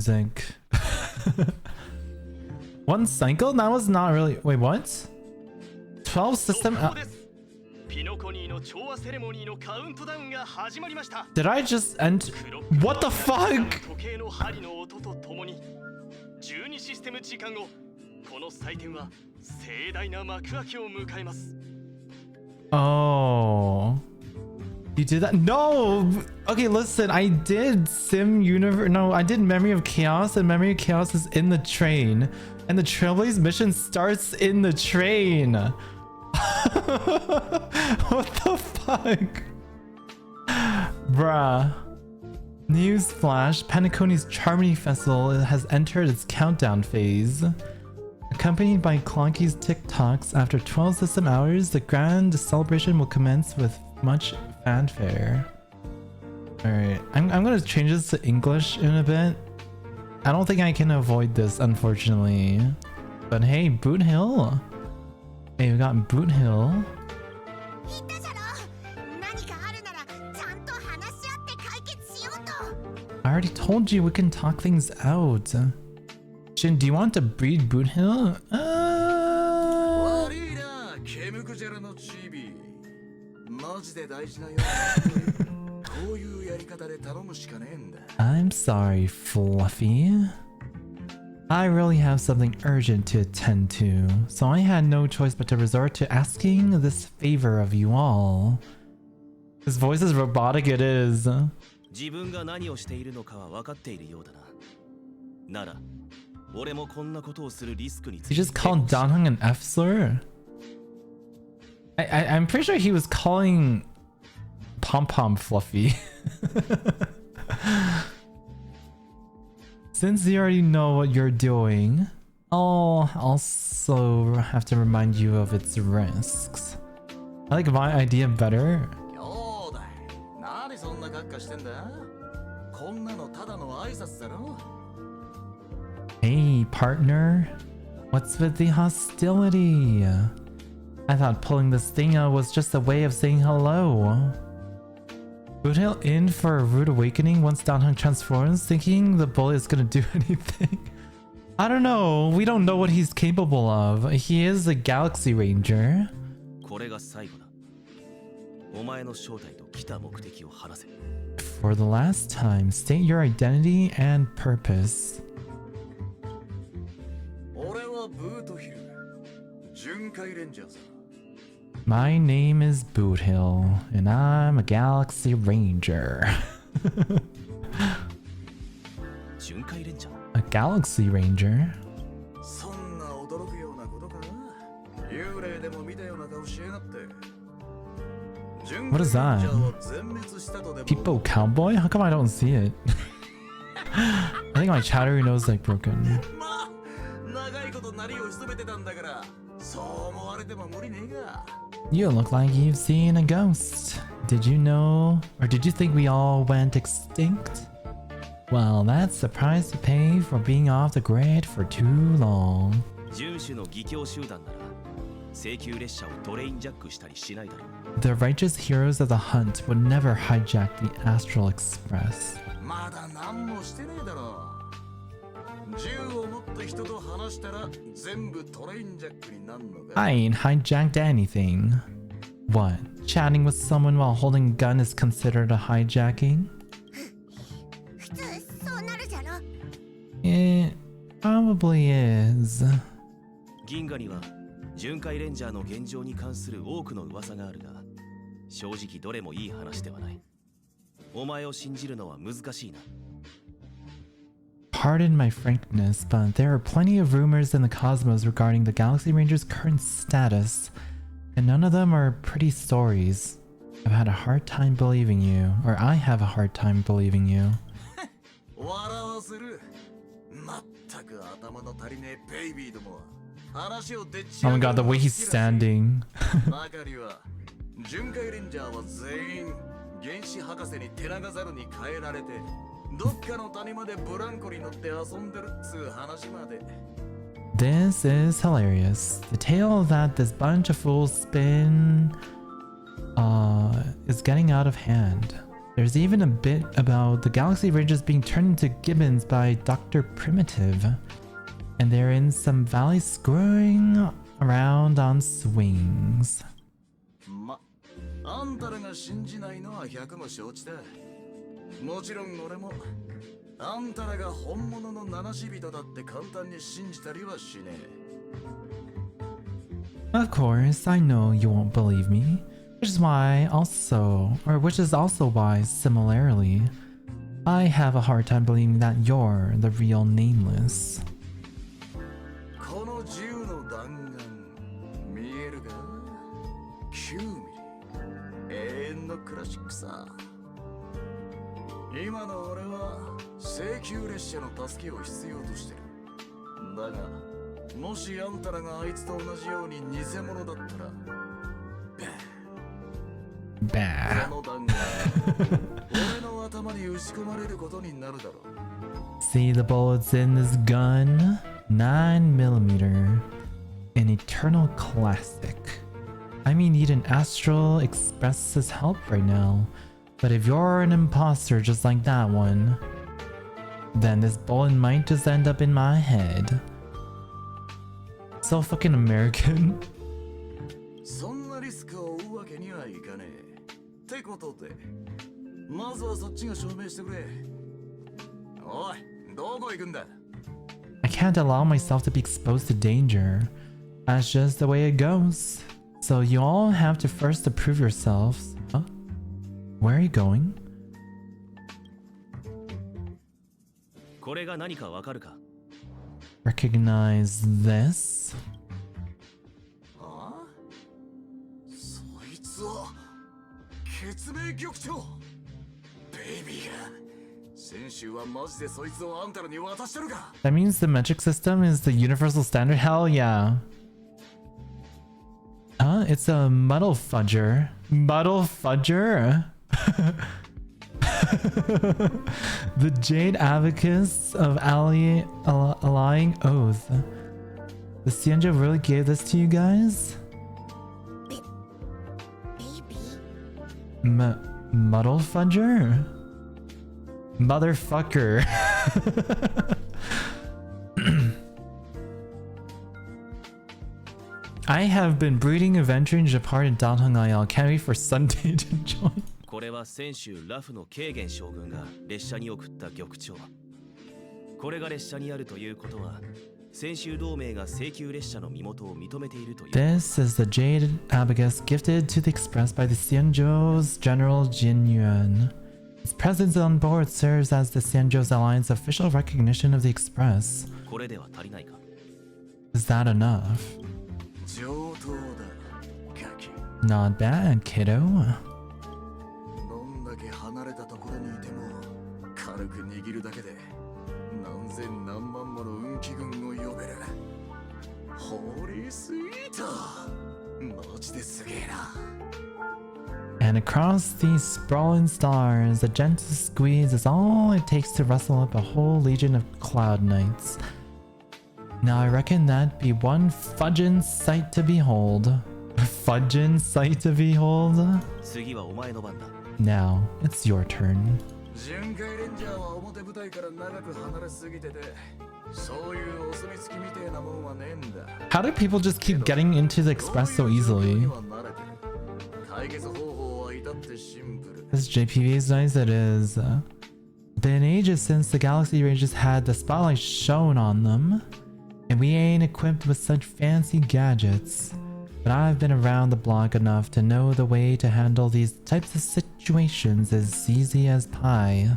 Zinc. One cycle? That was not really... Wait, what? 12 system... Did I just end... What the fuck? Oh... You did that? No! Okay, listen, I did Sim Universe... No, I did Memory of Chaos, and Memory of Chaos is in the train. And the Trailblaze mission starts in the train. What the fuck? Bruh. Newsflash, Penacony's Charmony Festival has entered its countdown phase. Accompanied by Clonky's TikToks, after 12 system hours, the grand celebration will commence with much fanfare. Alright, I'm gonna change this to English in a bit. I don't think I can avoid this, unfortunately. But hey, Boothill. Hey, we got Boothill. I already told you we can talk things out. Shin, do you want to breed Boothill? I'm sorry, Fluffy. I really have something urgent to attend to, so I had no choice but to resort to asking this favor of you all. His voice is robotic, it is. You just called Danheng an F-slur? I'm pretty sure he was calling Pom-Pom Fluffy. Since you already know what you're doing, I'll also have to remind you of its risks. I like my idea better. Hey, partner. What's with the hostility? I thought pulling this thing out was just a way of saying hello. Boothill in for a rude awakening once Danheng transforms, thinking the bully is gonna do anything. I don't know. We don't know what he's capable of. He is a Galaxy Ranger. For the last time, state your identity and purpose. My name is Boothill, and I'm a Galaxy Ranger. A Galaxy Ranger? What is that? People Cowboy? How come I don't see it? I think my chattery nose is like broken. You look like you've seen a ghost. Did you know, or did you think we all went extinct? Well, that's the price to pay for being off the grid for too long. The righteous heroes of the hunt would never hijack the Astral Express. I ain't hijacked anything. What? Chatting with someone while holding a gun is considered a hijacking? It probably is. Pardon my frankness, but there are plenty of rumors in the cosmos regarding the Galaxy Ranger's current status, and none of them are pretty stories. I've had a hard time believing you, or I have a hard time believing you. Oh my god, the way he's standing. This is hilarious. The tale that this bunch of fools spin is getting out of hand. There's even a bit about the Galaxy Rangers being turned into gibbons by Dr. Primitive. And they're in some valley screwing around on swings. あんたらが信じないのは百も承知だ。もちろん俺もあんたらが本物の七死人だって簡単に信じたりはしねえ。Of course, I know you won't believe me, which is why similarly, I have a hard time believing that you're the real Nameless. この銃の弾丸見えるか？9ミリ永遠のクラシックさ。今の俺は請求列車の助けを必要としてる。だがもしあんたらがあいつと同じように偽物だったらこの弾丸俺の頭に打ち込まれることになるだろう。 See the bullets in this gun? 9mm. An eternal classic. I may need an Astral Express's help right now, but if you're an imposter just like that one, then this bullet might just end up in my head. So fucking American. そんなリスクを負うわけにはいかねえ。ってことで、まずはそっちが証明してくれ。おい、どこ行くんだ？ I can't allow myself to be exposed to danger. That's just the way it goes. So you all have to first approve yourselves. Huh? Where are you going? これが何かわかるか? Recognize this? あ？そいつは血明局長。ベイビーが先週はマジでそいつをあんたらに渡してるか？ That means the metric system is the universal standard? Hell yeah. Huh? It's a muddle fudger. Muddle fudger? The Jade Abacus of Allying Oath. The Xianzhou really gave this to you guys? Muddle fudger? Motherfucker. I have been breeding, adventuring Japan and Danheng IL. Can't wait for Sunday to join. これは先週ラフの軽減将軍が列車に送った玉鳥。これが列車にあるということは、先週同盟が請求列車の身元を認めているという。This is the Jade Abacus gifted to the Express by the Xianzhou's General Jin Yuan. Its presence on board serves as the Xianzhou's alliance official recognition of the Express. これでは足りないか? Is that enough? 上等だ、ガキ。 Not bad, kiddo. どんだけ離れたところにいても軽く握るだけで何千何万もの運気軍を呼べる。ホーリースイート、マジですげえな。 And across these sprawling stars, a gentle squeeze is all it takes to rustle up a whole legion of cloud knights. Now I reckon that'd be one fudgin' sight to behold. Fudgin' sight to behold? 次はお前の番だ。 Now, it's your turn. 巡回レンジャーは表舞台から長く離れすぎてて、そういうお墨付きみてえなもんはねえんだ。 How do people just keep getting into the Express so easily? 解決方法は至ってシンプル。 This JPV is nice, it is. Been ages since the Galaxy Rangers had the spotlight shown on them. And we ain't equipped with such fancy gadgets. But I've been around the block enough to know the way to handle these types of situations as easy as pie.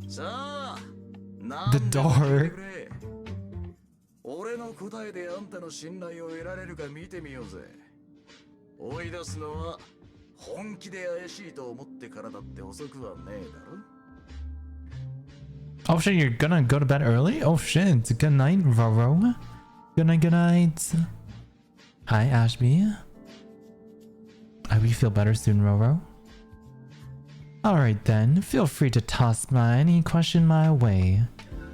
The door. 俺の答えであんたの信頼を得られるか見てみようぜ。追い出すのは本気で怪しいと思ってからだって遅くはねえだろ。 Oh shit, you're gonna go to bed early? Oh shit, good night, Roro. Good night, good night. Hi, Ashby. I hope you feel better soon, Roro. Alright then, feel free to toss any question my way.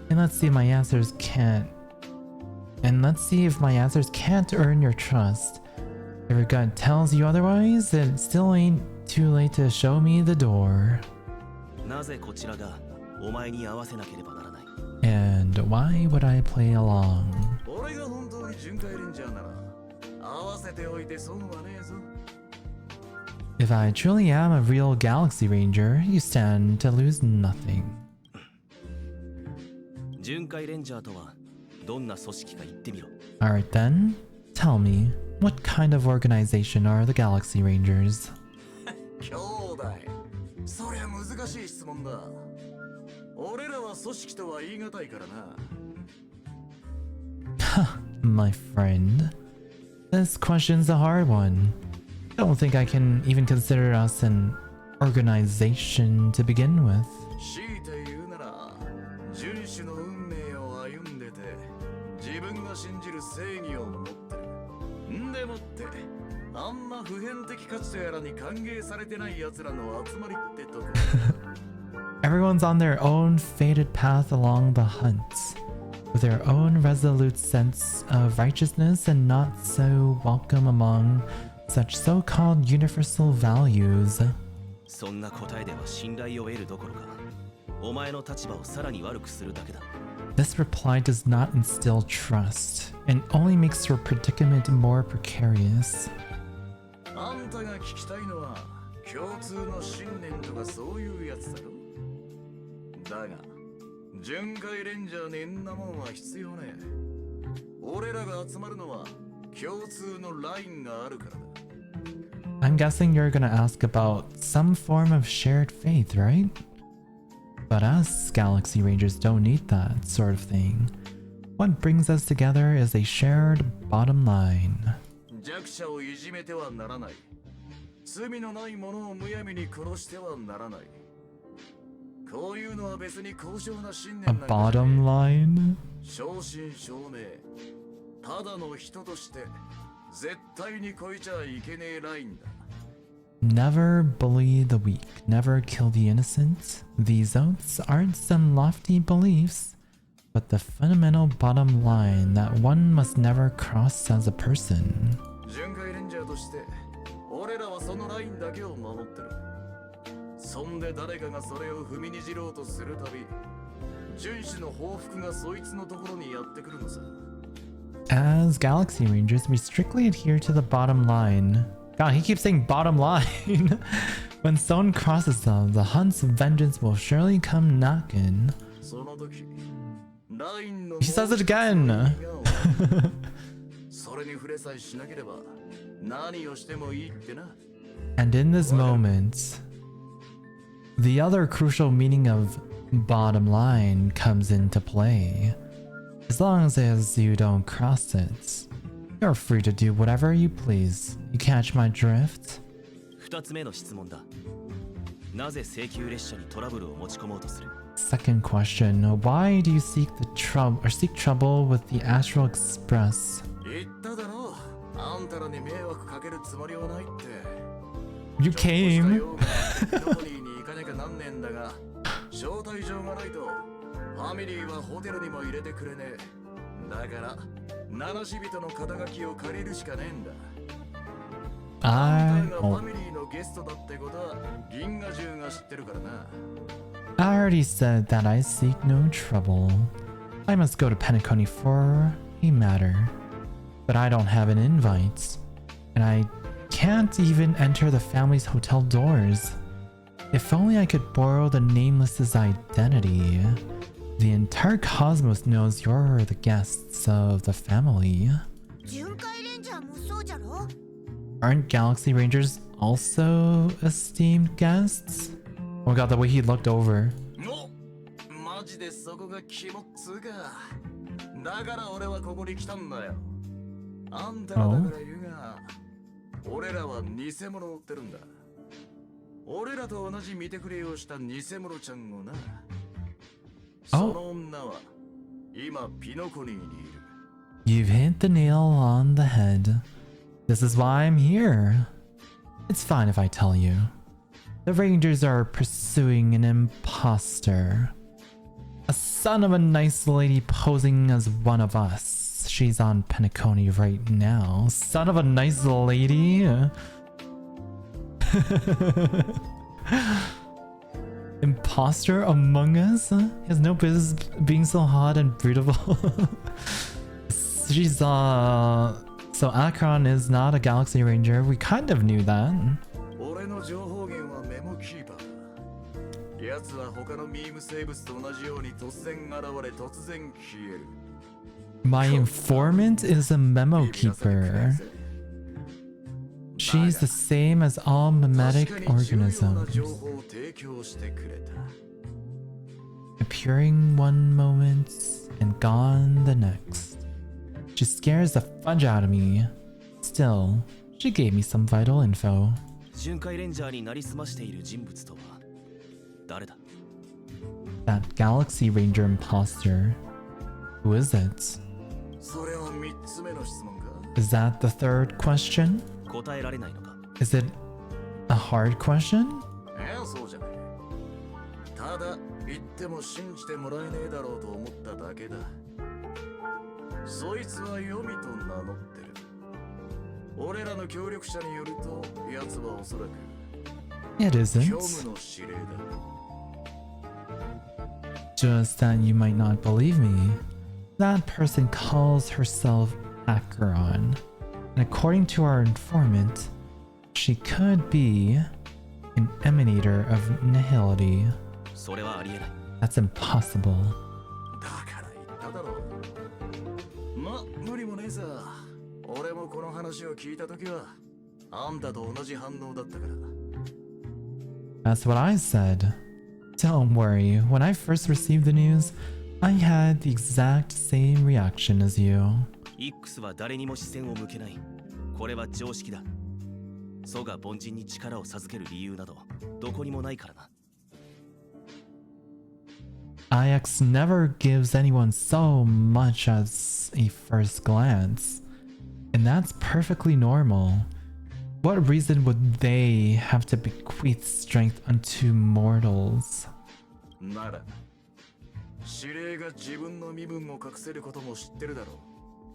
And let's see if my answers can't earn your trust. If your gut tells you otherwise, it still ain't too late to show me the door. なぜこちらがお前に合わせなければならない。 And why would I play along? 俺が本当に巡回レンジャーなら合わせておいて損はねえぞ。 If I truly am a real Galaxy Ranger, you stand to lose nothing. 巡回レンジャーとはどんな組織か言ってみろ。 Alright then, tell me, what kind of organization are the Galaxy Rangers? 兄弟、そりゃ難しい質問だ。俺らは組織とは言い難いからな。My friend, this question's a hard one. Don't think I can even consider us an organization to begin with. 強いて言うなら、遵守の運命を歩んでて、自分が信じる正義を持ってる。んでもって、あんま普遍的価値とやらに歓迎されてない奴らの集まりってとこ。Everyone's on their own fated path along the hunt, with their own resolute sense of righteousness and not so welcome among such so-called universal values. そんな答えでは信頼を得るどころか、お前の立場をさらに悪くするだけだ。 This reply does not instill trust, and only makes your predicament more precarious. あんたが聞きたいのは共通の信念とかそういうやつだろ。だが巡回レンジャーにんなもんは必要ね。俺らが集まるのは共通のラインがあるからだ。 I'm guessing you're gonna ask about some form of shared faith, right? But us Galaxy Rangers don't need that sort of thing. What brings us together is a shared bottom line. 弱者をいじめてはならない。罪のない者をむやみに殺してはならない。こういうのは別に高尚な信念 A なんかじゃねえ。 bottom line? 正真正銘、ただの人として絶対に超えちゃいけねえラインだ。 Never bully the weak, never kill the innocent. These oaths aren't some lofty beliefs, but the fundamental bottom line that one must never cross as a person. 巡回レンジャーとして俺らはそのラインだけを守ってる。そんで誰かがそれを踏みにじろうとするたび、遵守の報復がそいつのところにやってくるのさ。 As Galaxy Rangers, we strictly adhere to the bottom line. God, he keeps saying bottom line. When someone crosses them, the hunt's vengeance will surely come knocking. その時、ラインの He says it again. それに触れさえしなければ何をしてもいいってな。 And in this moment, the other crucial meaning of bottom line comes into play. As long as you don't cross it, you're free to do whatever you please. You catch my drift? 2つ目の質問だ。なぜ請求列車にトラブルを持ち込もうとする？ Second question, why do you seek trouble with the Astral Express? 言っただろう。あんたらに迷惑かけるつもりはないって。 You came. どこに行かなきゃなんねえんだが、招待状がないとファミリーはホテルにも入れてくれねえ。だから七死人の肩書きを借りるしかねえんだ。あんたがファミリーのゲストだってことは銀河中が知ってるからな。 I already said that I seek no trouble. I must go to Penacony for a matter. But I don't have an invite. And I can't even enter the family's hotel doors. If only I could borrow the Nameless's identity. The entire cosmos knows you're the guests of the family. Aren't Galaxy Rangers also esteemed guests? Oh my god, the way he looked over. マジでそこが肝っつうか。だから俺はここに来たんだよ。あんたらだから言うが、俺らは偽物を追ってるんだ。俺らと同じ見てくれをした偽物ちゃんをな。その女は今ピノコニーにいる。 You've hit the nail on the head. This is why I'm here. It's fine if I tell you. The Rangers are pursuing an imposter. A son of a nice lady posing as one of us. She's on Penacony right now. Son of a nice lady? Imposter Among Us? He has no business being so hot and beautiful. She's so Acheron is not a Galaxy Ranger. We kind of knew that. My informant is a memo keeper. She's the same as all mimetic organisms, appearing one moment and gone the next. She scares the fudge out of me. Still, she gave me some vital info. That Galaxy Ranger imposter. Who is it? Is that the third question? Is it a hard question? It isn't. Just that you might not believe me. That person calls herself Acheron. And according to our informant, she could be an emanator of nihility. That's impossible. That's what I said. Don't worry, when I first received the news, I had the exact same reaction as you. IX never gives anyone so much as a first glance, and that's perfectly normal. What reason would they have to bequeath strength unto mortals?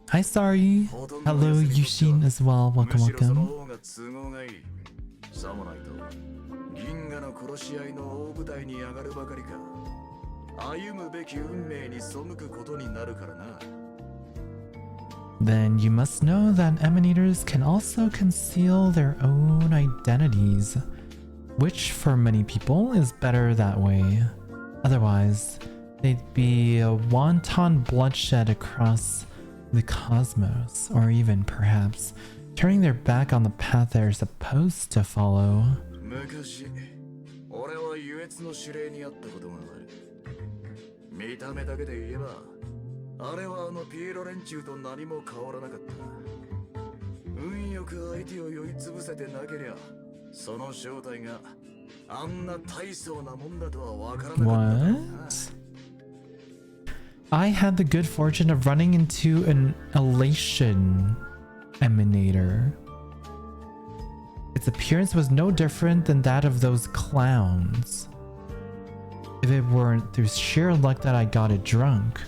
Hi, sorry. Hello, Yushin as well. Welcome, welcome. Then you must know that emanators can also conceal their own identities, which for many people is better that way. Otherwise, they'd be a wanton bloodshed across the cosmos, or even perhaps turning their back on the path they're supposed to follow. What? I had the good fortune of running into an elation emanator. Its appearance was no different than that of those clowns. If it weren't through sheer luck that I got it drunk,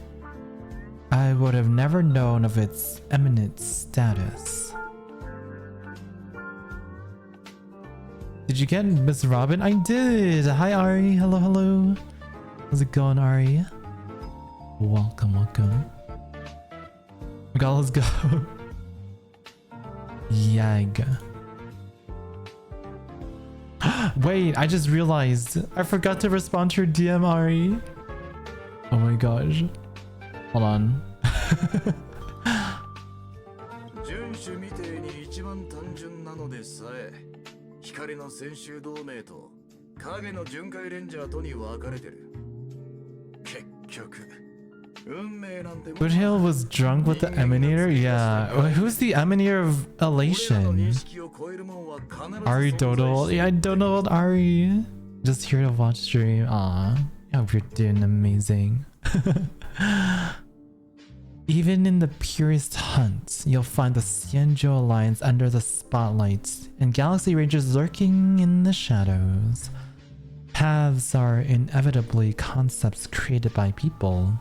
I would have never known of its eminent status. Did you get Miss Robin? I did! Hi Ari, hello, hello. How's it going, Ari? Welcome, welcome. Okay, let's go. Yag. Wait, I just realized I forgot to respond to your DM, Ari. Oh my gosh. Hold on. Boothill was drunk with the emanator? Yeah. Who's the emanator of elation? Ari Dodo. Yeah, I don't know what Ari. Just here to watch stream. Aw. I hope you're doing amazing. Even in the purest hunt, you'll find the Xianzhou Alliance under the spotlight and Galaxy Rangers lurking in the shadows. Paths are inevitably concepts created by people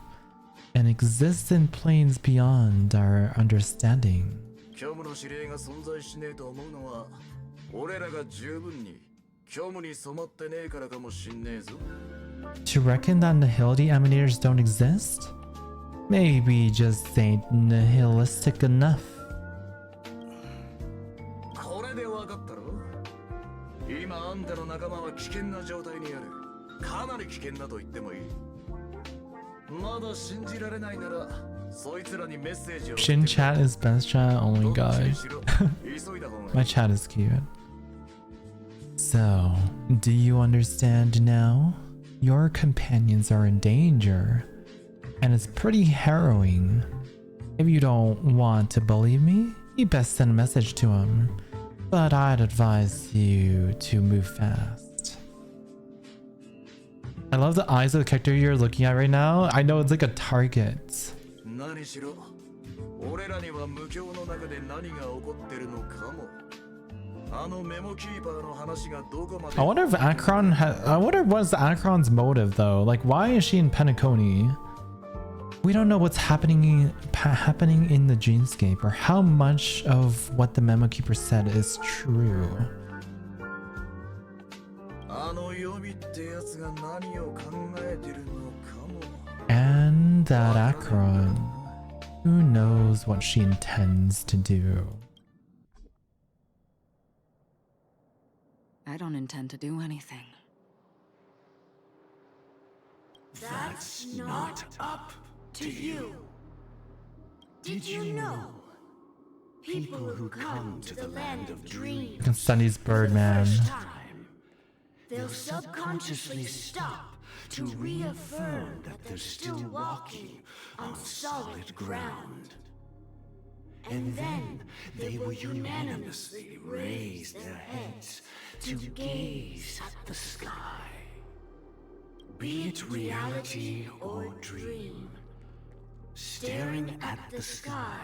and exist in planes beyond our understanding. To reckon that nihility emanators don't exist? Maybe just ain't nihilistic enough. これでわかったろ。今あんたの仲間は危険な状態にある。かなり危険だと言ってもいい。まだ信じられないなら、そいつらにメッセージを。Shin chat is best chat. Oh my god. My chat is cute. So, do you understand now? Your companions are in danger, and it's pretty harrowing. If you don't want to believe me, you best send a message to him. But I'd advise you to move fast. I love the eyes of the character you're looking at right now. I know it's like a target. I wonder if Acheron I wonder what's Acheron's motive though. Like, why is she in Penacony? We don't know what's happening in the dreamscape or how much of what the memo keeper said is true. And that Acheron, who knows what she intends to do? I don't intend to do anything. That's not up to you. Did you know? People who come to the land of dreams Look at Sunny's bird, man. They'll subconsciously stop to reaffirm that they're still walking on solid ground. And then they will unanimously raise their heads to gaze at the sky. Be it reality or dream, staring at the sky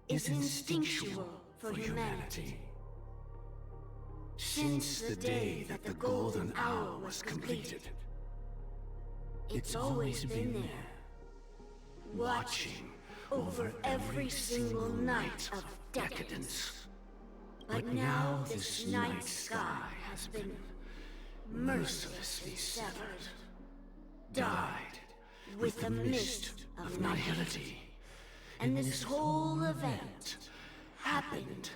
is instinctual for humanity. Since the day that the golden hour was completed, it's always been there, watching over every single night of decadence. But now this night sky has been mercilessly severed, dyed with the mist of nihility. And this whole event happened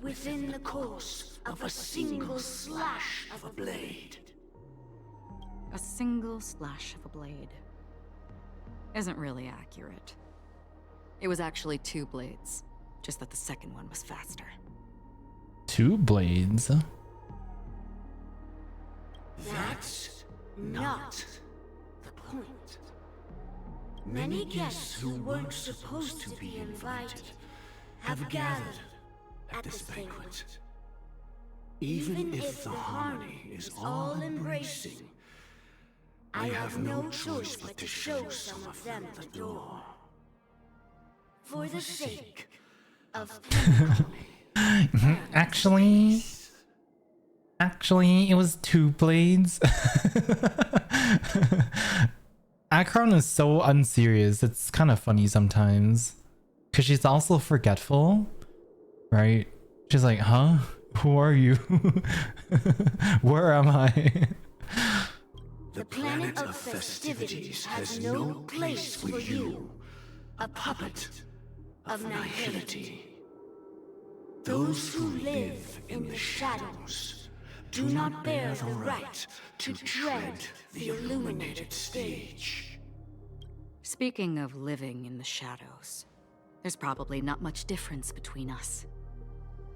within the course of a single slash of a blade. A single slash of a blade isn't really accurate. It was actually 2 blades, just that the second one was faster. 2 blades? That's not the point. Many guests who weren't supposed to be invited have gathered at this banquet. Even if the harmony is all embracing, I have no choice but to show some of them the door. For the sake of Penacony. Actually, it was 2 blades. Acheron is so unserious. It's kind of funny sometimes. Because she's also forgetful, right? She's like, huh? Who are you? Where am I? The planet of festivities has no place for you, a puppet of nihility. Those who live in the shadows do not bear the right to tread the illuminated stage. Speaking of living in the shadows, there's probably not much difference between us.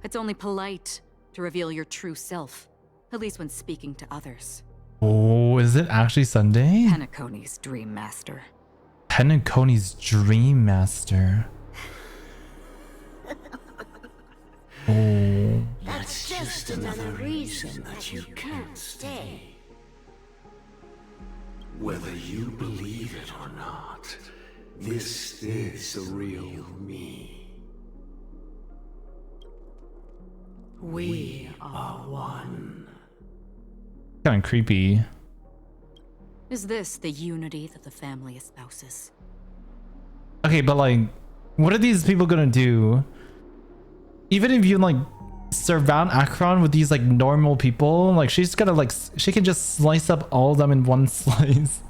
It's only polite to reveal your true self, at least when speaking to others. Oh, is it actually Sunday? Penacony's Dreammaster. Penacony's Dreammaster. Oh. That's just another reason that you can't stay. Whether you believe it or not, this is the real me. We are one. Kind of creepy. Is this the unity that the family espouses? Okay, but like, what are these people gonna do? Even if you like surround Acheron with these like normal people. Like she's gonna like she can just slice up all of them in one slice.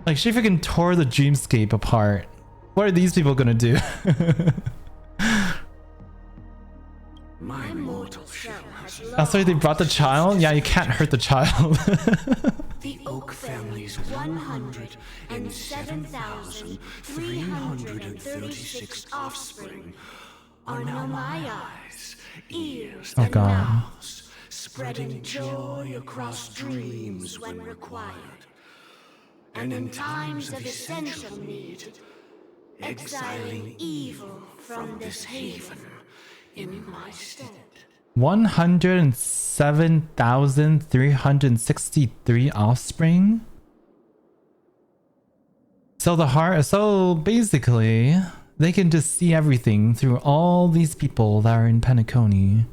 Like she freaking tore the dreamscape apart. What are these people gonna do? My mortal shell has Oh, sorry, they brought the child? Yeah, you can't hurt the child. the Oak family's 107,336 offspring are now my eyes, ears, Oh, and God. mouths, spreading joy across dreams when required. And in times of essential need, exiling evil from this haven in my stead. 107,363 offspring? So basically, they can just see everything through all these people that are in Penacony.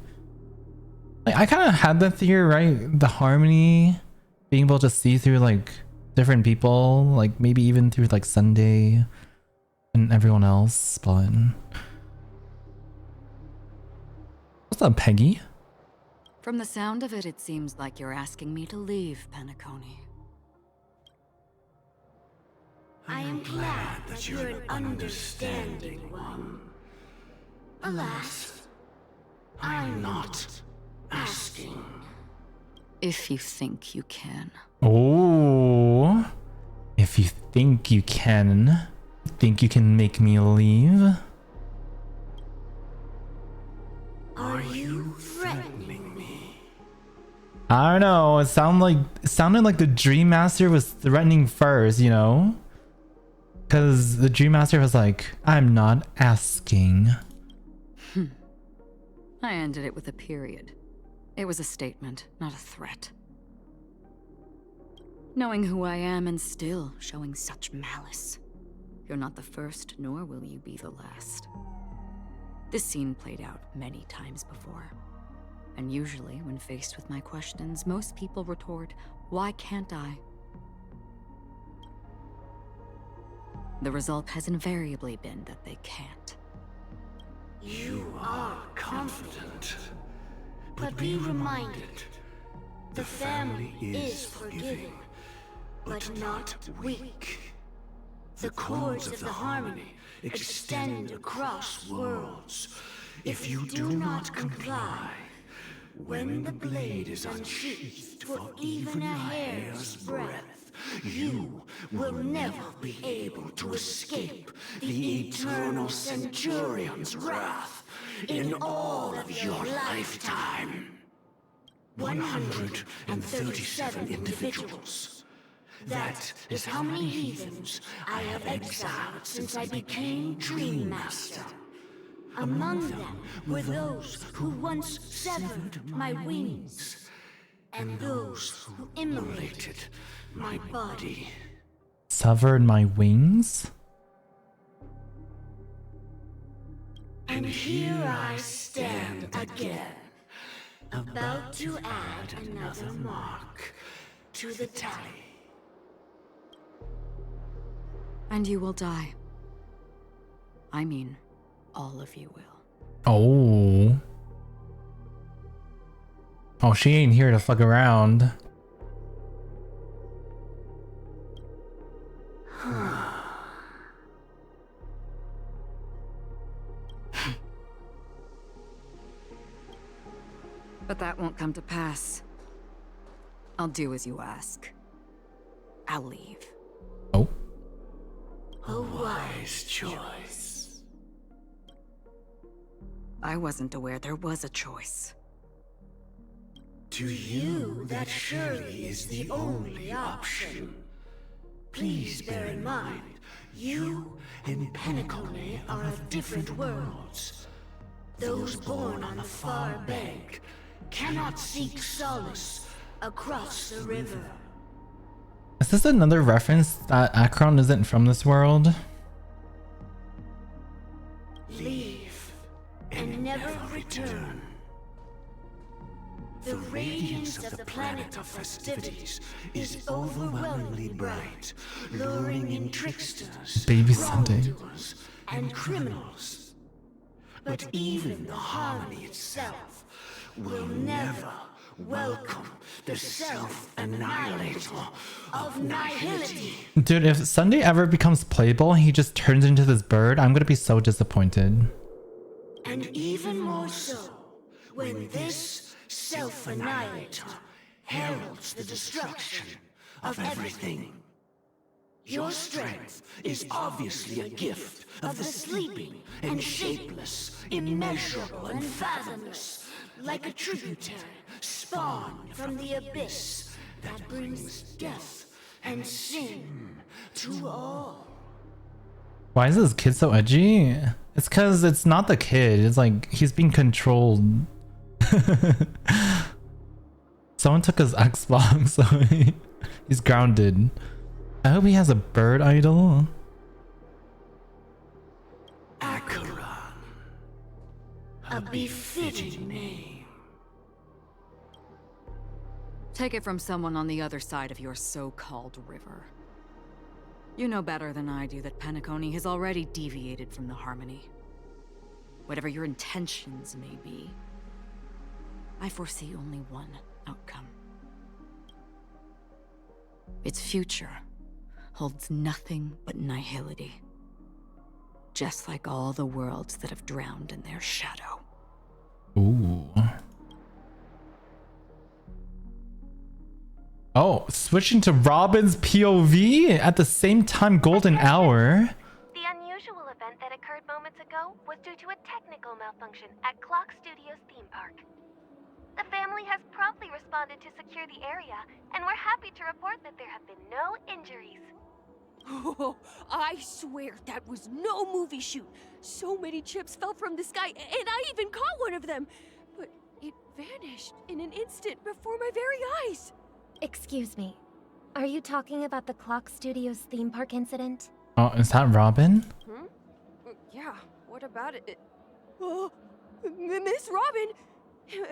Like, I kind of had that theory, right? The Harmony being able to see through like different people, like maybe even through like Sunday and everyone else, but what's up, Peggy? From the sound of it, it seems like you're asking me to leave Penacony. I am glad that you're an understanding one. Alas, I'm not asking. If you think you can. Oh, if you think you can make me leave? Are you threatening me? I don't know. It sounded like the Dreammaster was threatening first, you know? Because the Dreammaster was like, I'm not asking. I ended it with a period. It was a statement, not a threat. Knowing who I am and still showing such malice. You're not the first, nor will you be the last. This scene played out many times before. And usually, when faced with my questions, most people retort, why can't I? The result has invariably been that they can't. You are confident. But be reminded, the family is forgiving, but not weak. The cords of the Harmony extend across worlds. If you do not comply, when the blade is unsheathed for even a hair's breadth, you will never be able to escape the eternal Centurion's wrath in all of your lifetime. 137 individuals. That is how many heathens I have exiled since I became Dreammaster. Among them were those who once severed my wings, and those who immolated my body. Severed my wings? And here I stand again, about to add another mark to the tally. And you will die. I mean, all of you will. Oh. Oh, she ain't here to fuck around. But that won't come to pass. I'll do as you ask. I'll leave. Oh. A wise choice. I wasn't aware there was a choice. To you, that surely is the only option. Please bear in mind, you and Penacony are of different worlds. Those born on the far bank cannot seek solace across the river. Is this another reference that Acheron isn't from this world? Leave and never return. The radiance of the planet of festivities is overwhelmingly bright, luring in tricksters, Baby Sunday. wrongdoers, and criminals. But even the harmony itself will never welcome the self-annihilator of nihility. Dude, if Sunday ever becomes playable and he just turns into this bird, I'm gonna be so disappointed. And even more so, when this self-annihilator heralds the destruction of everything. Your strength is obviously a gift of the sleeping and shapeless, immeasurable and fathomless, like a tributary spawned from the abyss that brings death and sin to all. Why is this kid so edgy? It's because it's not the kid. It's like he's being controlled. Someone took his Xbox, so he's grounded. I hope he has a bird idol. Acheron. A befitting name. Take it from someone on the other side of your so-called river. You know better than I do that Penacony has already deviated from the harmony. Whatever your intentions may be, I foresee only one outcome. Its future holds nothing but nihility. Just like all the worlds that have drowned in their shadow. Ooh. Oh, switching to Robin's POV at the same time golden hour. The unusual event that occurred moments ago was due to a technical malfunction at Clock Studios theme park. The family has promptly responded to secure the area, and we're happy to report that there have been no injuries. Oh, I swear that was no movie shoot. So many chips fell from the sky, and I even caught one of them. But it vanished in an instant before my very eyes. Excuse me. Are you talking about the Clock Studios theme park incident? Oh, is that Robin? Hmm? Yeah, what about it? Oh, Miss Robin,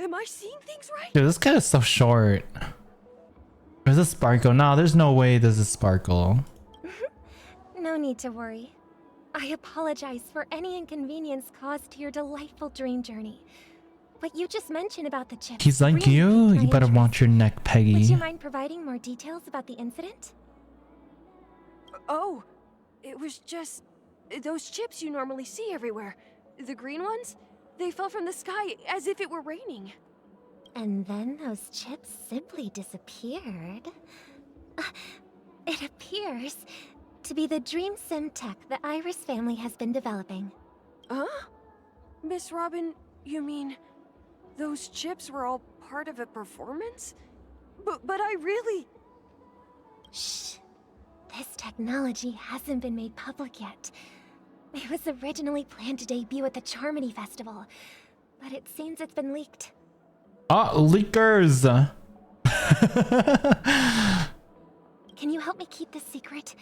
am I seeing things right? Dude, this guy is so short. There's a sparkle. No, there's no way there's a sparkle. No need to worry. I apologize for any inconvenience caused to your delightful dream journey. But you just mentioned about the chips. He's like really you. piqued my You better interest. watch your neck, Peggy. Would you mind providing more details about the incident? Oh, it was just those chips you normally see everywhere. The green ones? They fell from the sky as if it were raining. And then those chips simply disappeared. It appears to be the Dream Sim tech the Iris family has been developing. Huh? Miss Robin, you mean those chips were all part of a performance? But I really... Shh. This technology hasn't been made public yet. It was originally planned to debut at the Charmony festival, but it seems it's been leaked. Ah, leakers! Can you help me keep this secret?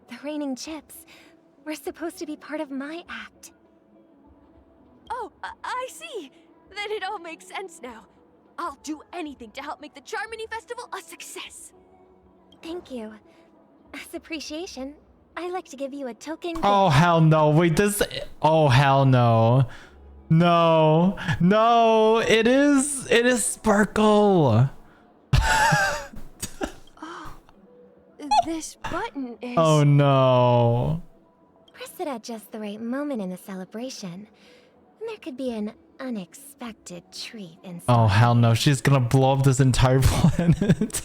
The raining chips were supposed to be part of my act. Oh, I see. Then it all makes sense now. I'll do anything to help make the Charmony Festival a success. Thank you. As appreciation, I'd like to give you a token Oh, gift. hell no. Wait, this... Oh, hell no. No. No. It is Sparkle. This button is... Oh, no. Press it at just the right moment in the celebration, and there could be an unexpected treat in store. Oh, hell no. She's gonna blow up this entire planet.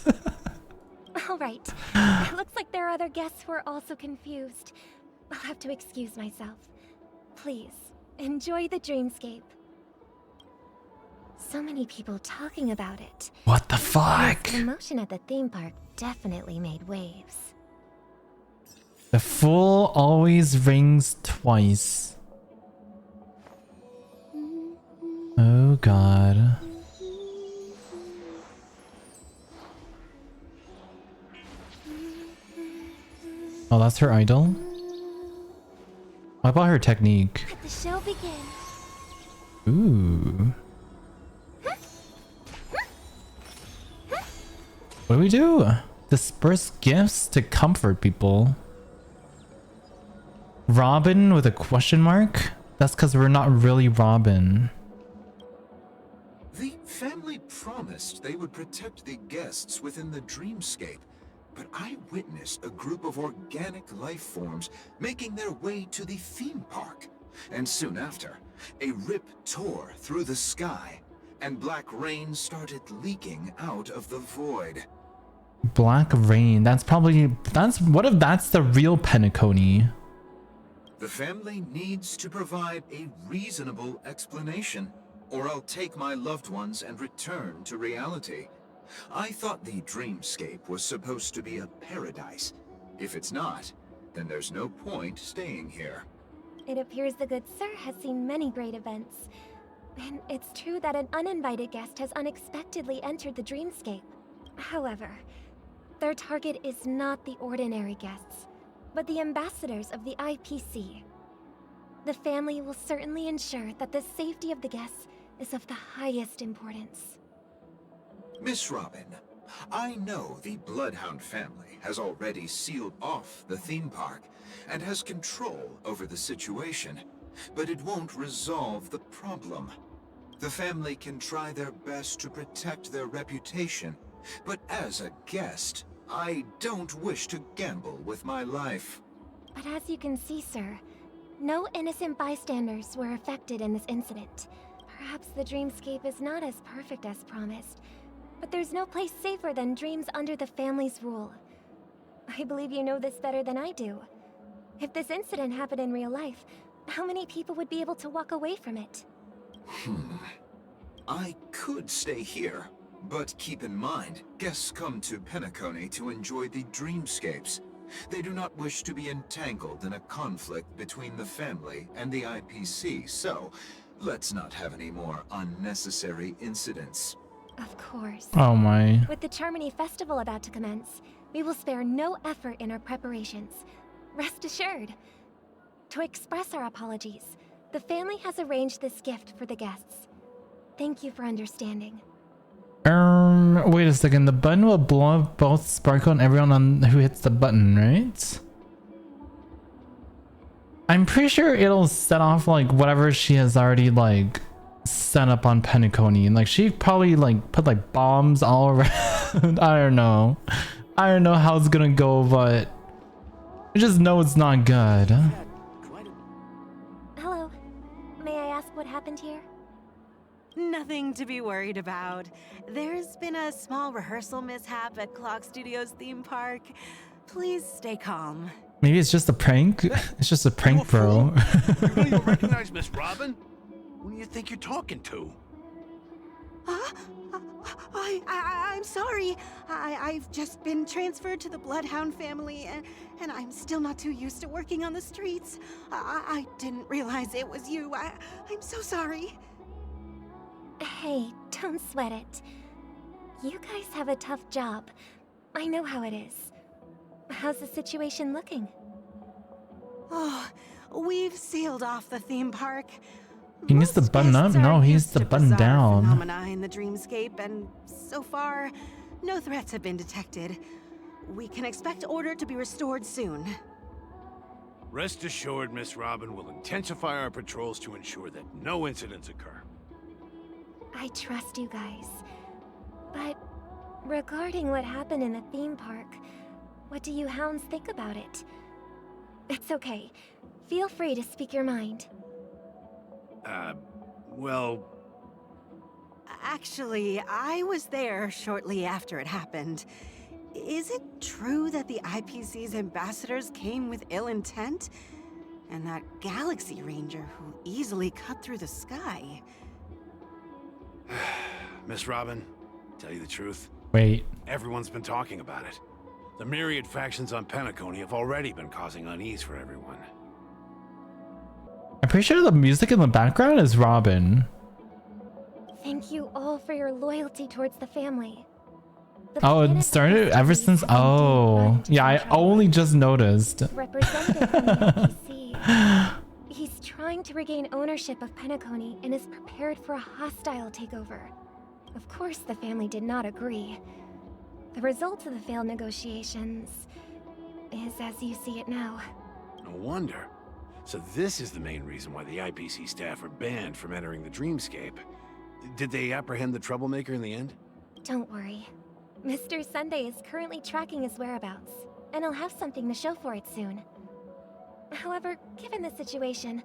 All right. It looks like there are other guests who are also confused. I'll have to excuse myself. Please, enjoy the dreamscape. So many people talking about it. What the fuck? The promotion at the theme park definitely made waves. The fool always rings twice. Oh, God. Oh, that's her idol? What about her technique? Let the show begin. Ooh. What do we do? Disperse gifts to comfort people. Robin with a question mark? That's because we're not really Robin. The family promised they would protect the guests within the dreamscape, but I witnessed a group of organic life forms making their way to the theme park. And soon after, a rip tore through the sky, and black rain started leaking out of the void. Black rain. What if that's the real Penacony? The family needs to provide a reasonable explanation, or I'll take my loved ones and return to reality. I thought the dreamscape was supposed to be a paradise. If it's not, then there's no point staying here. It appears the good sir has seen many great events. And it's true that an uninvited guest has unexpectedly entered the dreamscape. However, their target is not the ordinary guests, but the ambassadors of the IPC. The family will certainly ensure that the safety of the guests is of the highest importance. Miss Robin, I know the Bloodhound family has already sealed off the theme park and has control over the situation, but it won't resolve the problem. The family can try their best to protect their reputation, but as a guest, I don't wish to gamble with my life. But as you can see, sir, no innocent bystanders were affected in this incident. Perhaps the dreamscape is not as perfect as promised, but there's no place safer than dreams under the family's rule. I believe you know this better than I do. If this incident happened in real life, how many people would be able to walk away from it? I could stay here, but keep in mind, guests come to Penacony to enjoy the dreamscapes. They do not wish to be entangled in a conflict between the family and the IPC, so let's not have any more unnecessary incidents. Of course. Oh my. With the Charmony festival about to commence, we will spare no effort in our preparations. Rest assured. To express our apologies, the family has arranged this gift for the guests. Thank you for understanding. Wait a second. The button will blow up both Sparkle and everyone who hits the button, right? I'm pretty sure it'll set off like whatever she has already like set up on Penacony, and like she probably like put like bombs all around. I don't know how it's gonna go, but I just know it's not good. Hello. May I ask what happened here? Nothing to be worried about. There's been a small rehearsal mishap at Clock Studios theme park. Please stay calm. Maybe it's just a prank. It's just a prank, bro. You don't even recognize Miss Robin? Who do you think you're talking to? I'm sorry. I've just been transferred to the Bloodhound family, and I'm still not too used to working on the streets. I didn't realize it was you. I'm so sorry. Hey, don't sweat it. You guys have a tough job. I know how it is. How's the situation looking? Oh, we've sealed off the theme park. He needs to button up? No, he needs to button down. Phenomena in the dreamscape, and so far, no threats have been detected. We can expect order to be restored soon. Rest assured, Miss Robin will intensify our patrols to ensure that no incidents occur. I trust you guys. But regarding what happened in the theme park, what do you hounds think about it? It's okay. Feel free to speak your mind. Well... Actually, I was there shortly after it happened. Is it true that the IPC's ambassadors came with ill intent? And that Galaxy Ranger who easily cut through the sky? Miss Robin, tell you the truth. Wait. Everyone's been talking about it. The myriad factions on Penacony have already been causing unease for everyone. I'm pretty sure the music in the background is Robin. Thank you all for your loyalty towards the family. Oh, it started ever since. Oh, yeah, I only just noticed. Representative from the IPC. He's trying to regain ownership of Penacony and is prepared for a hostile takeover. Of course, the family did not agree. The result of the failed negotiations is as you see it now. No wonder. So this is the main reason why the IPC staff are banned from entering the Dreamscape. Did they apprehend the troublemaker in the end? Don't worry. Mr. Sunday is currently tracking his whereabouts, and he'll have something to show for it soon. However, given the situation,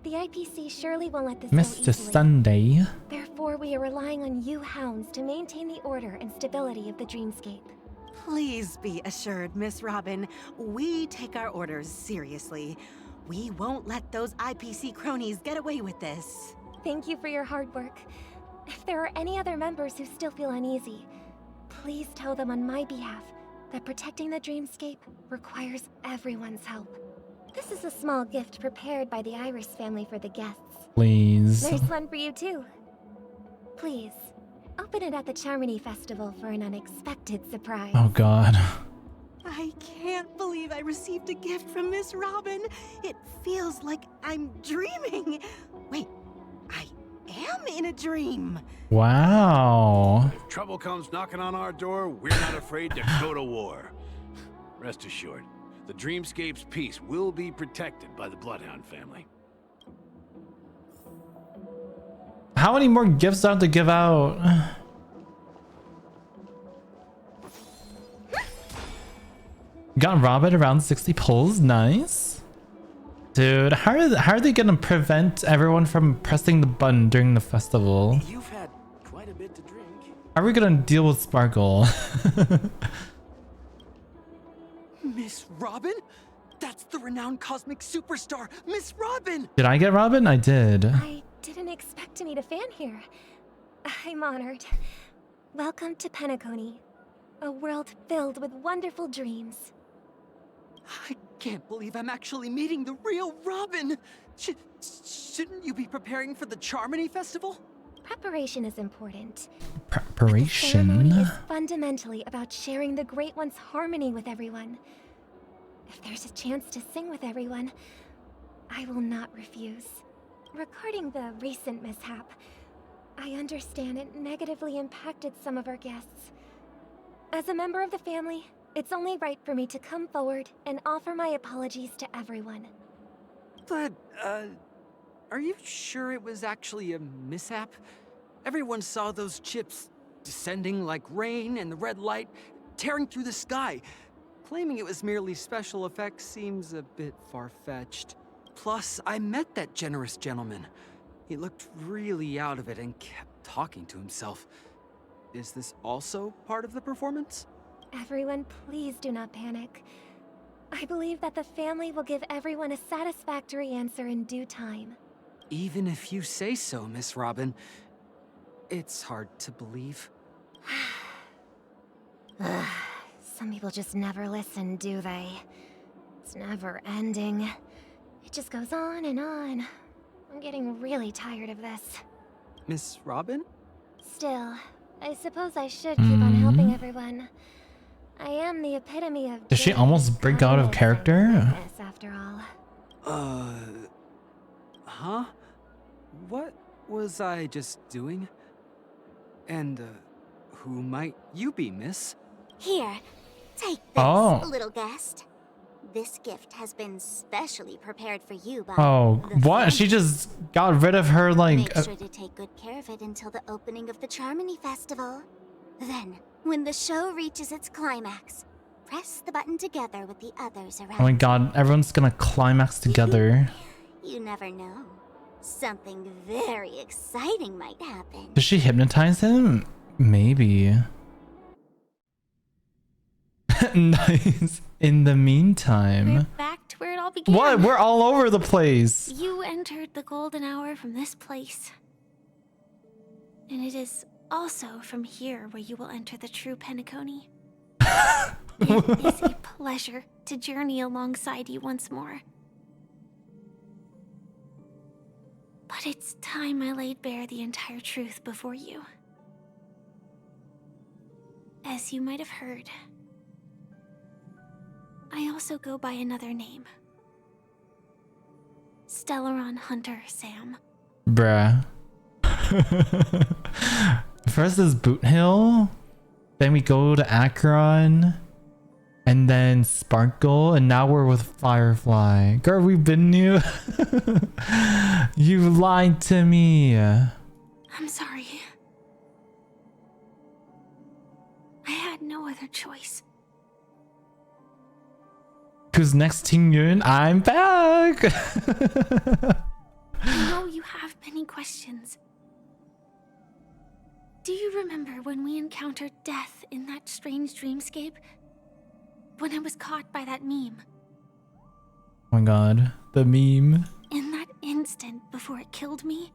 the IPC surely won't let this go Mr. easily. Sunday. Therefore, we are relying on you hounds to maintain the order and stability of the Dreamscape. Please be assured, Miss Robin, we take our orders seriously. We won't let those IPC cronies get away with this. Thank you for your hard work. If there are any other members who still feel uneasy, please tell them on my behalf that protecting the Dreamscape requires everyone's help. This is a small gift prepared by the Iris family for the guests. Please. There's one for you too. Please, open it at the Charmony festival for an unexpected surprise. Oh god. I can't believe I received a gift from Miss Robin. It feels like I'm dreaming. Wait, I am in a dream. Wow. If trouble comes knocking on our door, we're not afraid to go to war. Rest assured, the Dreamscape's peace will be protected by the Bloodhound family. How many more gifts do I have to give out? Got Robin around 60 pulls. Nice. Dude, how are they gonna prevent everyone from pressing the button during the festival? You've had quite a bit to drink. How are we gonna deal with Sparkle? Miss Robin? That's the renowned cosmic superstar, Miss Robin! Did I get Robin? I did. I didn't expect to meet a fan here. I'm honored. Welcome to Penacony, a world filled with wonderful dreams. I can't believe I'm actually meeting the real Robin! Shouldn't you be preparing for the Charmony festival? Preparation is important. Preparation. The ceremony is fundamentally about sharing the Great One's harmony with everyone. If there's a chance to sing with everyone, I will not refuse. Regarding the recent mishap, I understand it negatively impacted some of our guests. As a member of the family, it's only right for me to come forward and offer my apologies to everyone. But, are you sure it was actually a mishap? Everyone saw those chips descending like rain and the red light tearing through the sky. Claiming it was merely special effects seems a bit far-fetched. Plus, I met that generous gentleman. He looked really out of it and kept talking to himself. Is this also part of the performance? Everyone, please do not panic. I believe that the family will give everyone a satisfactory answer in due time. Even if you say so, Miss Robin, it's hard to believe. Some people just never listen, do they? It's never ending. It just goes on and on. I'm getting really tired of this. Miss Robin? Still, I suppose I should keep on helping everyone. I am the epitome of... Did she almost break out of character? After all. Huh? What was I just doing? And, who might you be, miss? Here, take this, little guest. This gift has been specially prepared for you by... Oh, what? She just got rid of her, like... Make sure to take good care of it until the opening of the Charmony festival. Then, when the show reaches its climax, press the button together with the others around. Oh my god, everyone's gonna climax together. You never know. Something very exciting might happen. Did she hypnotize him? Maybe. Nice. In the meantime... We're back to where it all began. What? We're all over the place. You entered the golden hour from this place. And it is also from here where you will enter the true Penacony. It is a pleasure to journey alongside you once more. But it's time I laid bare the entire truth before you. As you might have heard, I also go by another name. Stellaron Hunter Sam. Bruh. First is Boothill. Then we go to Acheron. And then Sparkle, and now we're with Firefly. Girl, we've been new. You lied to me. I'm sorry. I had no other choice. Who's next, Ting Yun? I'm back! I know you have many questions. Do you remember when we encountered death in that strange dreamscape? When I was caught by that meme? Oh my god, the meme. In that instant before it killed me,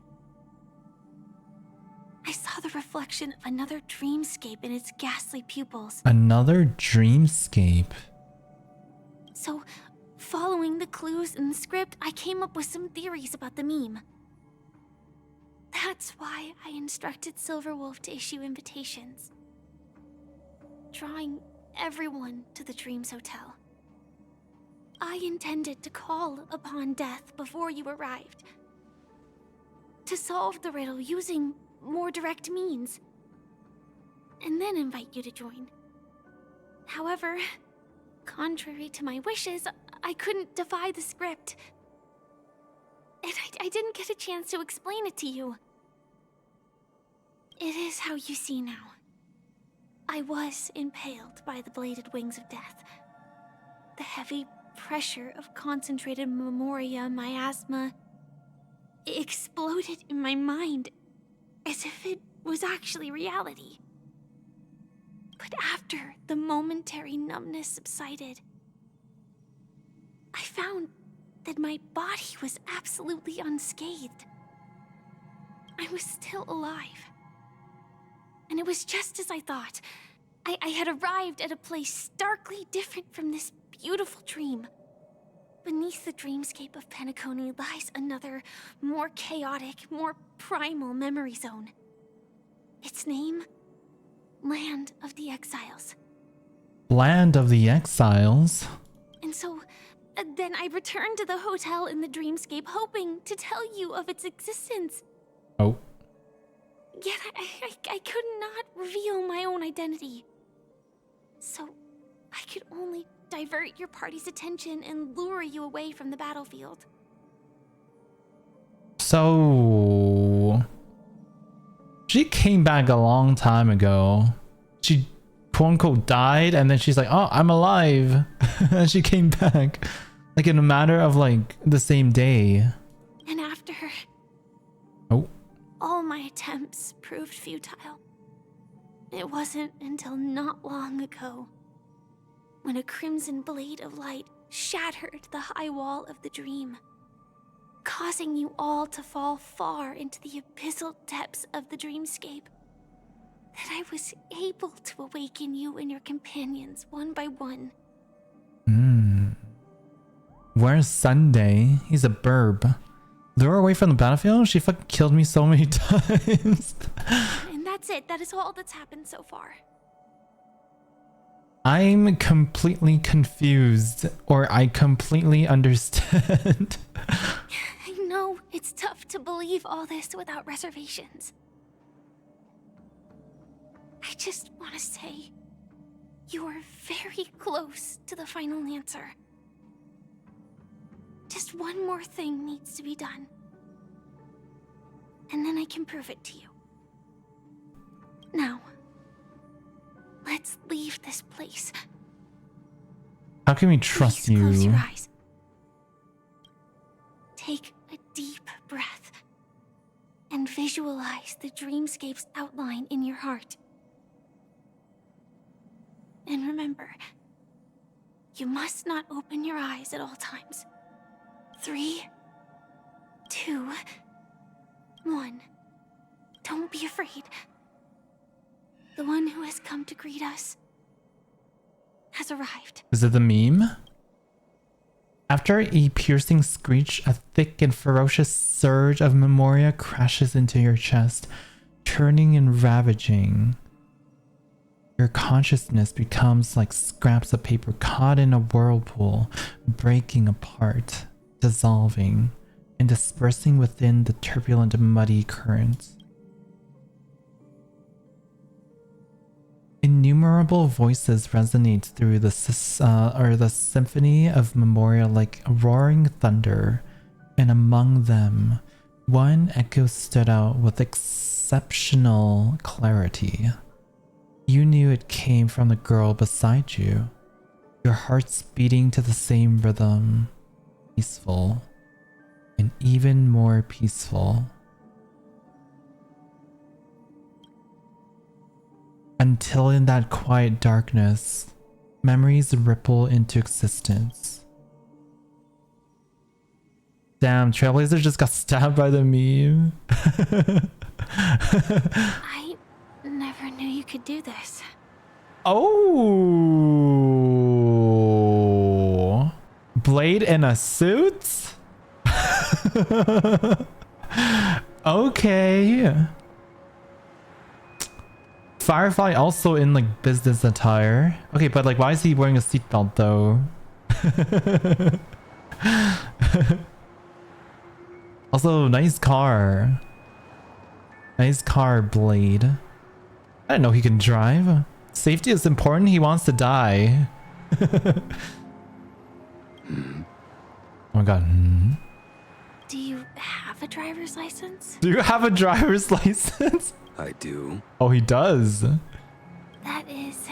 I saw the reflection of another dreamscape in its ghastly pupils. Another dreamscape. So, following the clues in the script, I came up with some theories about the meme. That's why I instructed Silverwolf to issue invitations, drawing everyone to the Dreams Hotel. I intended to call upon death before you arrived, to solve the riddle using more direct means, and then invite you to join. However, contrary to my wishes, I couldn't defy the script. And I didn't get a chance to explain it to you. It is how you see now. I was impaled by the bladed wings of death. The heavy pressure of concentrated memoria miasma exploded in my mind as if it was actually reality. But after the momentary numbness subsided, I found that my body was absolutely unscathed. I was still alive. And it was just as I thought. I had arrived at a place starkly different from this beautiful dream. Beneath the dreamscape of Penacony lies another, more chaotic, more primal memory zone. Its name? Land of the Exiles. Land of the Exiles? And so, then I returned to the hotel in the dreamscape, hoping to tell you of its existence. Oh. Yet I could not reveal my own identity. So, I could only divert your party's attention and lure you away from the battlefield. So... she came back a long time ago. She quote-unquote died, and then she's like, oh, I'm alive. And she came back. Like in a matter of like the same day. And after... oh. all my attempts proved futile. It wasn't until not long ago when a crimson blade of light shattered the high wall of the dream, causing you all to fall far into the abyssal depths of the dreamscape, that I was able to awaken you and your companions one by one. Where's Sunday? He's a burb. Lure her away from the battlefield? She fucking killed me so many times. And that's it. That is all that's happened so far. I'm completely confused, or I completely understand. I know it's tough to believe all this without reservations. I just want to say, you are very close to the final answer. Just one more thing needs to be done. And then I can prove it to you. Now, let's leave this place. How can we trust Please close you? your eyes. Take a deep breath and visualize the dreamscape's outline in your heart. And remember, you must not open your eyes at all times. 3, 2, 1. Don't be afraid. The one who has come to greet us has arrived. Is it the meme? After a piercing screech, a thick and ferocious surge of memoria crashes into your chest, turning and ravaging. Your consciousness becomes like scraps of paper caught in a whirlpool, breaking apart, dissolving, and dispersing within the turbulent, muddy currents. Innumerable innumerable voices resonate through the the symphony of Memorial like roaring thunder, and among them, one echo stood out with exceptional clarity. You knew it came from the girl beside you, your hearts beating to the same rhythm, peaceful, and even more peaceful. Until in that quiet darkness, memories ripple into existence. Damn, Trailblazer just got stabbed by the meme. I never knew you could do this. Oh, Blade in a suit? Okay. Firefly also in like business attire. Okay, but like why is he wearing a seatbelt though? Also, nice car. Nice car, Blade. I didn't know he can drive. Safety is important, he wants to die. Oh my god. Do you have a driver's license? Do you have a driver's license? I do. Oh, he does. That is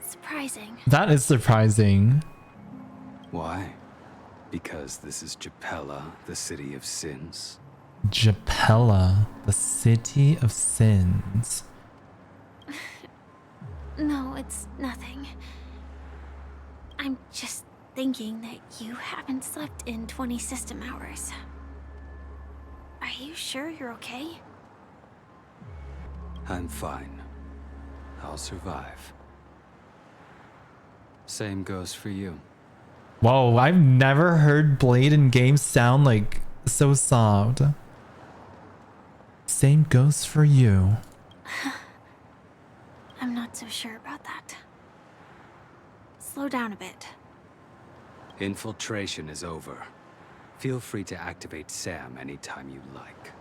surprising. That is surprising. Why? Because this is Japella, the city of sins. Japella, the city of sins. No, it's nothing. I'm just thinking that you haven't slept in 20 system hours. Are you sure you're okay? I'm fine. I'll survive. Same goes for you. Whoa, I've never heard Blade in games sound like so soft. Same goes for you. I'm not so sure about that. Slow down a bit. Infiltration is over. Feel free to activate Sam anytime you like.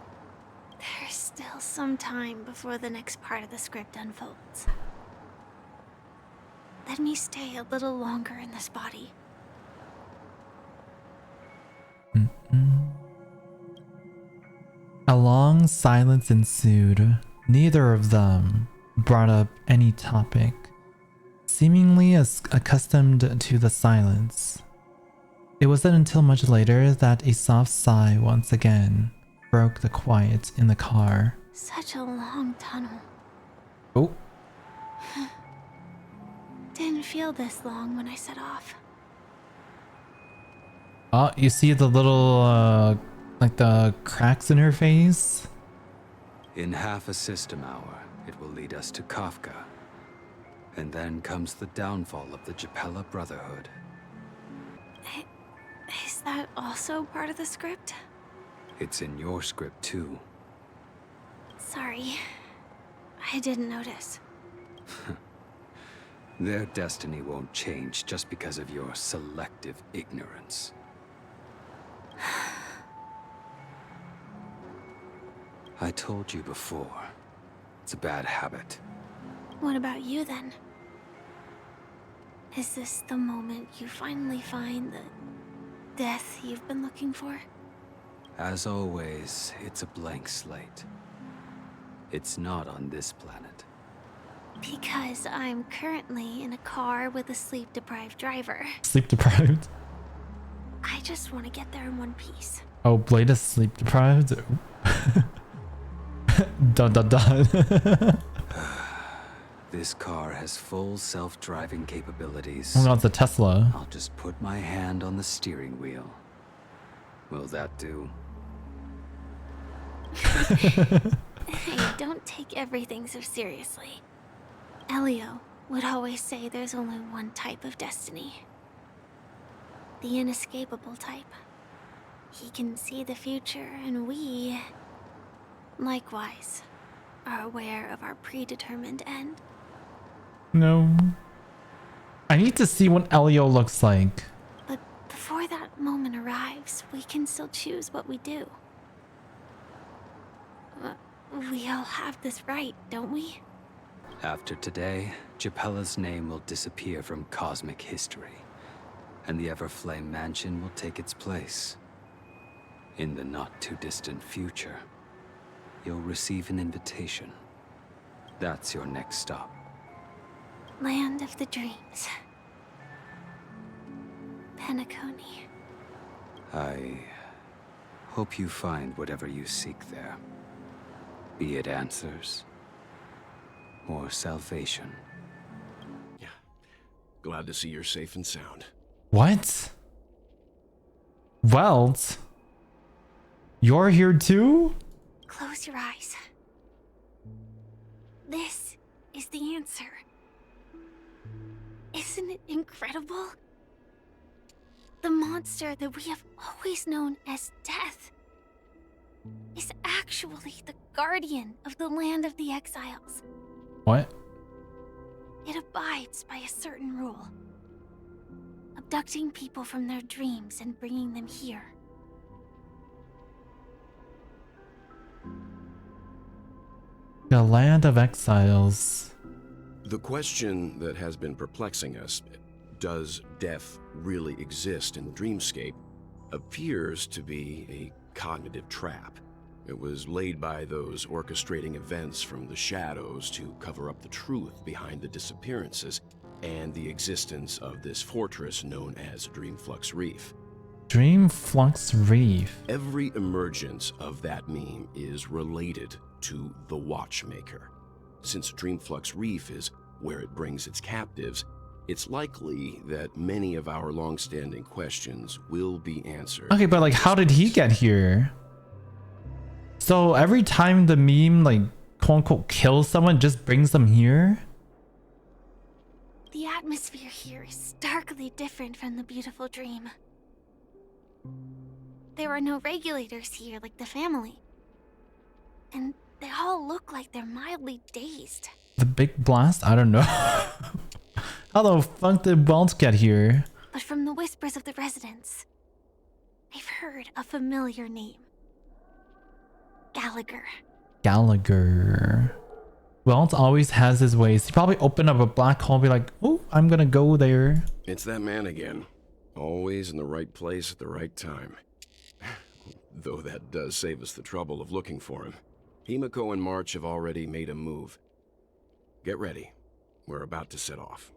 There's still some time before the next part of the script unfolds. Let me stay a little longer in this body. A long silence ensued. Neither of them brought up any topic, seemingly as accustomed to the silence. It wasn't until much later that a soft sigh once again broke the quiet in the car. Such a long tunnel. Oh. Didn't feel this long when I set off. Oh, you see the little, like the cracks in her face? In half a system hour, it will lead us to Kafka. And then comes the downfall of the Japella Brotherhood. Is that also part of the script? It's in your script too. Sorry. I didn't notice. Their destiny won't change just because of your selective ignorance. I told you before, it's a bad habit. What about you then? Is this the moment you finally find the death you've been looking for? As always, it's a blank slate. It's not on this planet. Because I'm currently in a car with a sleep-deprived driver. Sleep-deprived? I just want to get there in one piece. Oh, Blade is sleep-deprived? Dun dun dun. This car has full self-driving capabilities. Oh no, it's a Tesla. I'll just put my hand on the steering wheel. Will that do? Hey, don't take everything so seriously. Elio would always say there's only one type of destiny. The inescapable type. He can see the future, and we, likewise, are aware of our predetermined end. No. I need to see what Elio looks like. But before that moment arrives, we can still choose what we do. We all have this right, don't we? After today, Japella's name will disappear from cosmic history, and the Everflame Mansion will take its place. In the not-too-distant future, you'll receive an invitation. That's your next stop. Land of the Dreams. Penacony. I hope you find whatever you seek there. Be it answers or salvation. Yeah. Glad to see you're safe and sound. What? Welt? You're here too? Close your eyes. This is the answer. Isn't it incredible? The monster that we have always known as Death is actually the guardian of the land of the exiles. What? It abides by a certain rule. Abducting people from their dreams and bringing them here. The land of exiles. The question that has been perplexing us, does death really exist in the dreamscape, appears to be a cognitive trap. It was laid by those orchestrating events from the shadows to cover up the truth behind the disappearances and the existence of this fortress known as Dreamflux Reef. Dreamflux Reef. Every emergence of that meme is related to the Watchmaker. Since Dreamflux Reef is where it brings its captives, it's likely that many of our long-standing questions will be answered. Okay, but like, how did he get here? So every time the meme, like, quote-unquote, kills someone, it just brings them here? The atmosphere here is starkly different from the beautiful dream. There are no regulators here like the family. And they all look like they're mildly dazed. The big blast? I don't know. How the fuck did Welt get here? But from the whispers of the residents, I've heard a familiar name. Gallagher. Gallagher. Welt always has his ways. He probably opened up a black hole and be like, oh, I'm gonna go there. It's that man again. Always in the right place at the right time. Though that does save us the trouble of looking for him. Himiko and March have already made a move. Get ready. We're about to set off.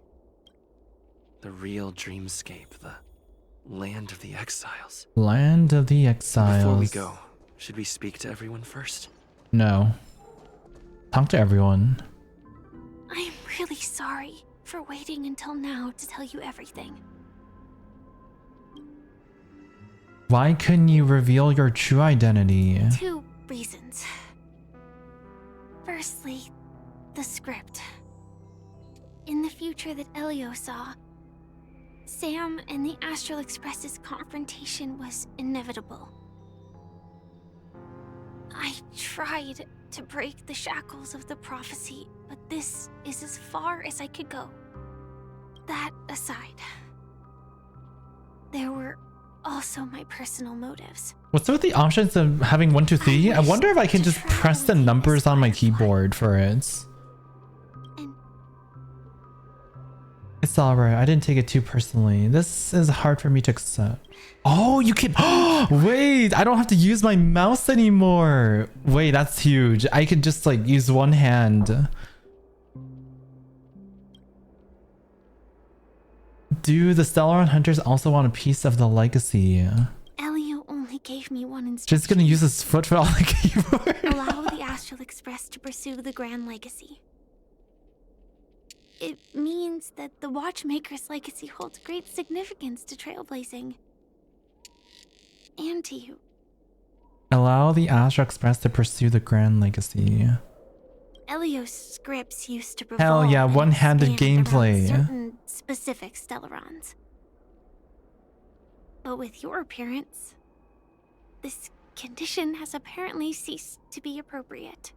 The real dreamscape, the land of the exiles. Land of the exiles. Before we go, should we speak to everyone first? No. Talk to everyone. I'm really sorry for waiting until now to tell you everything. Why couldn't you reveal your true identity? 2 reasons. Firstly, the script. In the future that Elio saw, Sam and the Astral Express's confrontation was inevitable. I tried to break the shackles of the prophecy, but this is as far as I could go. That aside, there were also my personal motives. What's with the options of having 1, 2, 3? I wonder if I can just press the numbers on my keyboard for it. It's alright, I didn't take it too personally. This is hard for me to accept. Oh, you can... Wait, I don't have to use my mouse anymore. Wait, that's huge. I could just like use one hand. Do the Stellaron Hunters also want a piece of the legacy? Elio only gave me one instruction. Just gonna use his foot for all the keyboard. Allow the Astral Express to pursue the Grand Legacy. It means that the Watchmaker's legacy holds great significance to trailblazing. And to you. Allow the Astral Express to pursue the Grand Legacy. Elio's scripts used to Hell yeah, one-handed gameplay. Certain specific Stellarons. But with your appearance, this condition has apparently ceased to be appropriate.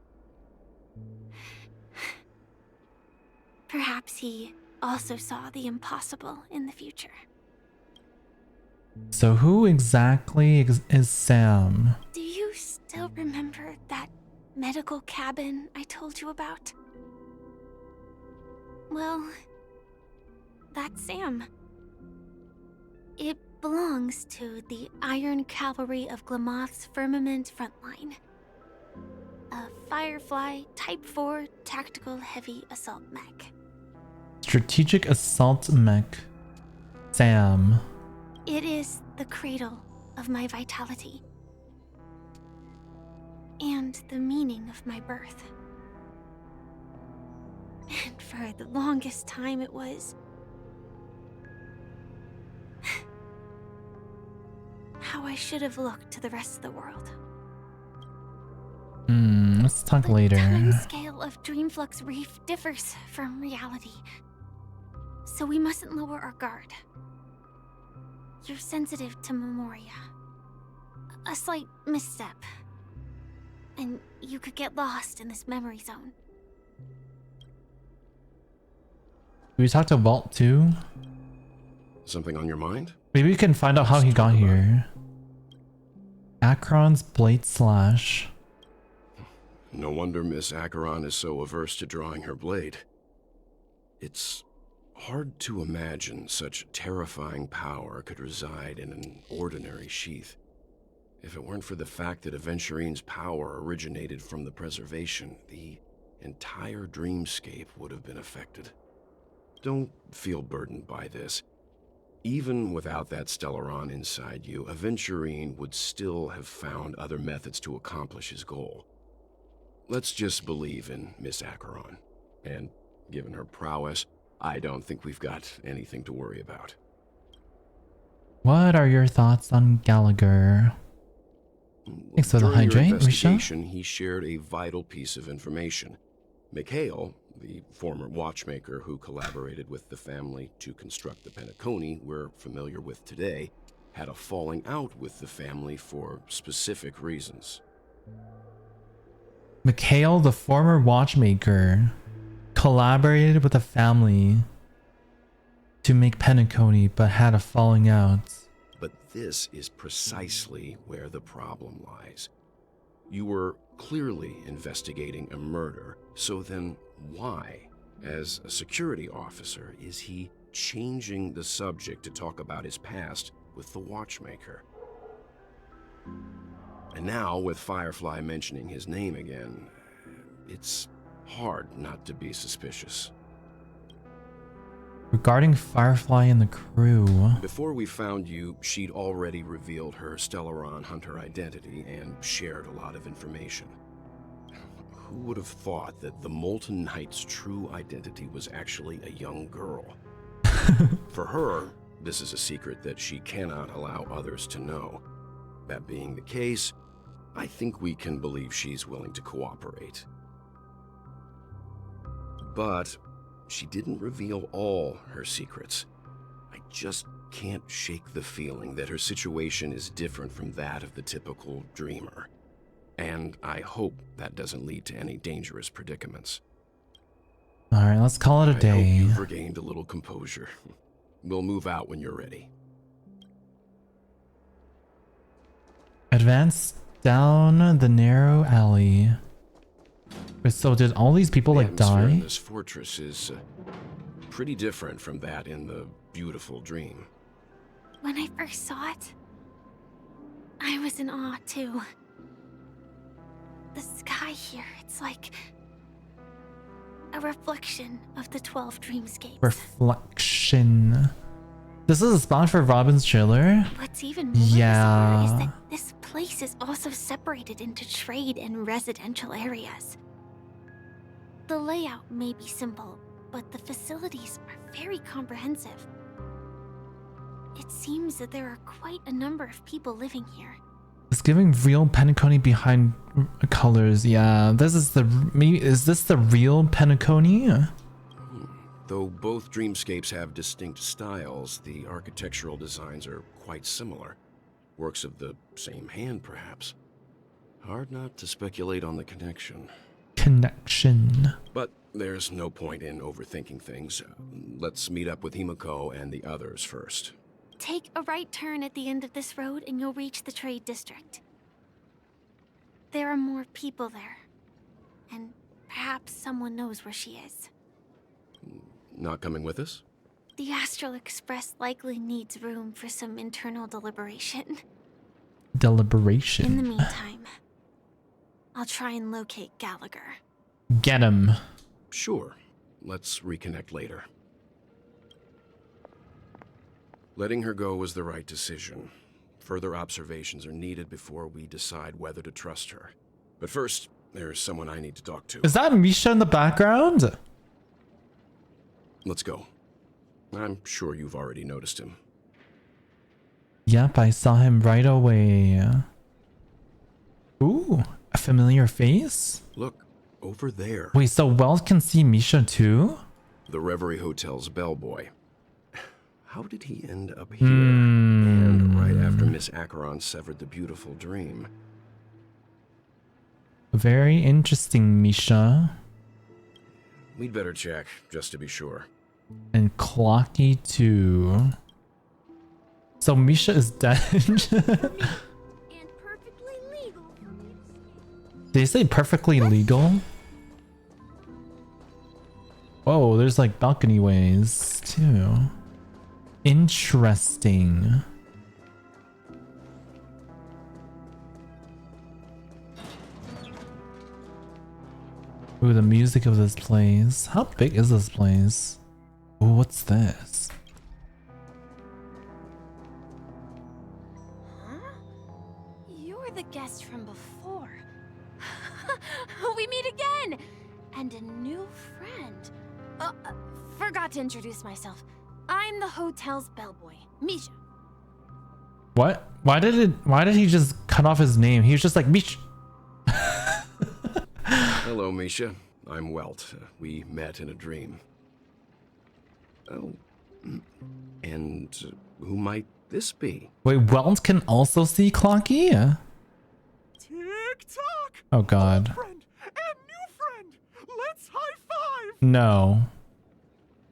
Perhaps he also saw the impossible in the future. So who exactly is Sam? Do you still remember that medical cabin I told you about? Well, that's Sam. It belongs to the Iron Cavalry of Glamoth's Firmament Frontline. A Firefly Type 4 Tactical Heavy Assault Mech. Strategic Assault Mech. Sam. It is the cradle of my vitality. And the meaning of my birth. And for the longest time it was... how I should have looked to the rest of the world. Let's talk later. The time scale of Dreamflux Reef differs from reality. So we mustn't lower our guard. You're sensitive to Memoria. A slight misstep. And you could get lost in this memory zone. We talked to Vault too. Something on your mind? Maybe we can find out how he got here. Acheron's Blade Slash. No wonder Miss Acheron is so averse to drawing her blade. It's hard to imagine such terrifying power could reside in an ordinary sheath. If it weren't for the fact that Aventurine's power originated from the preservation, the entire dreamscape would have been affected. Don't feel burdened by this. Even without that Stellaron inside you, Aventurine would still have found other methods to accomplish his goal. Let's just believe in Miss Acheron. And given her prowess, I don't think we've got anything to worry about. What are your thoughts on Gallagher? Thanks for the During your hydrate, Misha. investigation, he shared a vital piece of information. Mikhail, the former watchmaker who collaborated with the family to construct the Penacony we're familiar with today, had a falling out with the family for specific reasons. Mikhail, the former watchmaker, collaborated with the family to make Penacony, but had a falling out. But this is precisely where the problem lies. You were clearly investigating a murder, so then why, as a security officer, is he changing the subject to talk about his past with the watchmaker? And now, with Firefly mentioning his name again, it's hard not to be suspicious. Regarding Firefly and the crew... Before we found you, she'd already revealed her Stellaron Hunter identity and shared a lot of information. Who would have thought that the Molten Knight's true identity was actually a young girl? For her, this is a secret that she cannot allow others to know. That being the case, I think we can believe she's willing to cooperate. But she didn't reveal all her secrets. I just can't shake the feeling that her situation is different from that of the typical dreamer. And I hope that doesn't lead to any dangerous predicaments. Alright, let's call it a day. I hope you've regained a little composure. We'll move out when you're ready. Advance down the narrow alley. So did all these people like atmosphere in die? this fortress is pretty different from that in the beautiful dream. When I first saw it, I was in awe too. The sky here, it's like a reflection of the 12 dreamscapes. Reflection. This is a spot for Robin's chiller? What's even more bizarre is Yeah. that this place is also separated into trade and residential areas. The layout may be simple, but the facilities are very comprehensive. It seems that there are quite a number of people living here. It's giving real Penacony behind colors. Yeah, this is the... Maybe, is this the real Penacony? Though both dreamscapes have distinct styles, the architectural designs are quite similar. Works of the same hand, perhaps. Hard not to speculate on the connection. Connection. But there's no point in overthinking things. Let's meet up with Himiko and the others first. Take a right turn at the end of this road and you'll reach the trade district. There are more people there. And perhaps someone knows where she is. not coming with us? The Astral Express likely needs room for some internal deliberation. Deliberation. In the meantime, I'll try and locate Gallagher. Get him. Sure. Let's reconnect later. Letting her go was the right decision. Further observations are needed before we decide whether to trust her. But first, there's someone I need to talk to. Is that Misha in the background? Let's go. I'm sure you've already noticed him. Yep, I saw him right away. Ooh, a familiar face? Look, over there. Wait, so Wells can see Misha too? The Reverie Hotel's bellboy. How did he end up here? And right after Miss Acheron severed the beautiful dream. Very interesting, Misha. We'd better check, just to be sure. And Clocky too. So Misha is dead. Did they say perfectly legal? Whoa, there's like balcony ways too. Interesting. Ooh, the music of this place. How big is this place? Ooh, what's this? Huh? You're the guest from before. We meet again! And a new friend. Forgot to introduce myself. I'm the hotel's bellboy, Misha. What? Why did he just cut off his name? He was just like Misha. Hello, Misha. I'm Welt. We met in a dream. Oh. And who might this be? Wait, Welt can also see Clocky? Tick-tock! Oh god. Old friend and new friend! Let's high five! No.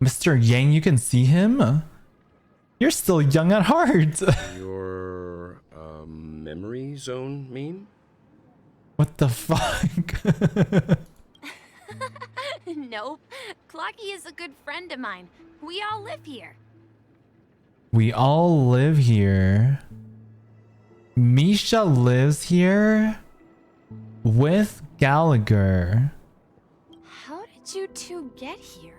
Mr. Yang, you can see him? You're still young at heart. Your memory zone meme? What the fuck? Nope. Clocky is a good friend of mine. We all live here. We all live here. Misha lives here with Gallagher. How did you two get here?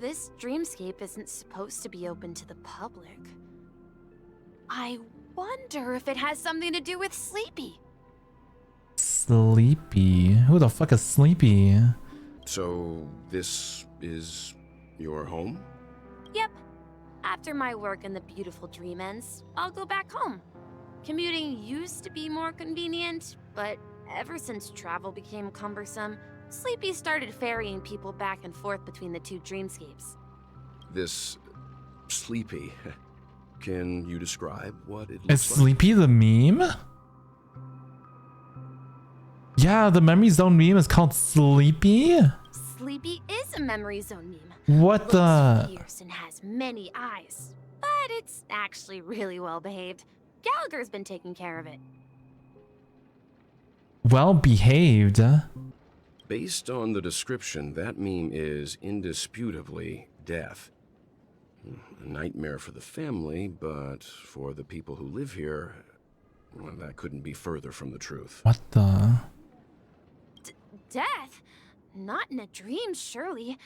This dreamscape isn't supposed to be open to the public. I wonder if it has something to do with Sleepy. Sleepy? Who the fuck is Sleepy? So, this is your home? Yep. After my work in the beautiful dream ends, I'll go back home. Commuting used to be more convenient, but ever since travel became cumbersome, Sleepy started ferrying people back and forth between the two dreamscapes. This Sleepy. Can you describe what it Is looks like? Sleepy the meme? Yeah, the memory zone meme is called Sleepy? Sleepy is a memory zone meme. What the? Looks fierce and has many eyes, but it's actually really well behaved. Gallagher's been taking care of it. Well behaved. Based on the description, that meme is indisputably death. A nightmare for the family, but for the people who live here, well, that couldn't be further from the truth. What the? Death? Not in a dream, surely.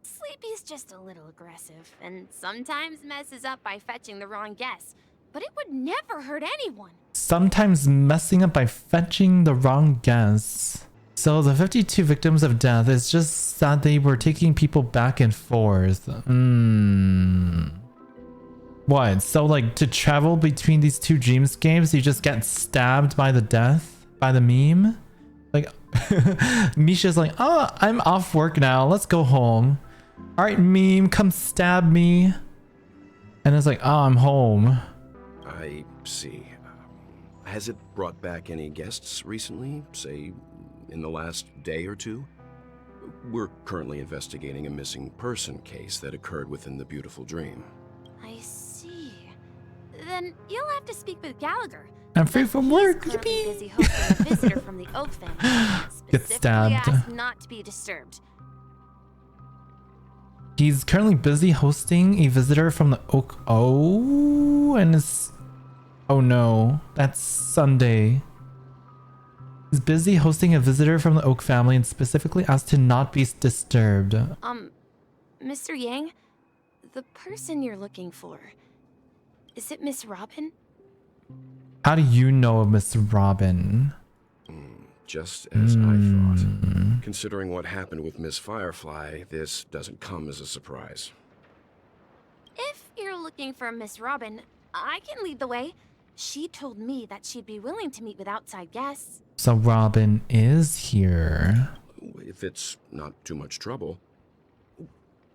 Sleepy's just a little aggressive, and sometimes messes up by fetching the wrong guess. But it would never hurt anyone. Sometimes messing up by fetching the wrong guess. So the 52 victims of death, it's just that they were taking people back and forth. What? So like to travel between these two dreamscapes, you just get stabbed by the death? By the meme? Like, Misha's like, oh, I'm off work now. Let's go home. All right, meme, come stab me. And it's like, oh, I'm home. I see. Has it brought back any guests recently? Say, in the last day or two? We're currently investigating a missing person case that occurred within the beautiful dream. I see. Then you'll have to speak with Gallagher. I'm free from work. He's currently busy hosting a visitor from the Oak family. Get stabbed. Specifically asked not to be disturbed. He's currently busy hosting a visitor from the Oak. Oh, and it's. Oh no, that's Sunday. He's busy hosting a visitor from the Oak family and specifically asked to not be disturbed. Mr. Yang, the person you're looking for, is it Miss Robin? How do you know of Miss Robin? Just as I thought. Considering what happened with Miss Firefly, this doesn't come as a surprise. If you're looking for Miss Robin, I can lead the way. She told me that she'd be willing to meet with outside guests. So Robin is here. If it's not too much trouble.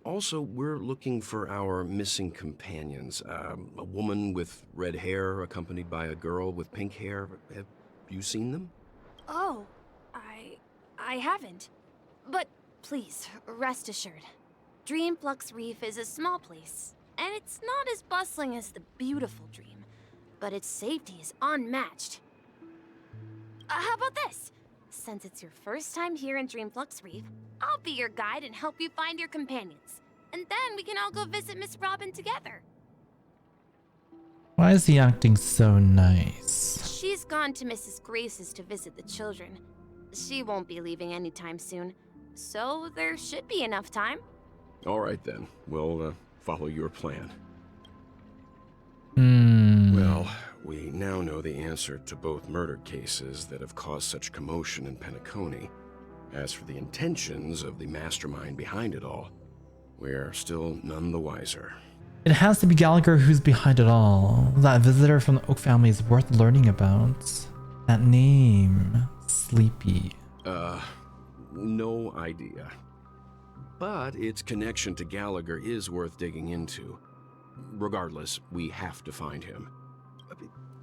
Also, we're looking for our missing companions. A woman with red hair accompanied by a girl with pink hair. Have you seen them? Oh, I haven't. But please, rest assured. Dreamflux Reef is a small place, and it's not as bustling as the beautiful Dream, but its safety is unmatched. How about this? Since it's your first time here in Dreamflux Reef, I'll be your guide and help you find your companions. And then we can all go visit Miss Robin together. Why is he acting so nice? She's gone to Mrs. Grace's to visit the children. She won't be leaving anytime soon, so there should be enough time. All right then, we'll follow your plan. Well, we now know the answer to both murder cases that have caused such commotion in Penacony. As for the intentions of the mastermind behind it all, we're still none the wiser. It has to be Gallagher who's behind it all. That visitor from the Oak family is worth learning about. That name. Sleepy. No idea. But its connection to Gallagher is worth digging into. Regardless, we have to find him.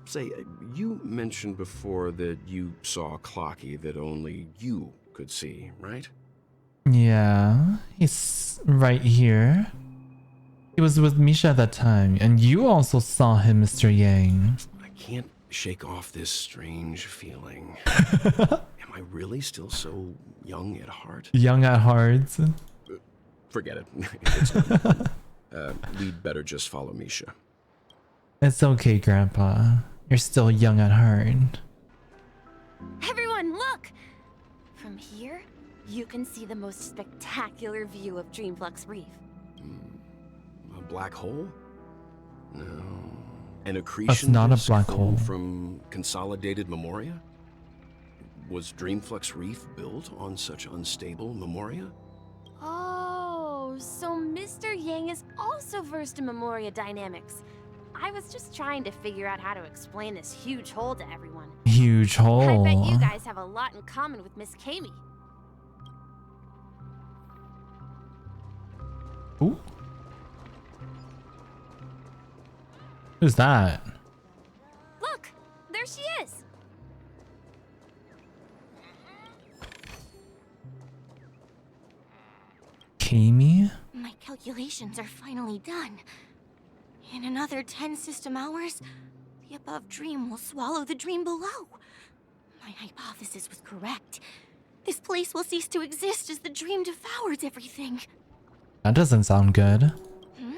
Say, you mentioned before that you saw Clocky that only you could see, right? Yeah, he's right here. He was with Misha at that time, and you also saw him, Mr. Yang. I can't shake off this strange feeling. Am I really still so young at heart? Young at heart. Forget it. It's not. We'd better just follow Misha. It's okay, Grandpa. You're still young at heart. Everyone, look! From here, you can see the most spectacular view of Dreamflux Reef. A black hole? No. An accretion That's not a black disk hole. From Consolidated Memoria? Was Dreamflux Reef built on such unstable Memoria? Oh, so Mr. Yang is also versed in Memoria dynamics. I was just trying to figure out how to explain this huge hole to everyone. Huge hole. I bet you guys have a lot in common with Miss Kami. Ooh. Who's that? Look, there she is. Kami? My calculations are finally done. In another 10 system hours, the above dream will swallow the dream below. My hypothesis was correct. This place will cease to exist as the dream devours everything. That doesn't sound good. Who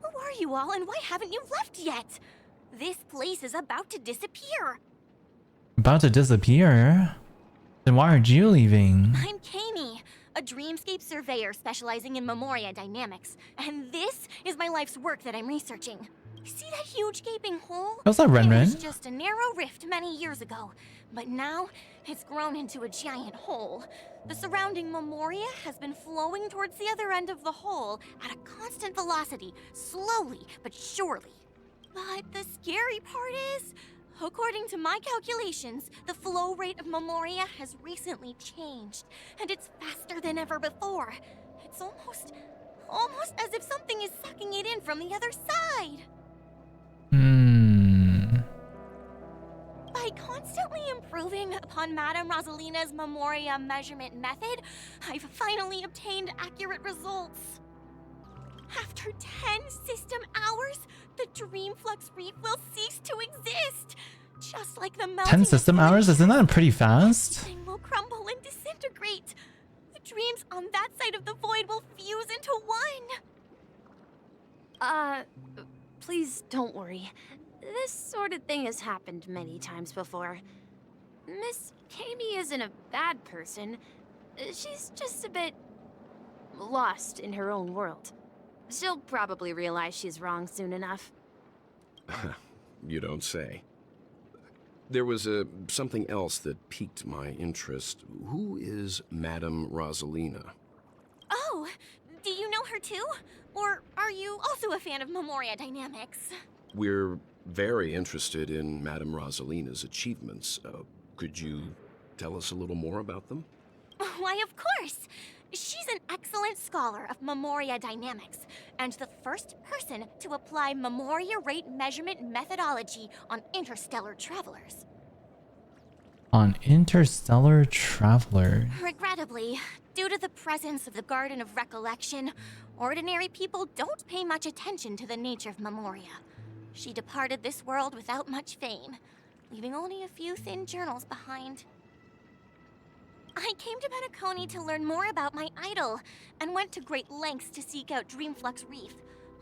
are you all, and why haven't you left yet? This place is about to disappear. About to disappear? Then why aren't you leaving? I'm Kami, a dreamscape surveyor specializing in Memoria dynamics, and this is my life's work that I'm researching. See that huge gaping hole? How's that, Ren Ren? It was just a narrow rift many years ago, but now it's grown into a giant hole. The surrounding Memoria has been flowing towards the other end of the hole at a constant velocity, slowly but surely. But the scary part is, according to my calculations, the flow rate of Memoria has recently changed, and it's faster than ever before. It's almost as if something is sucking it in from the other side. By constantly improving upon Madame Rosalina's Memoria measurement method, I've finally obtained accurate results. After 10 system hours, the Dreamflux Reef will cease to exist. Just like the melting 10 system hours? Isn't that pretty fast? Everything will crumble and disintegrate. The dreams on that side of the void will fuse into one. Please don't worry. This sort of thing has happened many times before. Miss Kami isn't a bad person. She's just a bit lost in her own world. She'll probably realize she's wrong soon enough. You don't say. There was something else that piqued my interest. Who is Madame Rosalina? Oh, do you know her too? Or are you also a fan of Memoria Dynamics? We're very interested in Madame Rosalina's achievements. Could you tell us a little more about them? Why, of course! She's an excellent scholar of Memoria Dynamics, and the first person to apply Memoria rate measurement methodology on interstellar travelers. On interstellar traveler. Regrettably, due to the presence of the Garden of Recollection, ordinary people don't pay much attention to the nature of Memoria. She departed this world without much fame, leaving only a few thin journals behind. I came to Penacony to learn more about my idol, and went to great lengths to seek out Dreamflux Reef,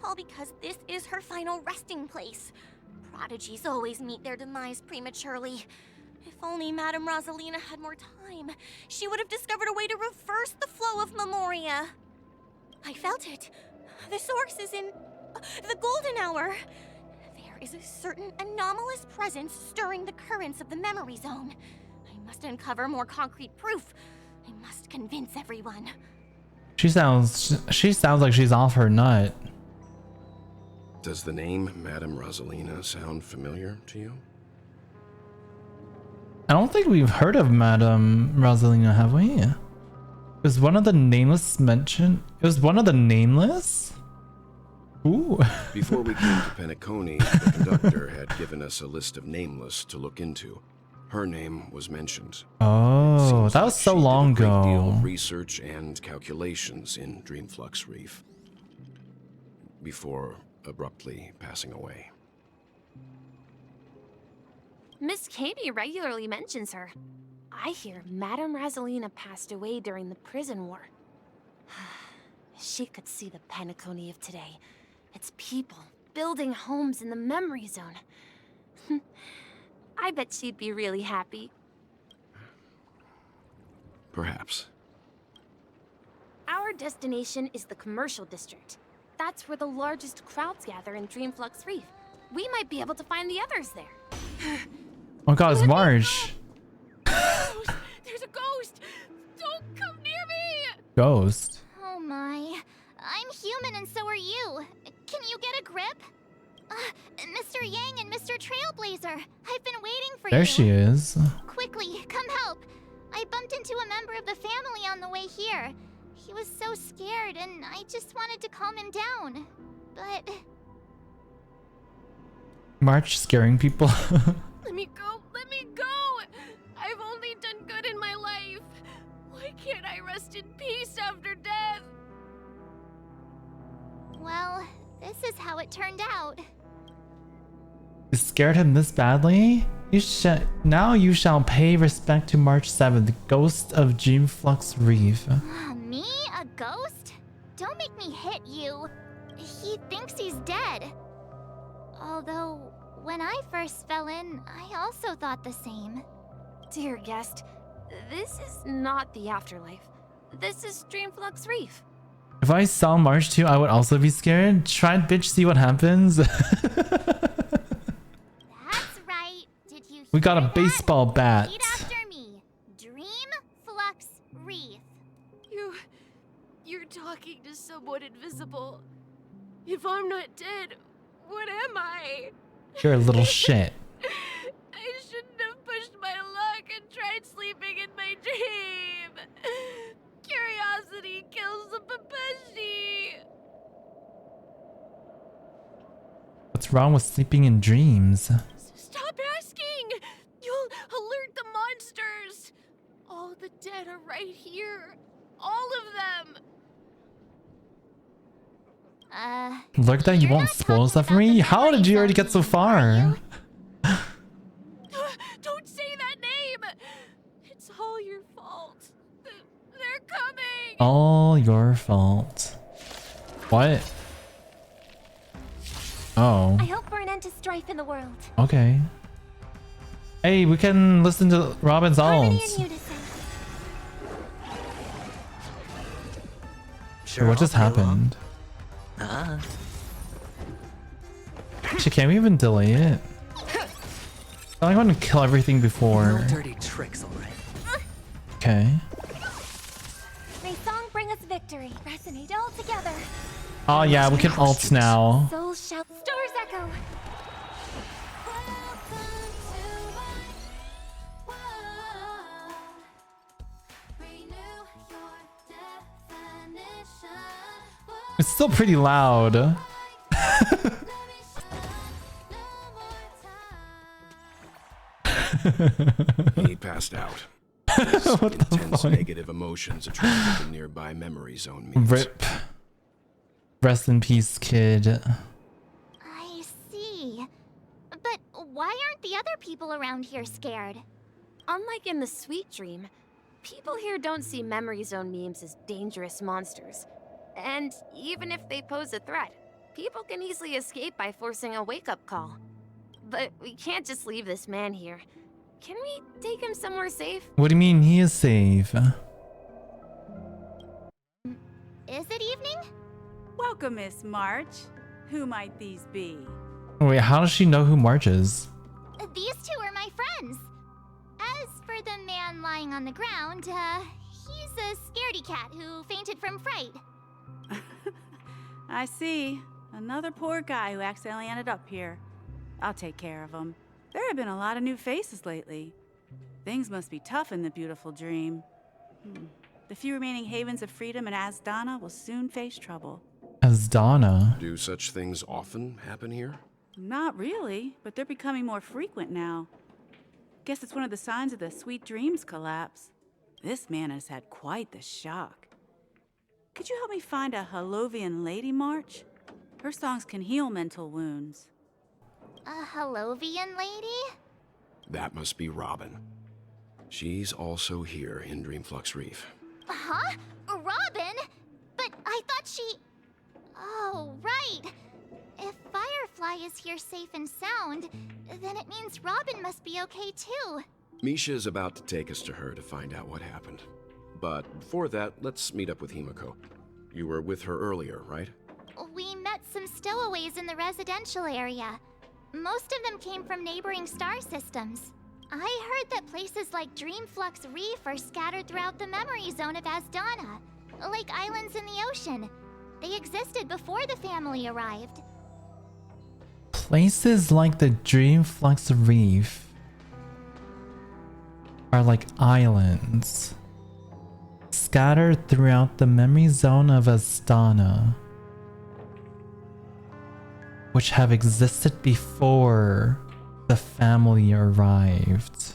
all because this is her final resting place. Prodigies always meet their demise prematurely. If only Madame Rosalina had more time, she would have discovered a way to reverse the flow of Memoria. I felt it. The source is in the golden hour. There is a certain anomalous presence stirring the currents of the memory zone. I must uncover more concrete proof. I must convince everyone. She sounds like she's off her nut. Does the name Madame Rosalina sound familiar to you? I don't think we've heard of Madame Rosalina, have we? It was one of the nameless mentioned. It was one of the nameless? Ooh. Before we came to Penacony, the conductor had given us a list of nameless to look into. Her name was mentioned. Oh, that was so long ago. A great deal of research and calculations in Dreamflux Reef before abruptly passing away. Miss Kami regularly mentions her. I hear Madame Rosalina passed away during the prison war. She could see the Penacony of today. Its people building homes in the memory zone. I bet she'd be really happy. Perhaps. Our destination is the commercial district. That's where the largest crowds gather in Dreamflux Reef. We might be able to find the others there. Oh god, it's March. There's a ghost! Don't come near me! Ghost? Oh my. I'm human and so are you. Can you get a grip? Mr. Yang and Mr. Trailblazer, I've been waiting for you. There she is. Quickly, come help. I bumped into a member of the family on the way here. He was so scared and I just wanted to calm him down. But... March scaring people. Let me go! Let me go! I've only done good in my life. Why can't I rest in peace after death? Well, this is how it turned out. You scared him this badly? Now you shall pay respect to March 7th, the ghost of Dreamflux Reef. Me? A ghost? Don't make me hit you. He thinks he's dead. Although, when I first fell in, I also thought the same. Dear guest, this is not the afterlife. This is Dreamflux Reef. If I saw March 2, I would also be scared. Try and bitch, see what happens. That's right. Did you We got a hear that? baseball bat. Repeat after me. Dreamflux Reef. You're talking to someone invisible. If I'm not dead, what am I? You're a little shit. I shouldn't have pushed my luck and tried sleeping in my dream. Curiosity kills the Papeshi. What's wrong with sleeping in dreams? Stop asking! You'll alert the monsters! All the dead are right here. All of them! Look that you won't spoil stuff for me? How did you already get so far? Don't say that name! It's all your fault. They're coming! All your fault. What? Oh. I hope for an end to strife in the world. Okay. Hey, we can listen to Robin's Harmony alts. in unison. Sure, what just happened? Actually, can't we even delay it? I want to kill everything before. No dirty tricks, alright. Okay. May song bring us victory. Resonate all together. Oh yeah, we can alt now. Soul shout. Stars echo. It's still pretty loud. He passed out. His intense negative emotions attracted the nearby memory zone memes. Rip. Rest in peace, kid. I see. But why aren't the other people around here scared? Unlike in the Sweet Dream, people here don't see Memory Zone memes as dangerous monsters. And even if they pose a threat, people can easily escape by forcing a wake-up call. But we can't just leave this man here. Can we take him somewhere safe? What do you mean he is safe? Is it evening? Welcome, Miss March. Who might these be? Wait, how does she know who March is? These two are my friends. As for the man lying on the ground, he's a scaredy cat who fainted from fright. I see. Another poor guy who accidentally ended up here. I'll take care of him. There have been a lot of new faces lately. Things must be tough in the beautiful dream. The few remaining havens of freedom in Asdana will soon face trouble. Asdana? Do such things often happen here? Not really, but they're becoming more frequent now. Guess it's one of the signs of the Sweet Dreams collapse. This man has had quite the shock. Could you help me find a Halovian lady, March? Her songs can heal mental wounds. A Halovian lady? That must be Robin. She's also here in Dreamflux Reef. Huh? Robin? But I thought she... Oh, right. If Firefly is here safe and sound, then it means Robin must be okay too. Misha is about to take us to her to find out what happened. But before that, let's meet up with Himiko. You were with her earlier, right? We met some stowaways in the residential area. Most of them came from neighboring star systems. I heard that places like Dreamflux Reef are scattered throughout the memory zone of Asdana, like islands in the ocean. They existed before the family arrived. Places like the Dreamflux Reef are like islands scattered throughout the memory zone of Asdana, which have existed before the family arrived.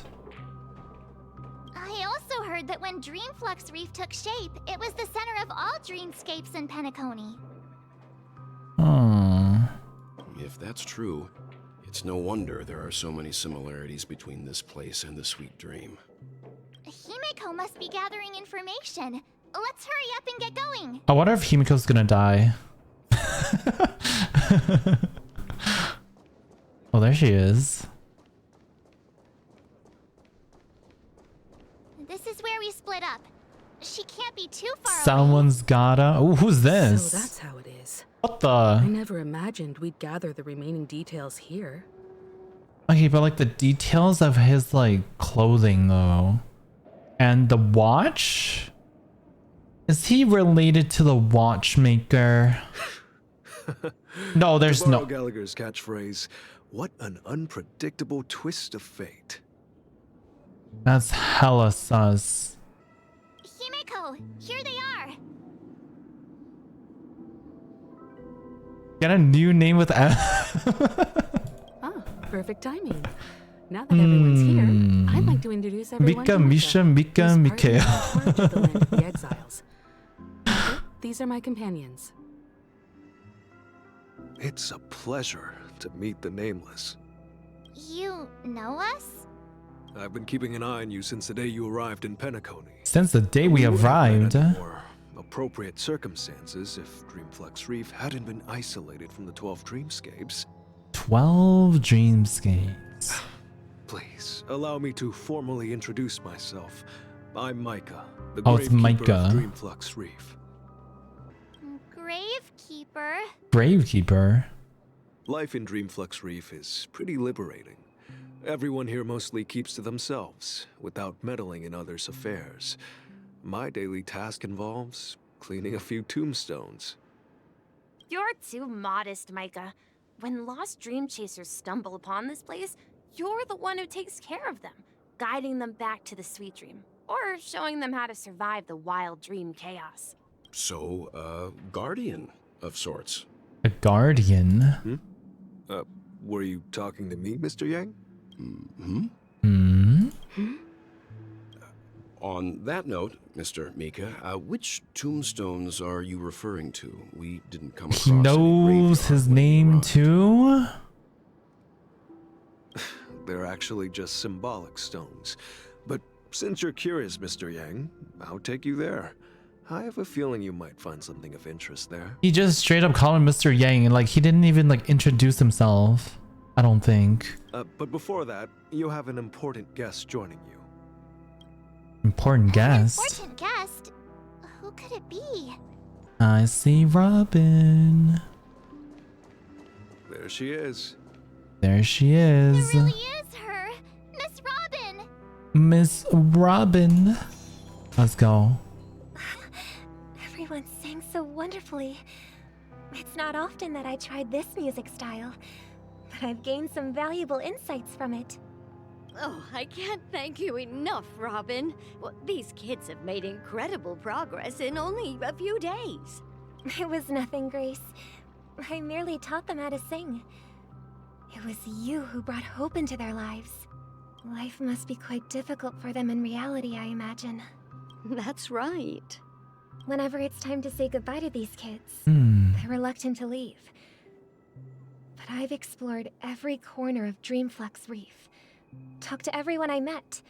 I also heard that when Dreamflux Reef took shape, it was the center of all dreamscapes in Penacony. If that's true, it's no wonder there are so many similarities between this place and the Sweet Dream. Himiko must be gathering information. Let's hurry up and get going. I wonder if Himiko's gonna die. Oh, there she is. This is where we split up. She can't be too far away. Someone's gotta... Oh, who's this? So that's how it is. What the... I never imagined we'd gather the remaining details here. Okay, but like the details of his like clothing though. And the watch? Is he related to the Watchmaker? No, there's no... Gallagher's catchphrase, what an unpredictable twist of fate. That's hella sus. Himiko, here they are. Get a new name with Ah, perfect timing. Now that everyone's here, I'd like to introduce everyone Mika, to Misha, Mika, Mikael. the land of the exiles. These are my companions. It's a pleasure to meet the Nameless. You know us? I've been keeping an eye on you since the day you arrived in Penacony. Since the day we arrived. More appropriate circumstances if Dreamflux Reef hadn't been isolated from the 12 dreamscapes. 12 dreamscapes. Please, allow me to formally introduce myself. I'm Micah, the Oh, it's gravekeeper Micah. of Dreamflux Reef. Gravekeeper? Gravekeeper. Life in Dreamflux Reef is pretty liberating. Everyone here mostly keeps to themselves, without meddling in others' affairs. My daily task involves cleaning a few tombstones. You're too modest, Micah. When lost dream chasers stumble upon this place, you're the one who takes care of them, guiding them back to the sweet dream, or showing them how to survive the wild dream chaos. So, guardian of sorts. A guardian. Were you talking to me, Mr. Yang? On that note, Mr. Mika, which tombstones are you referring to? We didn't come across He knows his name too? They're actually just symbolic stones. But since you're curious, Mr. Yang, I'll take you there. I have a feeling you might find something of interest there. He just straight up called him Mr. Yang and like he didn't even like introduce himself. I don't think. But before that, you have an important guest joining you. Important guest. Important guest? Who could it be? I see Robin. There she is. There she is. It really is her! Miss Robin! Miss Robin. Let's go. Everyone sang so wonderfully. It's not often that I tried this music style, but I've gained some valuable insights from it. Oh, I can't thank you enough, Robin. Well, these kids have made incredible progress in only a few days. It was nothing, Grace. I merely taught them how to sing. It was you who brought hope into their lives. Life must be quite difficult for them in reality, I imagine. That's right. Whenever it's time to say goodbye to these kids, they're reluctant to leave. But I've explored every corner of Dreamflux Reef, talked to everyone I met,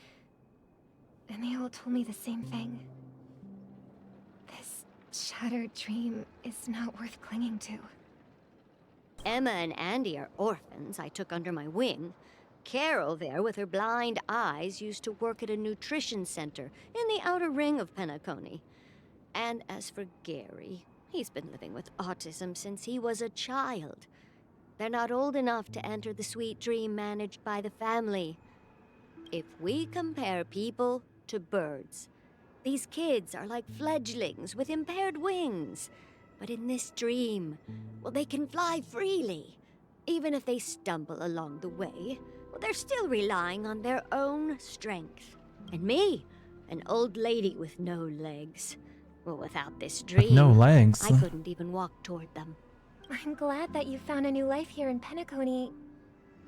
and they all told me the same thing. This shattered dream is not worth clinging to. Emma and Andy are orphans I took under my wing. Carol there, with her blind eyes, used to work at a nutrition center in the outer ring of Penacony. And as for Gary, he's been living with autism since he was a child. They're not old enough to enter the sweet dream managed by the family. If we compare people to birds, these kids are like fledglings with impaired wings. But in this dream, well, they can fly freely. Even if they stumble along the way, well, they're still relying on their own strength. And me, an old lady with no legs. Well, without this dream, no legs. I couldn't even walk toward them. I'm glad that you found a new life here in Penacony.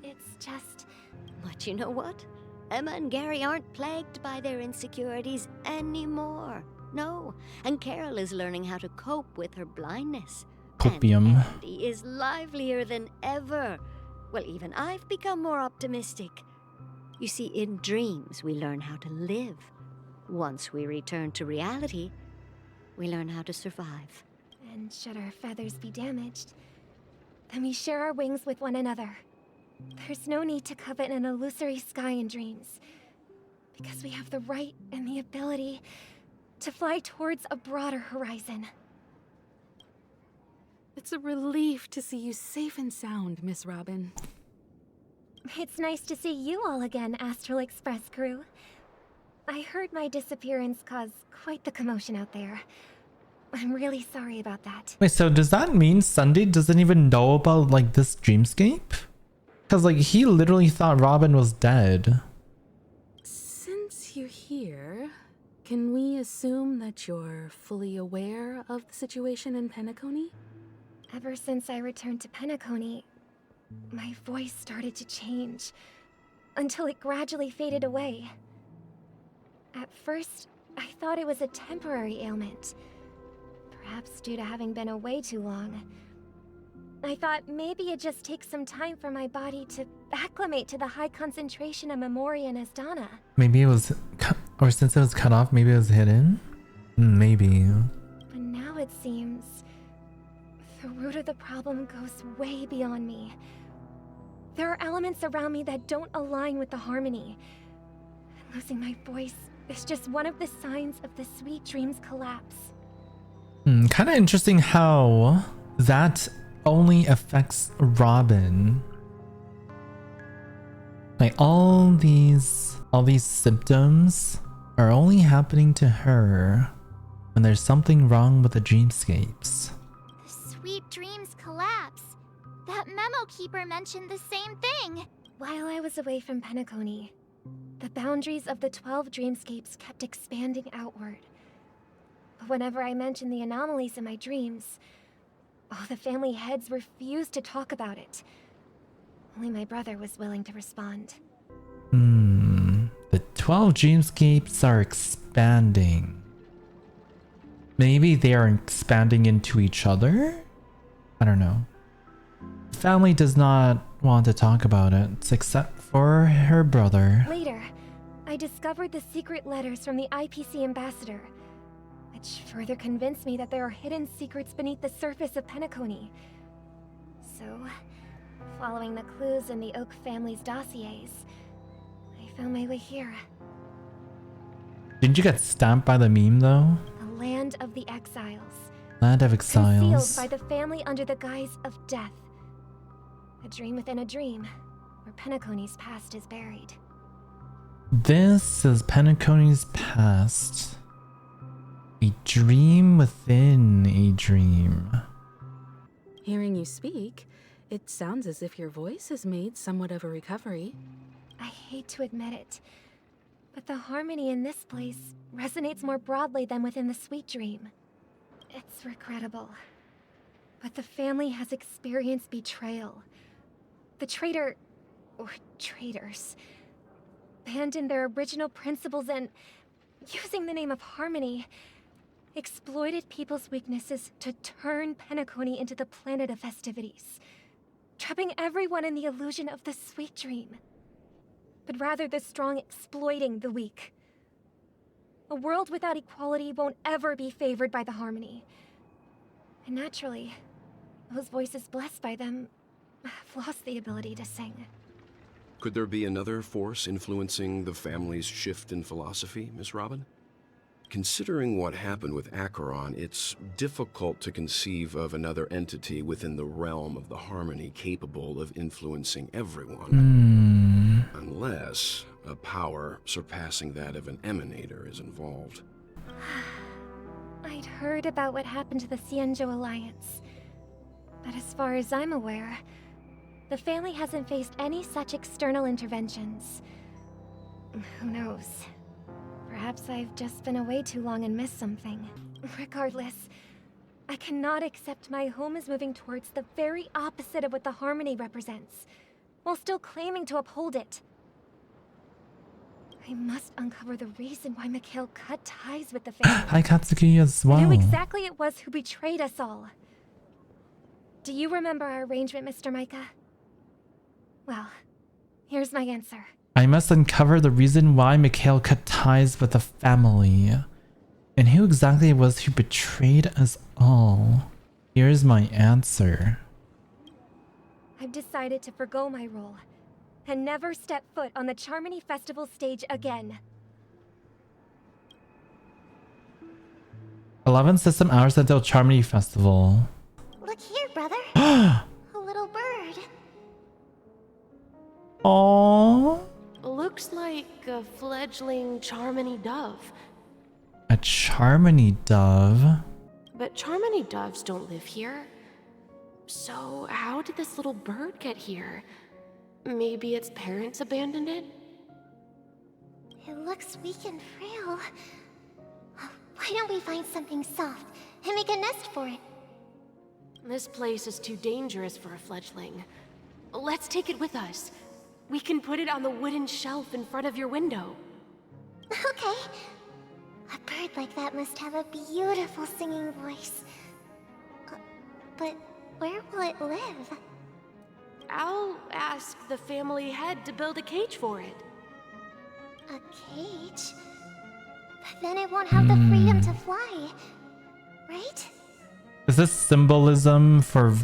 It's just... But you know what? Emma and Gary aren't plagued by their insecurities anymore. No, and Carol is learning how to cope with her blindness. Copium. And Andy is livelier than ever. Well, even I've become more optimistic. You see, in dreams, we learn how to live. Once we return to reality, we learn how to survive. And should our feathers be damaged, then we share our wings with one another. There's no need to covet an illusory sky in dreams, because we have the right and the ability to fly towards a broader horizon. It's a relief to see you safe and sound, Miss Robin. It's nice to see you all again, Astral Express crew. I heard my disappearance caused quite the commotion out there. I'm really sorry about that. Wait, so does that mean Sunday doesn't even know about like this dreamscape? Because like he literally thought Robin was dead. Since you're here, can we assume that you're fully aware of the situation in Penacony? Ever since I returned to Penacony, my voice started to change, until it gradually faded away. At first, I thought it was a temporary ailment, perhaps due to having been away too long. I thought maybe it just takes some time for my body to acclimate to the high concentration of Memoria and Asdana. Maybe it was, or since it was cut off, maybe it was hidden? Maybe. But now it seems the root of the problem goes way beyond me. There are elements around me that don't align with the harmony. Losing my voice is just one of the signs of the sweet dream's collapse. Kind of interesting how that only affects Robin. Like all these symptoms are only happening to her when there's something wrong with the dreamscapes. The sweet dreams collapse. That memo keeper mentioned the same thing. While I was away from Penacony, the boundaries of the 12 dreamscapes kept expanding outward. But whenever I mentioned the anomalies in my dreams, all the family heads refused to talk about it. Only my brother was willing to respond. The 12 dreamscapes are expanding. Maybe they are expanding into each other? I don't know. Family does not want to talk about it, except for her brother. Later, I discovered the secret letters from the IPC ambassador, which further convinced me that there are hidden secrets beneath the surface of Penacony. So, following the clues in the Oak family's dossiers, I found my way here. Didn't you get stamped by the meme though? The land of the exiles. Land of Exiles. Concealed by the family under the guise of death. A dream within a dream, where Penacony's past is buried. This is Penacony's past. A dream within a dream. Hearing you speak, it sounds as if your voice has made somewhat of a recovery. I hate to admit it, but the harmony in this place resonates more broadly than within the sweet dream. It's regrettable, but the family has experienced betrayal. The traitor, or traitors, abandoned their original principles and, using the name of harmony, exploited people's weaknesses to turn Penacony into the planet of festivities, trapping everyone in the illusion of the sweet dream. But rather the strong exploiting the weak. A world without equality won't ever be favored by the harmony. And naturally, those voices blessed by them have lost the ability to sing. Could there be another force influencing the family's shift in philosophy, Miss Robin? Considering what happened with Acheron, it's difficult to conceive of another entity within the realm of the harmony capable of influencing everyone. Unless a power surpassing that of an emanator is involved. I'd heard about what happened to the Xianzhou Alliance. But as far as I'm aware, the family hasn't faced any such external interventions. Who knows? Perhaps I've just been away too long and missed something. Regardless, I cannot accept my home is moving towards the very opposite of what the harmony represents, while still claiming to uphold it. I must uncover the reason why Mikhail cut ties with the family. Hi Katsuki as well. Who exactly it was who betrayed us all. Do you remember our arrangement, Mr. Micah? Well, here's my answer. I must uncover the reason why Mikhail cut ties with the family. And who exactly it was who betrayed us all. Here's my answer. I've decided to forgo my role and never step foot on the Charmony Festival stage again. 11 system hours until Charmony Festival. Look here, brother. A little bird. Aww. Looks like a fledgling Charmony dove. A Charmony dove? But Charmony doves don't live here. So how did this little bird get here? Maybe its parents abandoned it? It looks weak and frail. Why don't we find something soft and make a nest for it? This place is too dangerous for a fledgling. Let's take it with us. We can put it on the wooden shelf in front of your window. Okay. A bird like that must have a beautiful singing voice. But where will it live? I'll ask the family head to build a cage for it. A cage? But then it won't have the freedom to fly, right? Is this symbolism for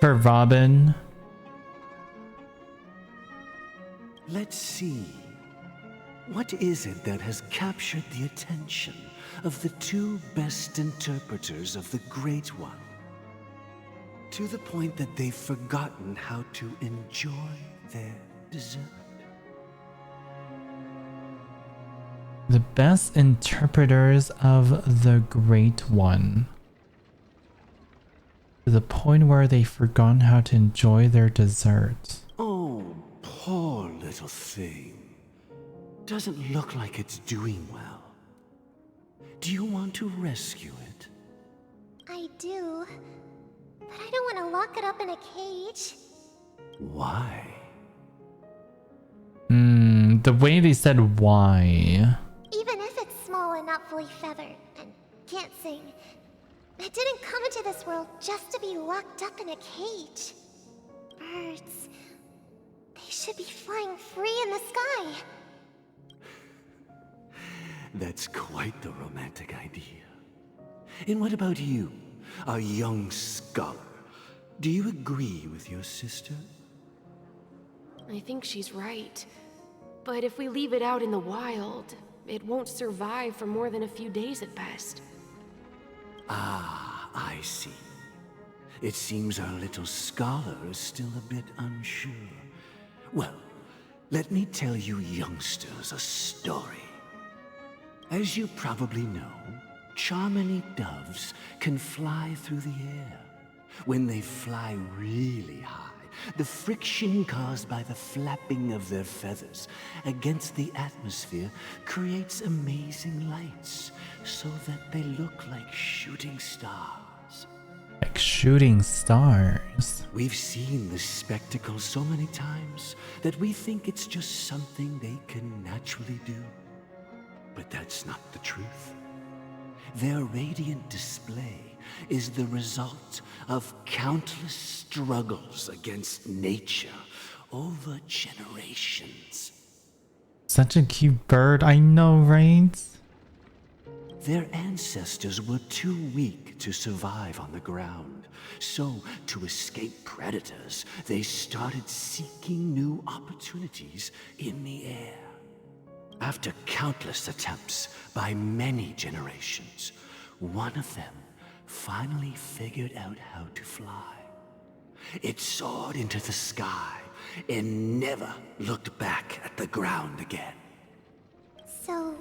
Robin? Let's see. What is it that has captured the attention of the two best interpreters of the Great One? To the point that they've forgotten how to enjoy their dessert. The best interpreters of the Great One. To the point where they've forgotten how to enjoy their dessert. Oh, poor little thing. Doesn't look like it's doing well. Do you want to rescue it? I do. But I don't want to lock it up in a cage. Why? The way they said why. Even if it's small and not fully feathered and can't sing, it didn't come into this world just to be locked up in a cage. Birds, they should be flying free in the sky. That's quite the romantic idea. And what about you, a young scholar? Do you agree with your sister? I think she's right. But if we leave it out in the wild, it won't survive for more than a few days at best. Ah, I see. It seems our little scholar is still a bit unsure. Well, let me tell you youngsters a story. As you probably know, Charmony doves can fly through the air. When they fly really high, the friction caused by the flapping of their feathers against the atmosphere creates amazing lights, so that they look like shooting stars. Like shooting stars. We've seen this spectacle so many times that we think it's just something they can naturally do. But that's not the truth. Their radiant display is the result of countless struggles against nature over generations. Such a cute bird, I know, right? Their ancestors were too weak to survive on the ground, so to escape predators, they started seeking new opportunities in the air. After countless attempts by many generations, one of them finally figured out how to fly. It soared into the sky and never looked back at the ground again. So,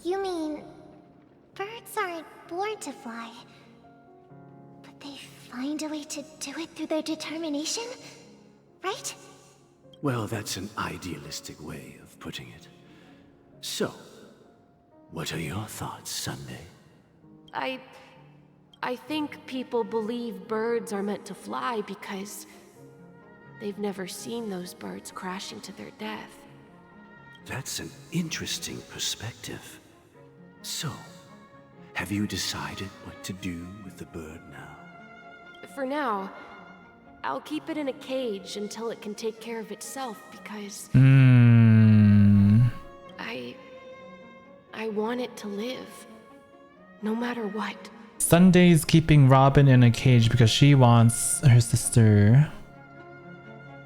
you mean birds aren't born to fly, but they find a way to do it through their determination, right? Well, that's an idealistic way of putting it. So, what are your thoughts, Sunday? I think people believe birds are meant to fly because they've never seen those birds crashing to their death. That's an interesting perspective. So, have you decided what to do with the bird now? For now, I'll keep it in a cage until it can take care of itself because I want it to live, no matter what. Sunday's keeping Robin in a cage because she wants her sister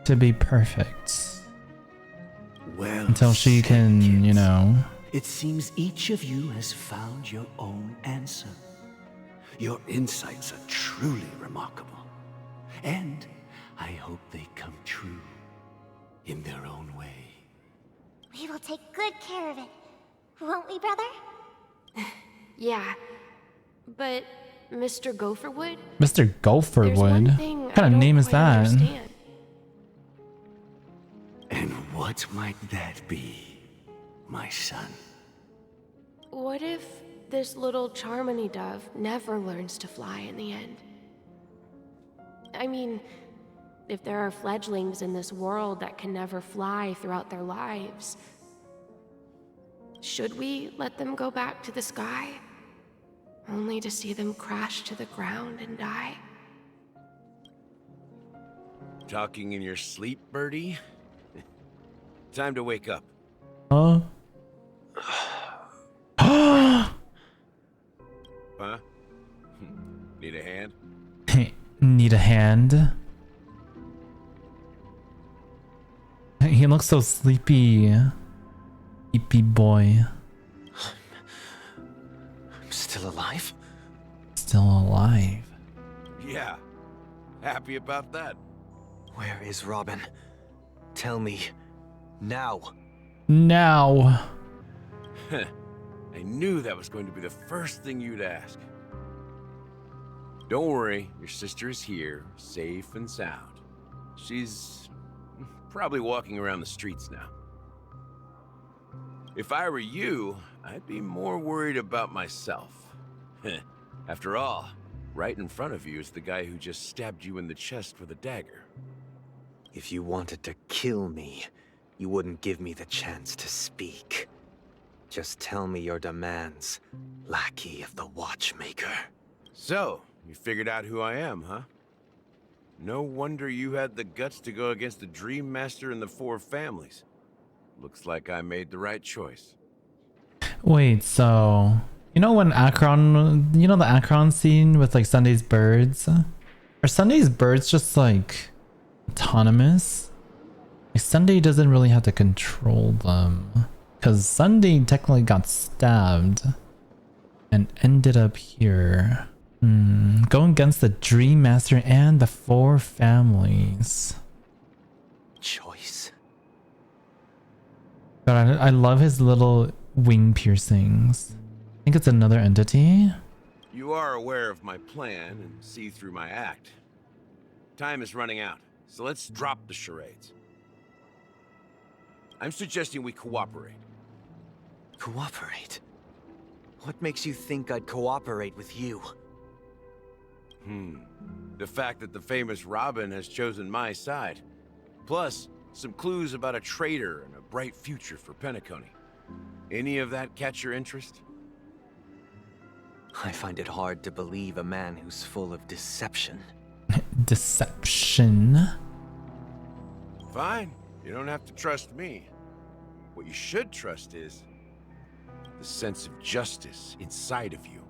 to be perfect. Well, until she can, you know. It seems each of you has found your own answer. Your insights are truly remarkable. And I hope they come true in their own way. We will take good care of it, won't we, brother? Yeah, but Mr. Gopherwood? Mr. Gopherwood? What kind of name is that? Understand. And what might that be, my son? What if this little Charmony dove never learns to fly in the end? I mean, if there are fledglings in this world that can never fly throughout their lives, should we let them go back to the sky? only to see them crash to the ground and die. Talking in your sleep, Birdie? Time to wake up. Huh? Huh? Need a hand? Need a hand? He looks so sleepy. Sleepy boy. I'm still alive? Still alive. Yeah. Happy about that. Where is Robin? Tell me. Now. Now. I knew that was going to be the first thing you'd ask. Don't worry, your sister is here, safe and sound. She's probably walking around the streets now. If I were you, I'd be more worried about myself. After all, right in front of you is the guy who just stabbed you in the chest with a dagger. If you wanted to kill me, you wouldn't give me the chance to speak. Just tell me your demands, lackey of the Watchmaker. So, you figured out who I am, huh? No wonder you had the guts to go against the Dreammaster and the Four Families. Looks like I made the right choice. Wait, so you know when Acheron, you know the Acheron scene with like Sunday's birds? Are Sunday's birds just like autonomous? Like Sunday doesn't really have to control them. Because Sunday technically got stabbed and ended up here. Going against the Dreammaster and the Four Families. Choice. God, I love his little wing piercings. I think it's another entity. You are aware of my plan and see through my act. Time is running out, so let's drop the charades. I'm suggesting we cooperate. Cooperate? What makes you think I'd cooperate with you? The fact that the famous Robin has chosen my side. Plus, some clues about a traitor and a bright future for Penacony. Any of that catch your interest? I find it hard to believe a man who's full of deception. Deception? Fine. You don't have to trust me. What you should trust is the sense of justice inside of you.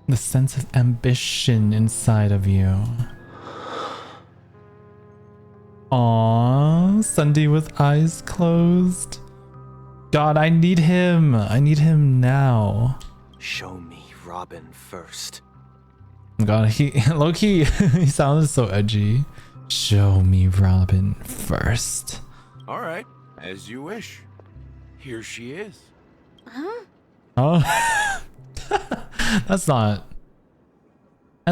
The sense of ambition inside of you. Aww, Sunday with eyes closed. God, I need him. I need him now. Show me Robin first. God, low-key, he sounded so edgy. Show me Robin first. All right, as you wish. Here she is. Huh? Oh, that's not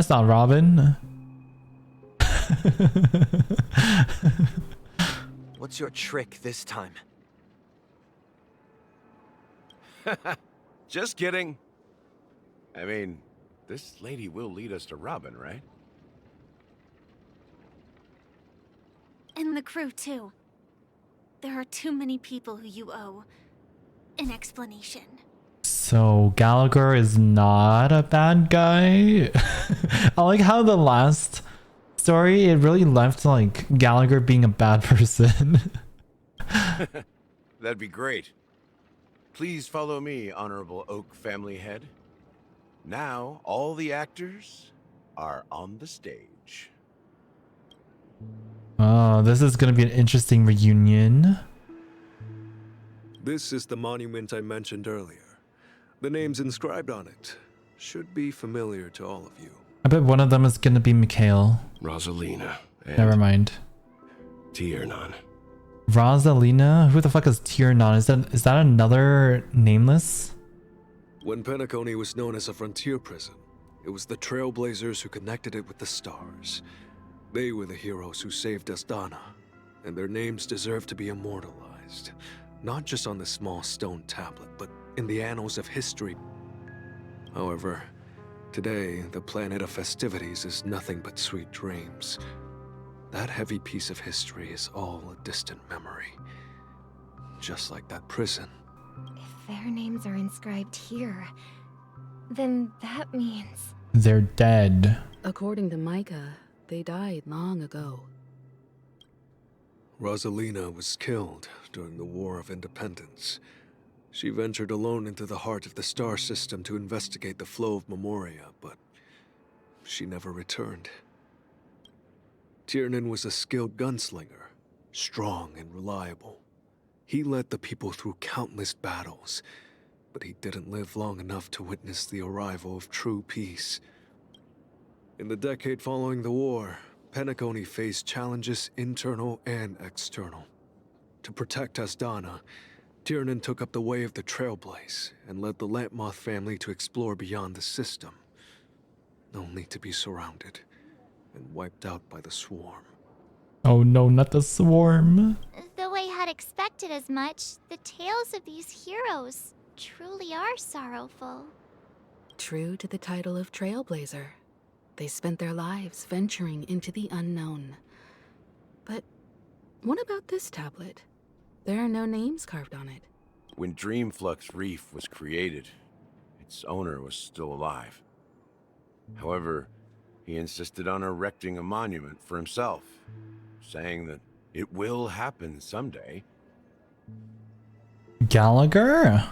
Robin. What's your trick this time? Just kidding. I mean, this lady will lead us to Robin, right? And the crew, too. There are too many people who you owe an explanation. So Gallagher is not a bad guy. I like how the last story, it really left like Gallagher being a bad person. That'd be great. Please follow me, Honorable Oak Family Head. Now, all the actors are on the stage. Oh, this is gonna be an interesting reunion. This is the monument I mentioned earlier. The names inscribed on it should be familiar to all of you. I bet one of them is gonna be Mikhail. Rosalina. And Never mind. Tiernan. Rosalina? Who the fuck is Tiernan? Is that another nameless? When Penacony was known as a frontier prison, it was the trailblazers who connected it with the stars. They were the heroes who saved Astana, and their names deserve to be immortalized. Not just on the small stone tablet, but in the annals of history. However, today, the planet of festivities is nothing but sweet dreams. That heavy piece of history is all a distant memory. Just like that prison. If their names are inscribed here, Then that means... They're dead. According to Micah, they died long ago. Rosalina was killed during the War of Independence. She ventured alone into the heart of the star system to investigate the flow of Memoria, but she never returned. Tiernan was a skilled gunslinger, strong and reliable. He led the people through countless battles, but he didn't live long enough to witness the arrival of true peace. In the decade following the war, Penacony faced challenges internal and external. To protect Asdana, Tiernan took up the way of the Trailblaze and led the Lampmoth family to explore beyond the system, only to be surrounded and wiped out by the Swarm. Oh no, not the Swarm. Though I had expected as much, the tales of these heroes truly are sorrowful. True to the title of Trailblazer, they spent their lives venturing into the unknown. But what about this tablet? There are no names carved on it. When Dreamflux Reef was created, its owner was still alive. However, he insisted on erecting a monument for himself, saying that it will happen someday. Gallagher?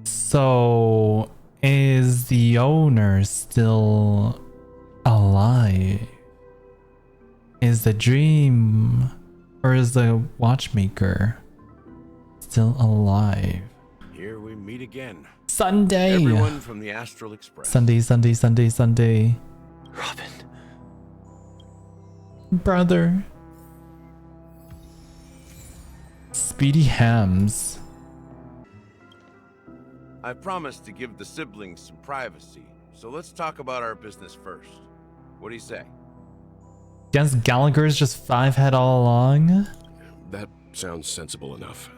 So, is the owner still alive? Is the dream, or is the Watchmaker still alive? Here we meet again. Sunday! Everyone from the Astral Express. Sunday. Robin. Brother. Speedy Hams. I promised to give the siblings some privacy, so let's talk about our business first. What do you say? Guess Gallagher's just 5-head all along? That sounds sensible enough.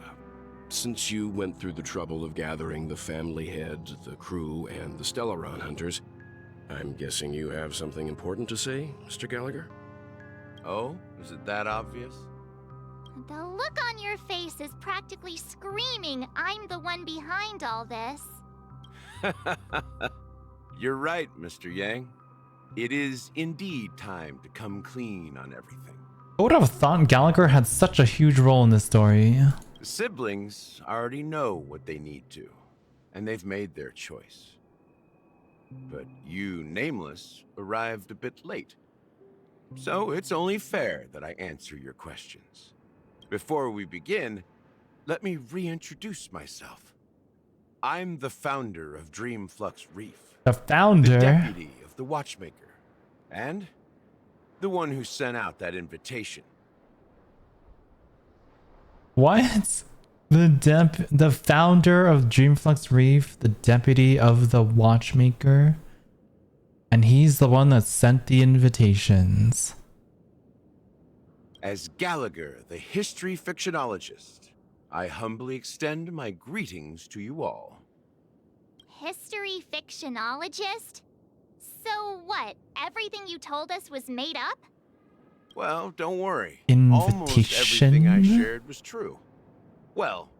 Since you went through the trouble of gathering the family head, the crew, and the Stellaron hunters, I'm guessing you have something important to say, Mr. Gallagher? Oh, is it that obvious? The look on your face is practically screaming, I'm the one behind all this. You're right, Mr. Yang. It is indeed time to come clean on everything. I would have thought Gallagher had such a huge role in this story. The siblings already know what they need to, and they've made their choice. But you, Nameless, arrived a bit late. So it's only fair that I answer your questions. Before we begin, let me reintroduce myself. I'm the founder of Dreamflux Reef. The founder? The deputy of the Watchmaker. And the one who sent out that invitation. What? The founder of Dreamflux Reef, the deputy of the Watchmaker, and he's the one that sent the invitations. As Gallagher, the history fictionologist, I humbly extend my greetings to you all. History fictionologist? So what, everything you told us was made up? Well, don't worry. Invitation? Almost everything I shared was true. Well,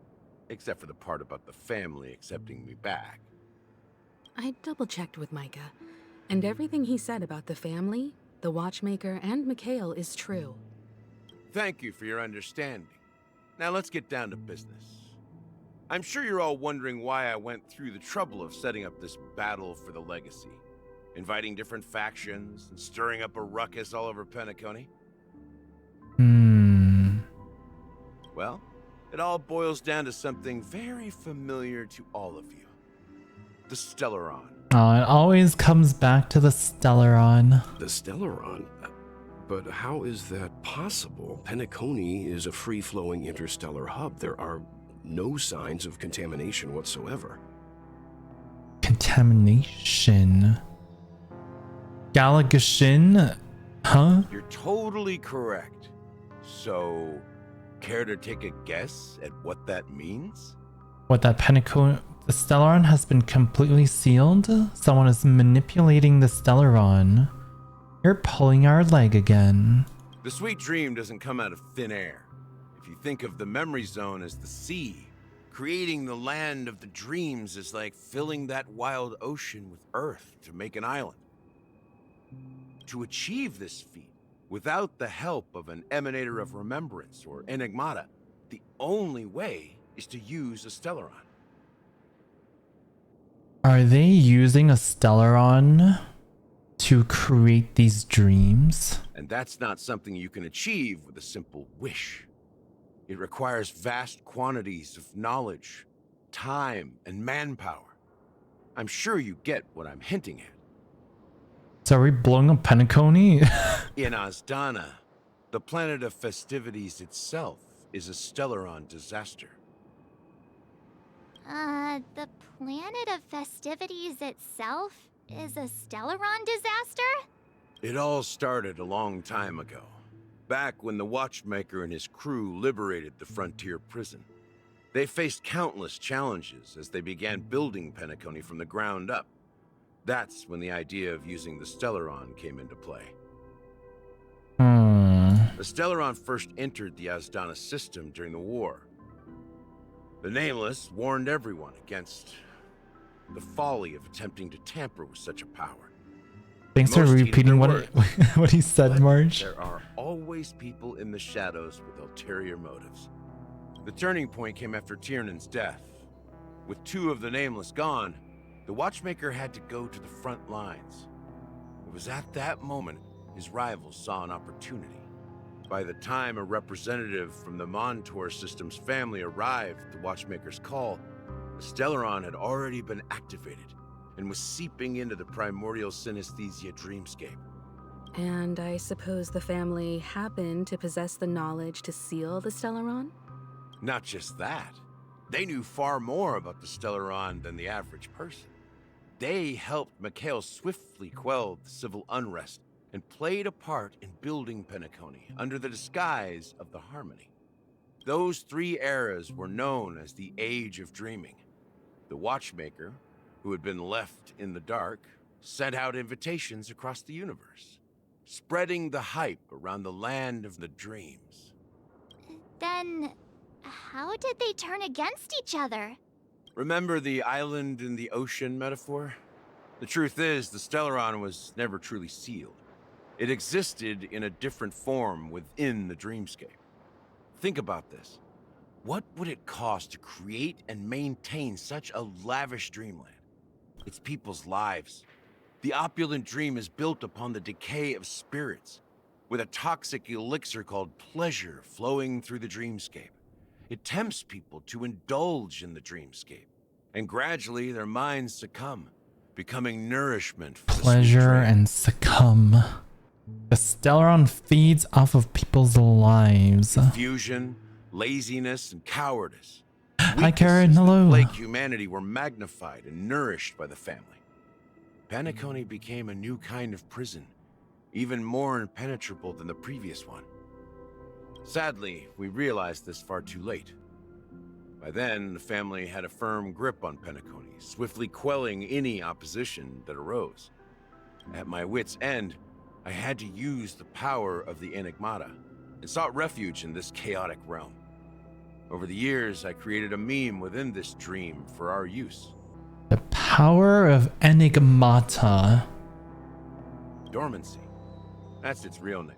except for the part about the family accepting me back. I double-checked with Micah, and everything he said about the family, the Watchmaker, and Mikhail is true. Thank you for your understanding. Now let's get down to business. I'm sure you're all wondering why I went through the trouble of setting up this battle for the legacy, inviting different factions and stirring up a ruckus all over Penacony. Well, it all boils down to something very familiar to all of you. The Stellaron. Oh, it always comes back to the Stellaron. The Stellaron? But how is that possible? Penacony is a free-flowing interstellar hub. There are no signs of contamination whatsoever. Contamination? Gallagher Scene? Huh? You're totally correct. So, care to take a guess at what that means? What, that Penacony... The Stellaron has been completely sealed? Someone is manipulating the Stellaron. You're pulling our leg again. The sweet dream doesn't come out of thin air. If you think of the memory zone as the sea, Creating the land of the dreams is like filling that wild ocean with earth to make an island. To achieve this feat, without the help of an Emanator of Remembrance or Enigmata, the only way is to use a Stellaron. Are they using a Stellaron to create these dreams? And that's not something you can achieve with a simple wish. It requires vast quantities of knowledge, time, and manpower. I'm sure you get what I'm hinting at. So are we blowing up Penacony? In Asdana, the planet of festivities itself is a Stellaron disaster. The planet of festivities itself is a Stellaron disaster? It all started a long time ago, back when the Watchmaker and his crew liberated the frontier prison. They faced countless challenges as they began building Penacony from the ground up. That's when the idea of using the Stellaron came into play. The Stellaron first entered the Asdana system during the war. The Nameless warned everyone against the folly of attempting to tamper with such a power. Thanks for repeating what he said, Marge. There are always people in the shadows with ulterior motives. The turning point came after Tiernan's death. With two of the Nameless gone, the Watchmaker had to go to the front lines. It was at that moment his rivals saw an opportunity. By the time a representative from the Montour System's family arrived at the Watchmaker's call, the Stellaron had already been activated and was seeping into the primordial synesthesia dreamscape. And I suppose the family happened to possess the knowledge to seal the Stellaron? Not just that. They knew far more about the Stellaron than the average person. They helped Mikhail swiftly quell the civil unrest and played a part in building Penacony under the disguise of the Harmony. Those three eras were known as the Age of Dreaming. The Watchmaker, who had been left in the dark, sent out invitations across the universe, spreading the hype around the land of the dreams. Then, how did they turn against each other? Remember the island in the ocean metaphor? The truth is, the Stellaron was never truly sealed. It existed in a different form within the dreamscape. Think about this. What would it cost to create and maintain such a lavish dreamland? It's people's lives. The opulent dream is built upon the decay of spirits, with a toxic elixir called pleasure flowing through the dreamscape. It tempts people to indulge in the dreamscape, and gradually their minds succumb, becoming nourishment for Pleasure and succumb. The Stellaron feeds off of people's lives. Confusion, laziness, and cowardice. Hi, Karen. Hello. Plague humanity were magnified and nourished by the family. Penacony became a new kind of prison, even more impenetrable than the previous one. Sadly, we realized this far too late. By then, the family had a firm grip on Penacony, swiftly quelling any opposition that arose. At my wit's end, I had to use the power of the Enigmata, and sought refuge in this chaotic realm. Over the years, I created a meme within this dream for our use. The power of Enigmata. Dormancy. That's its real name.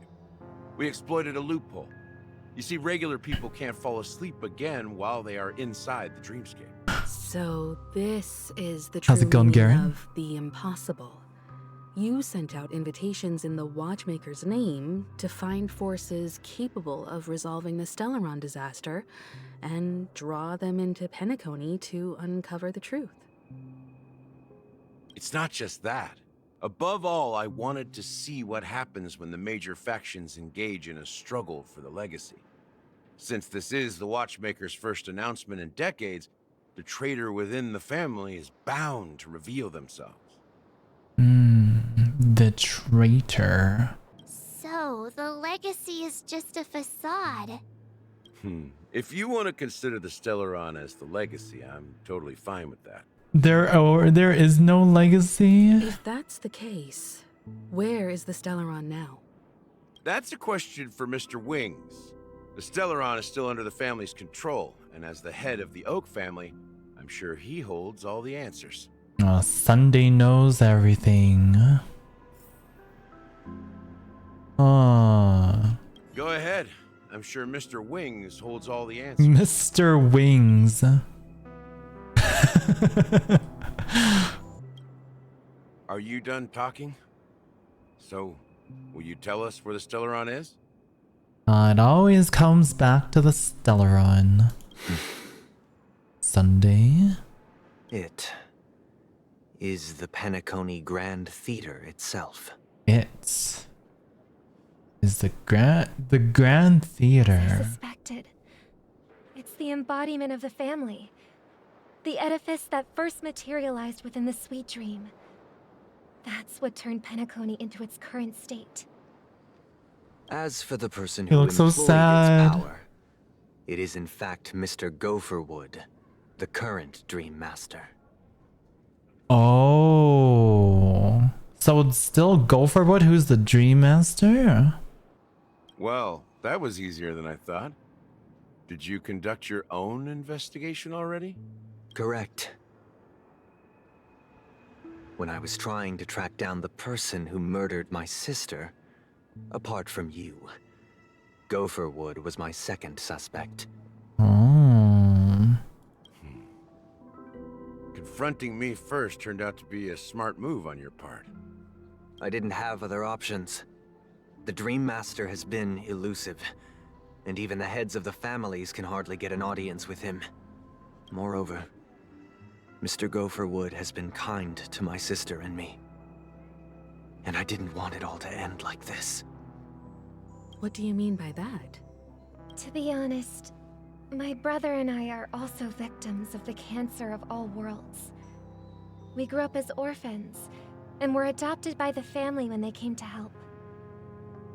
We exploited a loophole. You see, regular people can't fall asleep again while they are inside the dreamscape. So this is the How's true it going, meaning Garen? of the impossible. You sent out invitations in the Watchmaker's name to find forces capable of resolving the Stellaron disaster and draw them into Penacony to uncover the truth. It's not just that. Above all, I wanted to see what happens when the major factions engage in a struggle for the legacy. Since this is the Watchmaker's first announcement in decades, the traitor within the family is bound to reveal themselves. The traitor. So, the legacy is just a facade. If you want to consider the Stellaron as the legacy, I'm totally fine with that. There is no legacy? If that's the case, where is the Stellaron now? That's a question for Mr. Wings. The Stellaron is still under the family's control, and as the head of the Oak family, I'm sure he holds all the answers. Sunday knows everything. Go ahead. I'm sure Mr. Wings holds all the answers. Mr. Wings. Are you done talking? So, will you tell us where the Stellaron is? It always comes back to the Stellaron. Sunday. It is the Penacony Grand Theater itself. It is the Grand Theater. I suspected. It's the embodiment of the family. The edifice that first materialized within the Sweet Dream. That's what turned Penacony into its current state. As for the person He who looks so employed sad. its power, it is in fact Mr. Gopherwood, the current Dreammaster. Oh. So it's still Gopherwood who's the Dreammaster? Well, that was easier than I thought. Did you conduct your own investigation already? Correct. When I was trying to track down the person who murdered my sister, apart from you, Gopherwood was my second suspect. Oh. Confronting me first turned out to be a smart move on your part. I didn't have other options. The Dreammaster has been elusive, and even the heads of the families can hardly get an audience with him. Moreover, Mr. Gopherwood has been kind to my sister and me. And I didn't want it all to end like this. What do you mean by that? To be honest, my brother and I are also victims of the cancer of all worlds. We grew up as orphans, and were adopted by the family when they came to help.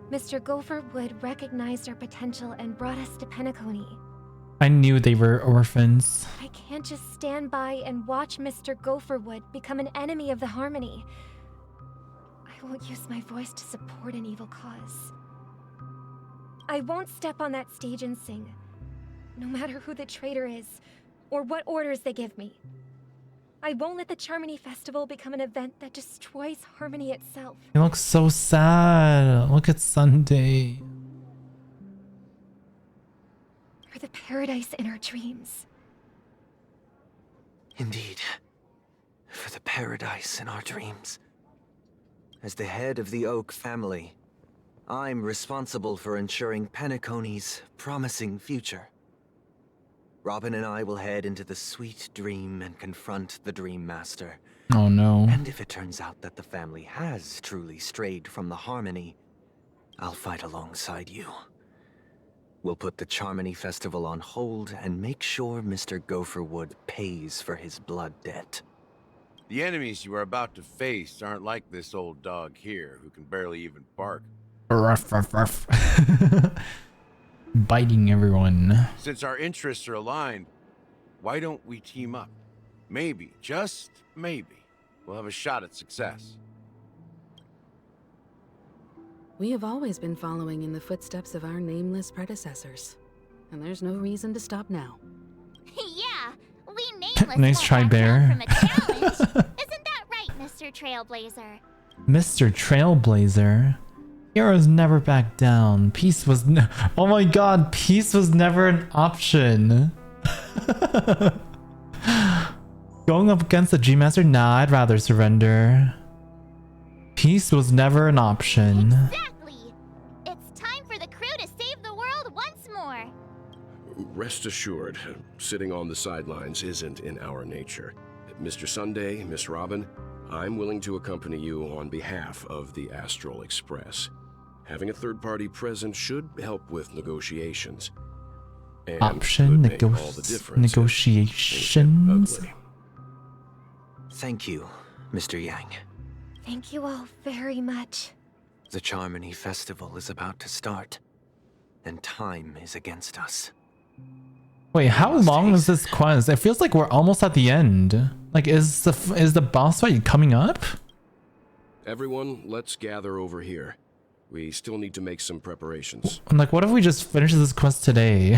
Mr. Gopherwood recognized our potential and brought us to Penacony. I knew they were orphans. I can't just stand by and watch Mr. Gopherwood become an enemy of the Harmony. I won't use my voice to support an evil cause. I won't step on that stage and sing, no matter who the traitor is, or what orders they give me. I won't let the Charmony Festival become an event that destroys Harmony itself. He looks so sad. Look at Sunday. For the paradise in our dreams. Indeed. For the paradise in our dreams. As the head of the Oak family, I'm responsible for ensuring Penacony's promising future. Robin and I will head into the Sweet Dream and confront the Dreammaster. Oh no. And if it turns out that the family has truly strayed from the Harmony, I'll fight alongside you. We'll put the Charmony Festival on hold and make sure Mr. Gopherwood pays for his blood debt. The enemies you are about to face aren't like this old dog here, who can barely even bark. Ruff, ruff, ruff. Biting everyone. Since our interests are aligned, why don't we team up? Maybe, just maybe, we'll have a shot at success. We have always been following in the footsteps of our nameless predecessors, and there's no reason to stop now. Yeah, we nameless Nice won't try, back Bear. down from a challenge. Isn't that right, Mr. Trailblazer? Mr. Trailblazer. Heroes never back down. Peace was oh my god, peace was never an option. Going up against the Dreammaster? Nah, I'd rather surrender. Peace was never an option. Exactly! It's time for the crew to save the world once more! Rest assured, sitting on the sidelines isn't in our nature. Mr. Sunday, Miss Robin, I'm willing to accompany you on behalf of the Astral Express. Having a third party present should help with negotiations. And Option could make all the difference if negotiations. things get ugly. Thank you, Mr. Yang. Thank you all very much. The Charmony Festival is about to start, and time is against us. Wait, how long is this quest? It feels like we're almost at the end. Like, is the boss fight coming up? Everyone, let's gather over here. We still need to make some preparations. I'm like, what if we just finish this quest today?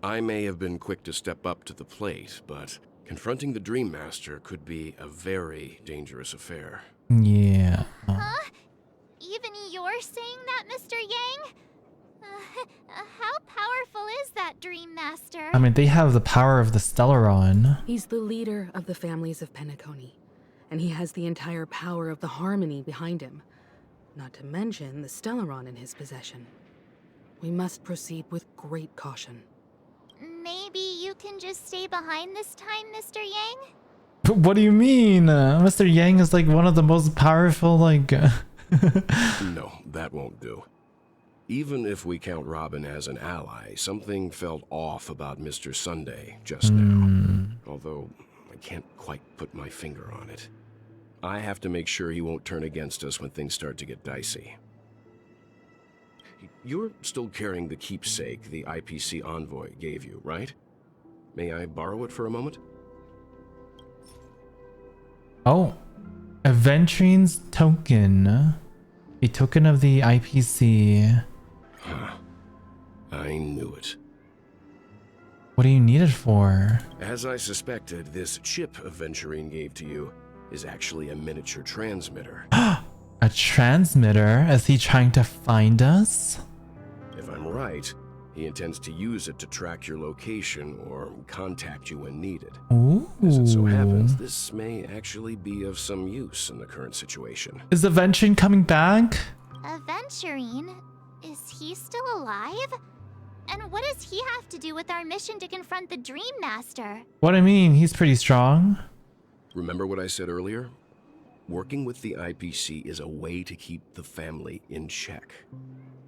I may have been quick to step up to the plate, but confronting the Dreammaster could be a very dangerous affair. Yeah. Huh? Even you're saying that, Mr. Yang? How powerful is that Dreammaster? I mean, they have the power of the Stellaron. He's the leader of the families of Penacony, and he has the entire power of the Harmony behind him. Not to mention the Stellaron in his possession. We must proceed with great caution. Maybe you can just stay behind this time, Mr. Yang? What do you mean? Mr. Yang is like one of the most powerful, like... No, that won't do. Even if we count Robin as an ally, something felt off about Mr. Sunday just now. Although, I can't quite put my finger on it. I have to make sure he won't turn against us when things start to get dicey. You're still carrying the keepsake the IPC envoy gave you, right? May I borrow it for a moment? Oh, Aventurine's token. A token of the IPC. Huh. I knew it. What do you need it for? As I suspected, this chip Aventurine gave to you is actually a miniature transmitter. A transmitter? Is he trying to find us? If I'm right, he intends to use it to track your location or contact you when needed. Ooh. As it so happens, this may actually be of some use in the current situation. Is Aventurine coming back? Aventurine? Is he still alive? And what does he have to do with our mission to confront the Dreammaster? What I mean, he's pretty strong. Remember what I said earlier? Working with the IPC is a way to keep the family in check.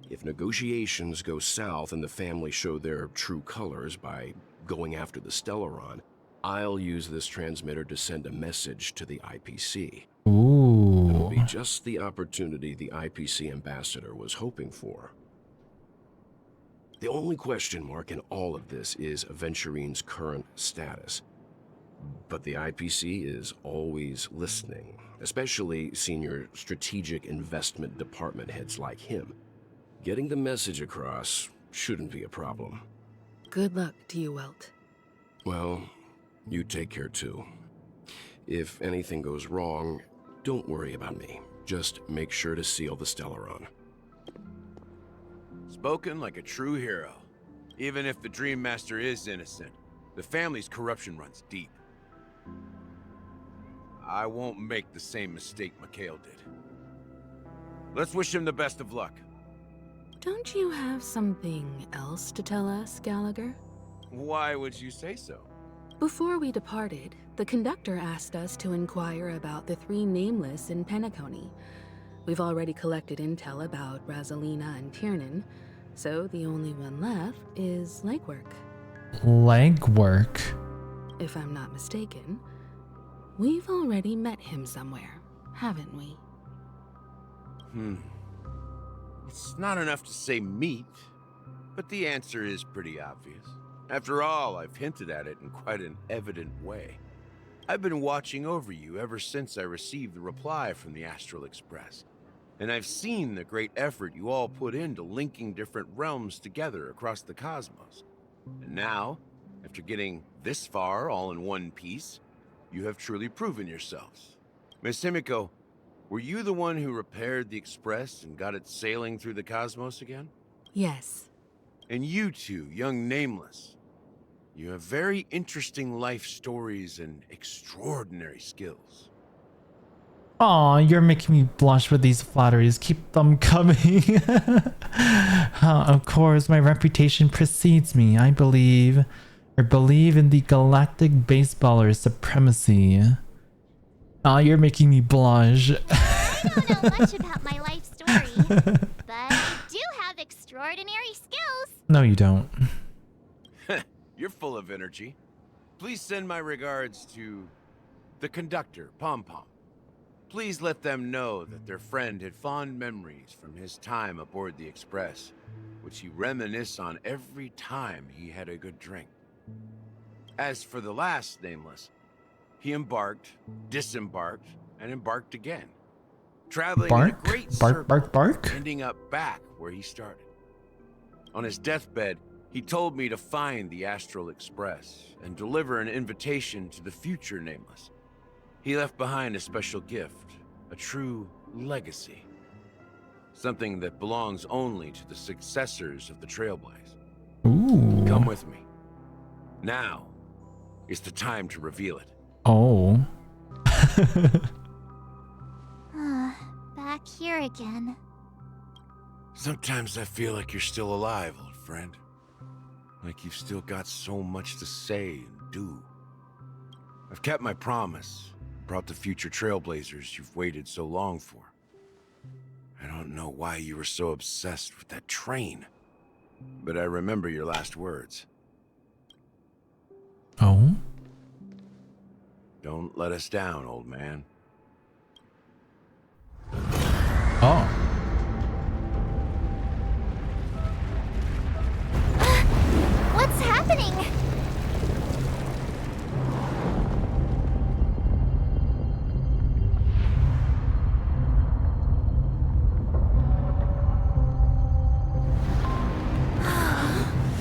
If negotiations go south and the family show their true colors by going after the Stellaron, I'll use this transmitter to send a message to the IPC. Ooh. It'll be just the opportunity the IPC ambassador was hoping for. The only question mark in all of this is Aventurine's current status. But the IPC is always listening, especially senior strategic investment department heads like him. Getting the message across shouldn't be a problem. Good luck to you, Welt. Well, you take care too. If anything goes wrong, don't worry about me. Just make sure to seal the Stellaron. Spoken like a true hero. Even if the Dreammaster is innocent, the family's corruption runs deep. I won't make the same mistake Mikhail did. Let's wish him the best of luck. Don't you have something else to tell us, Gallagher? Why would you say so? Before we departed, the conductor asked us to inquire about the 3 nameless in Penacony. We've already collected intel about Rosalina and Tiernan, so the only one left is Legwork. Legwork? If I'm not mistaken, we've already met him somewhere, haven't we? It's not enough to say meet, but the answer is pretty obvious. After all, I've hinted at it in quite an evident way. I've been watching over you ever since I received the reply from the Astral Express. And I've seen the great effort you all put into linking different realms together across the cosmos. And now, after getting this far all in one piece, you have truly proven yourselves. Miss Himiko, were you the one who repaired the Express and got it sailing through the cosmos again? Yes. And you two, young Nameless, you have very interesting life stories and extraordinary skills. Aw, you're making me blush with these flatteries. Keep them coming. Of course, my reputation precedes me. I believe in the galactic baseballers' supremacy. Aw, you're making me blush. I don't know much about my life story, but I do have extraordinary skills. No, you don't. You're full of energy. Please send my regards to the conductor, Pom Pom. Please let them know that their friend had fond memories from his time aboard the Express, which he reminisced on every time he had a good drink. As for the last Nameless, he embarked, disembarked, and embarked again. Traveling in a great circle, ending up back where he started. On his deathbed, he told me to find the Astral Express and deliver an invitation to the future Nameless. He left behind a special gift, a true legacy. Something that belongs only to the successors of the Trailblaze. Ooh. Come with me. Now is the time to reveal it. Oh. Back here again. Sometimes I feel like you're still alive, old friend. Like you've still got so much to say and do. I've kept my promise, brought the future Trailblazers you've waited so long for. I don't know why you were so obsessed with that train, but I remember your last words. Oh? Don't let us down, old man. Oh. What's happening?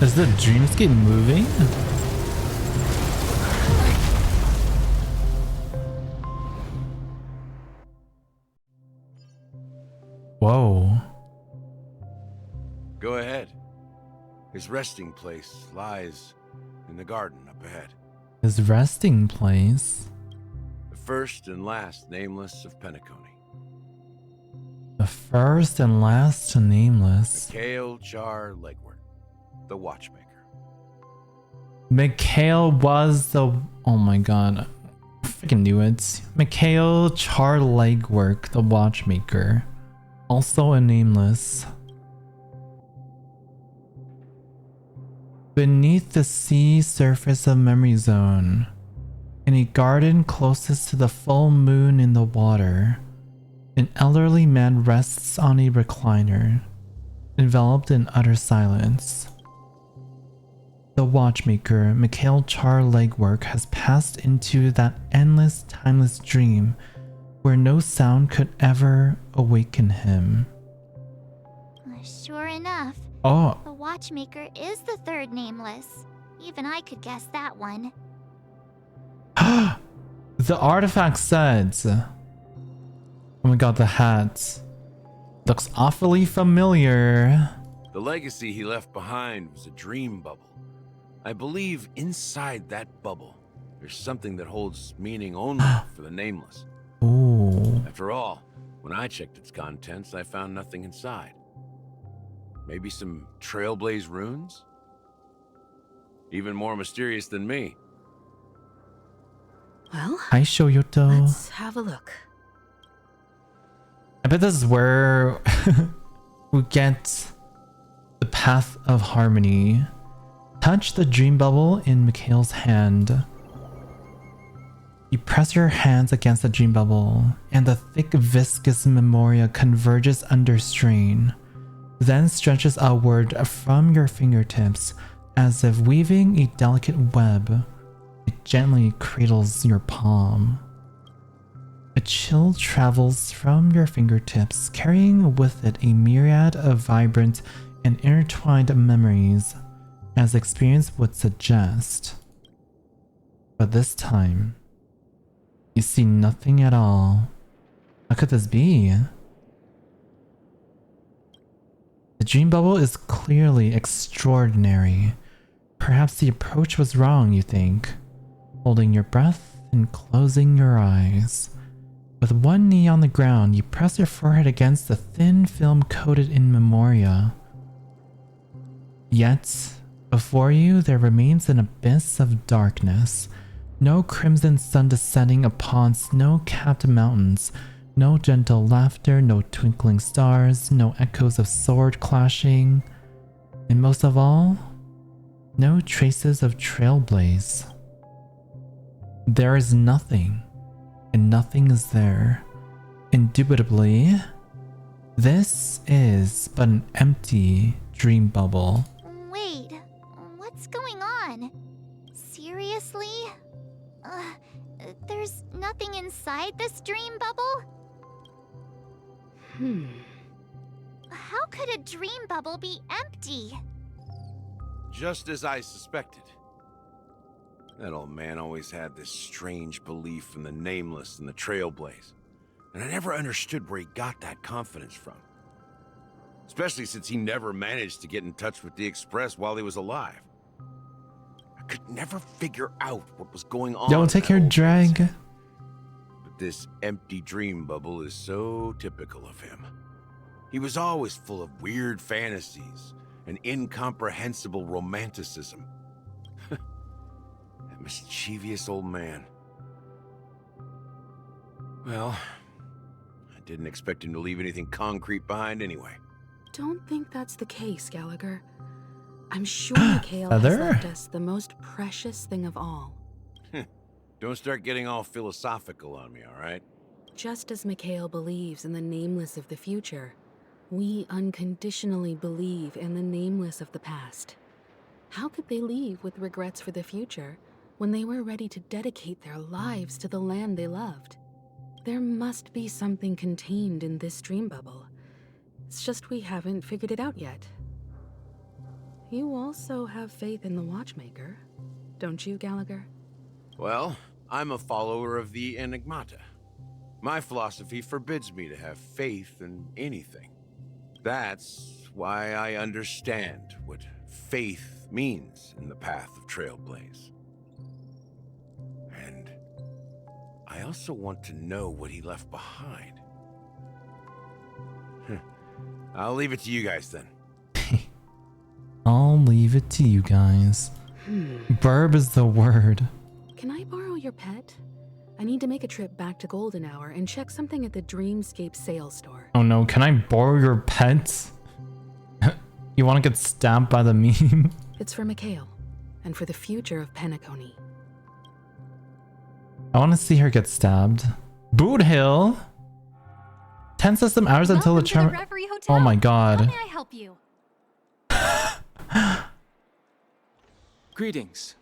Is the dreamscape moving? Whoa. Go ahead. His resting place lies in the garden up ahead. His resting place? The first and last Nameless of Penacony. The first and last Nameless. Mikhail Char Legwork, the Watchmaker. Mikhail was the... Oh my god. I freaking knew it. Mikhail Char Legwork, the Watchmaker. Also a Nameless. Beneath the sea surface of Memory Zone, in a garden closest to the full moon in the water, an elderly man rests on a recliner, enveloped in utter silence. The Watchmaker, Mikhail Char Legwork, has passed into that endless, timeless dream where no sound could ever awaken him. Sure enough. Oh. The Watchmaker is the third Nameless. Even I could guess that one. The artifact said... Oh my god, the hat. Looks awfully familiar. The legacy he left behind was a dream bubble. I believe inside that bubble, there's something that holds meaning only for the Nameless. Ooh. After all, when I checked its contents, I found nothing inside. Maybe some Trailblaze runes? Even more mysterious than me. Well, Hi, Shoyoto. Let's have a look. I bet this is where we get the path of harmony. Touch the dream bubble in Mikhail's hand. You press your hands against the dream bubble, and the thick viscous memoria converges under strain, then stretches outward from your fingertips as if weaving a delicate web. It gently cradles your palm. A chill travels from your fingertips, carrying with it a myriad of vibrant and intertwined memories, as experience would suggest. But this time, you see nothing at all. How could this be? The dream bubble is clearly extraordinary. Perhaps the approach was wrong, you think. Holding your breath and closing your eyes. With one knee on the ground, you press your forehead against the thin film coated in memoria. Yet, before you there remains an abyss of darkness. No crimson sun descending upon snow-capped mountains. No gentle laughter, no twinkling stars, no echoes of sword clashing. And most of all, no traces of Trailblaze. There is nothing, and nothing is there. Indubitably, this is but an empty dream bubble. Wait, what's going on? Seriously? inside this dream bubble? How could a dream bubble be empty? Just as I suspected. That old man always had this strange belief in the nameless and the trailblaze. And I never understood where he got that confidence from. Especially since he never managed to get in touch with the Express while he was alive. I could never figure out what was going on. Don't take your drag. But this empty dream bubble is so typical of him. He was always full of weird fantasies and incomprehensible romanticism. That mischievous old man. Well, I didn't expect him to leave anything concrete behind anyway. Don't think that's the case, Gallagher. I'm sure Mikhail has left us the most precious thing of all. Don't start getting all philosophical on me, all right? Just as Mikhail believes in the nameless of the future, we unconditionally believe in the nameless of the past. How could they leave with regrets for the future when they were ready to dedicate their lives to the land they loved? There must be something contained in this dream bubble. It's just we haven't figured it out yet. You also have faith in the Watchmaker, don't you, Gallagher? Well, I'm a follower of the Enigmata. My philosophy forbids me to have faith in anything. That's why I understand what faith means in the path of Trailblaze. And I also want to know what he left behind. I'll leave it to you guys then. I'll leave it to you guys. Burb is the word. Can I borrow your pet? I need to make a trip back to Golden Hour and check something at the Dreamscape sales store. Oh no, can I borrow your pet? You want to get stabbed by the meme? It's for Mikhail, and for the future of Penacony. I want to see her get stabbed. Boothill! 10 system hours until the charm. Oh my god. How may I help you? Greetings.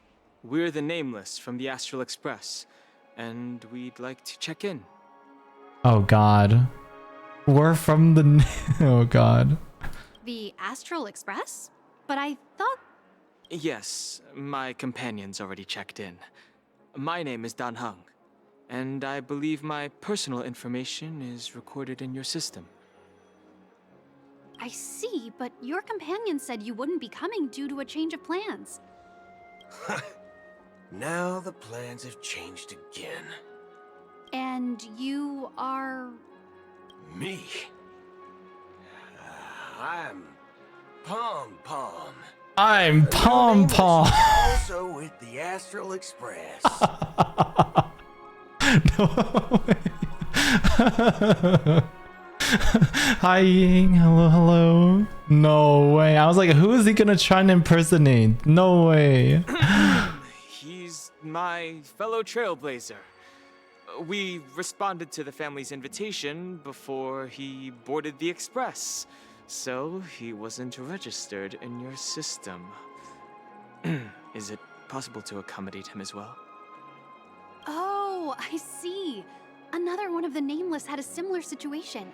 We're the Nameless from the Astral Express, and we'd like to check in. Oh god. We're from the... Oh god. The Astral Express? But I thought... Yes, my companion's already checked in. My name is Danheng, and I believe my personal information is recorded in your system. I see, but your companion said you wouldn't be coming due to a change of plans. Now the plans have changed again. And you are... Me? I'm Pom Pom. I'm Pom Pom. Also with the Astral Express. No way. Hi Ying, hello, hello. No way. I was like, who is he gonna try and impersonate? No way. He's my fellow trailblazer. We responded to the family's invitation before he boarded the express, so he wasn't registered in your system. Is it possible to accommodate him as well? Oh, I see. Another one of the Nameless had a similar situation.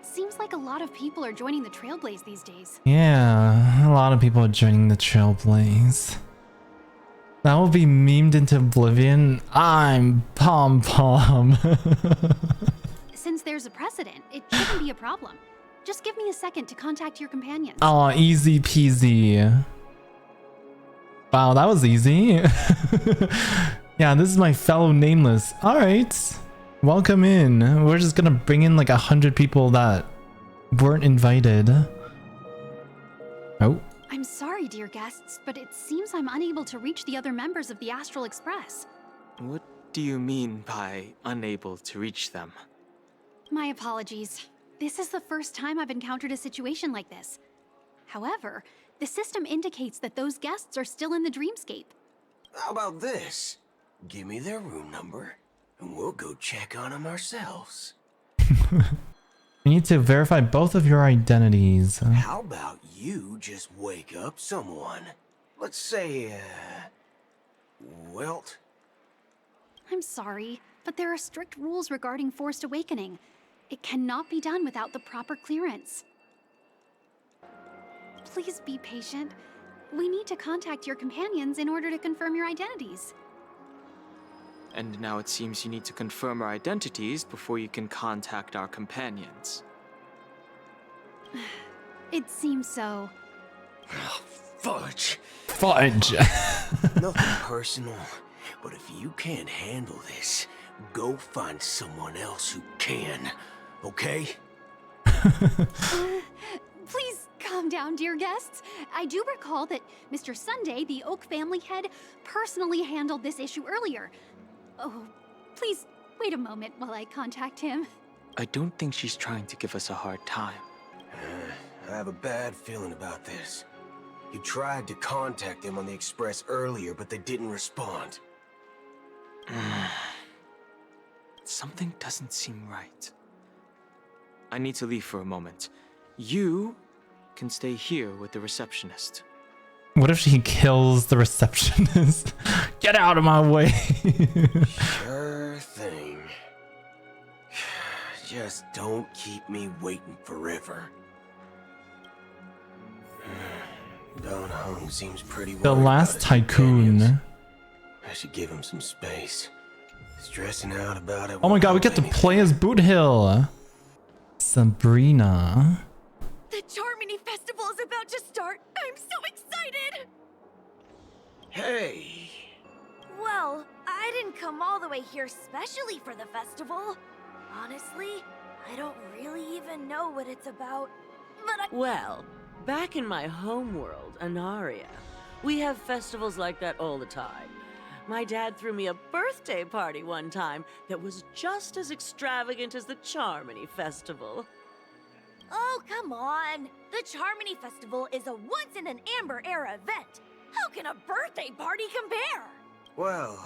Seems like a lot of people are joining the Trailblaze these days. Yeah, a lot of people are joining the Trailblaze. That will be memed into oblivion. I'm Pom Pom. Since there's a precedent, it shouldn't be a problem. Just give me a second to contact your companions. Oh, easy peasy. Wow, that was easy. Yeah, this is my fellow Nameless. Alright. Welcome in. We're just gonna bring in like 100 people that weren't invited. Oh. I'm sorry, dear guests, but it seems I'm unable to reach the other members of the Astral Express. What do you mean by unable to reach them? My apologies. This is the first time I've encountered a situation like this. However, the system indicates that those guests are still in the Dreamscape. How about this? Give me their room number, and we'll go check on them ourselves. We need to verify both of your identities. How about you just wake up someone? Let's say, Welt? I'm sorry, but there are strict rules regarding forced awakening. It cannot be done without the proper clearance. Please be patient. We need to contact your companions in order to confirm your identities. And now it seems you need to confirm our identities before you can contact our companions. It seems so. Fudge! Fudge! Nothing personal, but if you can't handle this, go find someone else who can, okay? Please calm down, dear guests. I do recall that Mr. Sunday, the Oak family head, personally handled this issue earlier. Oh, please wait a moment while I contact him. I don't think she's trying to give us a hard time. I have a bad feeling about this. You tried to contact them on the Express earlier, but they didn't respond. Something doesn't seem right. I need to leave for a moment. You can stay here with the receptionist. What if she kills the receptionist? Get out of my way. Sure thing. Just don't keep me waiting forever. Danheng seems pretty worried The last about his tycoon. companions. I should give him some space. Stressing out about it. Oh my god, we get to play as Boothill. Sabrina. The Charmony Festival is about to start. I'm so excited! Hey! Well, I didn't come all the way here specially for the festival. Honestly, I don't really even know what it's about. But Well, back in my homeworld, Anaria, we have festivals like that all the time. My dad threw me a birthday party one time that was just as extravagant as the Charmony Festival. Oh, come on! The Charmony Festival is a once-in-an-amber-era event. How can a birthday party compare? Well,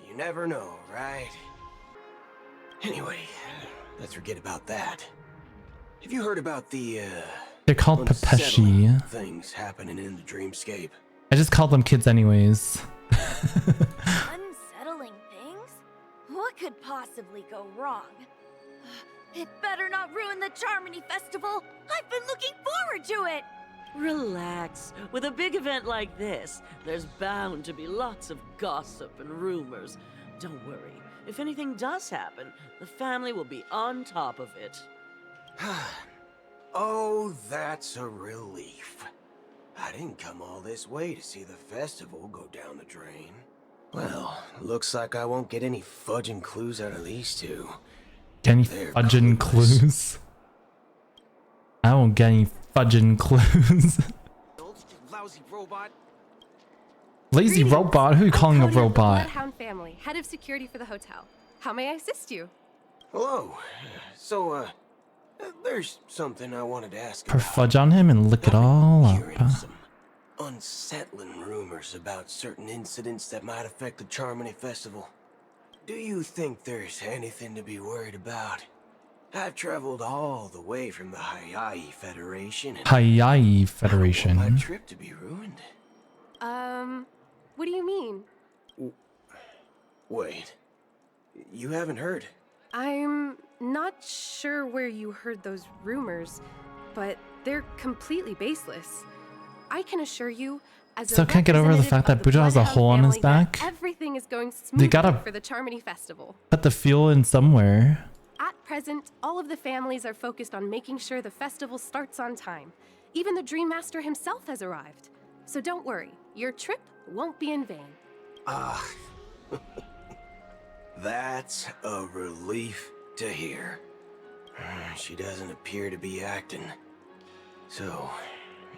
you never know, right? Anyway, let's forget about that. Have you heard about the, They're called unsettling Pepeshi. things happening in the dreamscape? I just called them kids anyways. Unsettling things? What could possibly go wrong? It better not ruin the Charmony Festival! I've been looking forward to it! Relax. With a big event like this, there's bound to be lots of gossip and rumors. Don't worry. If anything does happen, the family will be on top of it. Oh, that's a relief. I didn't come all this way to see the festival go down the drain. Well, looks like I won't get any fudging clues out of these two. Get any They're fudging clues? I won't get any fudging clues. Lousy robot. Lazy robot? Who are you calling a robot? Bloodhound family, head of security for the hotel. How may I assist you? Hello. So, there's something I wanted to ask Pour about. fudge on him and lick it all up. Unsettling rumors about certain incidents that might affect the Charmony Festival. Do you think there's anything to be worried about? I've traveled all the way from the Hayai Federation. And Hayai Federation. I don't want my trip to be ruined. What do you mean? Wait. You haven't heard? I'm not sure where you heard those rumors, but they're completely baseless. I can assure you, as Still a can't get over the fact that Buddha has a hole on his back. everything is going They smoothly gotta for the Charmony Festival. put the fuel in somewhere. At present, all of the families are focused on making sure the festival starts on time. Even the Dreammaster himself has arrived. So don't worry, your trip won't be in vain. Ah. That's a relief to hear. She doesn't appear to be acting. So,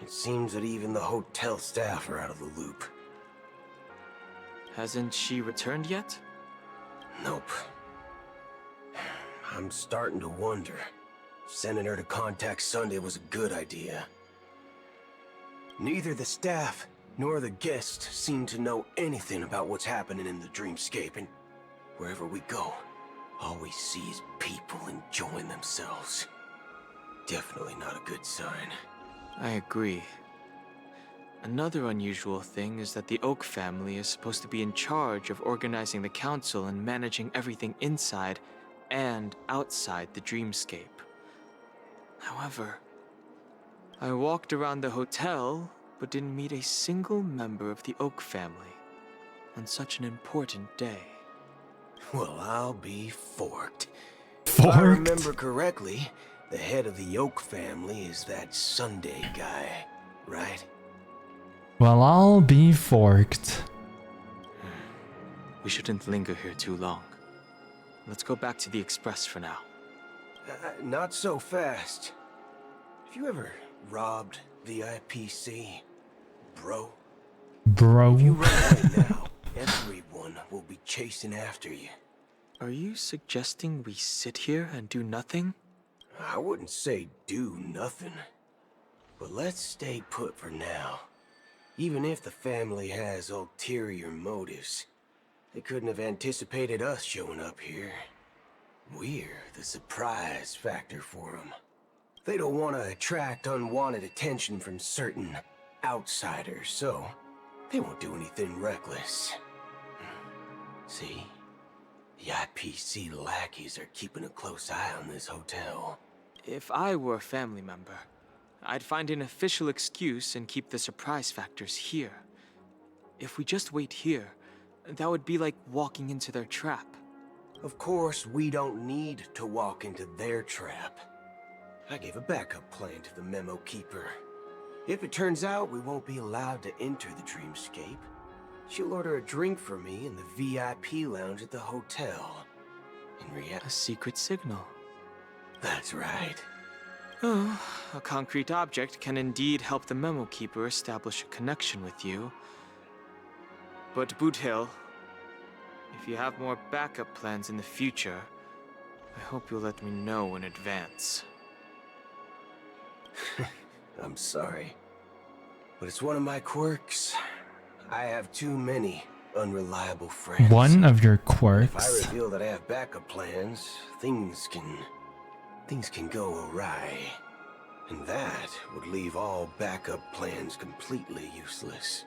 it seems that even the hotel staff are out of the loop. Hasn't she returned yet? Nope. I'm starting to wonder. Sending her to contact Sunday was a good idea. Neither the staff nor the guests seem to know anything about what's happening in the dreamscape, and wherever we go, all we see is people enjoying themselves. Definitely not a good sign. I agree. Another unusual thing is that the Oak family is supposed to be in charge of organizing the council and managing everything inside and outside the dreamscape. However, I walked around the hotel, but didn't meet a single member of the Oak family on such an important day. Well, I'll be forked. If Forked? I remember correctly, the head of the Oak family is that Sunday guy, right? Well, I'll be forked. We shouldn't linger here too long. Let's go back to the Express for now. Not so fast. Have you ever robbed VIPC, bro? Bro. If you run away now, everyone will be chasing after you. Are you suggesting we sit here and do nothing? I wouldn't say do nothing. But let's stay put for now. Even if the family has ulterior motives, they couldn't have anticipated us showing up here. We're the surprise factor for them. They don't want to attract unwanted attention from certain outsiders, so they won't do anything reckless. See? The IPC lackeys are keeping a close eye on this hotel. If I were a family member, I'd find an official excuse and keep the surprise factors here. If we just wait here, that would be like walking into their trap. Of course, we don't need to walk into their trap. I gave a backup plan to the memo keeper. If it turns out we won't be allowed to enter the dreamscape, she'll order a drink for me in the VIP lounge at the hotel. A secret signal. That's right. Oh, a concrete object can indeed help the memo keeper establish a connection with you. But Boothill, if you have more backup plans in the future, I hope you'll let me know in advance. I'm sorry, but it's one of my quirks. I have too many unreliable friends. One of your If I quirks. reveal that I have backup plans, things can go awry. And that would leave all backup plans completely useless.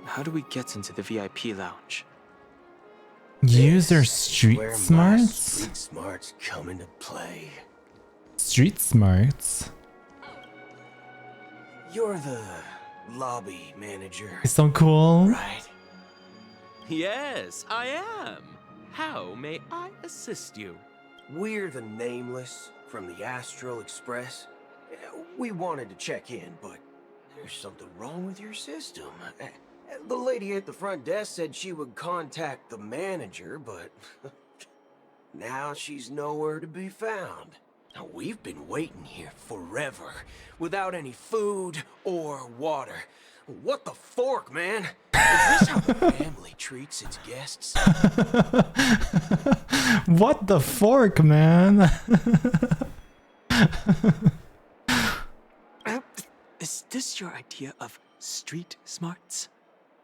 How do we get into the VIP lounge? Use your street Where my smarts? street smarts come into play. Street smarts? You're the lobby manager. It's so cool. Right. Yes, I am. How may I assist you? We're the Nameless from the Astral Express. We wanted to check in, but there's something wrong with your system. The lady at the front desk said she would contact the manager, but now she's nowhere to be found. Now, we've been waiting here forever, without any food or water. What the fork, man? Is this how the family treats its guests? What the fork, man? Is this your idea of street smarts?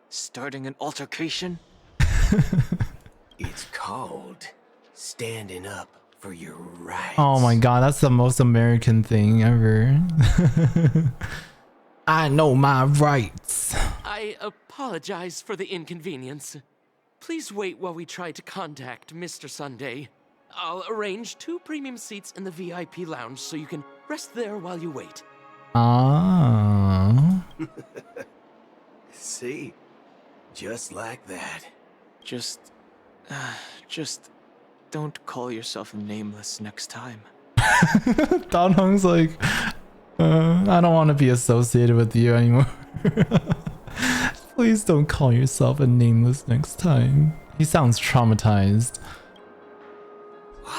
Starting an altercation? It's called standing up for your rights. Oh my god, that's the most American thing ever. I know my rights. I apologize for the inconvenience. Please wait while we try to contact Mr. Sunday. I'll arrange 2 premium seats in the VIP lounge so you can rest there while you wait. Ah. See? Just like that. Just don't call yourself Nameless next time. Danheng's like, I don't want to be associated with you anymore. Please don't call yourself a Nameless next time. He sounds traumatized. Wow,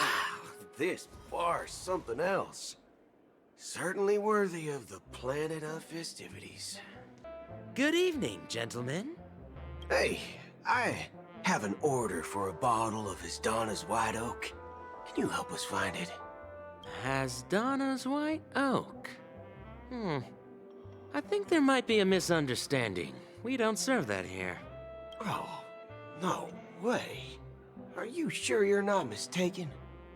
this bar's something else. Certainly worthy of the planet of festivities. Good evening, gentlemen. Hey, I have an order for a bottle of His Donna's White Oak. Can you help us find it? Has Donna's White Oak? I think there might be a misunderstanding. We don't serve that here. Oh, no way. Are you sure you're not mistaken?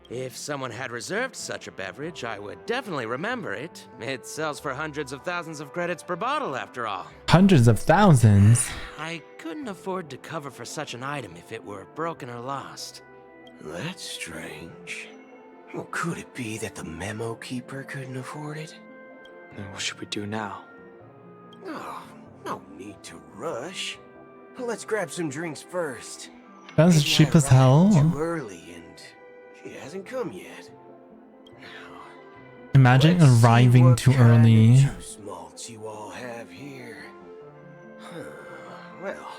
If someone had reserved such a beverage, I would definitely remember it. It sells for hundreds of thousands of credits per bottle, after all. Hundreds of thousands? I couldn't afford to cover for such an item if it were broken or lost. That's strange. Well, could it be that the memo keeper couldn't afford it? Then what should we do now? Oh, no need to rush. Let's grab some drinks first. That's cheap as hell. Too early and she hasn't come yet. Imagine arriving too early. Juice malts you all have here. Well,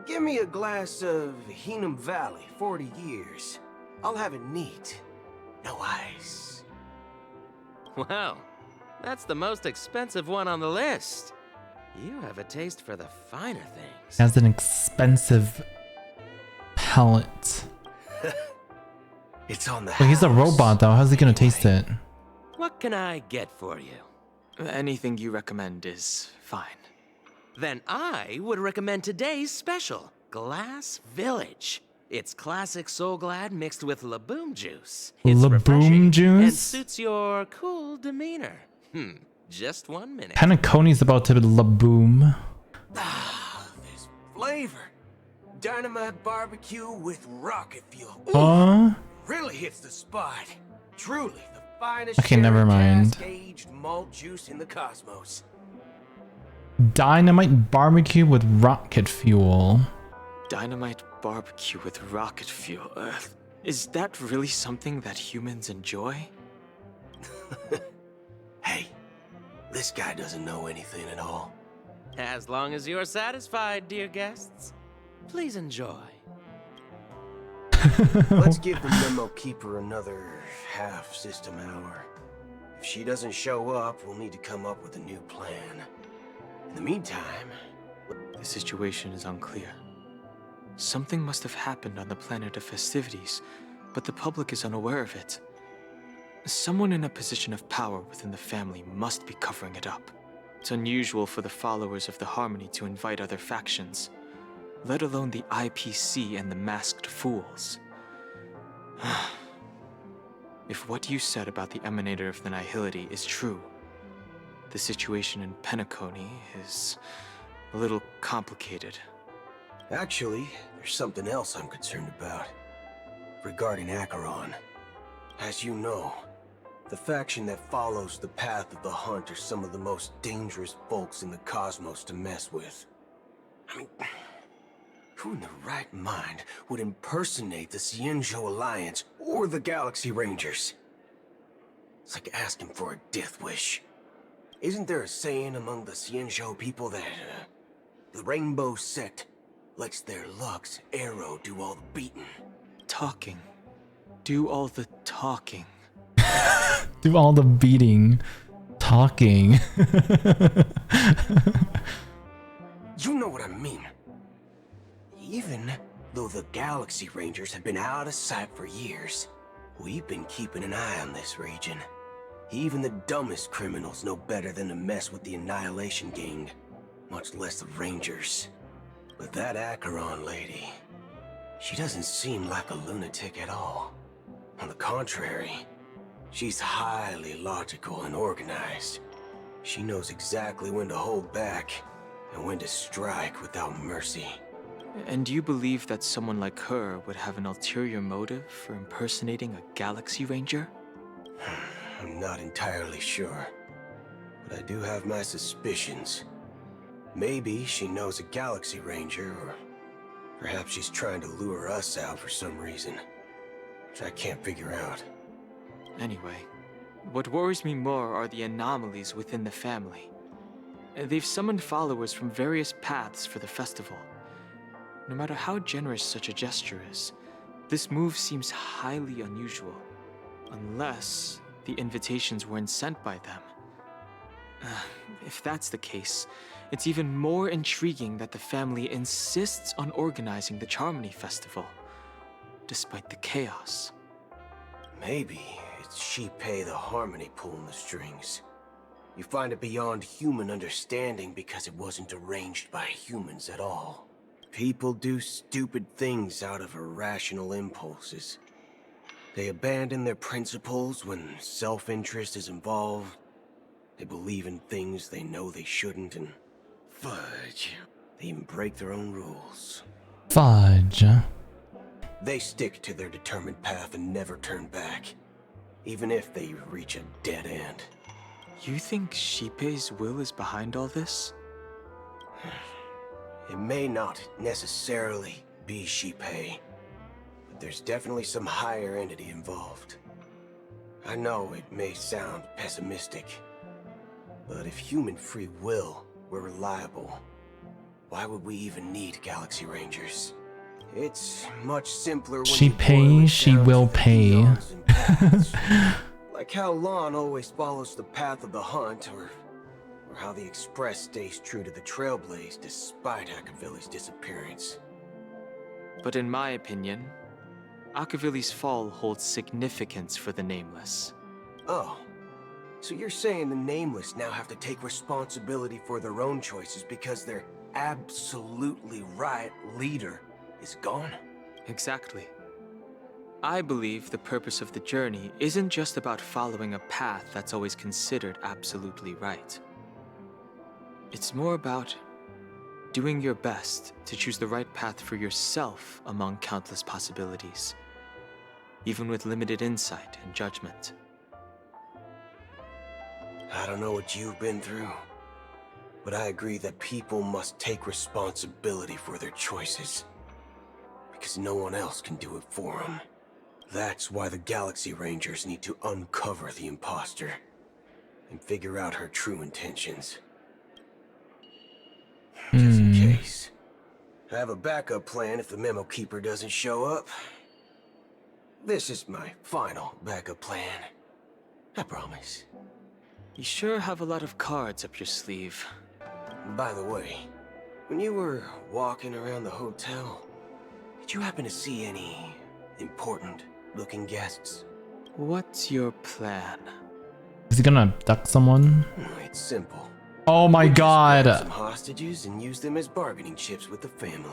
give me a glass of Heenum Valley, 40 years. I'll have it neat. No ice. Well, that's the most expensive one on the list. You have a taste for the finer things. He has an expensive palate. It's on the But he's a robot though, how's he gonna taste it? What can I get for you? Anything you recommend is fine. Then I would recommend today's special, Glass Village. It's classic Soul Glad mixed with Laboom juice. It's Laboom refreshing juice? and suits your cool demeanor. Just 1 minute. Penacony's about to laboom. This flavor. Dynamite barbecue with rocket fuel. Really hits the spot. Truly the finest Okay, never mind. aged malt juice in the cosmos. Dynamite barbecue with rocket fuel. Dynamite barbecue with rocket fuel. Is that really something that humans enjoy? Hey, this guy doesn't know anything at all. As long as you're satisfied, dear guests, please enjoy. Let's give the memo keeper another half system hour. If she doesn't show up, we'll need to come up with a new plan. In the meantime, the situation is unclear. Something must have happened on the planet of Festivities, but the public is unaware of it. Someone in a position of power within the family must be covering it up. It's unusual for the followers of the Harmony to invite other factions, let alone the IPC and the Masked Fools. If what you said about the Emanator of the Nihility is true, the situation in Penacony is a little complicated. actually, there's something else I'm concerned about. Regarding Acheron. As you know, the faction that follows the path of the Hunt are some of the most dangerous folks in the cosmos to mess with. I mean, who in their right mind would impersonate the Xianzhou Alliance or the Galaxy Rangers? It's like asking for a death wish. Isn't there a saying among the Xianzhou people that the Rainbow Sect lets their Lux Arrow do all the beating? Talking. Do all the talking. Do all the beating. Talking. You know what I mean. Even though the Galaxy Rangers have been out of sight for years, we've been keeping an eye on this region. Even the dumbest criminals know better than to mess with the Annihilation Gang, much less the Rangers. But that Acheron lady, she doesn't seem like a lunatic at all. On the contrary, she's highly logical and organized. She knows exactly when to hold back and when to strike without mercy. And you believe that someone like her would have an ulterior motive for impersonating a Galaxy Ranger? I'm not entirely sure, but I do have my suspicions. Maybe she knows a Galaxy Ranger, or perhaps she's trying to lure us out for some reason, which I can't figure out. Anyway, what worries me more are the anomalies within the family. They've summoned followers from various paths for the festival. No matter how generous such a gesture is, this move seems highly unusual. Unless the invitations weren't sent by them. If that's the case, it's even more intriguing that the family insists on organizing the Charmony Festival, despite the chaos. Maybe it's Shipei the Harmony pulling the strings. You find it beyond human understanding because it wasn't arranged by humans at all. People do stupid things out of irrational impulses. They abandon their principles when self-interest is involved. They believe in things they know they shouldn't, and fudge, they even break their own rules. Fudge. They stick to their determined path and never turn back, even if they reach a dead end. You think Shipei's will is behind all this? It may not necessarily be Shipei, but there's definitely some higher entity involved. I know it may sound pessimistic, but if human free will were reliable, why would we even need Galaxy Rangers? It's much simpler when She you boil pays, it she down will to the pay. eons and paths. Like how Lon always follows the path of the hunt, or how the Express stays true to the Trailblaze despite Akavili's disappearance. But in my opinion, Akavili's fall holds significance for the Nameless. Oh, so you're saying the Nameless now have to take responsibility for their own choices because their absolutely right leader is gone? Exactly. I believe the purpose of the journey isn't just about following a path that's always considered absolutely right. It's more about doing your best to choose the right path for yourself among countless possibilities, even with limited insight and judgment. I don't know what you've been through, but I agree that people must take responsibility for their choices, because no one else can do it for them. That's why the Galaxy Rangers need to uncover the imposter and figure out her true intentions. Just in case. I have a backup plan if the Memo Keeper doesn't show up. This is my final backup plan. I promise. You sure have a lot of cards up your sleeve. By the way, when you were walking around the hotel, did you happen to see any important-looking guests? What's your plan? Is he gonna abduct someone? It's simple. Oh my god. Grab some hostages and use them as bargaining chips with the family.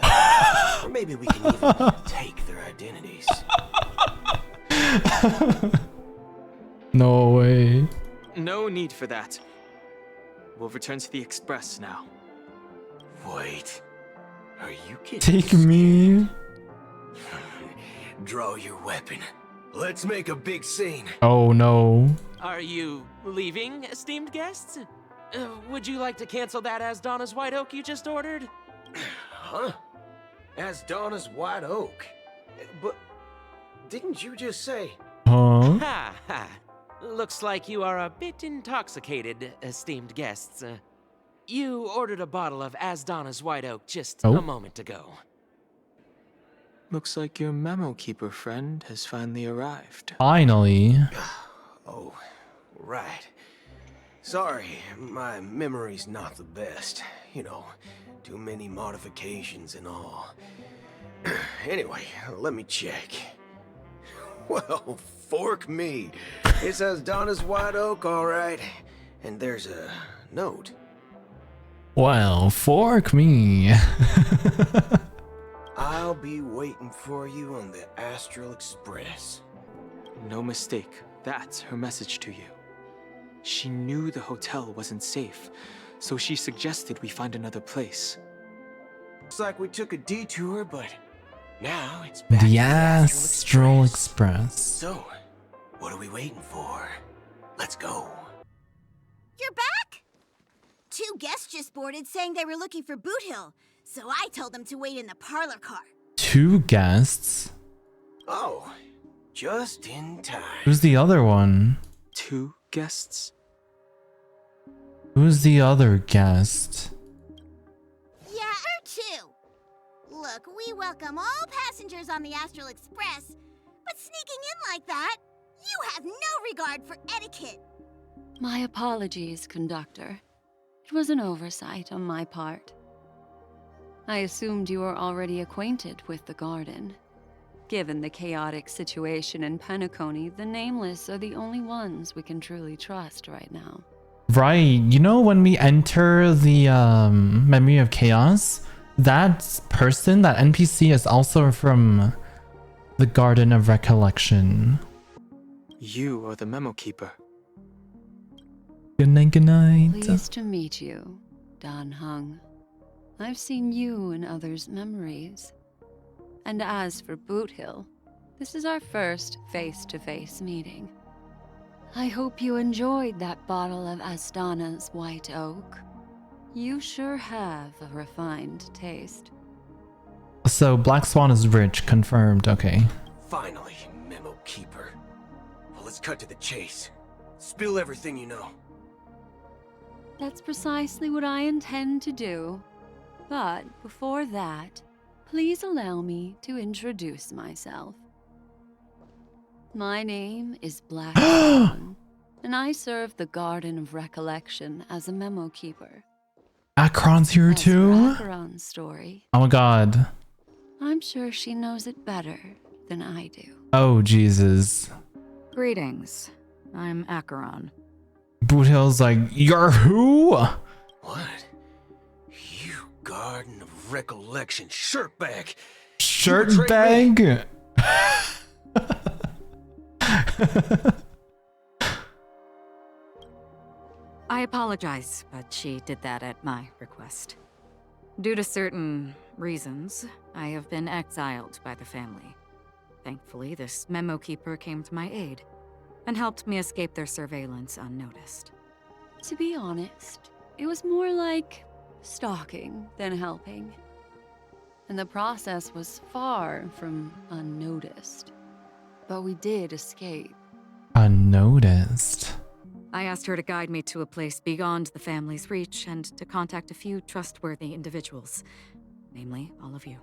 Or maybe we can even take their identities. No way. No need for that. We'll return to the Express now. Wait. Are you kidding? Take me. Draw your weapon. Let's make a big scene. Oh no. Are you leaving, esteemed guests? Would you like to cancel that As Donna's White Oak you just ordered? Huh? As Donna's White Oak? But didn't you just say... Huh? Ha ha. Looks like you are a bit intoxicated, esteemed guests. You ordered a bottle of As Donna's White Oak just a moment ago. Looks like your Memo Keeper friend has finally arrived. Finally. Oh, right. Sorry, my memory's not the best. You know, too many modifications and all. Anyway, let me check. Well, fork me. It says Donna's White Oak, all right. And there's a note. Well, fork me. I'll be waiting for you on the Astral Express. No mistake. That's her message to you. She knew the hotel wasn't safe, so she suggested we find another place. Looks like we took a detour, but now it's back to The the Astral Express. So, what are we waiting for? Let's go. You're back? 2 guests just boarded saying they were looking for Boothill, so I told them to wait in the parlor car. 2 guests? Oh, just in time. Who's the other one? 2 guests? Who's the other guest? Yeah, her too. Look, we welcome all passengers on the Astral Express, but sneaking in like that, you have no regard for etiquette. My apologies, conductor. It was an oversight on my part. I assumed you were already acquainted with the garden. Given the chaotic situation in Penacony, the Nameless are the only ones we can truly trust right now. Right, you know when we enter the Memory of Chaos, that person, that NPC is also from the Garden of Recollection. You are the memo keeper. Good night, good night. Pleased to meet you, Danheng. I've seen you in others' memories. And as for Boothill, this is our first face-to-face meeting. I hope you enjoyed that bottle of Astana's white oak. You sure have a refined taste. So Black Swan is rich, confirmed. Okay. Finally, memo keeper. Well, let's cut to the chase. Spill everything you know. That's precisely what I intend to do. But before that, please allow me to introduce myself. My name is Black Swan, and I serve the Garden of Recollection as a memo keeper. Acheron's here too? Acheron's story. Oh my god. I'm sure she knows it better than I do. Oh Jesus. Greetings. I'm Acheron. Boothill's like, you're who? What? You Garden of Recollection shirtbag. Shirt bag? I apologize, but she did that at my request. Due to certain reasons, I have been exiled by the family. Thankfully, this memo keeper came to my aid and helped me escape their surveillance unnoticed. To be honest, it was more like stalking than helping. And the process was far from unnoticed. But we did escape. Unnoticed. I asked her to guide me to a place beyond the family's reach and to contact a few trustworthy individuals, namely all of you.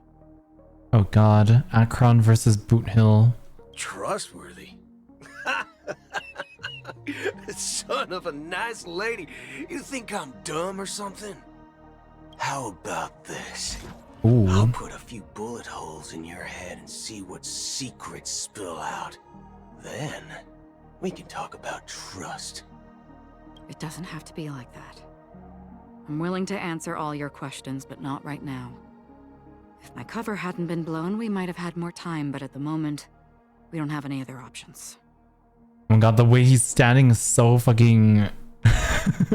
Oh god, Acheron versus Boothill. Trustworthy? Son of a nice lady. You think I'm dumb or something? How about this? Ooh. I'll put a few bullet holes in your head and see what secrets spill out. Then, we can talk about trust. It doesn't have to be like that. I'm willing to answer all your questions, but not right now. If my cover hadn't been blown, we might have had more time, but at the moment, we don't have any other options. Oh my god, the way he's standing is so fucking... Just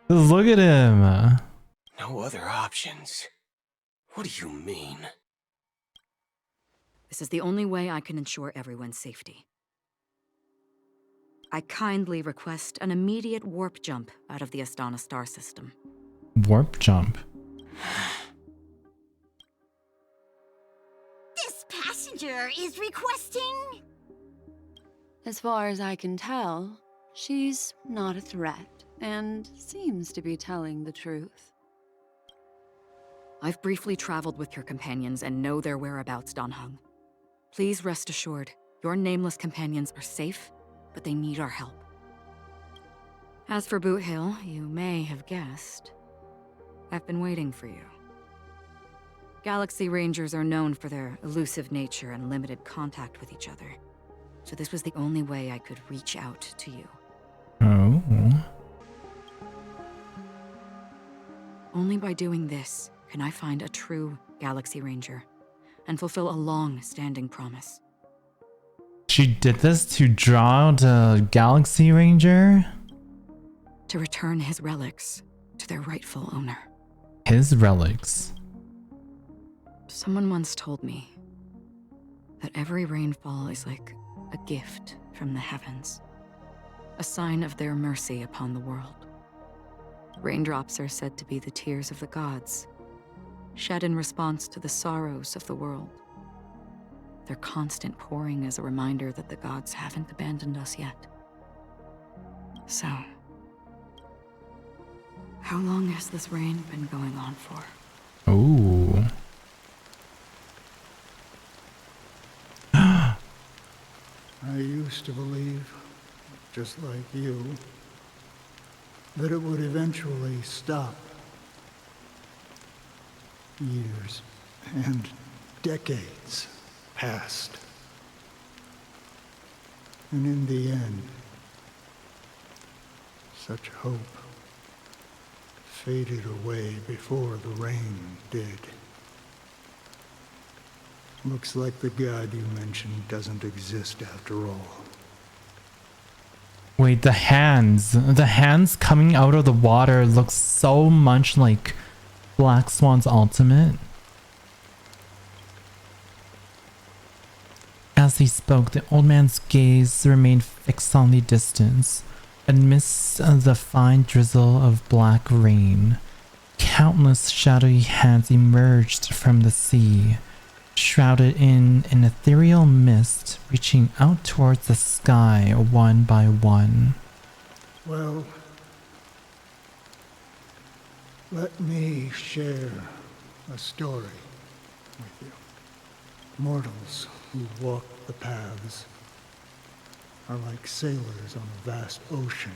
look at him. No other options? What do you mean? This is the only way I can ensure everyone's safety. I kindly request an immediate warp jump out of the Astana star system. Warp jump? This passenger is requesting... As far as I can tell, she's not a threat and seems to be telling the truth. I've briefly traveled with your companions and know their whereabouts, Danheng. Please rest assured, your nameless companions are safe, but they need our help. As for Boothill, you may have guessed, I've been waiting for you. Galaxy Rangers are known for their elusive nature and limited contact with each other, so this was the only way I could reach out to you. Oh. Only by doing this can I find a true Galaxy Ranger and fulfill a long-standing promise. She did this to draw out a Galaxy Ranger? To return his relics to their rightful owner. His relics? Someone once told me that every rainfall is like a gift from the heavens, a sign of their mercy upon the world. Raindrops are said to be the tears of the gods, shed in response to the sorrows of the world. Their constant pouring is a reminder that the gods haven't abandoned us yet. So, how long has this rain been going on for? Ooh. I used to believe, just like you, that it would eventually stop. Years and decades passed. And in the end, such hope faded away before the rain did. Looks like the god you mentioned doesn't exist after all. Wait, the hands. The hands coming out of the water look so much like Black Swan's ultimate. As he spoke, the old man's gaze remained fixed on the distance, amidst the fine drizzle of black rain. Countless shadowy hands emerged from the sea, shrouded in an ethereal mist, reaching out towards the sky one by one. Well, let me share a story with you. Mortals who walk the paths are like sailors on a vast ocean,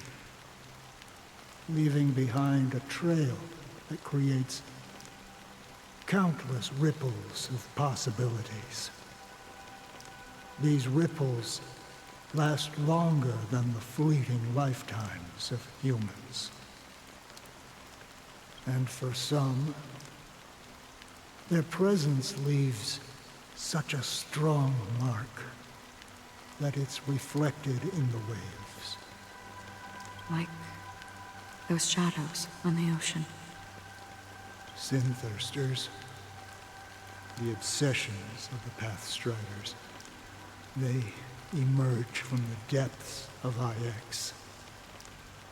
leaving behind a trail that creates countless ripples of possibilities. These ripples last longer than the fleeting lifetimes of humans. And for some, their presence leaves such a strong mark that it's reflected in the waves. Like those shadows on the ocean. Sin-thirsters, the obsessions of the Pathstriders, they emerge from the depths of IX,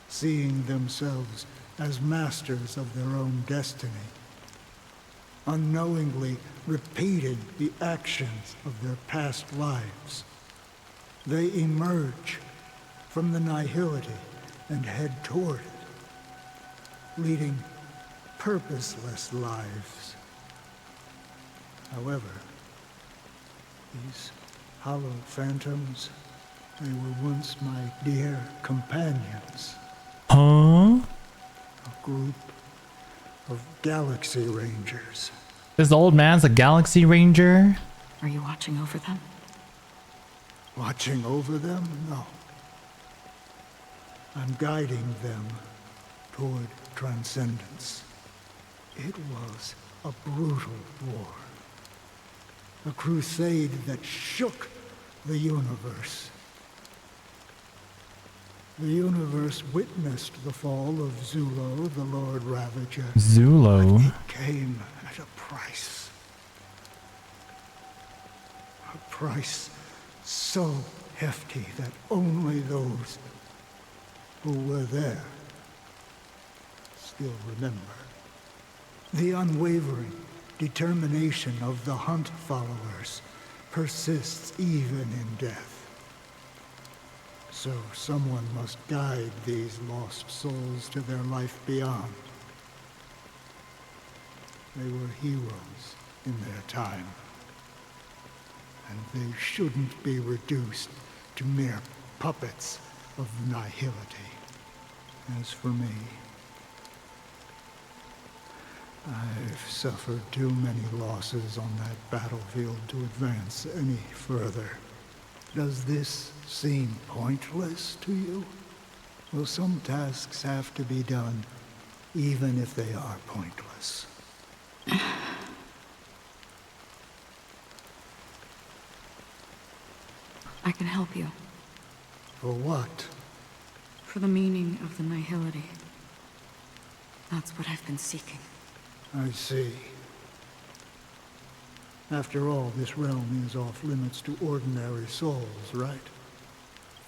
seeing themselves as masters of their own destiny, unknowingly repeating the actions of their past lives. They emerge from the nihility and head toward it, leading purposeless lives. However, these hollow phantoms, they were once my dear companions. Huh? A group of Galaxy Rangers. This old man's a Galaxy Ranger? Are you watching over them? Watching over them? No. I'm guiding them toward transcendence. It was a brutal war. A crusade that shook the universe. The universe witnessed the fall of Zulo, the Lord Ravager. Zulo? But it came at a price. A price so hefty that only those who were there still remember. The unwavering determination of the Hunt followers persists even in death. So someone must guide these lost souls to their life beyond. They were heroes in their time, and they shouldn't be reduced to mere puppets of nihility. As for me, I've suffered too many losses on that battlefield to advance any further. Does this seem pointless to you? Well, some tasks have to be done, even if they are pointless. I can help you. For what? For the meaning of the nihility. That's what I've been seeking. I see. After all, this realm is off limits to ordinary souls, right?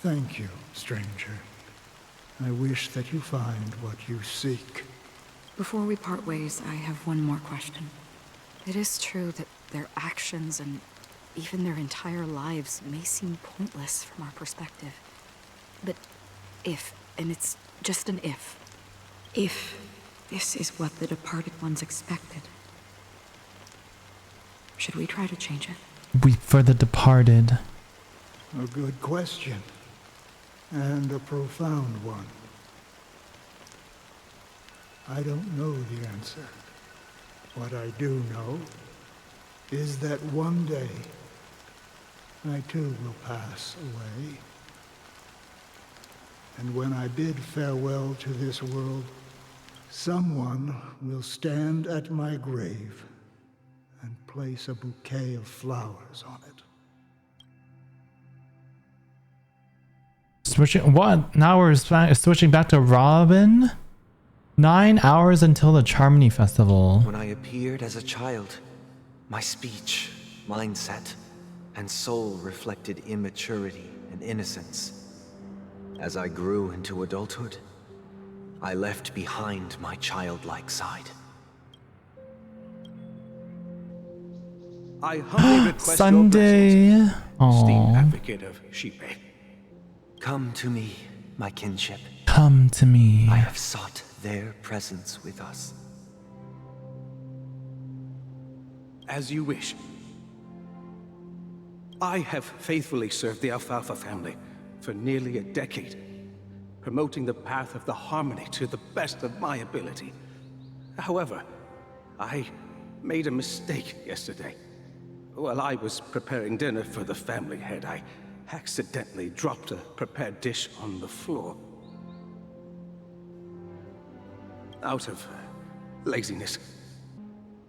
Thank you, stranger. I wish that you find what you seek. Before we part ways, I have one more question. It is true that their actions and even their entire lives may seem pointless from our perspective. But if, and it's just an if this is what the departed ones expected, should we try to change it? Weep for the departed. A good question. And a profound one. I don't know the answer. What I do know is that one day, I too will pass away. And when I bid farewell to this world, someone will stand at my grave and place a bouquet of flowers on it. Switching what? Now we're switching back to Robin? 9 hours until the Charmony Festival. When I appeared as a child, my speech, mindset, and soul reflected immaturity and innocence. As I grew into adulthood, I left behind my childlike side. I humbly request Sunday. your blessings, esteemed advocate of Shipe. Come to me, my kinship. Come to me. I have sought their presence with us. As you wish. I have faithfully served the Alfalfa family for nearly a decade, promoting the path of the Harmony to the best of my ability. However, I made a mistake yesterday. While I was preparing dinner for the family head, I accidentally dropped a prepared dish on the floor. Out of laziness.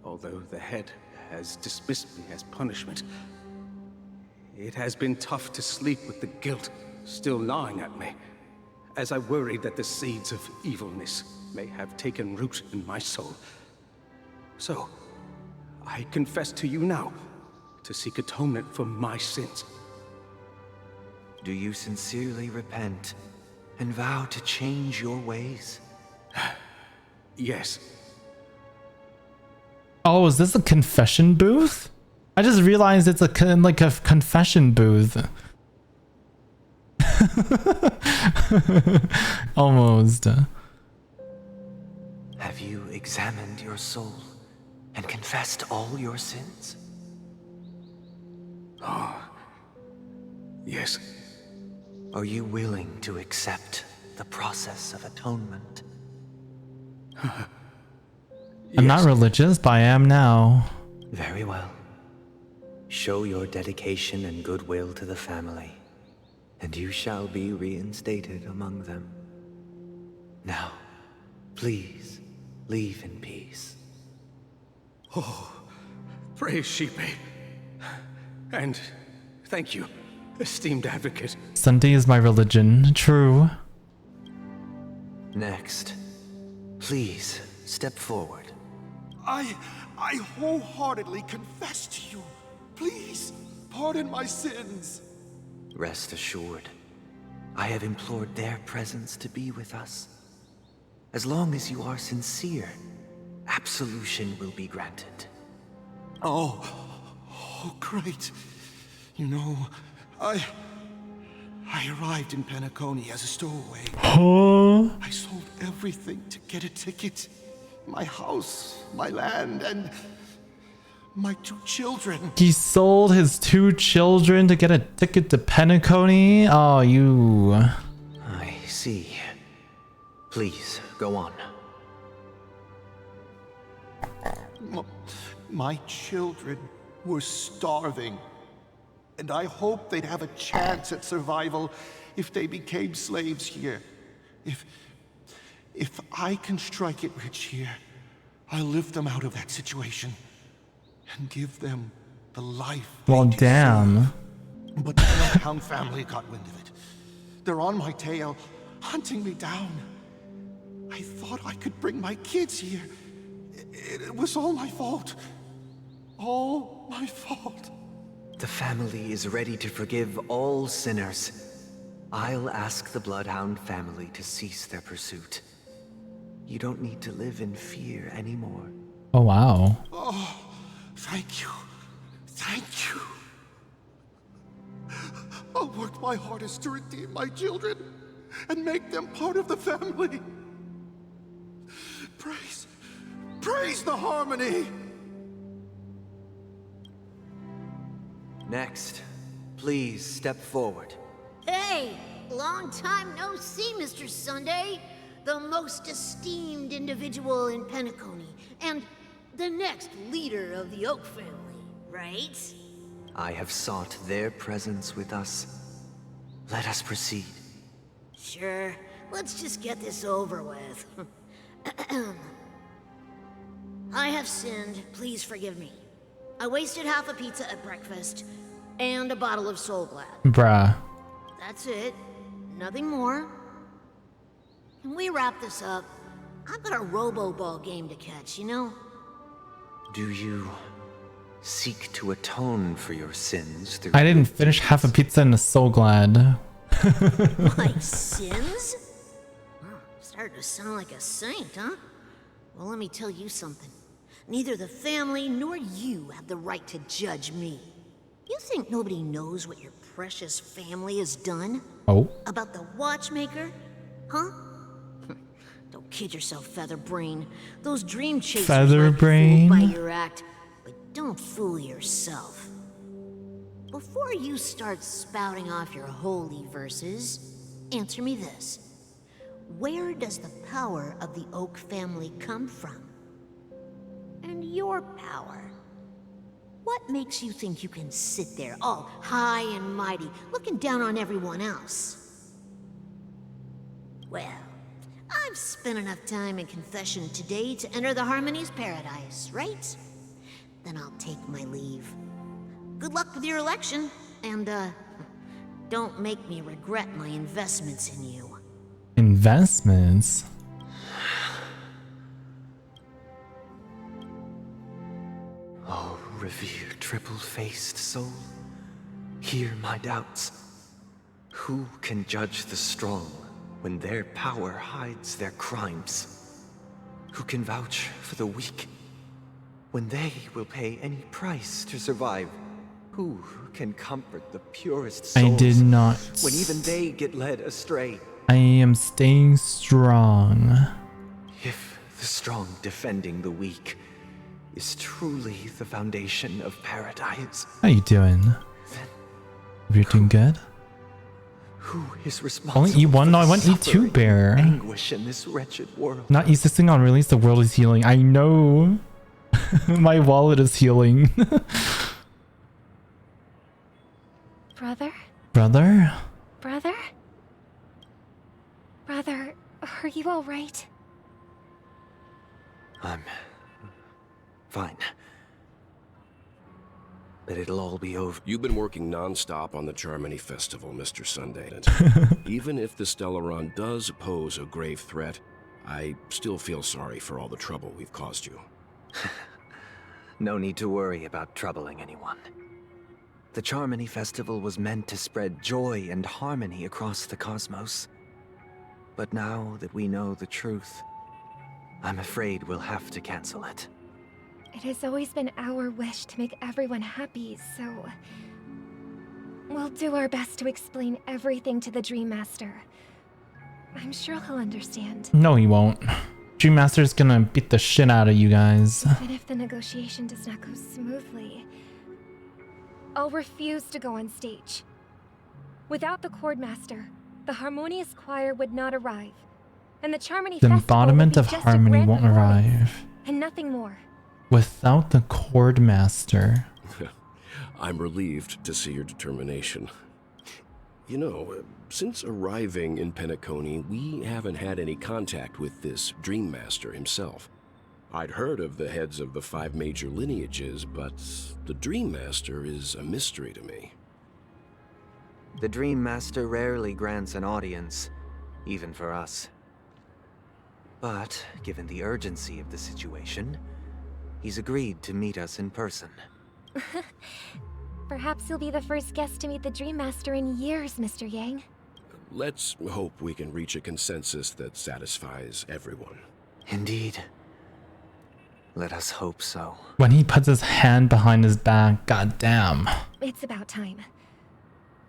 Although the head has dismissed me as punishment, it has been tough to sleep with the guilt still gnawing at me, as I worried that the seeds of evilness may have taken root in my soul. So, I confess to you now, to seek atonement for my sins. Do you sincerely repent and vow to change your ways? Yes. Oh, is this a confession booth? I just realized it's like a confession booth. Almost. Have you examined your soul and confessed all your sins? Oh, yes. Are you willing to accept the process of atonement? I'm not religious, but I am now. Very well. Show your dedication and goodwill to the family, and you shall be reinstated among them. Now, please, leave in peace. Oh, praise Shipe. And thank you, esteemed advocate. Sunday is my religion. True. Next, please step forward. I wholeheartedly confess to you. Please, pardon my sins. Rest assured, I have implored their presence to be with us. As long as you are sincere, absolution will be granted. Oh, great. You know, I arrived in Penacony as a stowaway. Huh? I sold everything to get a ticket. My house, my land, and my 2 children. He sold his 2 children to get a ticket to Penacony? Oh, you... I see. Please, go on. My children were starving, and I hoped they'd have a chance at survival if they became slaves here. If I can strike it rich here, I'll lift them out of that situation and give them the life. Well, damn. But the Bloodhound family got wind of it. They're on my tail, hunting me down. I thought I could bring my kids here. It was all my fault. All my fault. The family is ready to forgive all sinners. I'll ask the Bloodhound family to cease their pursuit. You don't need to live in fear anymore. Oh, wow. Oh, thank you. Thank you. I'll work my hardest to redeem my children and make them part of the family. Praise the Harmony! Next, please step forward. Hey, long time no see, Mr. Sunday. The most esteemed individual in Penacony, and the next leader of the Oak family, right? I have sought their presence with us. Let us proceed. Sure, let's just get this over with. I have sinned, please forgive me. I wasted half a pizza at breakfast, and a bottle of Soul Glad. Bruh. That's it. Nothing more. Can we wrap this up? I've got a robo-ball game to catch, you know? Do you seek to atone for your sins through... I didn't finish half a pizza and is so glad. My sins? Wow, starting to sound like a saint, huh? Well, let me tell you something. Neither the family nor you have the right to judge me. You think nobody knows what your precious family has done? Oh. About the Watchmaker? Huh? Don't kid yourself, Featherbrain. Those dream chasers Featherbrain? might be fooled by your act, but don't fool yourself. Before you start spouting off your holy verses, answer me this. Where does the power of the Oak family come from? And your power? What makes you think you can sit there all high and mighty, looking down on everyone else? Well, I've spent enough time in confession today to enter the Harmony's paradise, right? Then I'll take my leave. Good luck with your election, and, don't make me regret my investments in you. Investments? Oh, revered triple-faced soul, hear my doubts. Who can judge the strong when their power hides their crimes? Who can vouch for the weak when they will pay any price to survive? Who can comfort the purest souls I did not. when even they get led astray? I am staying strong. If the strong defending the weak is truly the foundation of paradise, How you doing? You're doing good? who is responsible Only eat one? No, I want to eat two, Bear. anguish in this wretched world? Not E6ing on release, the world is healing. I know. My wallet is healing. Brother? Brother? Brother? Brother, are you alright? I'm fine. But it'll all be over. You've been working non-stop on the Charmony Festival, Mr. Sunday. Even if the Stellaron does pose a grave threat, I still feel sorry for all the trouble we've caused you. No need to worry about troubling anyone. The Charmony Festival was meant to spread joy and harmony across the cosmos. But now that we know the truth, I'm afraid we'll have to cancel it. It has always been our wish to make everyone happy, so... we'll do our best to explain everything to the Dreammaster. I'm sure he'll understand. No, he won't. Dreammaster's gonna beat the shit out of you guys. Even if the negotiation does not go smoothly, I'll refuse to go on stage. Without the Chordmaster, the Harmonious Choir would not arrive, and the Charmony The Festival embodiment would of be just harmony a grand won't performance, arrive. and nothing more. Without the Chordmaster. I'm relieved to see your determination. You know, since arriving in Penacony, we haven't had any contact with this Dreammaster himself. I'd heard of the heads of the 5 major lineages, but the Dreammaster is a mystery to me. The Dreammaster rarely grants an audience, even for us. But, given the urgency of the situation, he's agreed to meet us in person. Perhaps you'll be the first guest to meet the Dreammaster in years, Mr. Yang. Let's hope we can reach a consensus that satisfies everyone. Indeed. Let us hope so. When he puts his hand behind his back, goddamn. It's about time.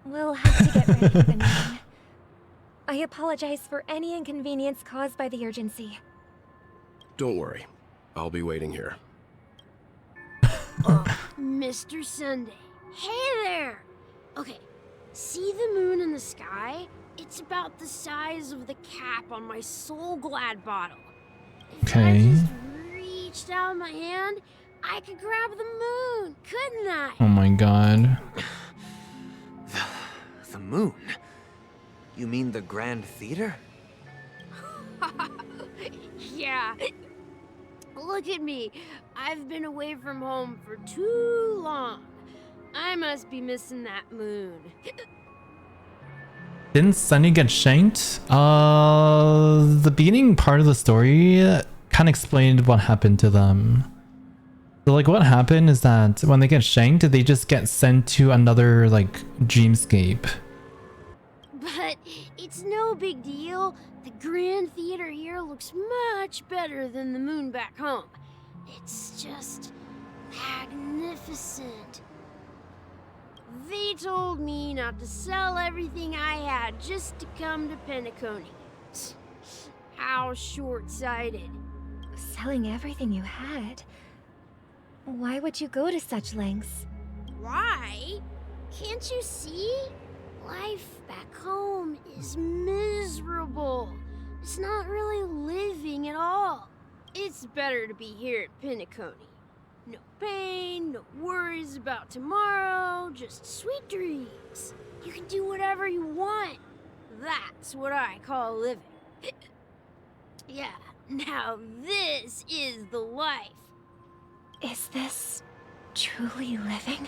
We'll have to get ready for the meeting. I apologize for any inconvenience caused by the urgency. Don't worry. I'll be waiting here. Mr. Sunday. Hey there! Okay, see the moon in the sky? It's about the size of the cap on my Soul Glad bottle. If I Okay. just reached out my hand, I could grab the moon, couldn't I? Oh my god. The moon? You mean the Grand Theater? Yeah. Look at me. I've been away from home for too long. I must be missing that moon. Didn't Sunny get shanked? The beginning part of the story kind of explained what happened to them. So like what happened is that when they get shanked, they just get sent to another like dreamscape. But it's no big deal. The Grand Theater here looks much better than the moon back home. It's just magnificent. They told me not to sell everything I had just to come to Penacony. How short-sighted. Selling everything you had? Why would you go to such lengths? Why? Can't you see? Life back home is miserable. It's not really living at all. It's better to be here at Penacony. No pain, no worries about tomorrow, just sweet dreams. You can do whatever you want. That's what I call living. Yeah, now this is the life. Is this truly living?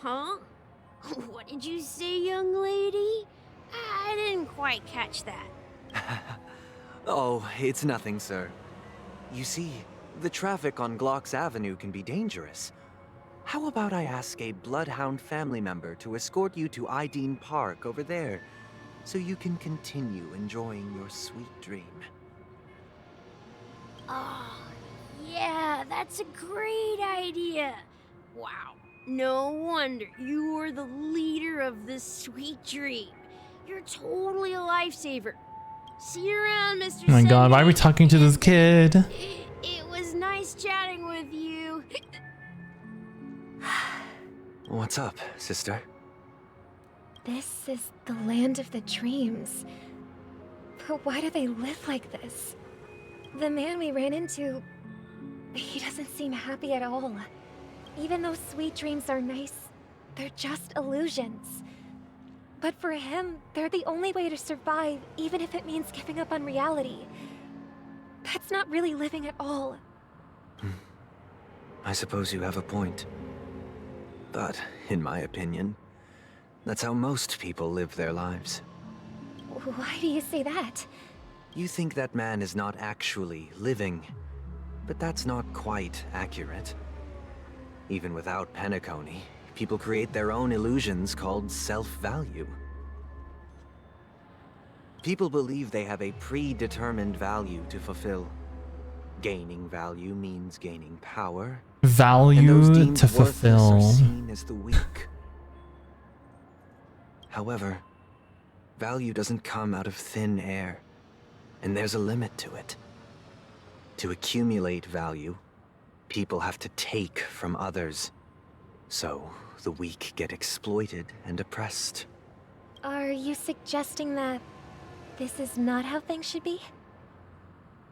Huh? What did you say, young lady? I didn't quite catch that. Oh, it's nothing, sir. You see, the traffic on Glock's Avenue can be dangerous. How about I ask a Bloodhound family member to escort you to Ideen Park over there, so you can continue enjoying your sweet dream? Oh, yeah, that's a great idea. Wow, no wonder you were the leader of this sweet dream. You're totally a lifesaver. See you around, Mr. Oh my god, why are we talking to this kid? It was nice chatting with you. What's up, sister? This is the land of the dreams. But why do they live like this? The man we ran into, he doesn't seem happy at all. Even though sweet dreams are nice, they're just illusions. But for him, they're the only way to survive, even if it means giving up on reality. That's not really living at all. I suppose you have a point. But, in my opinion, that's how most people live their lives. Why do you say that? You think that man is not actually living, but that's not quite accurate. Even without Penacony, people create their own illusions called self-value. People believe they have a predetermined value to fulfill. Gaining value means gaining power. Value to fulfill. Are seen as the weak. However, value doesn't come out of thin air, and there's a limit to it. To accumulate value, people have to take from others. So, the weak get exploited and oppressed. Are you suggesting that this is not how things should be?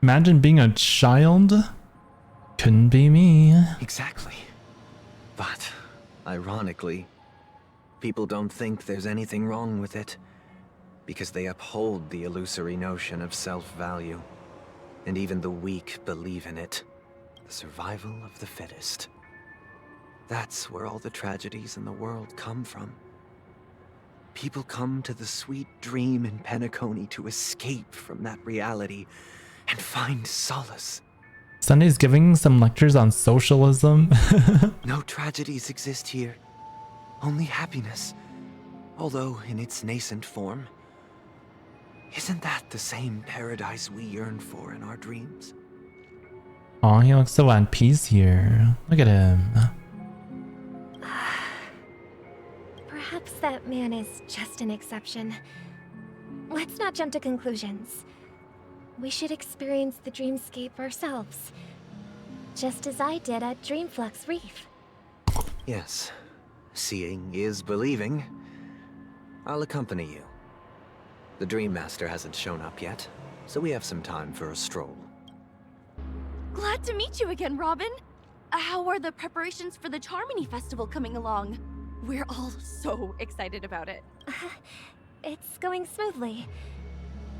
Imagine being a child. Couldn't be me. Exactly. But, ironically, people don't think there's anything wrong with it, because they uphold the illusory notion of self-value. And even the weak believe in it. The survival of the fittest. That's where all the tragedies in the world come from. People come to the sweet dream in Penacony to escape from that reality and find solace. Sunday's giving some lectures on socialism. No tragedies exist here. Only happiness. Although in its nascent form. Isn't that the same paradise we yearn for in our dreams? Aw, he looks so at peace here. Look at him. Perhaps that man is just an exception. Let's not jump to conclusions. We should experience the dreamscape ourselves. Just as I did at Dreamflux Reef. Yes. Seeing is believing. I'll accompany you. The Dreammaster hasn't shown up yet, so we have some time for a stroll. Glad to meet you again, Robin. How are the preparations for the Charmony Festival coming along? We're all so excited about it. It's going smoothly.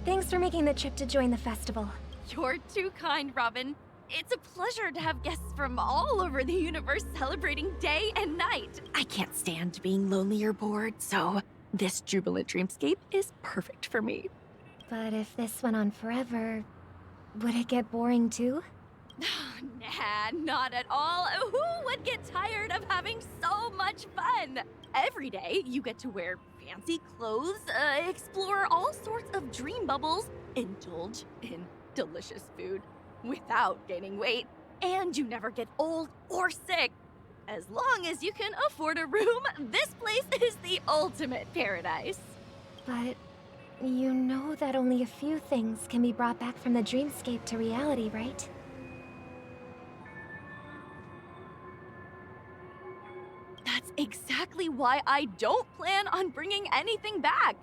Thanks for making the trip to join the festival. You're too kind, Robin. It's a pleasure to have guests from all over the universe celebrating day and night. I can't stand being lonely or bored, so this jubilant dreamscape is perfect for me. But if this went on forever, would it get boring too? Nah, not at all. Who would get tired of having so much fun? Every day, you get to wear fancy clothes, explore all sorts of dream bubbles, indulge in delicious food without gaining weight, and you never get old or sick. As long as you can afford a room, this place is the ultimate paradise. But you know that only a few things can be brought back from the dreamscape to reality, right? That's exactly why I don't plan on bringing anything back.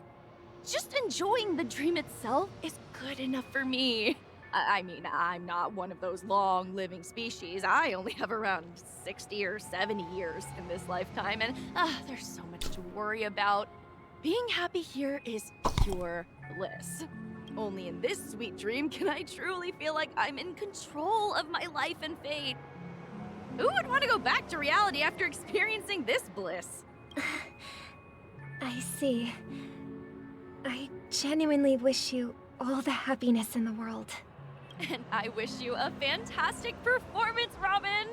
Just enjoying the dream itself is good enough for me. I mean, I'm not one of those long-living species. I only have around 60 or 70 years in this lifetime, and there's so much to worry about. Being happy here is pure bliss. Only in this sweet dream can I truly feel like I'm in control of my life and fate. Who would want to go back to reality after experiencing this bliss? I see. I genuinely wish you all the happiness in the world. And I wish you a fantastic performance, Robin!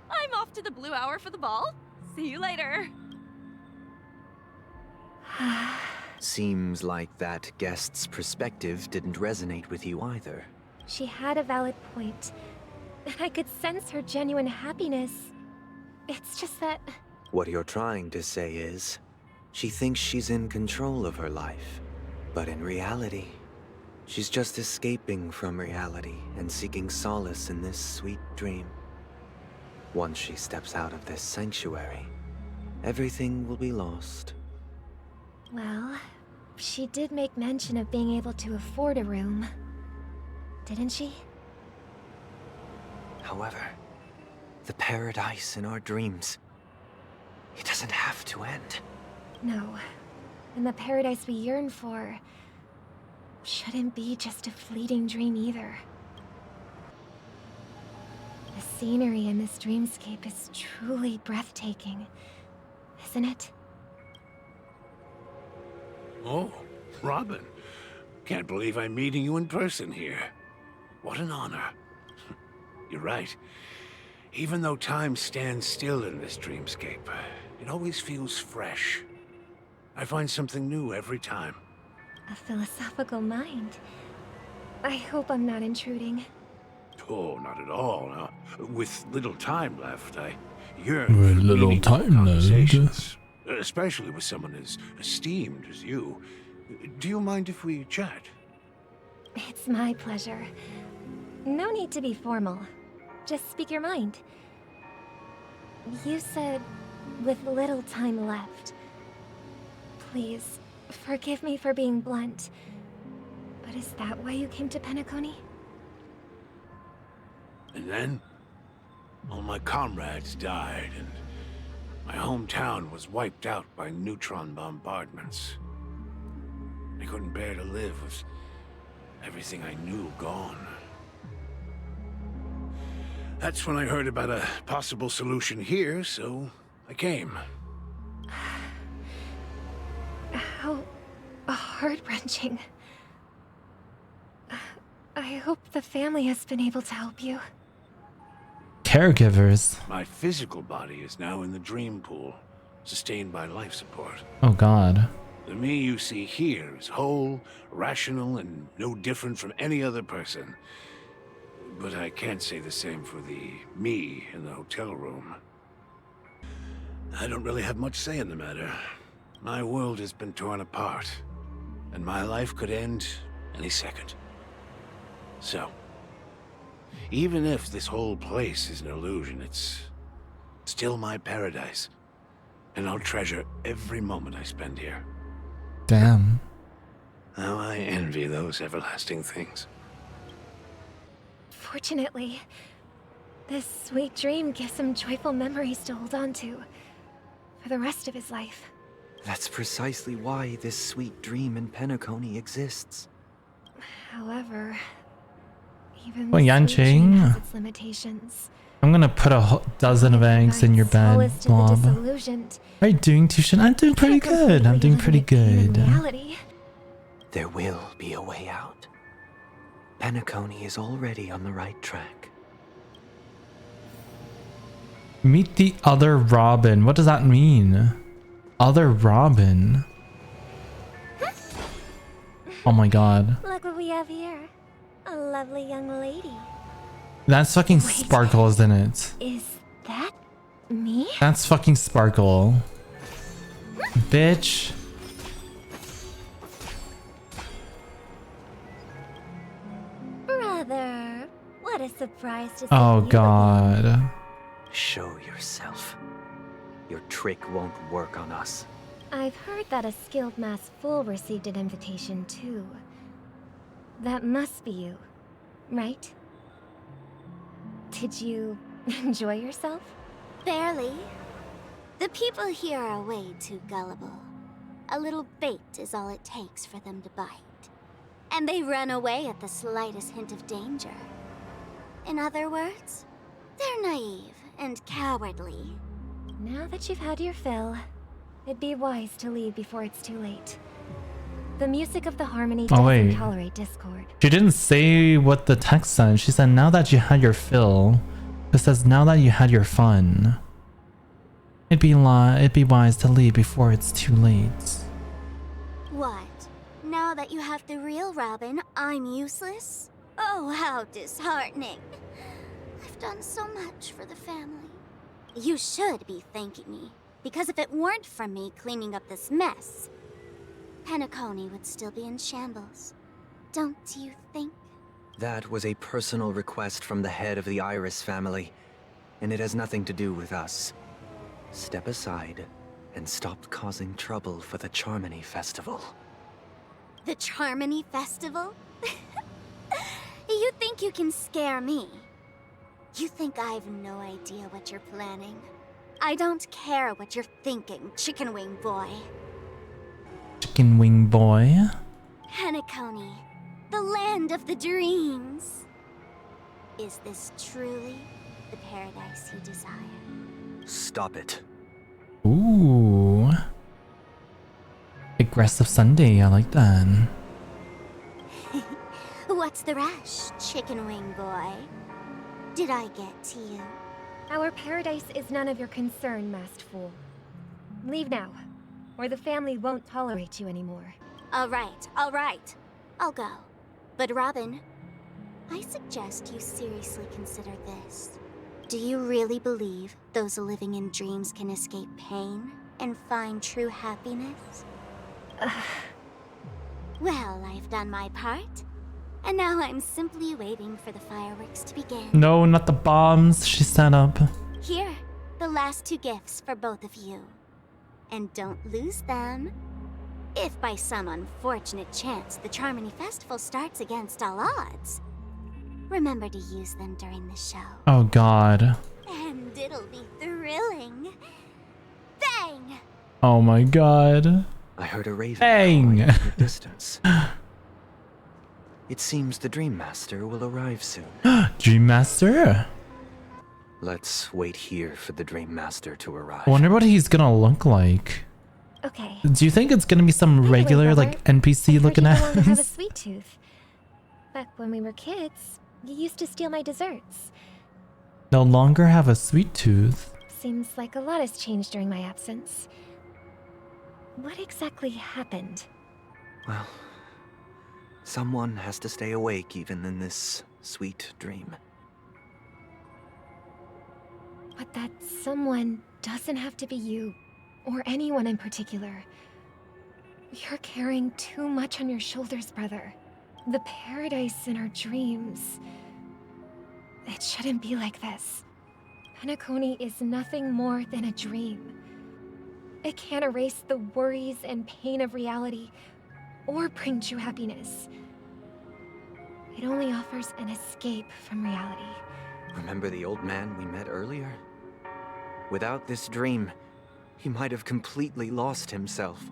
I'm off to the Blue Hour for the ball. See you later. Seems like that guest's perspective didn't resonate with you either. She had a valid point. And I could sense her genuine happiness. It's just that... What you're trying to say is, she thinks she's in control of her life. But in reality, she's just escaping from reality and seeking solace in this sweet dream. Once she steps out of this sanctuary, everything will be lost. Well, she did make mention of being able to afford a room. Didn't she? However, the paradise in our dreams, it doesn't have to end. No. And the paradise we yearn for shouldn't be just a fleeting dream either. The scenery in this dreamscape is truly breathtaking, isn't it? Oh, Robin. Can't believe I'm meeting you in person here. What an honor. You're right. Even though time stands still in this dreamscape, it always feels fresh. I find something new every time. A philosophical mind. I hope I'm not intruding. Oh, not at all. No. With little time left, I yearn With for little meaningful time left. conversations, especially with someone as esteemed as you. Do you mind if we chat? It's my pleasure. No need to be formal. Just speak your mind. You said, with little time left. Please, forgive me for being blunt. But is that why you came to Penacony? And then, all my comrades died, and my hometown was wiped out by neutron bombardments. I couldn't bear to live with everything I knew gone. That's when I heard about a possible solution here, so I came. How heart-wrenching. I hope the family has been able to help you. Caregivers. My physical body is now in the dream pool, sustained by life support. Oh god. The me you see here is whole, rational, and no different from any other person. But I can't say the same for the me in the hotel room. I don't really have much say in the matter. My world has been torn apart, and my life could end any second. So, even if this whole place is an illusion, it's still my paradise. And I'll treasure every moment I spend here. Damn. How I envy those everlasting things. Fortunately, this sweet dream gives him joyful memories to hold on to for the rest of his life. That's precisely why this sweet dream in Penacony exists. However, Even Oh, the Yan sweet dream Qing. has its limitations. I'm gonna put a dozen of eggs in your bed, Solace to the Blob. disillusioned. How are you doing, Tushin? I'm doing pretty good. I'm doing pretty good. Reality. There will be a way out. Penacony is already on the right track. Meet the other Robin. What does that mean? Other Robin? Oh my god. Look what we have here. A lovely young lady. That's fucking Sparkle, isn't it? Is that me? That's fucking Sparkle. Bitch. Brother, what a surprise to see Oh you god. Show yourself. Your trick won't work on us. I've heard that a skilled mass fool received an invitation too. That must be you, right? Did you enjoy yourself? Barely. The people here are way too gullible. A little bait is all it takes for them to bite. And they run away at the slightest hint of danger. In other words, they're naive and cowardly. Now that you've had your fill, it'd be wise to leave before it's too late. The music of the harmony Oh, doesn't wait. tolerate discord. She didn't say what the text said. She said, now that you had your fill. It says, now that you had your fun. It'd be wise to leave before it's too late. What? Now that you have the real Robin, I'm useless? Oh, how disheartening. I've done so much for the family. You should be thanking me, because if it weren't for me cleaning up this mess, Penacony would still be in shambles. Don't you think? That was a personal request from the head of the Iris family, and it has nothing to do with us. Step aside and stop causing trouble for the Charmony Festival. The Charmony Festival? You think you can scare me? You think I have no idea what you're planning? I don't care what you're thinking, Chicken Wing Boy. Chicken Wing Boy. Penacony, the land of the dreams. Is this truly the paradise you desire? Stop it. Ooh. Aggressive Sunday. I like that. What's the rush, Chicken Wing Boy? Did I get to you? Our paradise is none of your concern, masked fool. Leave now, or the family won't tolerate you anymore. All right. I'll go. But Robin, I suggest you seriously consider this. Do you really believe those living in dreams can escape pain and find true happiness? Well, I've done my part. And now I'm simply waiting for the fireworks to begin. No, not the bombs she set up. Here, the last two gifts for both of you. And don't lose them. If by some unfortunate chance the Charmony Festival starts against all odds, remember to use them during the show. Oh god. And it'll be thrilling. Bang! Oh my god. I heard a raven Bang! in the distance. It seems the Dreammaster will arrive soon. Dreammaster? Let's wait here for the Dreammaster to arrive. I wonder what he's gonna look like. Okay. Do you think it's gonna be some regular, like, NPC looking You no longer have a ass? sweet tooth. Back when we were kids, you used to steal my desserts. No longer have a sweet tooth. Seems like a lot has changed during my absence. What exactly happened? Well, someone has to stay awake even in this sweet dream. But that someone doesn't have to be you, or anyone in particular. You're carrying too much on your shoulders, brother. The paradise in our dreams. It shouldn't be like this. Penacony is nothing more than a dream. It can't erase the worries and pain of reality, or bring true happiness. It only offers an escape from reality. Remember the old man we met earlier? Without this dream, he might have completely lost himself.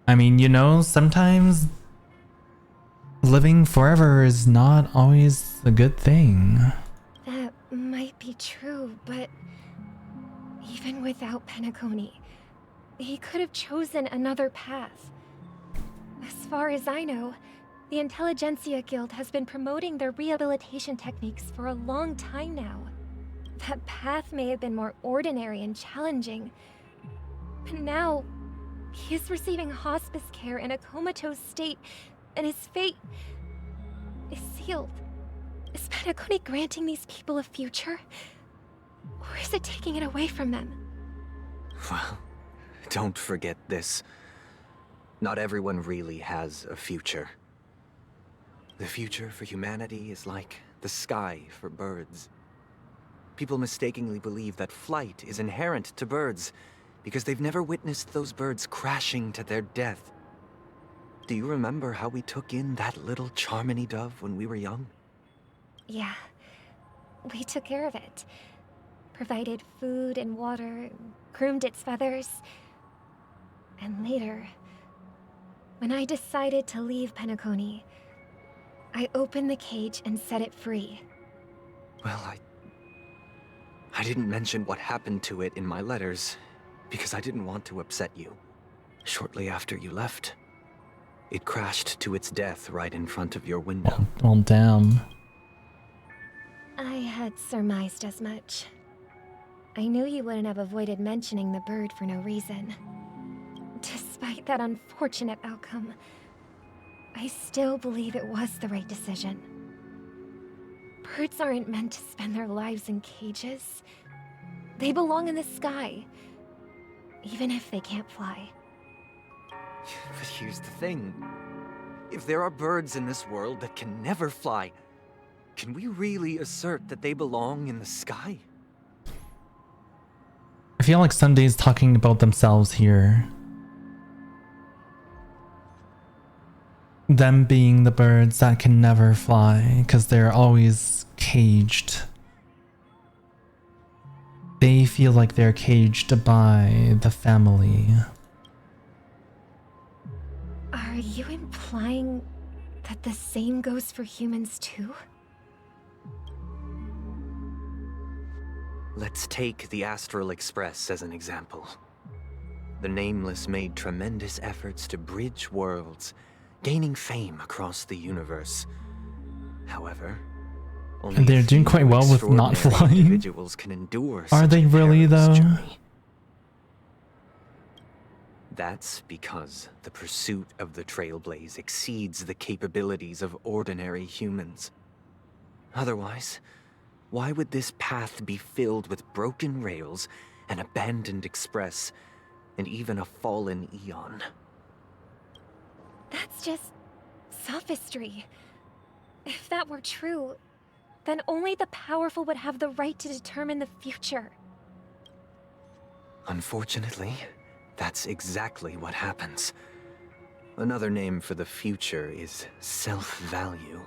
I mean, you know, sometimes living forever is not always a good thing. That might be true, but even without Penacony, he could have chosen another path. As far as I know, the Intelligentsia Guild has been promoting their rehabilitation techniques for a long time now. That path may have been more ordinary and challenging, but now he is receiving hospice care in a comatose state, and his fate is sealed. Is Penacony granting these people a future? Or is it taking it away from them? Well, don't forget this. Not everyone really has a future. The future for humanity is like the sky for birds. People mistakenly believe that flight is inherent to birds because they've never witnessed those birds crashing to their death. Do you remember how we took in that little Charmony dove when we were young? Yeah, we took care of it. Provided food and water, groomed its feathers. And later, when I decided to leave Penacony, I opened the cage and set it free. Well, I didn't mention what happened to it in my letters because I didn't want to upset you. Shortly after you left, it crashed to its death right in front of your window. Oh, damn. I had surmised as much. I knew you wouldn't have avoided mentioning the bird for no reason. Despite that unfortunate outcome, I still believe it was the right decision. Birds aren't meant to spend their lives in cages. They belong in the sky, even if they can't fly. But here's the thing. If there are birds in this world that can never fly, can we really assert that they belong in the sky? I feel like Sunday's talking about themselves here. Them being the birds that can never fly because they're always caged. They feel like they're caged by the family. Are you implying that the same goes for humans too? Let's take the Astral Express as an example. The Nameless made tremendous efforts to bridge worlds, gaining fame across the universe. However, only They're doing quite well with not flying. Individuals can endure Are they really though? journey. That's because the pursuit of the Trailblaze exceeds the capabilities of ordinary humans. Otherwise, why would this path be filled with broken rails, an abandoned express, and even a fallen Eon? That's just sophistry. If that were true, then only the powerful would have the right to determine the future. Unfortunately, that's exactly what happens. Another name for the future is self-value.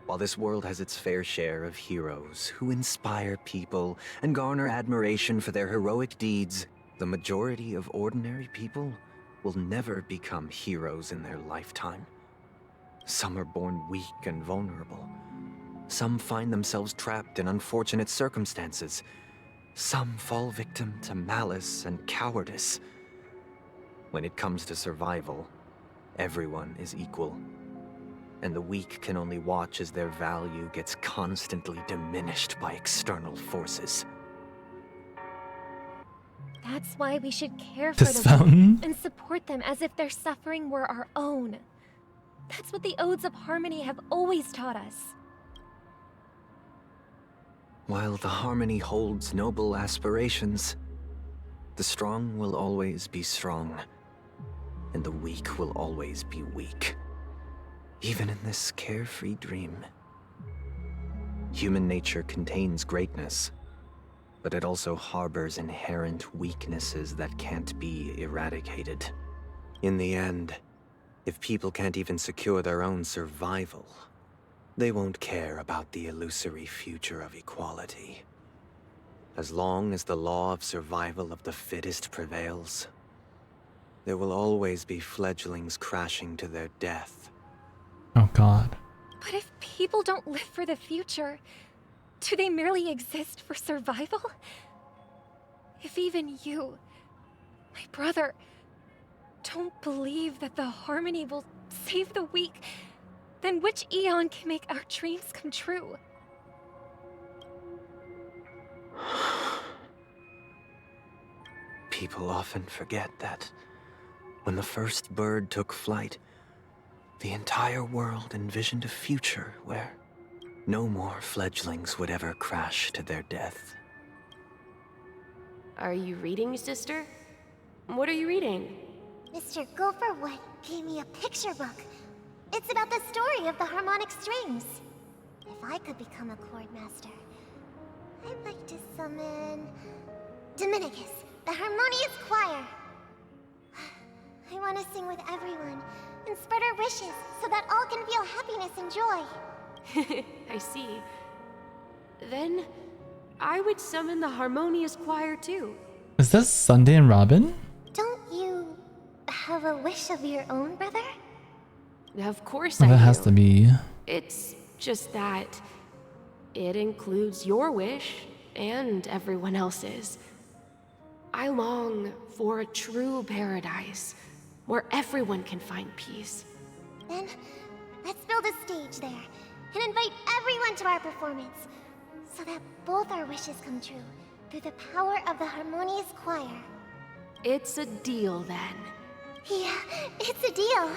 While this world has its fair share of heroes who inspire people and garner admiration for their heroic deeds, the majority of ordinary people will never become heroes in their lifetime. Some are born weak and vulnerable. Some find themselves trapped in unfortunate circumstances. Some fall victim to malice and cowardice. When it comes to survival, everyone is equal. And the weak can only watch as their value gets constantly diminished by external forces. That's why we should care for This the fountain? weak and support them as if their suffering were our own. That's what the Odes of Harmony have always taught us. While the Harmony holds noble aspirations, the strong will always be strong, and the weak will always be weak. Even in this carefree dream. Human nature contains greatness, but it also harbors inherent weaknesses that can't be eradicated. In the end, if people can't even secure their own survival, they won't care about the illusory future of equality. As long as the law of survival of the fittest prevails, There will always be fledglings crashing to their death. Oh god. But if people don't live for the future, do they merely exist for survival? If even you, my brother, don't believe that the Harmony will save the weak, then which Aeon can make our dreams come true? People often forget that when the first bird took flight, the entire world envisioned a future where no more fledglings would ever crash to their death. Are you reading, sister? What are you reading? Mr. Gopherwood gave me a picture book. It's about the story of the harmonic strings. If I could become a chord master, I'd like to summon Dominicus, the harmonious choir. I want to sing with everyone and spread our wishes so that all can feel happiness and joy. I see. Then I would summon the harmonious choir too. Is this Sunday and Robin? Don't you have a wish of your own, brother? Of course Oh, I that do. has to be. It's just that it includes your wish and everyone else's. I long for a true paradise where everyone can find peace. Then, let's build a stage there and invite everyone to our performance so that both our wishes come true through the power of the harmonious choir. It's a deal then. Yeah, it's a deal.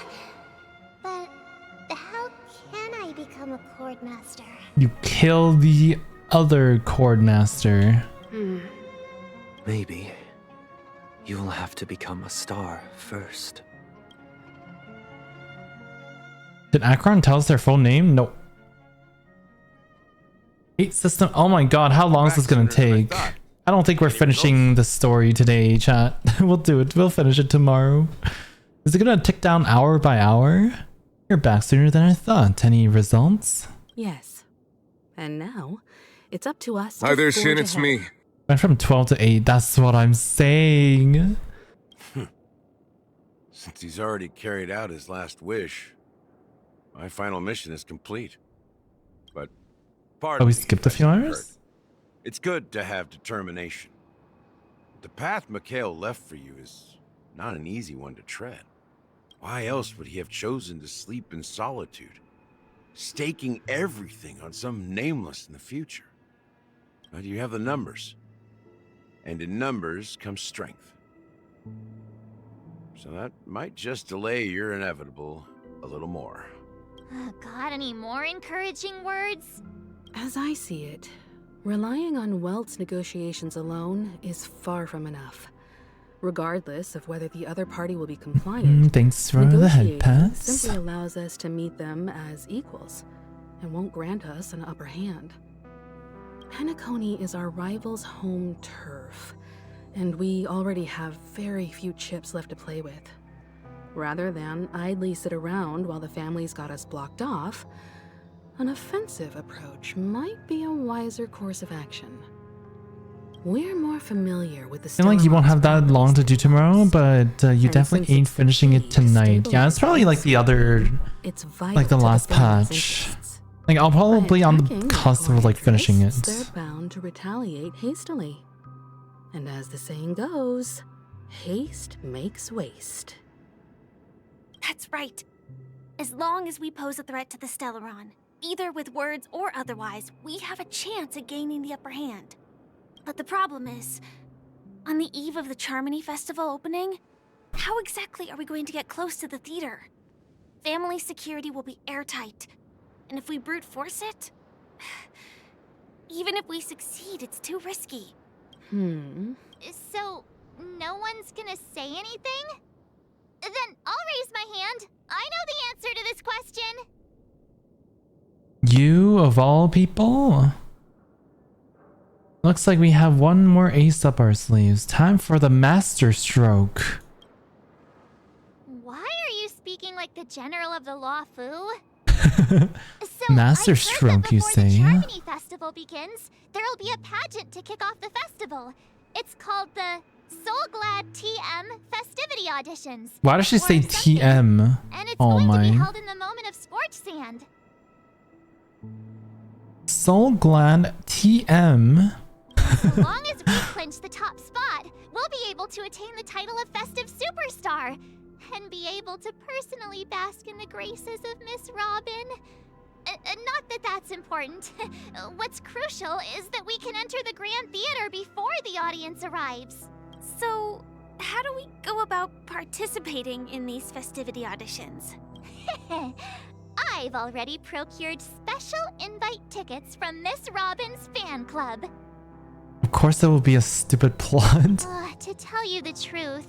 But how can I become a chord master? You kill the other chord master. Maybe you'll have to become a star first. Did Acheron tell us their full name? No. 8 system. Oh my god, how long is this gonna take? I don't think we're finishing the story today, chat. We'll do it. We'll finish it tomorrow. Is it gonna tick down hour by hour? You're back sooner than I thought. Any results? Yes. And now, it's up to us Hi to there, forge Shin, it's ahead. me. Went from 12 to 8. That's what I'm saying. Since he's already carried out his last wish, my final mission is complete. But pardon Oh, we me skipped if a few I seem hours? hurt. It's good to have determination. The path Mikhail left for you is not an easy one to tread. Why else would he have chosen to sleep in solitude, staking everything on some nameless in the future? But you have the numbers, and in numbers comes strength. So that might just delay your inevitable a little more. Got any more encouraging words? As I see it, relying on Welt's negotiations alone is far from enough. Regardless of whether the other party will be compliant, Thanks for the head negotiating pats. simply allows us to meet them as equals and won't grant us an upper hand. Penacony is our rival's home turf, and we already have very few chips left to play with. Rather than idly sit around while the family's got us blocked off, an offensive approach might be a wiser course of action. We're more familiar with the I feel like you won't have that long to do tomorrow, but you definitely ain't finishing it tonight. Yeah, it's probably like the other, like the last patch. Like I'll probably on the cusp of like finishing it. They're bound to retaliate hastily. And as the saying goes, haste makes waste. That's right. As long as we pose a threat to the Stellaron, either with words or otherwise, we have a chance at gaining the upper hand. But the problem is, on the eve of the Charmony Festival opening, how exactly are we going to get close to the theater? Family security will be airtight, and if we brute force it, even if we succeed, it's too risky. So, no one's gonna say anything? Then I'll raise my hand. I know the answer to this question. You of all people? Looks like we have one more ace up our sleeves. Time for the master stroke. Why are you speaking like the general of the Law Fu? Master stroke, you say? The Charmony Festival begins, there'll be a pageant to kick off the festival. It's called the Soulglad TM Festivity Auditions. Why does she say TM? And it's Oh going to be my. held in the moment of Scorch Sand. Soulglad TM. As long as we clinch the top spot, we'll be able to attain the title of Festive Superstar and be able to personally bask in the graces of Miss Robin. Not that that's important. What's crucial is that we can enter the Grand Theater before the audience arrives. So, how do we go about participating in these festivity auditions? I've already procured special invite tickets from Miss Robin's fan club. Of course it will be a stupid plot. To tell you the truth,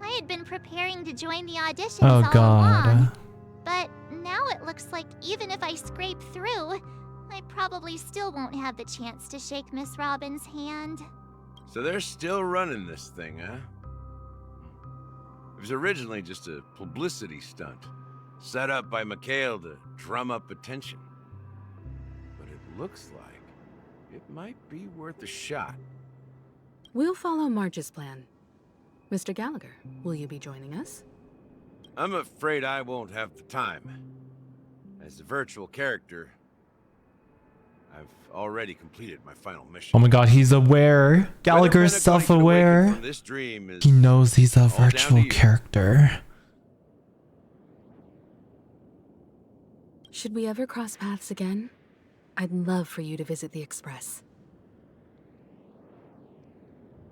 I had been preparing to join the auditions Oh all god. along. But now it looks like even if I scrape through, I probably still won't have the chance to shake Miss Robin's hand. So they're still running this thing, huh? It was originally just a publicity stunt, set up by Mikhail to drum up attention. But it looks like it might be worth a shot. We'll follow Marge's plan. Mr. Gallagher, will you be joining us? I'm afraid I won't have the time. As a virtual character, I've already completed my final mission. Oh my god, he's aware. Gallagher's self-aware. He knows he's a virtual character. Should we ever cross paths again? I'd love for you to visit the Express.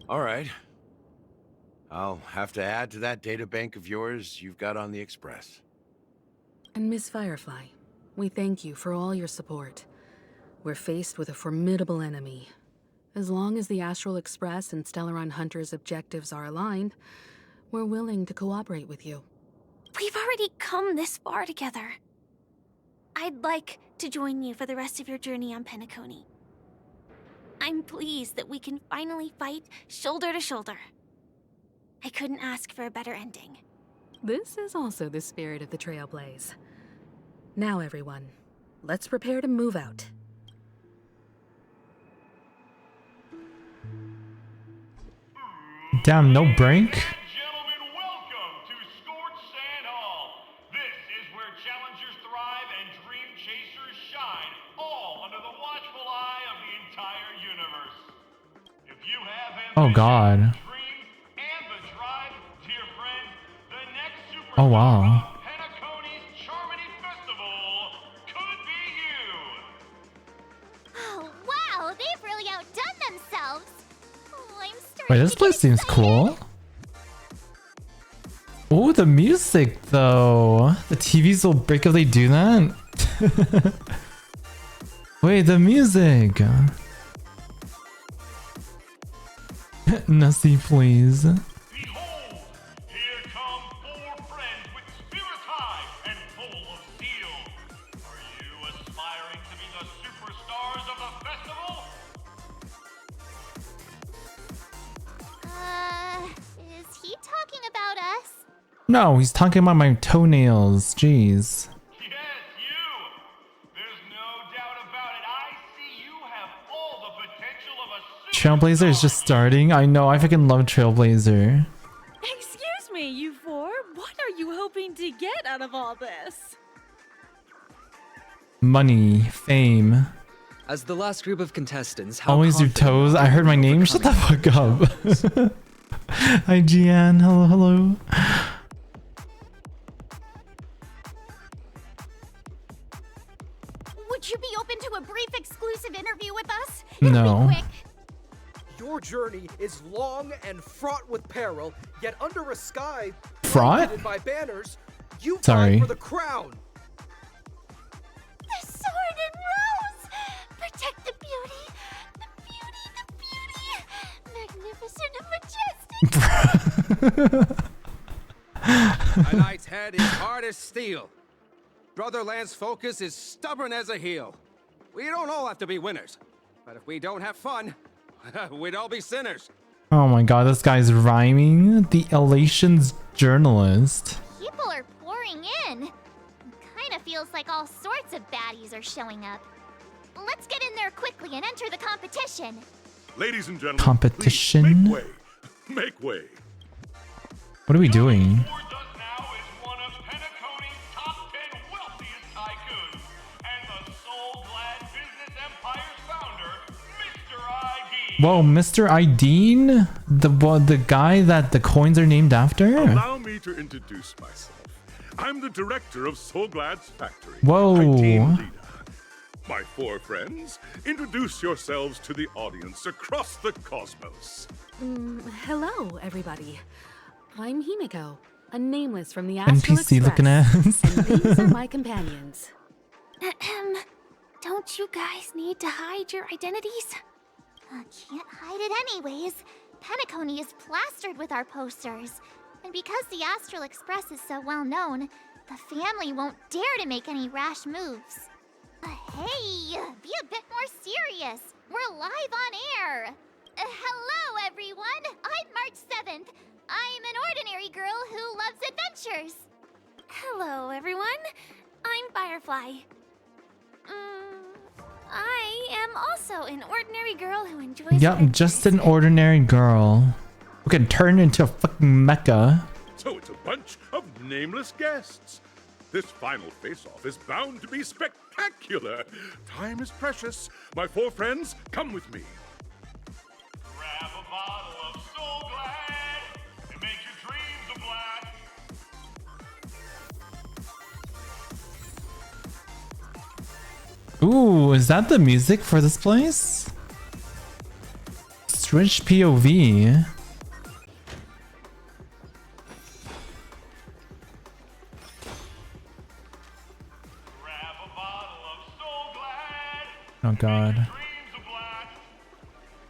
All right. I'll have to add to that data bank of yours you've got on the Express. And Miss Firefly, we thank you for all your support. We're faced with a formidable enemy. As long as the Astral Express and Stellaron Hunter's objectives are aligned, we're willing to cooperate with you. We've already come this far together. I'd like to join you for the rest of your journey on Penacony. I'm pleased that we can finally fight shoulder to shoulder. I couldn't ask for a better ending. This is also the spirit of the Trailblaze. Now, everyone, let's prepare to move out. Damn, no break? Oh god. Oh wow. Oh, wow, they've really outdone themselves. Oh, I'm starting Wait, this place seems cool. Oh, the music though. The TVs will break if they do that. Wait, the music. Nussie, please. Is he talking about us? No, he's talking about my toenails. Jeez. Trailblazer is just starting. I know, I freaking love Trailblazer. Excuse me, you four. What are you hoping to get out of all this? Money, fame. As the last group of contestants, how Always your toes. I heard my name. Shut the fuck up. Hi, Gian. Hello, hello. Would you be open to a brief exclusive interview with us? No. Your journey is long and fraught with peril, yet under a sky Fraught? blanketed by banners, you Sorry. fight for the crown. The sword and rose! Protect the beauty! The beauty! Magnificent and majestic! A knight's head is hard as steel. Brother Lance's focus is stubborn as a heel. We don't all have to be winners, but if we don't have fun, we'd all be sinners. Oh my god, this guy's rhyming. The Elations journalist. People are pouring in. Kinda feels like all sorts of baddies are showing up. Let's get in there quickly and enter the competition. Ladies and gentlemen, Competition? please make way Make way. What are we doing? Whoa, Mr. Ideen? The guy that the coins are named after? Allow me to introduce myself. I'm the director of Soulglad's factory. Whoa. Ideen Lida. My four friends, introduce yourselves to the audience across the cosmos. Hello, everybody. I'm Himiko, a nameless from the Astral NPC Express, looking ass. and these are my companions. Don't you guys need to hide your identities? Can't hide it anyways. Penacony is plastered with our posters. And because the Astral Express is so well known, the family won't dare to make any rash moves. Hey, be a bit more serious. We're live on air. Hello, everyone. I'm March 7th. I'm an ordinary girl who loves adventures. Hello, everyone. I'm Firefly. I am also an ordinary girl who enjoys Yep, just an ordinary girl who can turn into a fucking mecha. So it's a bunch of nameless guests. This final face-off is bound to be spectacular. Time is precious. My four friends, come with me. Grab a bottle of Soul Glad and make your dreams a blast. Ooh, is that the music for this place? Switch POV. Oh god.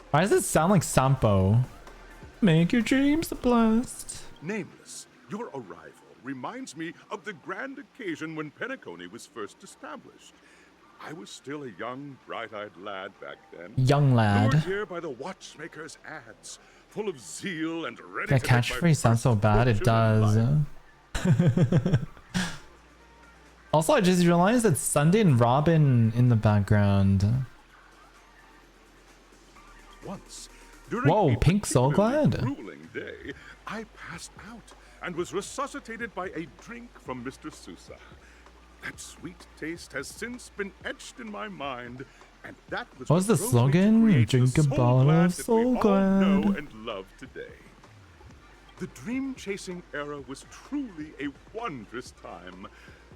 Why does it sound like Sampo? Make your dreams a blast. Nameless, your arrival reminds me of the grand occasion when Penacony was first established. I was still a young, bright-eyed lad back then. Young lad. Lured here by the Watchmaker's ads, full of zeal and ready That to make my catchphrase sounds so bad, it fortune does. Also, I just realized that Sunday and Robin in the background. Once, during Whoa, a pink Soul particularly Glad? grueling day, I passed out and was resuscitated by a drink from Mr. Sousa. That sweet taste has since been etched in my mind, and that was What was the drove me to slogan? create Drink the a Soul bottle Glad of that Soul we all know Glad. and love today. The dream-chasing era was truly a wondrous time.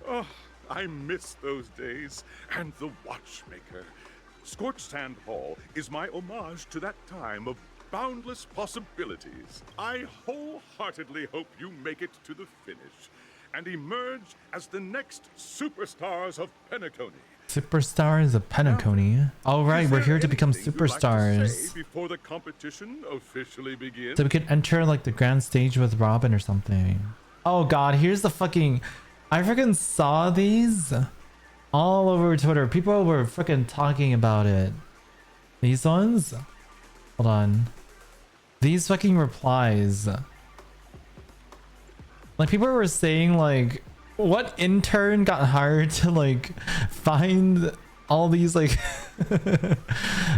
Oh, I miss those days, and the Watchmaker. Scorched Sand Hall is my homage to that time of boundless possibilities. I wholeheartedly hope you make it to the finish and emerge as the next superstars of Penacony. Superstars of Penacony. All right, we're here to become Anything you'd like to superstars. say before the competition officially begins? So we could enter like the grand stage with Robin or something. Oh god, here's the fucking... I freaking saw these all over Twitter. People were freaking talking about it. These ones? Hold on. These fucking replies. Like people were saying like, what intern got hired to like find all these like...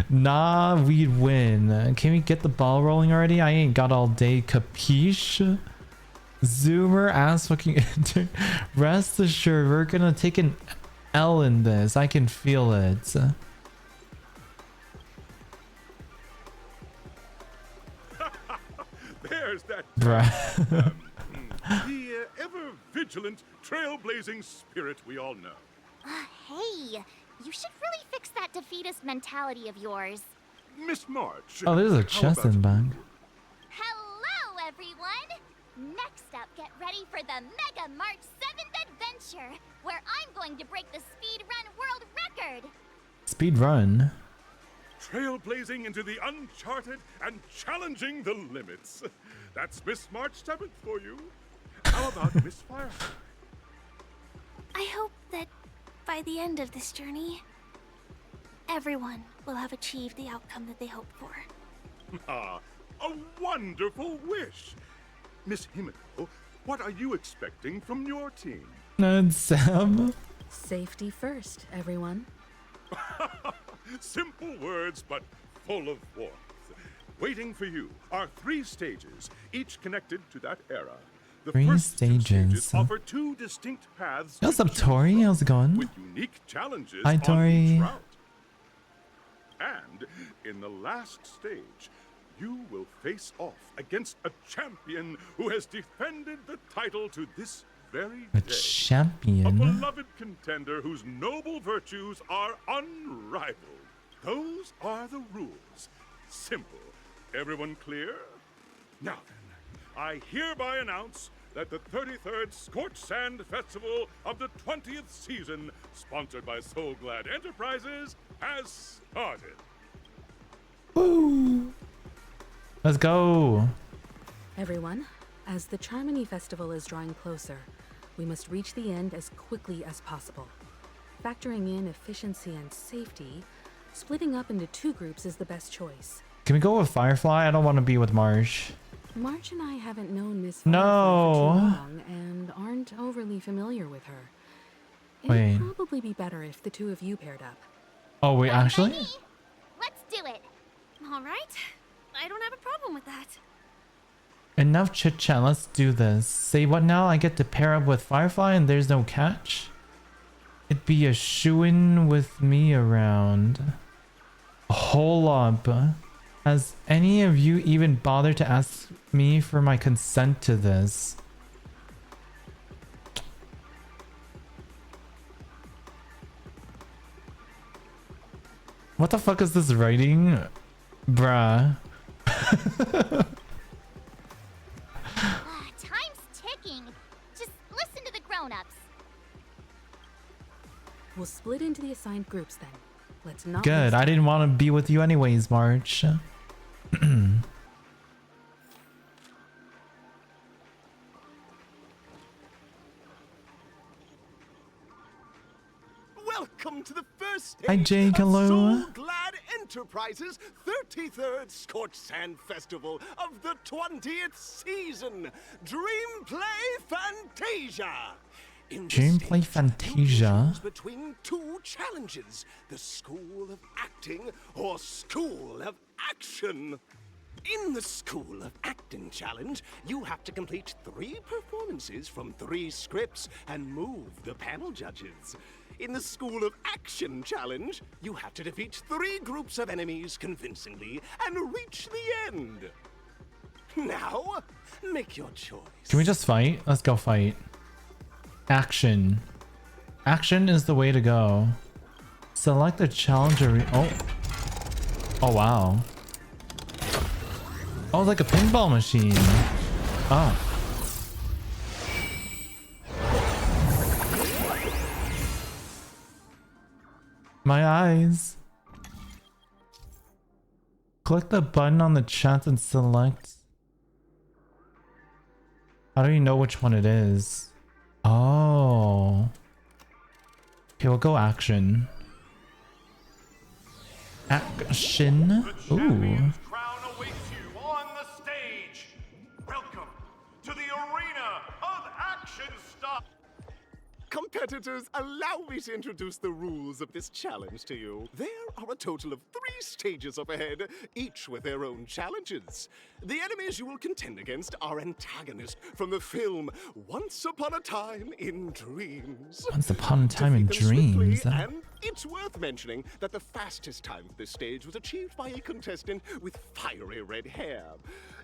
Nah, we'd win. Can we get the ball rolling already? I ain't got all day, capiche? Zoomer ass fucking intern. Rest assured, we're gonna take an L in this. I can feel it. There's that Bruh. the ever-vigilant, trailblazing spirit we all know. Hey, you should really fix that defeatist mentality of yours. Miss March. Oh, there's a how chest about in the back. Hello, everyone! Next up, get ready for the Mega March 7th adventure, where I'm going to break the speed run world record! Speed run. Trailblazing into the uncharted and challenging the limits. That's Miss March 7th for you. How about Miss Firefly? I hope that by the end of this journey, everyone will have achieved the outcome that they hoped for. Ah, a wonderful wish. Miss Himiko, what are you expecting from your team? Sam. Safety first, everyone. Simple words, but full of warmth. Waiting for you are 3 stages, each connected to that era. The 3 first 2 stages. offer 2 distinct paths. What's up, Tori? How's it going? With unique challenges Hi, on Tori. each route. And in the last stage, you will face off against a champion who has defended the title to this very A day. champion? A beloved contender whose noble virtues are unrivaled. Those are the rules. Simple. Everyone clear? Now then, I hereby announce that the 33rd Scorched Sand Festival of the 20th season, sponsored by Soul Glad Enterprises, has started. Woo! Let's go! Everyone, as the Charmony Festival is drawing closer, we must reach the end as quickly as possible. Factoring in efficiency and safety, splitting up into 2 groups is the best choice. Can we go with Firefly? I don't want to be with Marsh. March and I haven't known Miss No. Firefly for too long and aren't overly familiar with her. Wait. It'd probably be better if the 2 of you paired up. Oh, wait, actually? Let's do it. All right. I don't have a problem with that. Enough chit chat, let's do this. Say what now? I get to pair up with Firefly and there's no catch? It'd be a shoo-in with me around. Hold up. Has any of you even bothered to ask me for my consent to this? What the fuck is this writing? Bruh. Time's ticking. Just listen to the grown-ups. We'll split into the assigned groups then. Let's not Good, waste I didn't want to be with you anyways, March. Welcome to the first stage Hi, Jake, hello. Soul Glad Enterprises 33rd Scorched Sand Festival of the 20th season, Dreamplay Fantasia. In this Dreamplay stage, Fantasia. choose between 2 challenges, the School of Acting or School of Action. In the School of Acting challenge, you have to complete 3 performances from 3 scripts and move the panel judges. In the School of Action challenge, you have to defeat 3 groups of enemies convincingly and reach the end. Now, make your choice. Can we just fight? Let's go fight. Action. Action is the way to go. Select a challenger. Oh. Oh, wow. Oh, like a pinball machine. Oh. My eyes. Click the button on the chat and select. How do you know which one it is? Oh. Okay, we'll go action. Action. Ooh. Crown awaits you on the stage. Welcome to the arena of action stuff. Competitors, allow me to introduce the rules of this challenge to you. There are a total of 3 stages up ahead, each with their own challenges. The enemies you will contend against are antagonists from the film Once Upon a Time in Dreams. Once upon a time in Defeat them swiftly, dreams. and it's worth mentioning that the fastest time for this stage was achieved by a contestant with fiery red hair.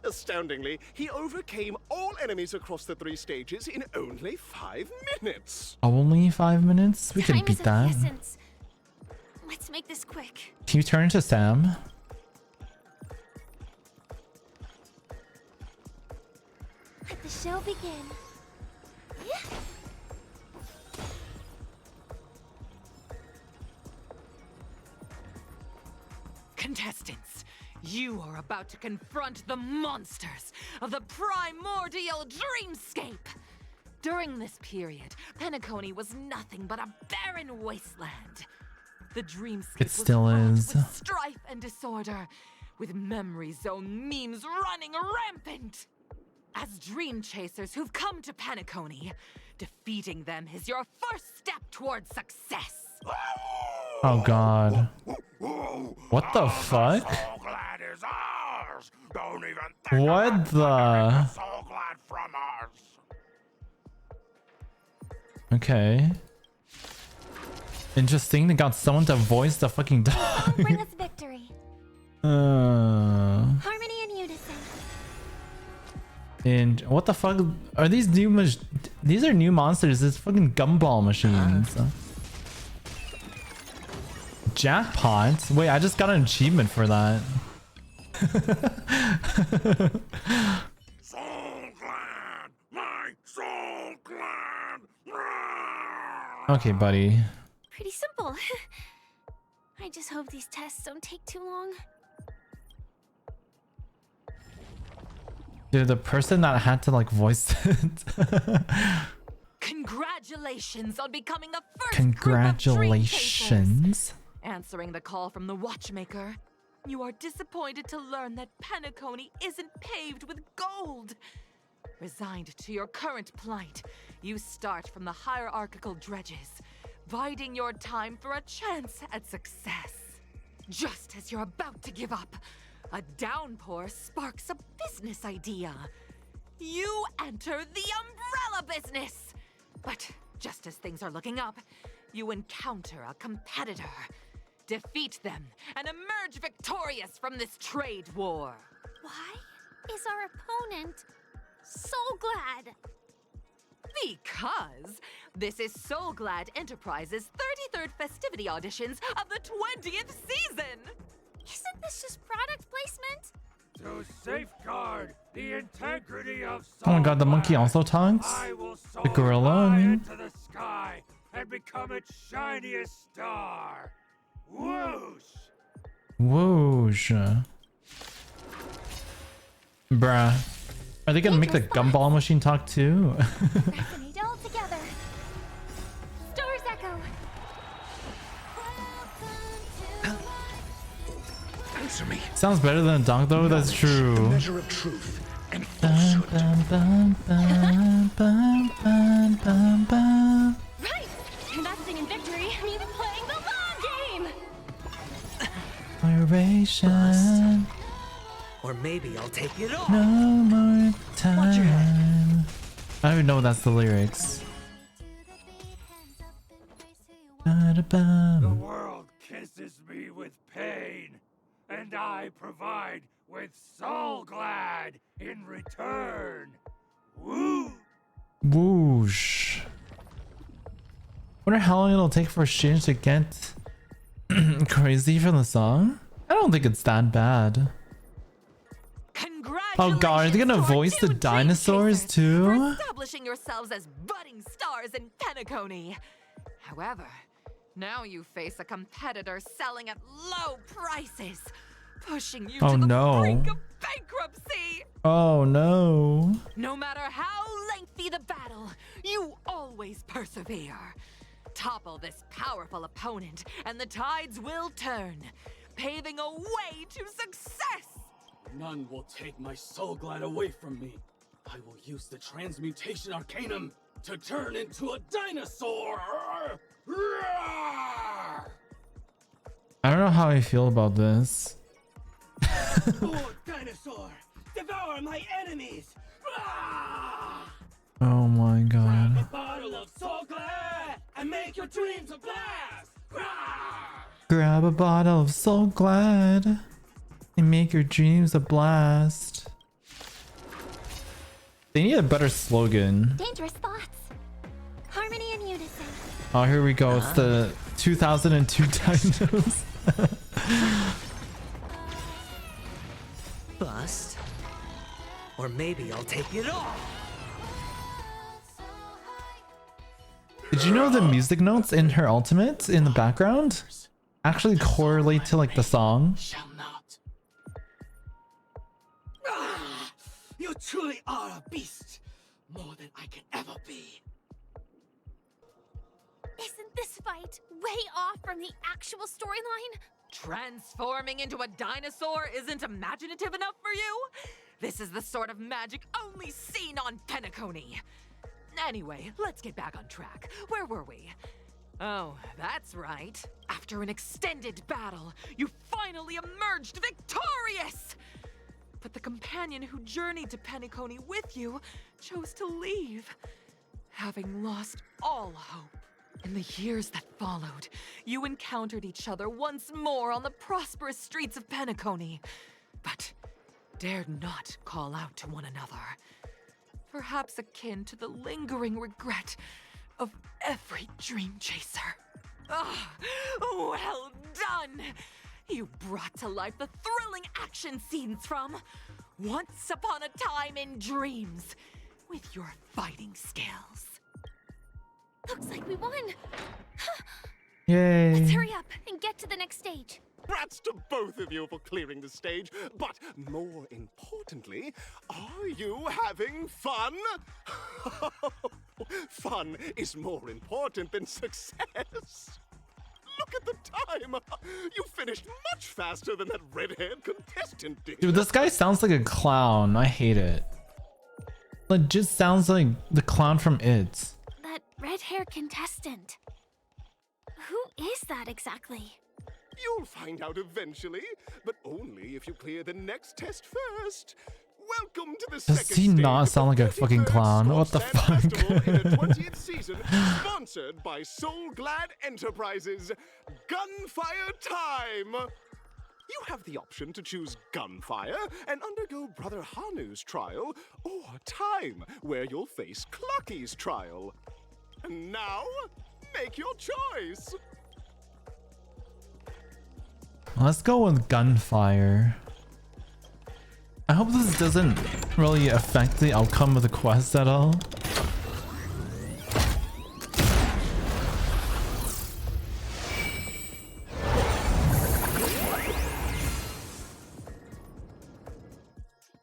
Astoundingly, he overcame all enemies across the 3 stages in only 5 minutes. Only 5 minutes? We can Time is beat of that. the essence. Let's make this quick. Can you turn into Sam? Let the show begin. Contestants, you are about to confront the monsters of the primordial dreamscape. During this period, Penacony was nothing but a barren wasteland. The dreamscape It still was is. fraught with strife and disorder, with memory zone memes running rampant. As dream chasers who've come to Penacony, defeating them is your first step towards success. Oh god. What the fuck? Soul Glad is ours. Don't even think What the? so glad from us. Okay. Interesting. They got someone to voice the fucking dog. Bring us victory. Harmony and unison. And what the fuck are these new? These are new monsters. It's fucking gumball machines. Jackpot. Wait, I just got an achievement for that. Soul Glad, my Soul Glad. Okay, buddy. Pretty simple. I just hope these tests don't take too long. Dude, the person that had to like voice it. Congratulations on becoming the first Congratulations. Answering the call from the Watchmaker, you are disappointed to learn that Penacony isn't paved with gold. Resigned to your current plight, you start from the hierarchical dredges, biding your time for a chance at success. Just as you're about to give up, a downpour sparks a business idea. You enter the umbrella business. But just as things are looking up, you encounter a competitor. Defeat them and emerge victorious from this trade war. Why is our opponent Soul Glad? Because this is Soul Glad Enterprises' 33rd Festivity auditions of the 20th season. Isn't this just product placement? To safeguard the integrity of Soul Oh my god, the monkey also talks? The gorilla, I mean. into the sky and become its shiniest star. Whoosh! Whoosh. Bruh. Are they gonna make the gumball machine talk too? Resonate all together. Stars echo. Answer me. Sounds better than a dog though, that's true. The measure of truth and Bum, bum, bum, bum, bum, bum, bum, bum. Right! Investing in victory means playing the long game! Moderation. Or maybe I'll take it off. No more time. I don't even know that's the lyrics. The world kisses me with pain, and I provide with Soul Glad in return. Woo! Whoosh. Wonder how long it'll take for Shinj to get crazy from the song? I don't think it's that bad. Oh god, are they gonna voice the dinosaurs too? For establishing yourselves as budding stars in Penacony. However, now you face a competitor selling at low prices, pushing you to the brink of bankruptcy. Oh no. No matter how lengthy the battle, you always persevere. Topple this powerful opponent, and the tides will turn, paving a way to success. None will take my Soul Glad away from me. I will use the transmutation arcanum to turn into a dinosaur! I don't know how I feel about this. Oh, dinosaur! Devour my enemies! Oh my god. A bottle of Soul Glad and make your dreams a blast! Grab a bottle of Soul Glad and make your dreams a blast. They need a better slogan. Dangerous thoughts. Harmony and unison. Oh, here we go. It's the 2002 dinos. Bust. Or maybe I'll take it off. Did you know the music notes in her ultimate in the background actually correlate to like the song? You truly are a beast, more than I can ever be. Isn't this fight way off from the actual storyline? Transforming into a dinosaur isn't imaginative enough for you? This is the sort of magic only seen on Penacony. Anyway, let's get back on track. Where were we? Oh, that's right. After an extended battle, you finally emerged victorious! but the companion who journeyed to Penacony with you chose to leave, having lost all hope. In the years that followed, you encountered each other once more on the prosperous streets of Penacony, but dared not call out to one another. Perhaps akin to the lingering regret of every dream chaser. Ah, well done! You brought to life the thrilling action scenes from Once Upon a Time in Dreams with your fighting skills. Looks like we won. Yay. Let's hurry up and get to the next stage. Congrats to both of you for clearing the stage, but more importantly, are you having fun? Fun is more important than success. Look at the time! You finished much faster than that red-haired contestant did. Dude, this guy sounds like a clown. I hate it. Like, just sounds like the clown from It. That red-haired contestant. Who is that exactly? You'll find out eventually, but only if you clear the next test first. Welcome to the Does second he not stage sound like a of the fucking 33rd clown? What the Scotland fuck? Festival in the 20th season, sponsored by Soul Glad Enterprises. Gunfire time! You have the option to choose Gunfire and undergo Brother Hanu's trial, or Time, where you'll face Clucky's trial. And now, make your choice! Let's go with Gunfire. I hope this doesn't really affect the outcome of the quest at all.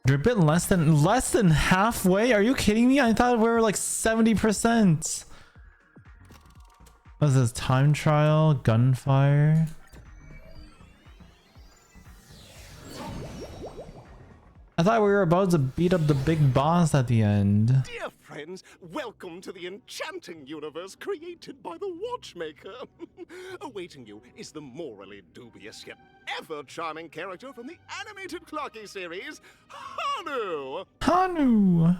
You're a bit less than halfway? Are you kidding me? I thought we were like 70%. What is this? Time trial? Gunfire? I thought we were about to beat up the big boss at the end. Dear friends, welcome to the enchanting universe created by the Watchmaker. Awaiting you is the morally dubious yet ever charming character from the animated Clocky series, Hanu! Hanu!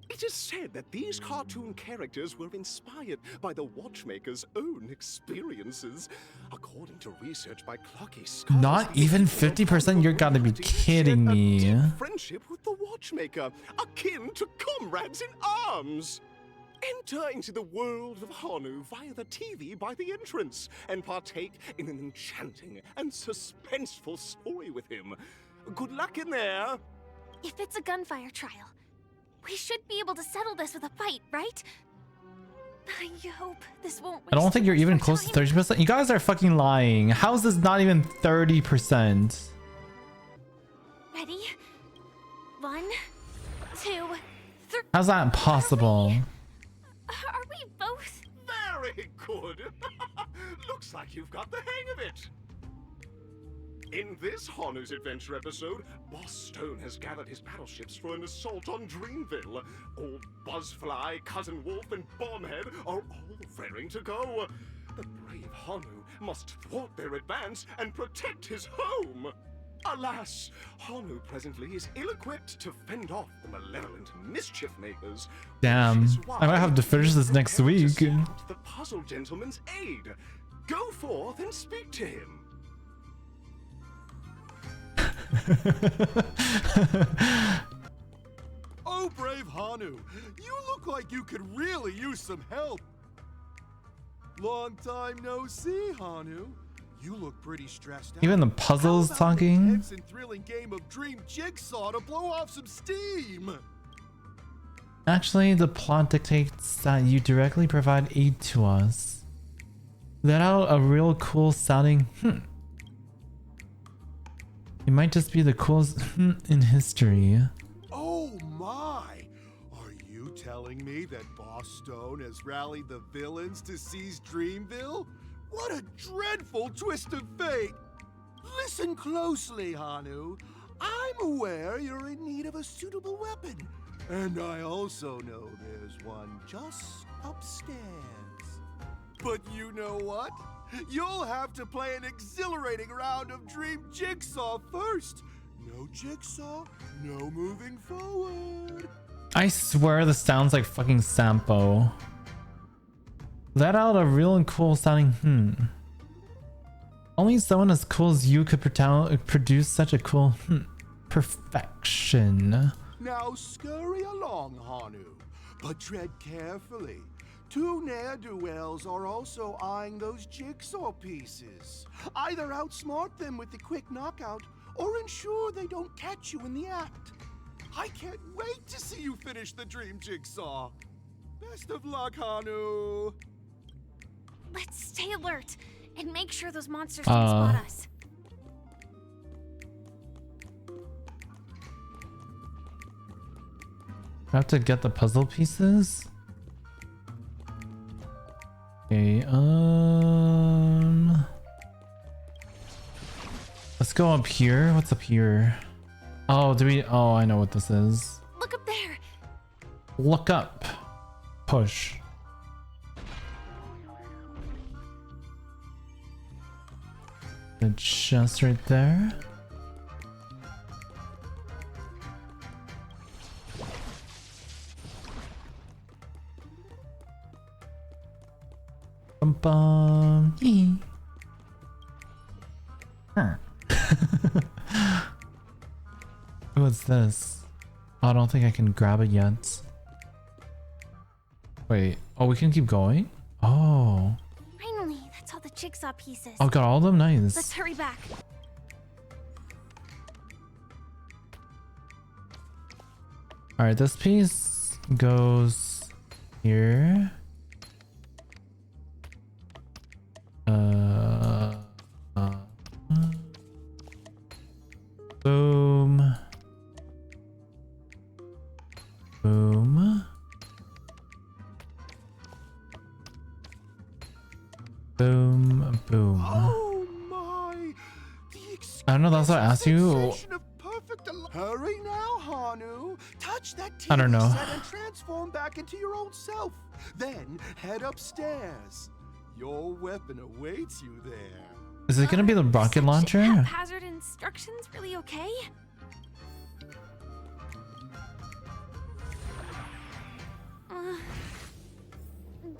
It is said that these cartoon characters were inspired by the Watchmaker's own experiences. According to research by Clocky scholars, Not even 50%? You're gotta be kidding me. friendship with the Watchmaker, akin to comrades in arms. Enter into the world of Hanu via the TV by the entrance and partake in an enchanting and suspenseful story with him. Good luck in there. If it's a gunfire trial, we should be able to settle this with a fight, right? I hope this won't waste I don't think you're even our close to time. 30%. You guys are fucking lying. How is this not even 30%? Ready? 1, 2, 3. How's that possible? Are we both? Very good. Looks like you've got the hang of it. In this Hanu's Adventure episode, Boss Stone has gathered his battleships for an assault on Dreamville. Old Buzzfly, Cousin Wolf, and Bombhead are all raring to go. The brave Hanu must thwart their advance and protect his home. Alas, Hanu presently is ill-equipped to fend off the malevolent mischief makers. Damn. I might have to finish this next week. The Puzzle Gentleman's aid. Go forth and speak to him. Oh, brave Hanu, you look like you could really use some help. Long time no see, Hanu. You look pretty stressed out. Even the puzzles talking. Intense and thrilling game of Dream Jigsaw to blow off some steam. Actually, the plot dictates that you directly provide aid to us. Let out a real cool sounding It might just be the coolest in history. Oh my! Are you telling me that Boss Stone has rallied the villains to seize Dreamville? What a dreadful twist of fate! Listen closely, Hanu. I'm aware you're in need of a suitable weapon. And I also know there's one just upstairs. But you know what? You'll have to play an exhilarating round of Dream Jigsaw first. No jigsaw, no moving forward. I swear this sounds like fucking Sampo. Let out a real and cool sounding Only someone as cool as you could produce such a cool perfection. Now scurry along, Hanu, but tread carefully. Two ne'er-do-wells are also eyeing those jigsaw pieces. Either outsmart them with the quick knockout, or ensure they don't catch you in the act. I can't wait to see you finish the dream jigsaw. Best of luck, Hanu. Let's stay alert and make sure those monsters don't spot us. I have to get the puzzle pieces. Okay, let's go up here. What's up here? Oh, oh, I know what this is. Look up there. Look up. Push. The chest right there. Bum bum. What's this? Oh, I don't think I can grab it yet. Wait. Oh, we can keep going? Oh. Finally, that's all the jigsaw pieces. Oh, got all of them? Nice. Let's hurry back. Alright, this piece goes here. Boom. Boom. Boom. Boom. Oh my! I don't know, that's what I asked you. Hurry now, Hanu. Touch that I don't know. TV set and transform back into your old self. Then head upstairs. Your weapon awaits you there. Is it gonna be the rocket launcher? Haphazard instructions really okay?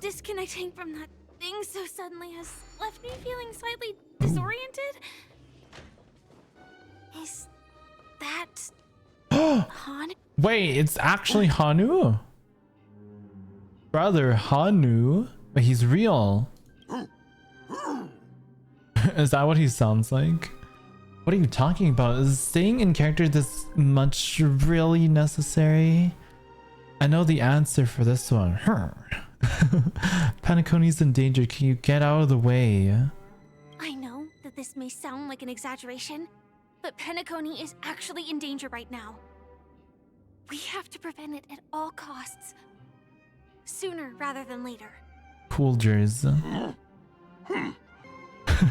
Disconnecting from that thing so suddenly has left me feeling slightly disoriented. Is that Han? Wait, it's actually Hanu? Brother Hanu? But he's real. Is that what he sounds like? What are you talking about? Is staying in character this much really necessary? I know the answer for this one. Penacony's in danger. Can you get out of the way? I know that this may sound like an exaggeration, but Penacony is actually in danger right now. We have to prevent it at all costs. Sooner rather than later. Cool Jers.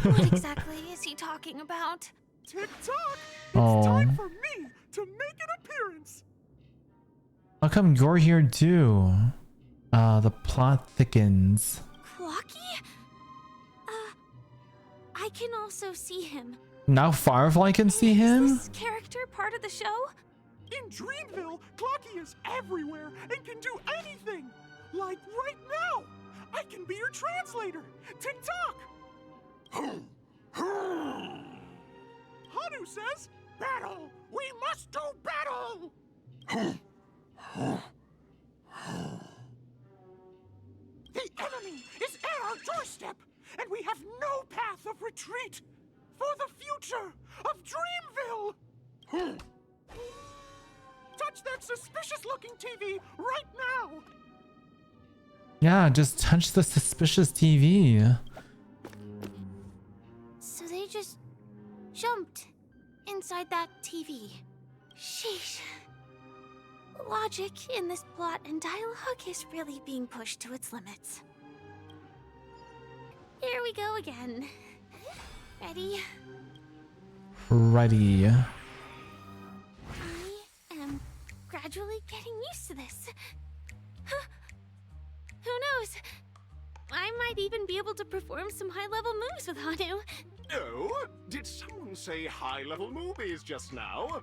What exactly is he talking about? Tick-tock! Oh. It's time for me to make an appearance! How come you're here too? The plot thickens. Clocky? I can also see him. Now Firefly can see him? Is this character part of the show? In Dreamville, Clocky is everywhere and can do anything! Like right now! I can be your translator! Tick-tock! Hanu says, battle! We must do battle! The enemy is at our doorstep, and we have no path of retreat for the future of Dreamville! Touch that suspicious-looking TV right now! Yeah, just touch the suspicious TV. So they just jumped inside that TV. Sheesh. Logic in this plot and dialogue is really being pushed to its limits. Here we go again. Ready? Ready. I am gradually getting used to this. Huh. Who knows? I might even be able to perform some high-level moves with Hanu. Oh, did someone say high-level movies just now?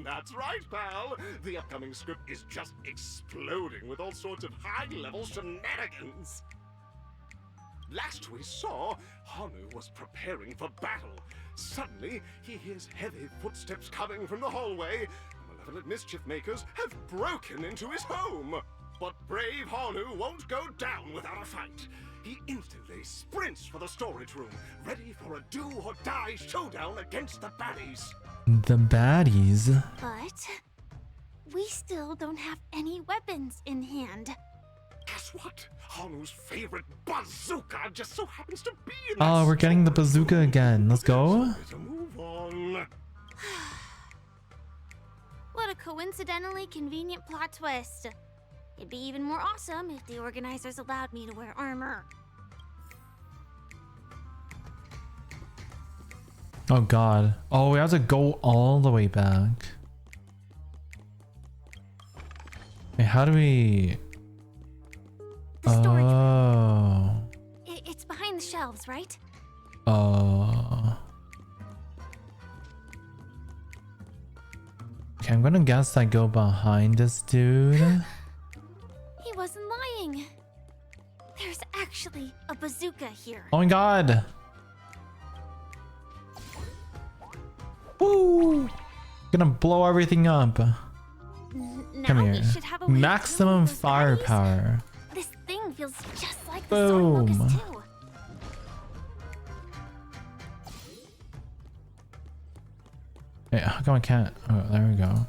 That's right, pal. The upcoming script is just exploding with all sorts of high-level shenanigans. Last we saw, Honu was preparing for battle. Suddenly, he hears heavy footsteps coming from the hallway. The malevolent mischief makers have broken into his home. But brave Honu won't go down without a fight. He instantly sprints for the storage room, ready for a do-or-die showdown against the baddies. The baddies? But we still don't have any weapons in hand. Guess what? Hanu's favorite bazooka just so happens to be in Oh, we're getting the bazooka again. Let's go. Move on. What a coincidentally convenient plot twist. It'd be even more awesome if the organizers allowed me to wear armor. Oh god. Oh, we have to go all the way back. Wait, how do we... Oh. It's behind the shelves, right? Okay, I'm gonna guess I go behind this dude. He wasn't lying. There's actually a bazooka here. Oh my god. Woo! Gonna blow everything up. Come here. Maximum firepower. This thing feels just like the sword locust too. Hey, how come I can't? Oh, there we go.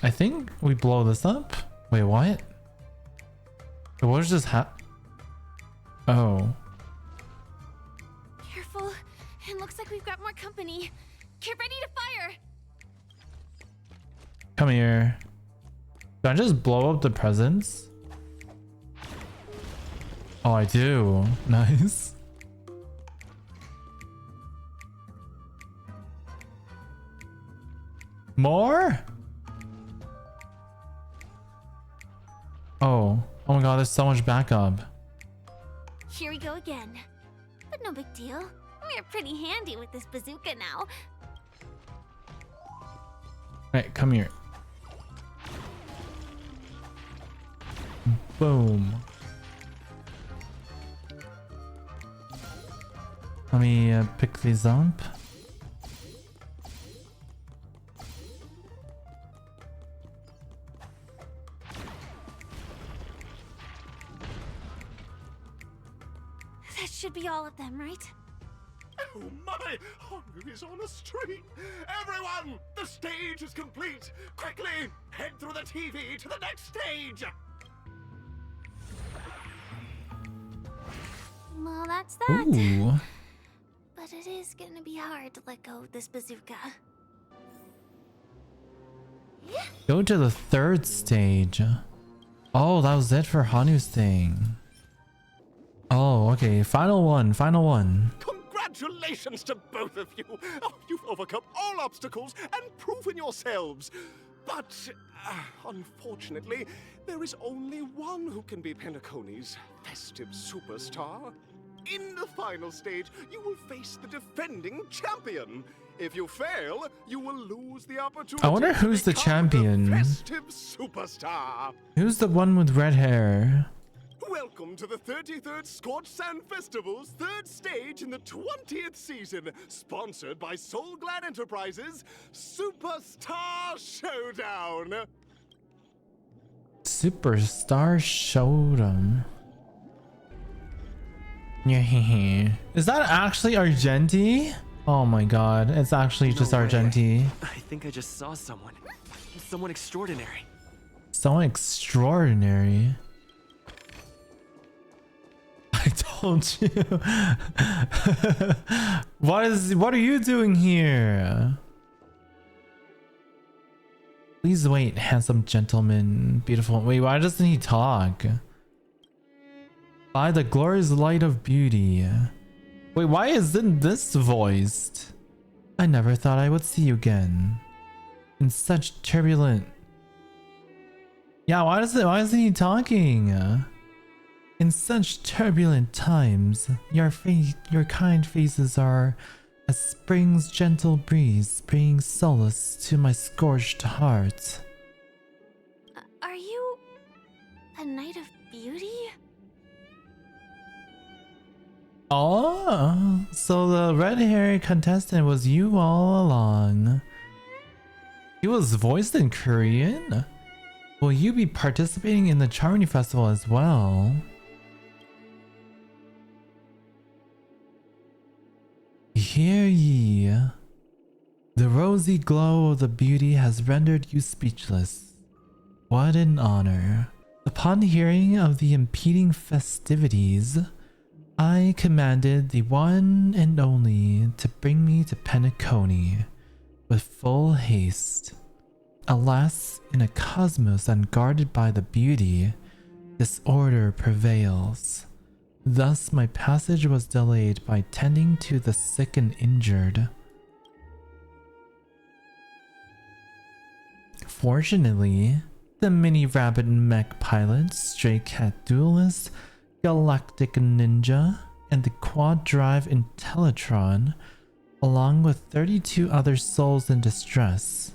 I think we blow this up. Wait, what? What was just Oh. Careful. It looks like we've got more company. Get ready to fire. Come here. Can I just blow up the presents? Oh, I do. Nice. More? Oh. Oh my god, there's so much backup. Here we go again. But no big deal. We're pretty handy with this bazooka now. Alright, come here. Boom. Let me pick these up. That should be all of them, right? Oh my! Honu is on a stream! Everyone! The stage is complete! Quickly! Head through the TV to the next stage! Well, that's that. Ooh. But it is gonna be hard to let go of this bazooka. Go to the third stage. Oh, that was it for Hanu's thing. Oh, okay. Final one. Final one. Congratulations to both of you! Oh, you've overcome all obstacles and proven yourselves! But, unfortunately, there is only one who can be Penacony's festive superstar. In the final stage, you will face the defending champion. If you fail, you will lose the opportunity. I wonder who's the champion. Festive superstar. Who's the one with red hair? Welcome to the 33rd Scorched Sand Festival's third stage in the 20th season, sponsored by Soulglad Enterprises, Superstar Showdown. Superstar Showdown. Is that actually Argenti? Oh my god, it's actually just Argenti. I think I just saw someone. Someone extraordinary. Someone extraordinary. I told you. What are you doing here? Please wait, handsome gentleman, beautiful. Wait, why doesn't he talk? By the glorious light of beauty. Wait, why isn't this voiced? I never thought I would see you again. In such turbulent... Yeah, why isn't he talking? In such turbulent times, your kind faces are as spring's gentle breeze, bringing solace to my scorched heart. Are you a knight of beauty? Oh, so the red-haired contestant was you all along. He was voiced in Korean? Will you be participating in the Charmony Festival as well? Hear ye. The rosy glow of the beauty has rendered you speechless. What an honor. Upon hearing of the impending festivities, I commanded the one and only to bring me to Penacony with full haste. Alas, in a cosmos unguarded by the beauty, disorder prevails. Thus my passage was delayed by tending to the sick and injured. Fortunately, the mini rabbit mech pilot, stray cat duelist, galactic ninja, and the quad drive Intellitron, along with 32 other souls in distress,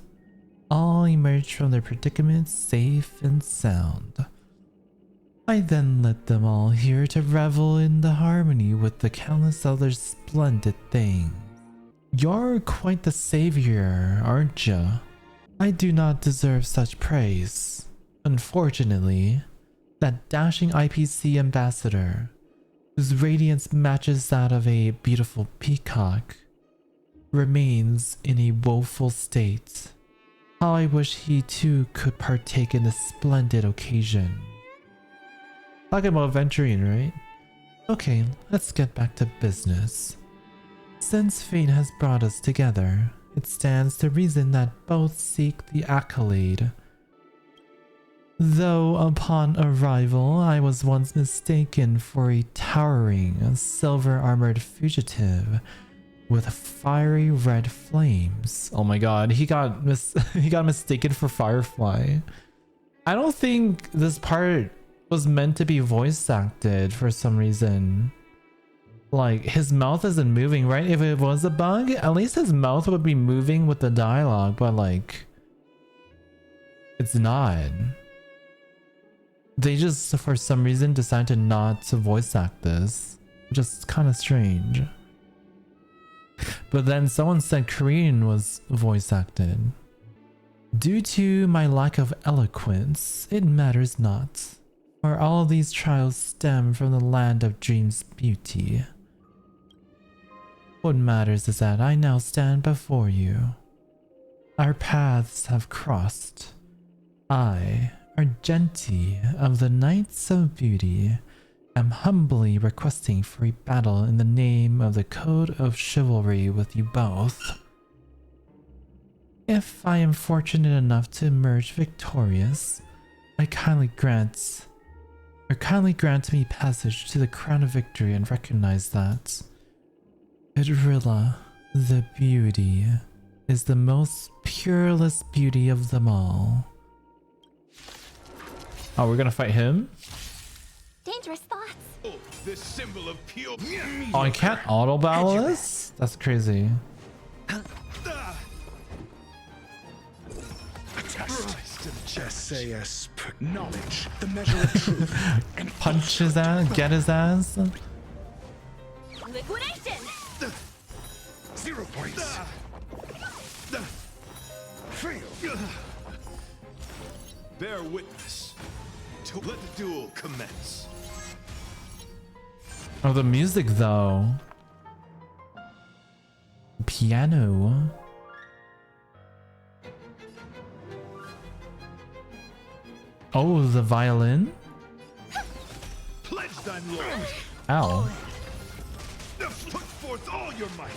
all emerged from their predicament safe and sound. I then led them all here to revel in the harmony with the countless other splendid things. You're quite the savior, aren't you? I do not deserve such praise. Unfortunately, that dashing IPC ambassador, whose radiance matches that of a beautiful peacock, remains in a woeful state. How I wish he too could partake in this splendid occasion. Talking about venturing, right? Okay, let's get back to business. Since fate has brought us together, it stands to reason that both seek the accolade. Though upon arrival, I was once mistaken for a towering, silver-armored fugitive with fiery red flames. Oh my god, he got mistaken for Firefly. I don't think this part was meant to be voice acted for some reason. Like, his mouth isn't moving, right? If it was a bug, at least his mouth would be moving with the dialogue, but like, it's not. They just, for some reason, decided not to voice act this. Just kind of strange. But then someone said Korean was voice acted. Due to my lack of eloquence, it matters not, for all these trials stem from the land of dreams beauty. What matters is that I now stand before you. Our paths have crossed. I, Argenti of the Knights of Beauty, am humbly requesting for a battle in the name of the Code of Chivalry with you both. If I am fortunate enough to emerge victorious, kindly grant me passage to the Crown of Victory and recognize that Idrilla, the beauty, is the most pureless beauty of them all. Oh, we're gonna fight him? Dangerous thoughts. Oh, this symbol of pure. Oh, I can't auto battle this? That's crazy. Just knowledge, the measure of truth. Punch his ass, get his ass. Liquidation! 0 points. Fail. Bear witness to let the duel commence. Oh, the music though. Piano. Oh, the violin. Pledge thine lord. Ow. Put forth all your might.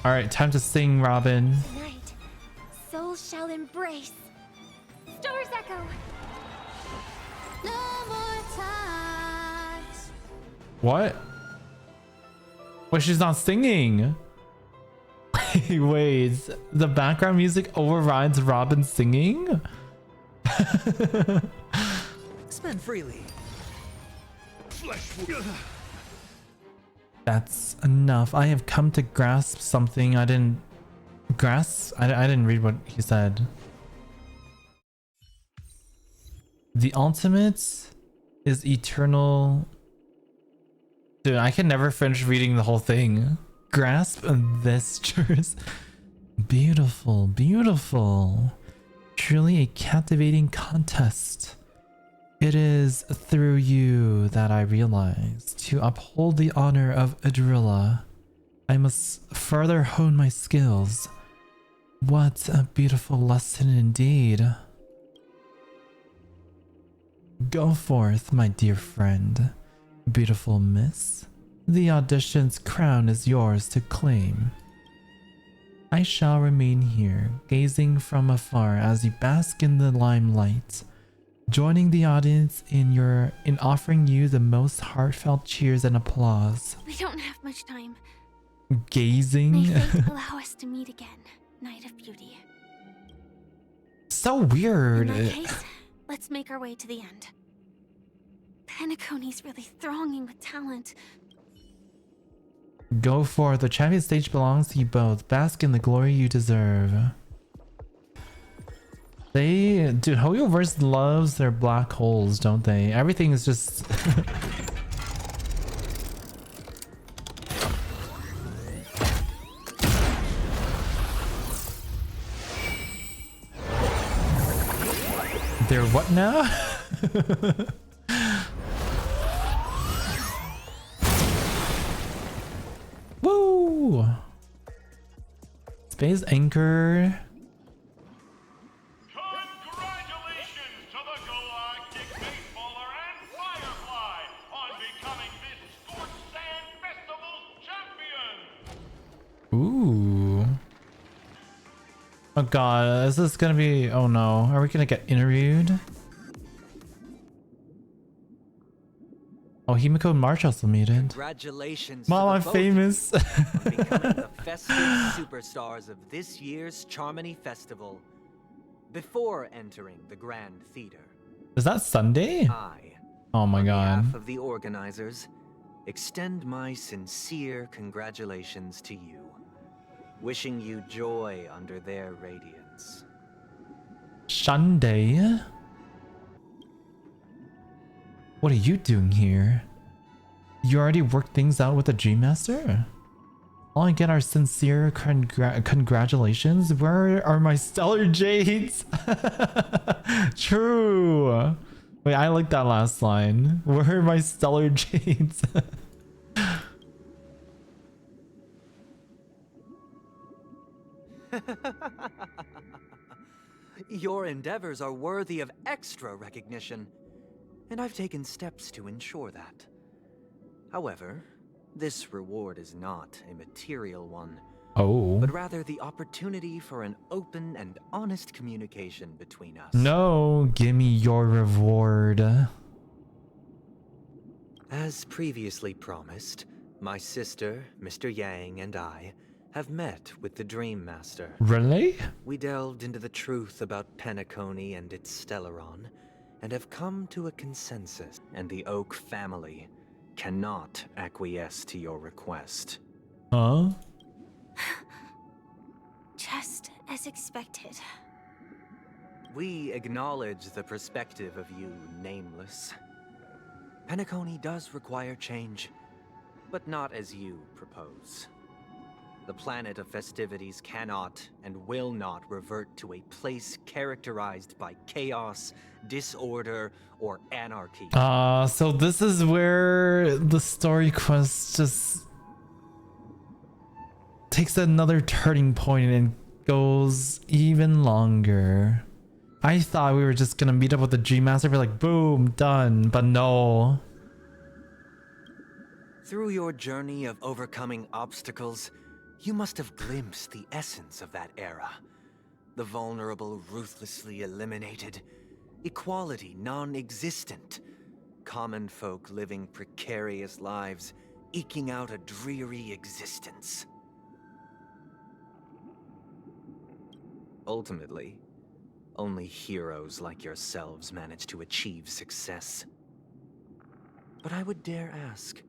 All right, time to sing, Robin. Tonight, souls shall embrace. Stars echo. No more ties. What? Wait, she's not singing. Wait, the background music overrides Robin singing? Spend freely. That's enough. I have come to grasp something I didn't grasp. I didn't read what he said. The ultimate is eternal. Dude, I can never finish reading the whole thing. Grasp this truth. Beautiful, beautiful. Truly a captivating contest. It is through you that I realize to uphold the honor of Adrilla, I must further hone my skills. What a beautiful lesson indeed. Go forth, my dear friend. Beautiful miss. The audition's crown is yours to claim. I shall remain here, gazing from afar as you bask in the limelight, joining the audience in offering you the most heartfelt cheers and applause. We don't have much time. Gazing? May fate allow us to meet again, Night of Beauty. So weird. In that case, let's make our way to the end. Penacony's really thronging with talent. Go for it. The champion stage belongs to you both. Bask in the glory you deserve. Dude, Hoyoverse loves their black holes, don't they? Everything is just... They're what now? Woo! Space Anchor. Congratulations to the Galactic Baseballer and Firefly on becoming this Scorched Sand Festival's champion! Ooh. Oh god, is this gonna be... Oh no, are we gonna get interviewed? Oh, Himiko and March also muted. Congratulations Mom, to I'm the both famous. of you on becoming the festive superstars of this year's Charmony Festival. Before entering the Grand Theater, Is that Sunday? Oh my on god. behalf of the organizers, extend my sincere congratulations to you, wishing you joy under their radiance. Sunday? What are you doing here? You already worked things out with the Dreammaster? All I get are sincere congratulations. Where are my stellar jades? True. Wait, I like that last line. Where are my stellar jades? Your endeavors are worthy of extra recognition, and I've taken steps to ensure that. However, this reward is not a material one, but rather the opportunity for an open and honest communication between us. No, give me your reward. As previously promised, my sister, Mr. Yang, and I have met with the Dreammaster. Really? We delved into the truth about Penacony and its Stellaron, and have come to a consensus, and the Oak family cannot acquiesce to your request. Huh? Just as expected. We acknowledge the perspective of you, Nameless. Penacony does require change, but not as you propose. The planet of festivities cannot and will not revert to a place characterized by chaos, disorder, or anarchy. So this is where the story quest just takes another turning point and goes even longer. I thought we were just gonna meet up with the Dreammaster, be like, boom, done, but no. Through your journey of overcoming obstacles, you must have glimpsed the essence of that era. The vulnerable ruthlessly eliminated, equality non-existent, common folk living precarious lives, eking out a dreary existence. Ultimately, only heroes like yourselves manage to achieve success. But I would dare ask,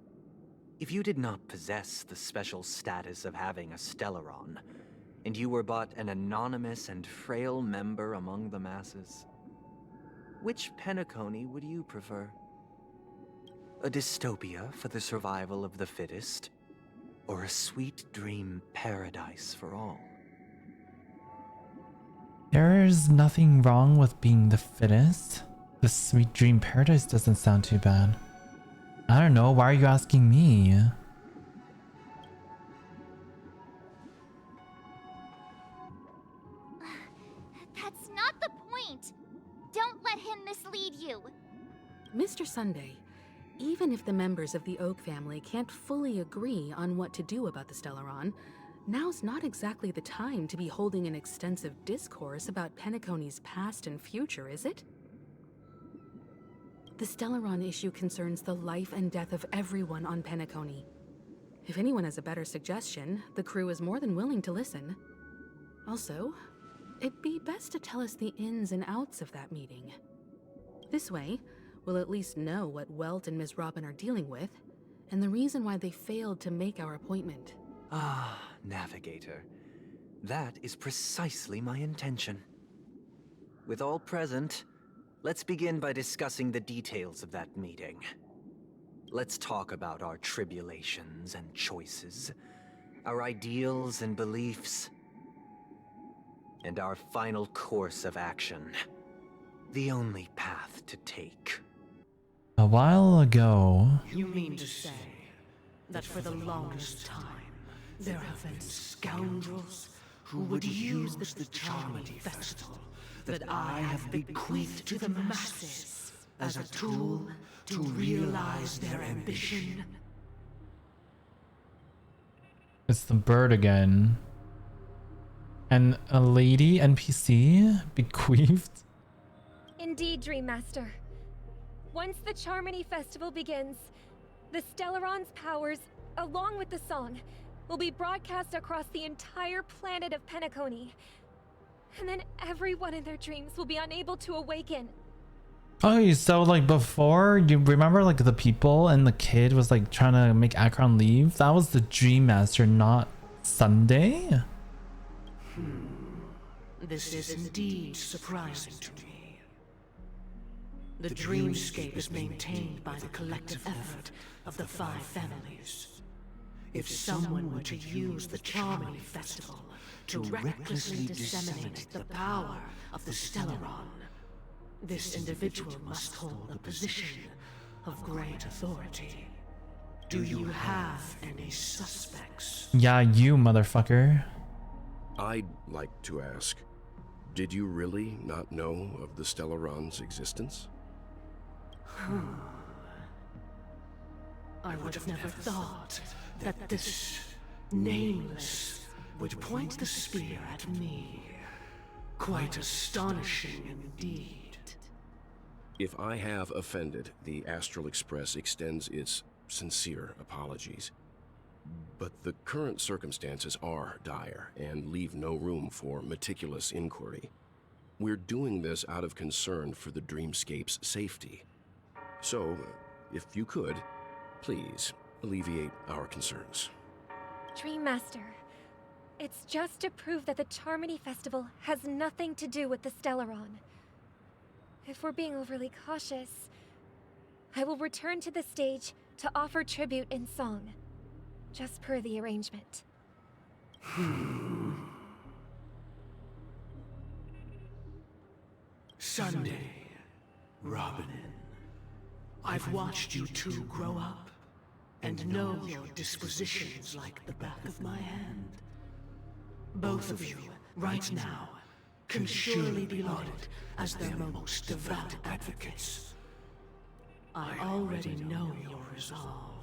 if you did not possess the special status of having a Stellaron, and you were but an anonymous and frail member among the masses, which Penacony would you prefer? A dystopia for the survival of the fittest, or a sweet dream paradise for all? There's nothing wrong with being the fittest. The sweet dream paradise doesn't sound too bad. I don't know, why are you asking me? That's not the point! Don't let him mislead you! Mr. Sunday, even if the members of the Oak family can't fully agree on what to do about the Stellaron, now's not exactly the time to be holding an extensive discourse about Penacony's past and future, is it? The Stellaron issue concerns the life and death of everyone on Penacony. If anyone has a better suggestion, the crew is more than willing to listen. Also, it'd be best to tell us the ins and outs of that meeting. This way, we'll at least know what Welt and Ms. Robin are dealing with, and the reason why they failed to make our appointment. Ah, Navigator. That is precisely my intention. With all present, let's begin by discussing the details of that meeting. Let's talk about our tribulations and choices, our ideals and beliefs, and our final course of action. The only path to take. A while ago... You mean to say that for the longest time, there have been scoundrels who would use the Charmony Festival that I have bequeathed to the masses as a tool to realize their ambition? It's the bird again. And a lady NPC bequeathed? Indeed, Dreammaster. Once the Charmony Festival begins, the Stellaron's powers, along with the song, will be broadcast across the entire planet of Penacony. And then everyone in their dreams will be unable to awaken. Oh, so like before, you remember like the people and the kid was like trying to make Acheron leave? That was the Dreammaster, not Sunday? This is indeed surprising to me. The dreamscape is maintained by the collective effort of the 5 families. If someone were to use the Charmony Festival to recklessly disseminate the power of the Stellaron, this individual must hold a position of great authority. Do you have any suspects? Yeah, you motherfucker. I'd like to ask, did you really not know of the Stellaron's existence? I would have never thought that this nameless would point the spear at me. Quite astonishing indeed. If I have offended, the Astral Express extends its sincere apologies. But the current circumstances are dire and leave no room for meticulous inquiry. We're doing this out of concern for the Dreamscape's safety. So, if you could, please alleviate our concerns. Dreammaster, it's just to prove that the Charmony Festival has nothing to do with the Stellaron. If we're being overly cautious, I will return to the stage to offer tribute in song, just per the arrangement. Sunday, Robin, I've watched you two grow up and know your dispositions like the back of my hand. Both of you, right now, can surely be lauded as their most devout advocates. I already know your resolve.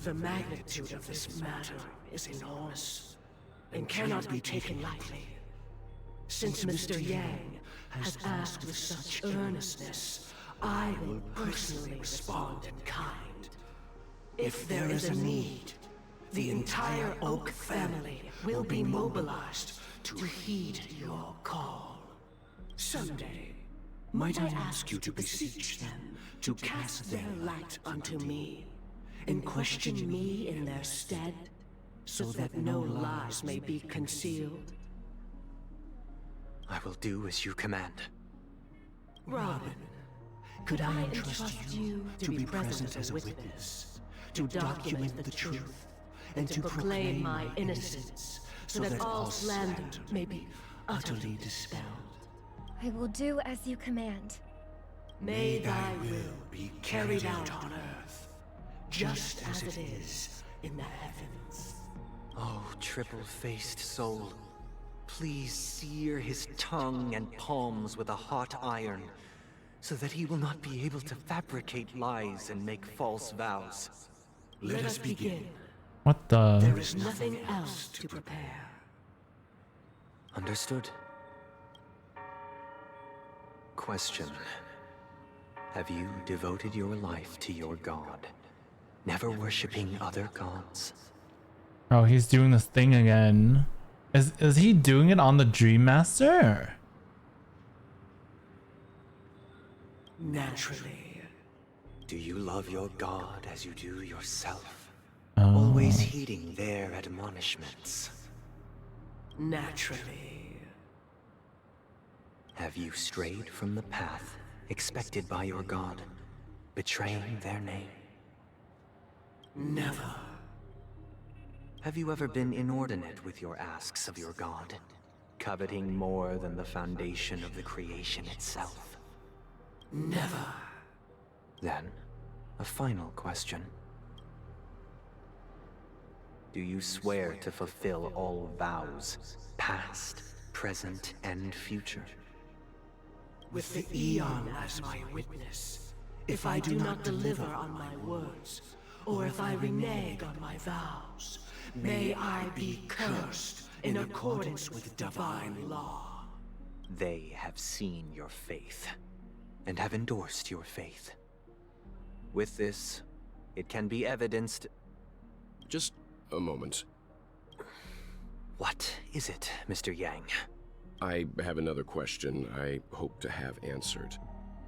The magnitude of this matter is enormous and cannot be taken lightly. Since Mr. Yang has asked with such earnestness, I will personally respond in kind. If there is a need, the entire Oak family will be mobilized to heed your call. Someday, might I ask you to beseech them to cast their light unto me, and question me in their stead, so that no lies may be concealed? I will do as you command. Robin, could I entrust you to be present as a witness, to document the truth, and to proclaim my innocence, so that all slander may be utterly dispelled? I will do as you command. May thy will be carried out on earth, just as it is in the heavens. Oh, triple-faced soul, please sear his tongue and palms with a hot iron, so that he will not be able to fabricate lies and make false vows. Let us begin. What the? There is nothing else to prepare. Understood. Question. Have you devoted your life to your god, never worshipping other gods? Oh, he's doing this thing again. Is he doing it on the Dreammaster? Naturally. Do you love your god as you do yourself? Oh. Always heeding their admonishments? Naturally. Have you strayed from the path expected by your god, betraying their name? Never. Have you ever been inordinate with your asks of your god, coveting more than the foundation of the creation itself? Never. Then, a final question. Do you swear to fulfill all vows, past, present, and future? With the Eon as my witness, if I do not deliver on my words, or if I renege on my vows, may I be cursed in accordance with divine law. They have seen your faith, and have endorsed your faith. With this, it can be evidenced... Just a moment. What is it, Mr. Yang? I have another question I hope to have answered.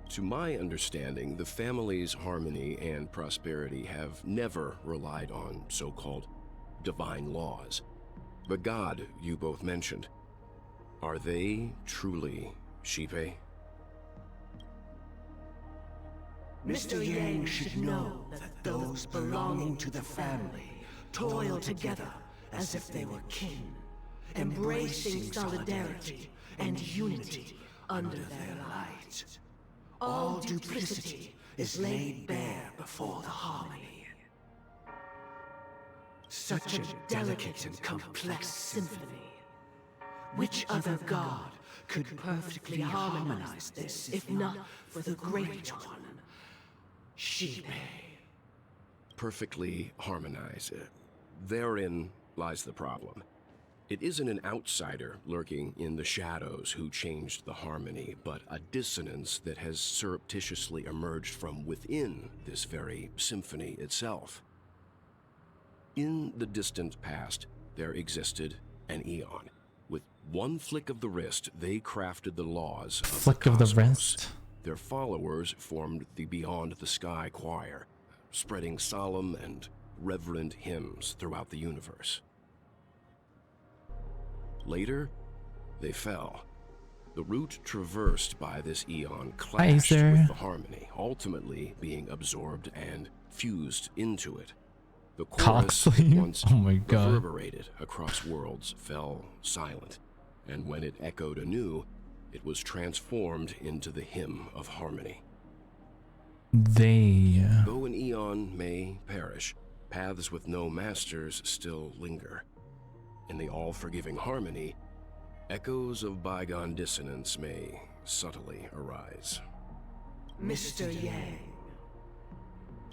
To my understanding, the family's harmony and prosperity have never relied on so-called divine laws. The god you both mentioned, are they truly Shipe? Mr. Yang should know that those belonging to the family toil together as if they were kin, embracing solidarity and unity under their light. All duplicity is laid bare before the harmony. Such a delicate and complex symphony. Which other god could perfectly harmonize this, if not for the great one, Shipe? Perfectly harmonize. Therein lies the problem. It isn't an outsider lurking in the shadows who changed the harmony, but a dissonance that has surreptitiously emerged from within this very symphony itself. In the distant past, there existed an Eon. With one flick of the wrist, they crafted the laws of Flick the of the cosmos. wrist. Their followers formed the Beyond the Sky Choir, spreading solemn and reverent hymns throughout the universe. Later, they fell. The route traversed by this Eon clashed with the harmony, ultimately being absorbed and fused into it. The chorus that once reverberated across worlds fell silent, and when it echoed anew, it was transformed into the hymn of harmony. Though an Eon may perish, paths with no masters still linger. In the all-forgiving harmony, echoes of bygone dissonance may subtly arise. Mr. Yang,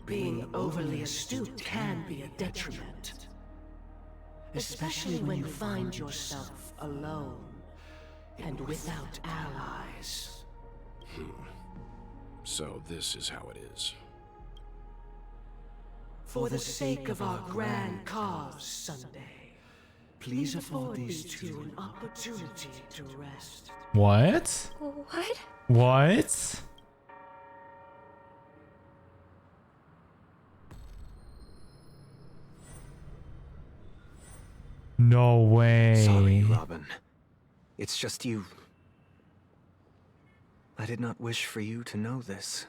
being overly astute can be a detriment. Especially when you find yourself alone and without allies. So this is how it is. For the sake of our grand cause, Sunday, Please afford these two an opportunity to rest. What? What? What? No way. Sorry, Robin. It's just you. I did not wish for you to know this.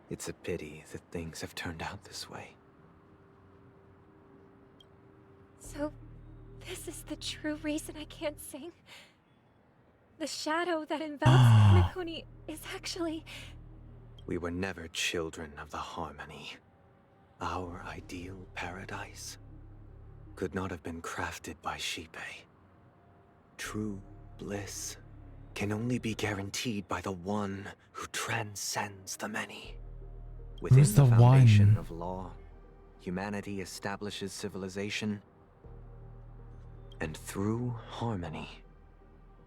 It's a pity that things have turned out this way. So, this is the true reason I can't sing? The shadow that envelops Penacony is actually... We were never children of the Harmony. Our ideal paradise could not have been crafted by Shipe. True bliss can only be guaranteed by the one who transcends the many. Within Who's the foundation one? of law, humanity establishes civilization, and through harmony,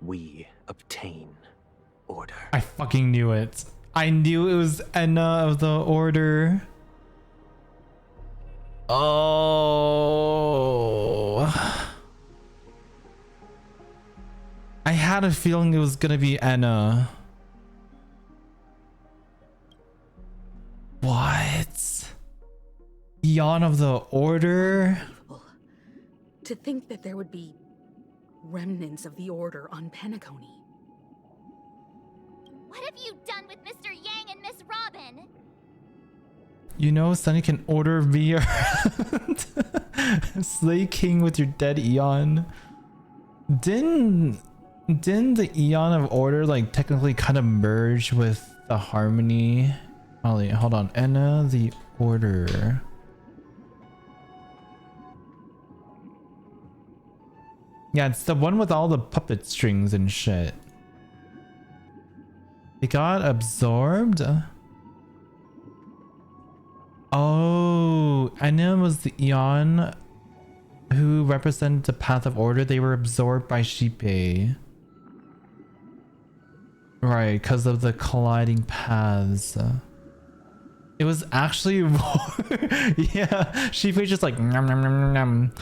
we obtain order. I fucking knew it. I knew it was Enna of the Order. Oh. I had a feeling it was gonna be Enna. What? Eon of the Order? To think that there would be remnants of the Order on Penacony. What have you done with Mr. Yang and Miss Robin? You know, Sunny can order me around. Slay King with your dead Eon. Didn't the Eon of Order like technically kind of merge with the Harmony? Oh, wait, hold on. Enna the Order. Yeah, it's the one with all the puppet strings and shit. It got absorbed? Oh, Enna was the Eon who represented the path of order. They were absorbed by Shipe. Right, because of the colliding paths. It was actually more... yeah, Shipe just like... Nom, nom, nom, nom, nom.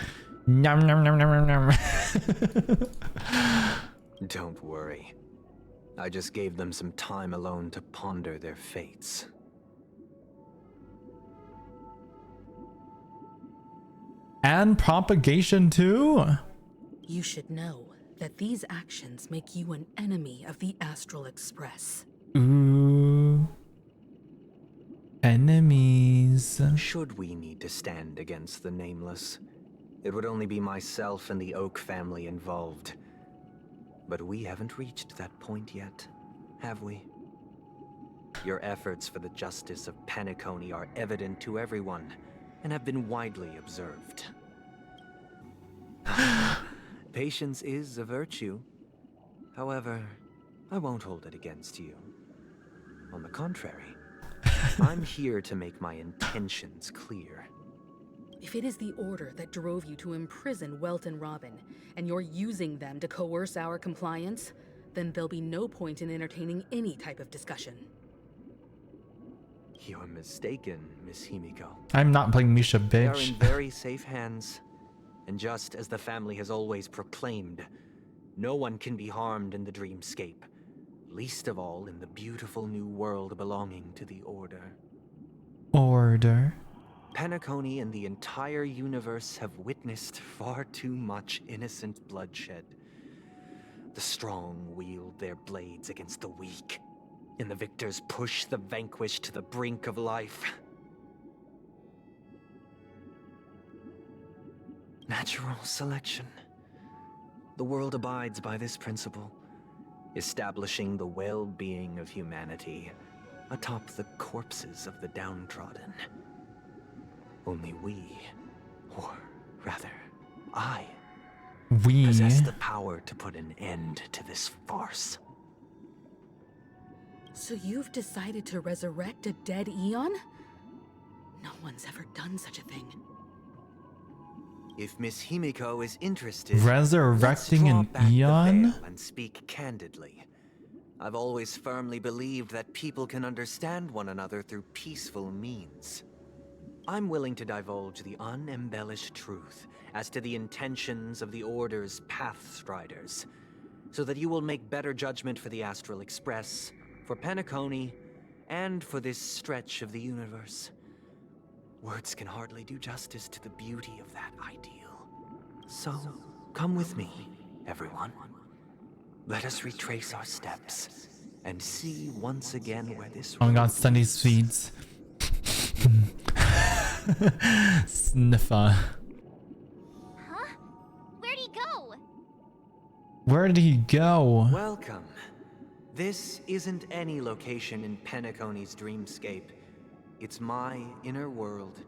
Nom, nom, nom, nom, nom, nom. Don't worry. I just gave them some time alone to ponder their fates. And propagation too? You should know that these actions make you an enemy of the Astral Express. Ooh. Enemies. Should we need to stand against the Nameless, it would only be myself and the Oak family involved. But we haven't reached that point yet, have we? Your efforts for the justice of Penacony are evident to everyone, and have been widely observed. Patience is a virtue. However, I won't hold it against you. On the contrary, I'm here to make my intentions clear. If it is the Order that drove you to imprison Welt and Robin, and you're using them to coerce our compliance, then there'll be no point in entertaining any type of discussion. You're mistaken, Miss Himiko. I'm not playing Misha, They are bitch. in very safe hands. And just as the family has always proclaimed, no one can be harmed in the dreamscape, least of all in the beautiful new world belonging to the Order. Order. Penacony and the entire universe have witnessed far too much innocent bloodshed. The strong wield their blades against the weak, and the victors push the vanquished to the brink of life. Natural selection. The world abides by this principle, establishing the well-being of humanity atop the corpses of the downtrodden. Only we, or rather, I, possess the power to put an end to this farce. So you've decided to resurrect a dead Eon? No one's ever done such a thing. If Miss Himiko is interested, Resurrecting let's an draw back the Eon? veil and speak candidly. I've always firmly believed that people can understand one another through peaceful means. I'm willing to divulge the unembellished truth as to the intentions of the Order's Pathstriders, so that you will make better judgment for the Astral Express, for Penacony, and for this stretch of the universe. Words can hardly do justice to the beauty of that ideal. So, come with me, everyone. Let us retrace our steps and see once again where this. Oh my god, Sunday sweets. Sniffer. Huh? Where'd he go? Where did he go? Welcome. This isn't any location in Penacony's dreamscape. It's my inner world.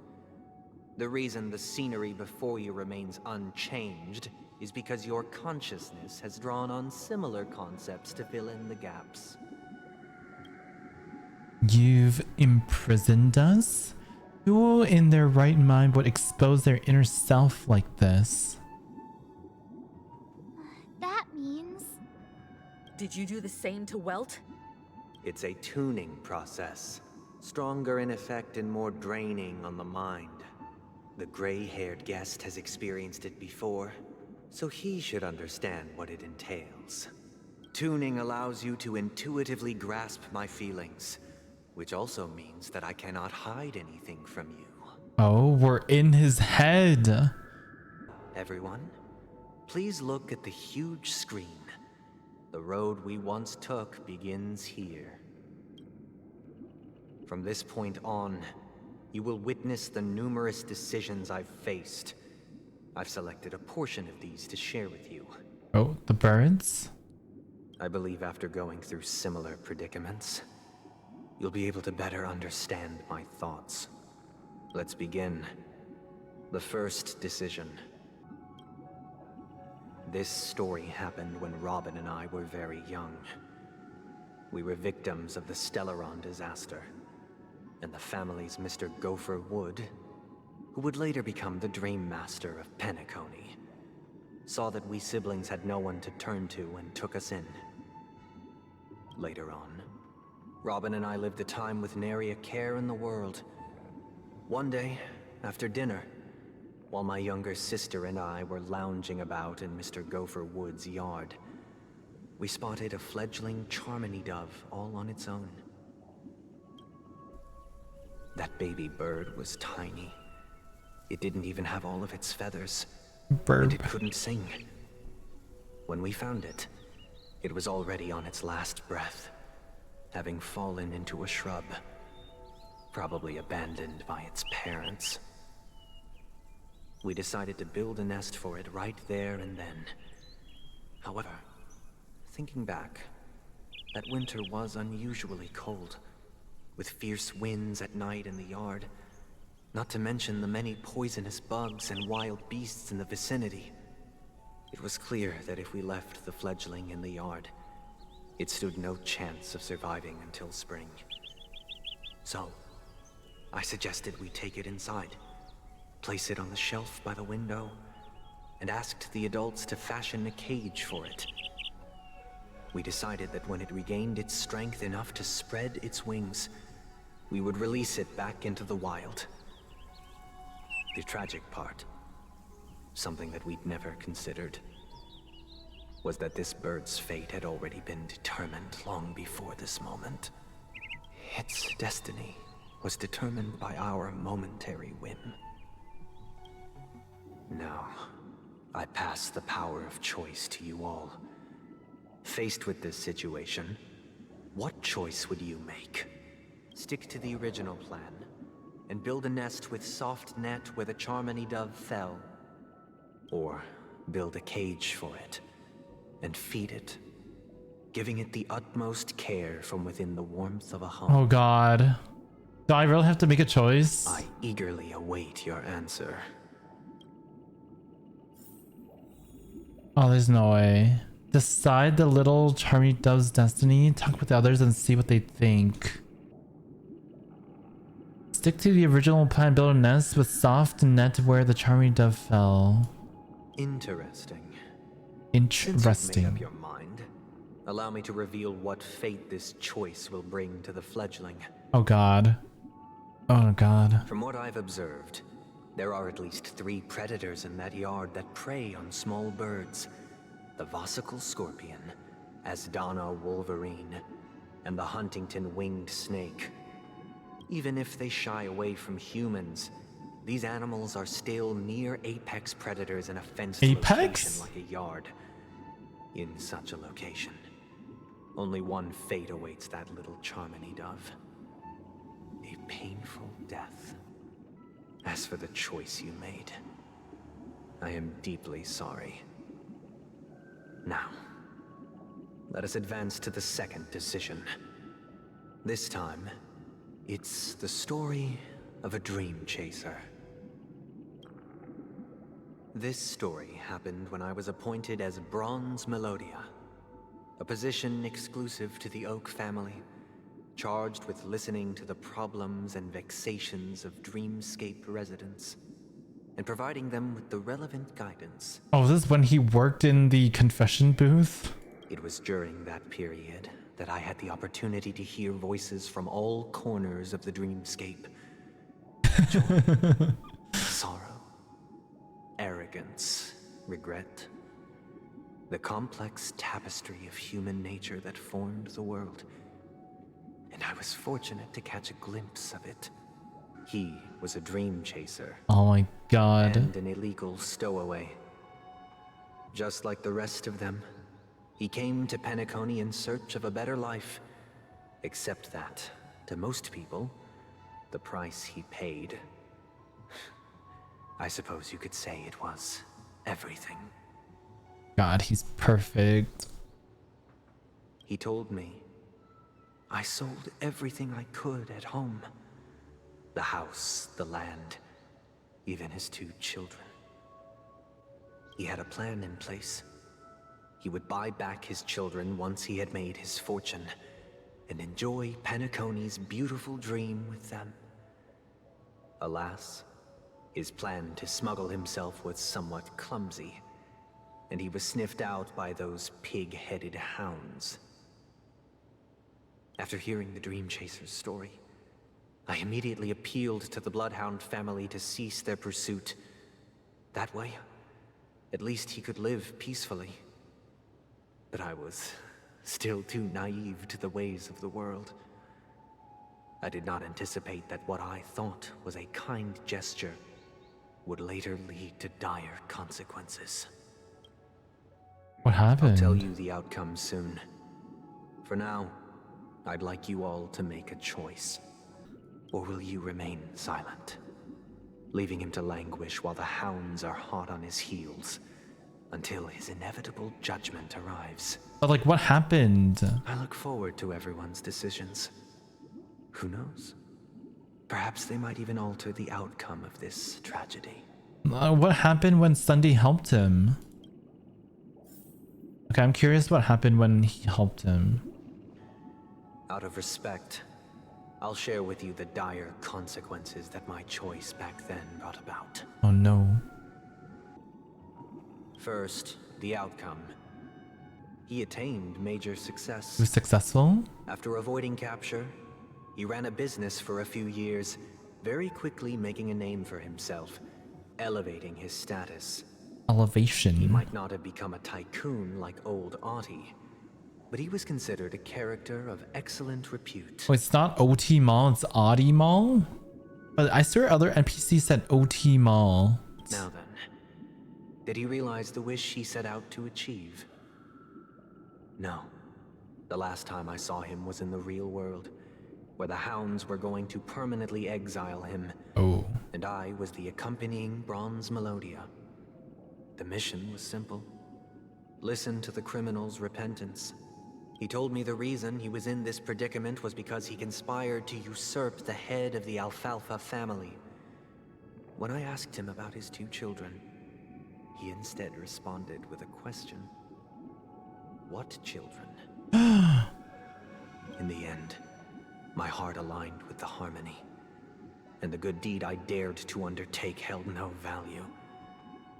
The reason the scenery before you remains unchanged is because your consciousness has drawn on similar concepts to fill in the gaps. You've imprisoned us? Who in their right mind would expose their inner self like this? That means... Did you do the same to Welt? It's a tuning process. Stronger in effect and more draining on the mind. The gray-haired guest has experienced it before, so he should understand what it entails. Tuning allows you to intuitively grasp my feelings, which also means that I cannot hide anything from you. Oh, we're in his head. Everyone, please look at the huge screen. The road we once took begins here. From this point on, you will witness the numerous decisions I've faced. I've selected a portion of these to share with you. Oh, the birds? I believe after going through similar predicaments, you'll be able to better understand my thoughts. Let's begin. The first decision. This story happened when Robin and I were very young. We were victims of the Stellaron disaster, and the family's Mr. Gopher Wood, who would later become the Dreammaster of Penacony, saw that we siblings had no one to turn to and took us in. Later on, Robin and I lived a time with nary a care in the world. One day, after dinner, while my younger sister and I were lounging about in Mr. Gopher Wood's yard, we spotted a fledgling Charmony dove all on its own. That baby bird was tiny. It didn't even have all of its feathers. And it couldn't sing. When we found it, it was already on its last breath, having fallen into a shrub, probably abandoned by its parents. We decided to build a nest for it right there and then. However, thinking back, that winter was unusually cold, with fierce winds at night in the yard, not to mention the many poisonous bugs and wild beasts in the vicinity. It was clear that if we left the fledgling in the yard, it stood no chance of surviving until spring. So, I suggested we take it inside, place it on the shelf by the window, and asked the adults to fashion a cage for it. We decided that when it regained its strength enough to spread its wings, we would release it back into the wild. The tragic part, something that we'd never considered, was that this bird's fate had already been determined long before this moment. Its destiny was determined by our momentary whim. Now, I pass the power of choice to you all. Faced with this situation, what choice would you make? Stick to the original plan, and build a nest with soft net where the Charmony dove fell. Or build a cage for it, and feed it, giving it the utmost care from within the warmth of a home. Oh god. Do I really have to make a choice? I eagerly await your answer. Oh, there's no way. Decide the little Charmony dove's destiny, talk with the others and see what they think. Stick to the original plan, build a nest with soft net where the Charmony dove fell. Interesting. Interesting. Since you've made up your mind, allow me to reveal what fate this choice will bring to the fledgling. Oh god. Oh god. From what I've observed, there are at least 3 predators in that yard that prey on small birds. The Vosicle Scorpion, Asdana Wolverine, and the Huntington Winged Snake. Even if they shy away from humans, these animals are still near apex predators in a fenced location like a yard. In such a location, only one fate awaits that little Charmony dove. A painful death. As for the choice you made, I am deeply sorry. Now, let us advance to the second decision. This time, it's the story of a dream chaser. This story happened when I was appointed as Bronze Melodia, a position exclusive to the Oak family, charged with listening to the problems and vexations of dreamscape residents, and providing them with the relevant guidance. Oh, this is when he worked in the confession booth? It was during that period that I had the opportunity to hear voices from all corners of the dreamscape. Joy, sorrow, arrogance, regret. The complex tapestry of human nature that formed the world. And I was fortunate to catch a glimpse of it. He was a dream chaser. Oh my god. And an illegal stowaway. Just like the rest of them, he came to Penacony in search of a better life. Except that, to most people, the price he paid, I suppose you could say it was everything. God, he's perfect. He told me, I sold everything I could at home. The house, the land, even his 2 children. He had a plan in place. He would buy back his children once he had made his fortune, and enjoy Penacony's beautiful dream with them. Alas, his plan to smuggle himself was somewhat clumsy, and he was sniffed out by those pig-headed hounds. After hearing the Dream Chaser's story, I immediately appealed to the Bloodhound family to cease their pursuit. That way, at least he could live peacefully. But I was still too naive to the ways of the world. I did not anticipate that what I thought was a kind gesture would later lead to dire consequences. What happened? I'll tell you the outcome soon. For now, I'd like you all to make a choice. Or will you remain silent, leaving him to languish while the hounds are hot on his heels, until his inevitable judgment arrives? But like, what happened? I look forward to everyone's decisions. Who knows? Perhaps they might even alter the outcome of this tragedy. What happened when Sunday helped him? Okay, I'm curious what happened when he helped him. Out of respect, I'll share with you the dire consequences that my choice back then brought about. Oh no. First, the outcome. He attained major success. He was successful? After avoiding capture, he ran a business for a few years, very quickly making a name for himself, elevating his status. Elevation. He might not have become a tycoon like old Audie, but he was considered a character of excellent repute. Oh, it's not OT Mall, it's Audie Mall? But I swear other NPCs said OT Mall. Now then, did he realize the wish he set out to achieve? No. The last time I saw him was in the real world, where the hounds were going to permanently exile him. Oh. And I was the accompanying Bronze Melodia. The mission was simple. Listen to the criminal's repentance. He told me the reason he was in this predicament was because he conspired to usurp the head of the Alfalfa family. When I asked him about his 2 children, he instead responded with a question. What children? In the end, my heart aligned with the harmony, and the good deed I dared to undertake held no value,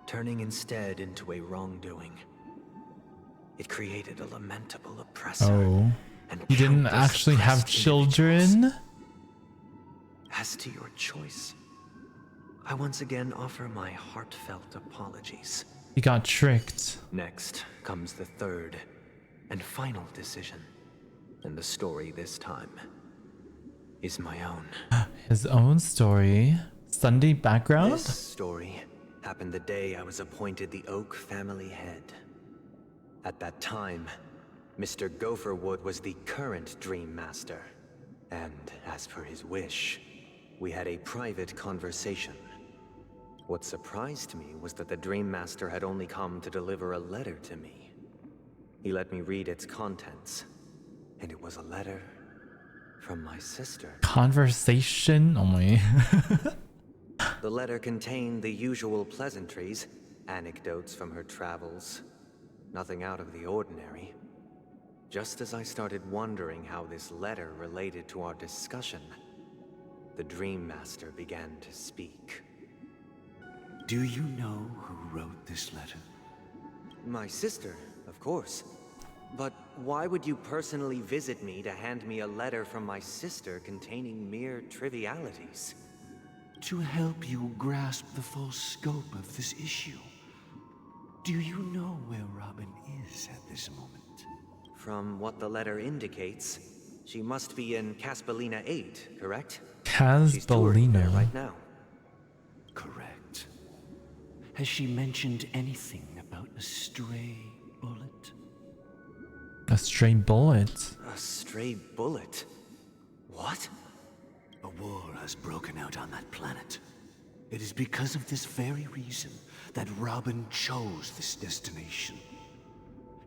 turning instead into a wrongdoing. It created a lamentable oppressor. Oh. And he didn't countless actually have oppressed children? As to your choice, I once again offer my heartfelt apologies. He got tricked. Next comes the third and final decision. And the story this time is my own. His own story? Sunday background? This story happened the day I was appointed the Oak family head. At that time, Mr. Gopherwood was the current Dreammaster. And as per his wish, we had a private conversation. What surprised me was that the Dreammaster had only come to deliver a letter to me. He let me read its contents, and it was a letter from my sister. Conversation? Oh my. The letter contained the usual pleasantries, anecdotes from her travels. Nothing out of the ordinary. Just as I started wondering how this letter related to our discussion, the Dreammaster began to speak. Do you know who wrote this letter? My sister, of course. But why would you personally visit me to hand me a letter from my sister containing mere trivialities? To help you grasp the full scope of this issue. Do you know where Robin is at this moment? From what the letter indicates, she must be in Caspelina 8, correct? She's touring there right now. Correct. Has she mentioned anything about a stray bullet? A stray bullet? A stray bullet? What? A war has broken out on that planet. It is because of this very reason that Robin chose this destination.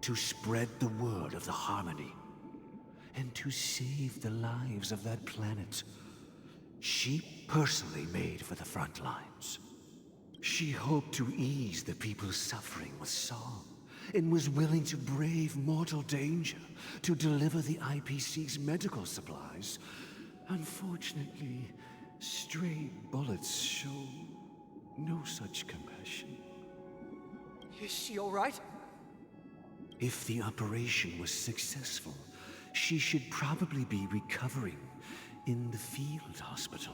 To spread the word of the Harmony. And to save the lives of that planet. She personally made for the front lines. She hoped to ease the people's suffering with song, and was willing to brave mortal danger to deliver the IPC's medical supplies. Unfortunately, stray bullets show no such compassion. Is she all right? If the operation was successful, she should probably be recovering in the field hospital.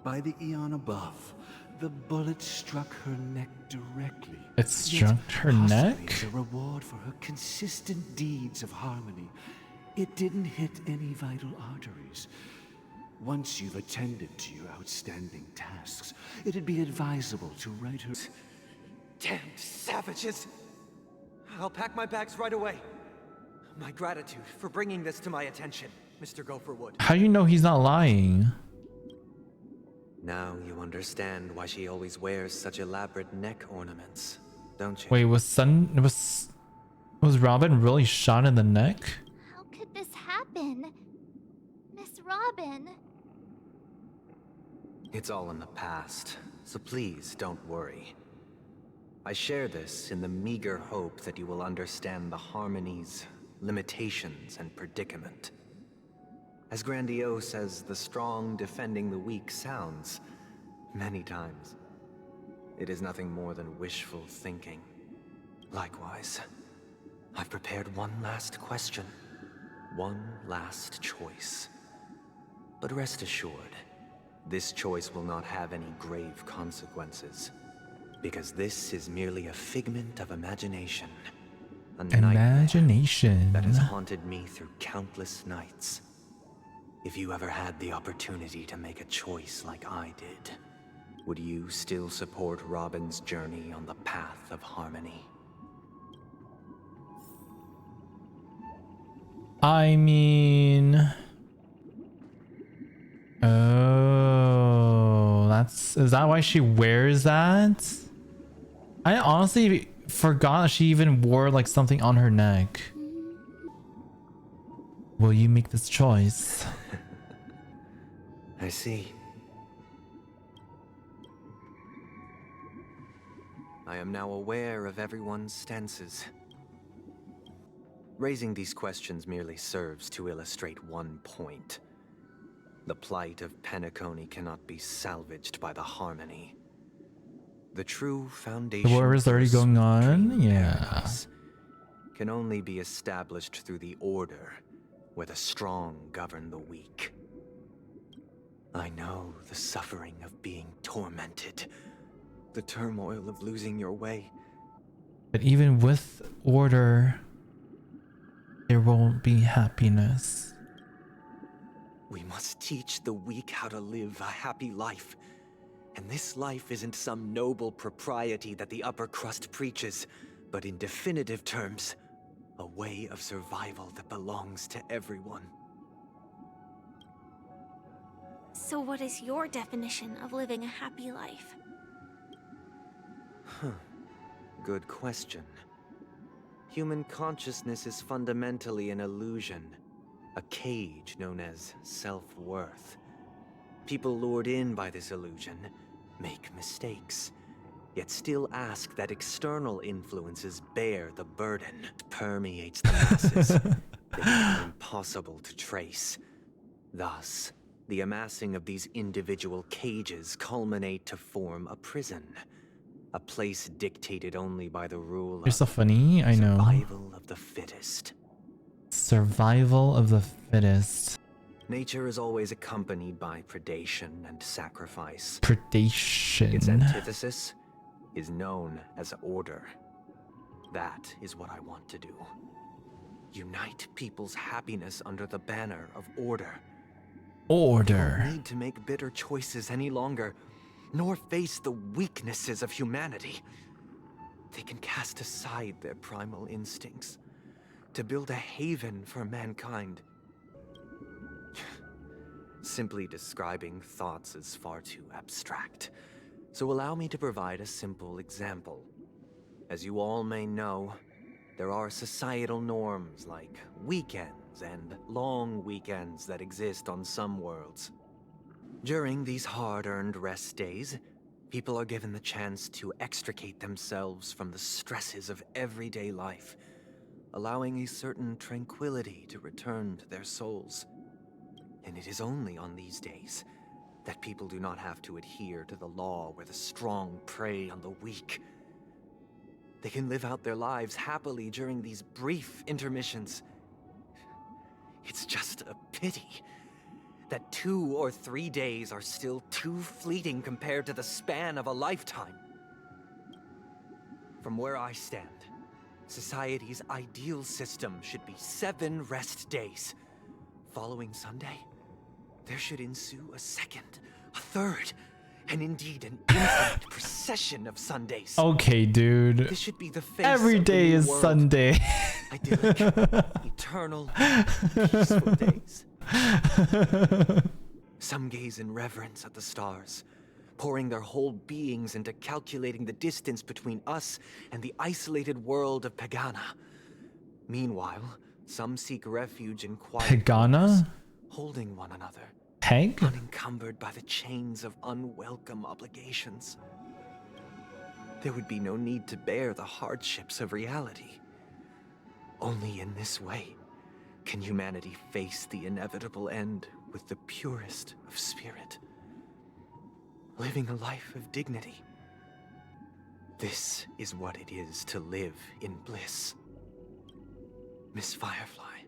By the eon above, the bullet struck her neck directly. It struck her neck? As a reward for her consistent deeds of harmony, it didn't hit any vital arteries. Once you've attended to your outstanding tasks, it'd be advisable to write her... Damned savages! I'll pack my bags right away. My gratitude for bringing this to my attention, Mr. Gopherwood. How do you know he's not lying? Now you understand why she always wears such elaborate neck ornaments, don't you? Wait, was Robin really shot in the neck? How could this happen? Miss Robin. It's all in the past, so please don't worry. I share this in the meager hope that you will understand the Harmony's limitations and predicament. As grandiose as the strong defending the weak sounds, many times, it is nothing more than wishful thinking. Likewise, I've prepared one last question, one last choice. But rest assured, this choice will not have any grave consequences, because this is merely a figment of imagination. A Imagination that has haunted me through countless nights. If you ever had the opportunity to make a choice like I did, would you still support Robin's journey on the path of harmony? I mean... Oh, is that why she wears that? I honestly forgot she even wore like something on her neck. Will you make this choice? I see. I am now aware of everyone's stances. Raising these questions merely serves to illustrate one point. The plight of Penacony cannot be salvaged by the Harmony. The true foundation The war is already going on? Yeah. Can only be established through the order where the strong govern the weak. I know the suffering of being tormented, the turmoil of losing your way. But even with order, there won't be happiness. We must teach the weak how to live a happy life. And this life isn't some noble propriety that the upper crust preaches, but in definitive terms, a way of survival that belongs to everyone. So what is your definition of living a happy life? Good question. Human consciousness is fundamentally an illusion, a cage known as self-worth. People lured in by this illusion make mistakes, yet still ask that external influences bear the burden. It permeates the masses. They become impossible to trace. Thus, the amassing of these individual cages culminate to form a prison. A place dictated only by the rule You're so funny, I know. Survival of the fittest. Survival of the fittest. Nature is always accompanied by predation and sacrifice. Predation. Its antithesis is known as order. That is what I want to do. Unite people's happiness under the banner of order. Order. They don't need to make bitter choices any longer, nor face the weaknesses of humanity. They can cast aside their primal instincts to build a haven for mankind. Simply describing thoughts is far too abstract, so allow me to provide a simple example. As you all may know, there are societal norms like weekends and long weekends that exist on some worlds. During these hard-earned rest days, people are given the chance to extricate themselves from the stresses of everyday life, allowing a certain tranquility to return to their souls. And it is only on these days that people do not have to adhere to the law where the strong prey on the weak. They can live out their lives happily during these brief intermissions. It's just a pity that 2 or 3 days are still too fleeting compared to the span of a lifetime. From where I stand, society's ideal system should be 7 rest days. Following Sunday, there should ensue a second, a third, and indeed an infinite procession of Sundays. Okay, dude. This should be the face Every of the day new is world. Sunday. Idyllic, eternal, peaceful days. Some gaze in reverence at the stars, pouring their whole beings into calculating the distance between us and the isolated world of Pagana. Meanwhile, some seek refuge in quiet corners, Pagana? holding one another, Peg? unencumbered by the chains of unwelcome obligations. There would be no need to bear the hardships of reality. Only in this way can humanity face the inevitable end with the purest of spirit, living a life of dignity. This is what it is to live in bliss. Miss Firefly,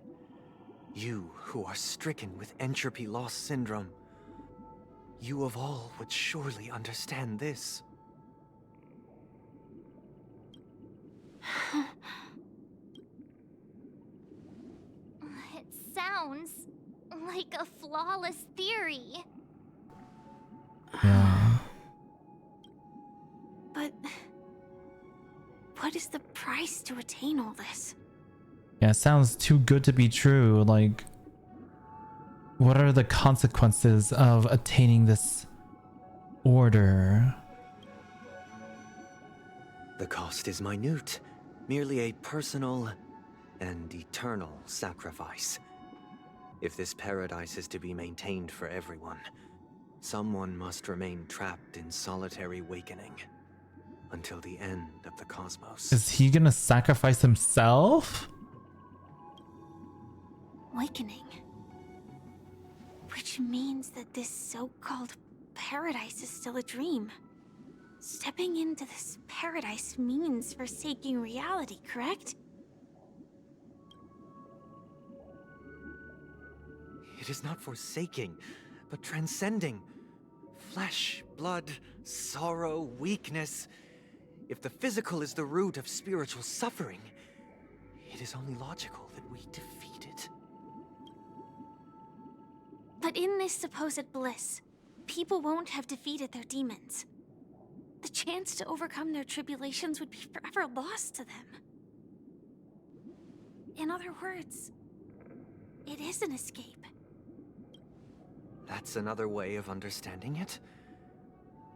you who are stricken with entropy loss syndrome, you of all would surely understand this. It sounds like a flawless theory. Yeah. But what is the price to attain all this? Yeah, it sounds too good to be true. Like, what are the consequences of attaining this order? The cost is minute, merely a personal and eternal sacrifice. If this paradise is to be maintained for everyone, someone must remain trapped in solitary awakening until the end of the cosmos. Is he gonna sacrifice himself? Awakening. Which means that this so-called paradise is still a dream. Stepping into this paradise means forsaking reality, correct? It is not forsaking, but transcending. Flesh, blood, sorrow, weakness. If the physical is the root of spiritual suffering, it is only logical that we defeat it. But in this supposed bliss, people won't have defeated their demons. The chance to overcome their tribulations would be forever lost to them. In other words, it is an escape. That's another way of understanding it.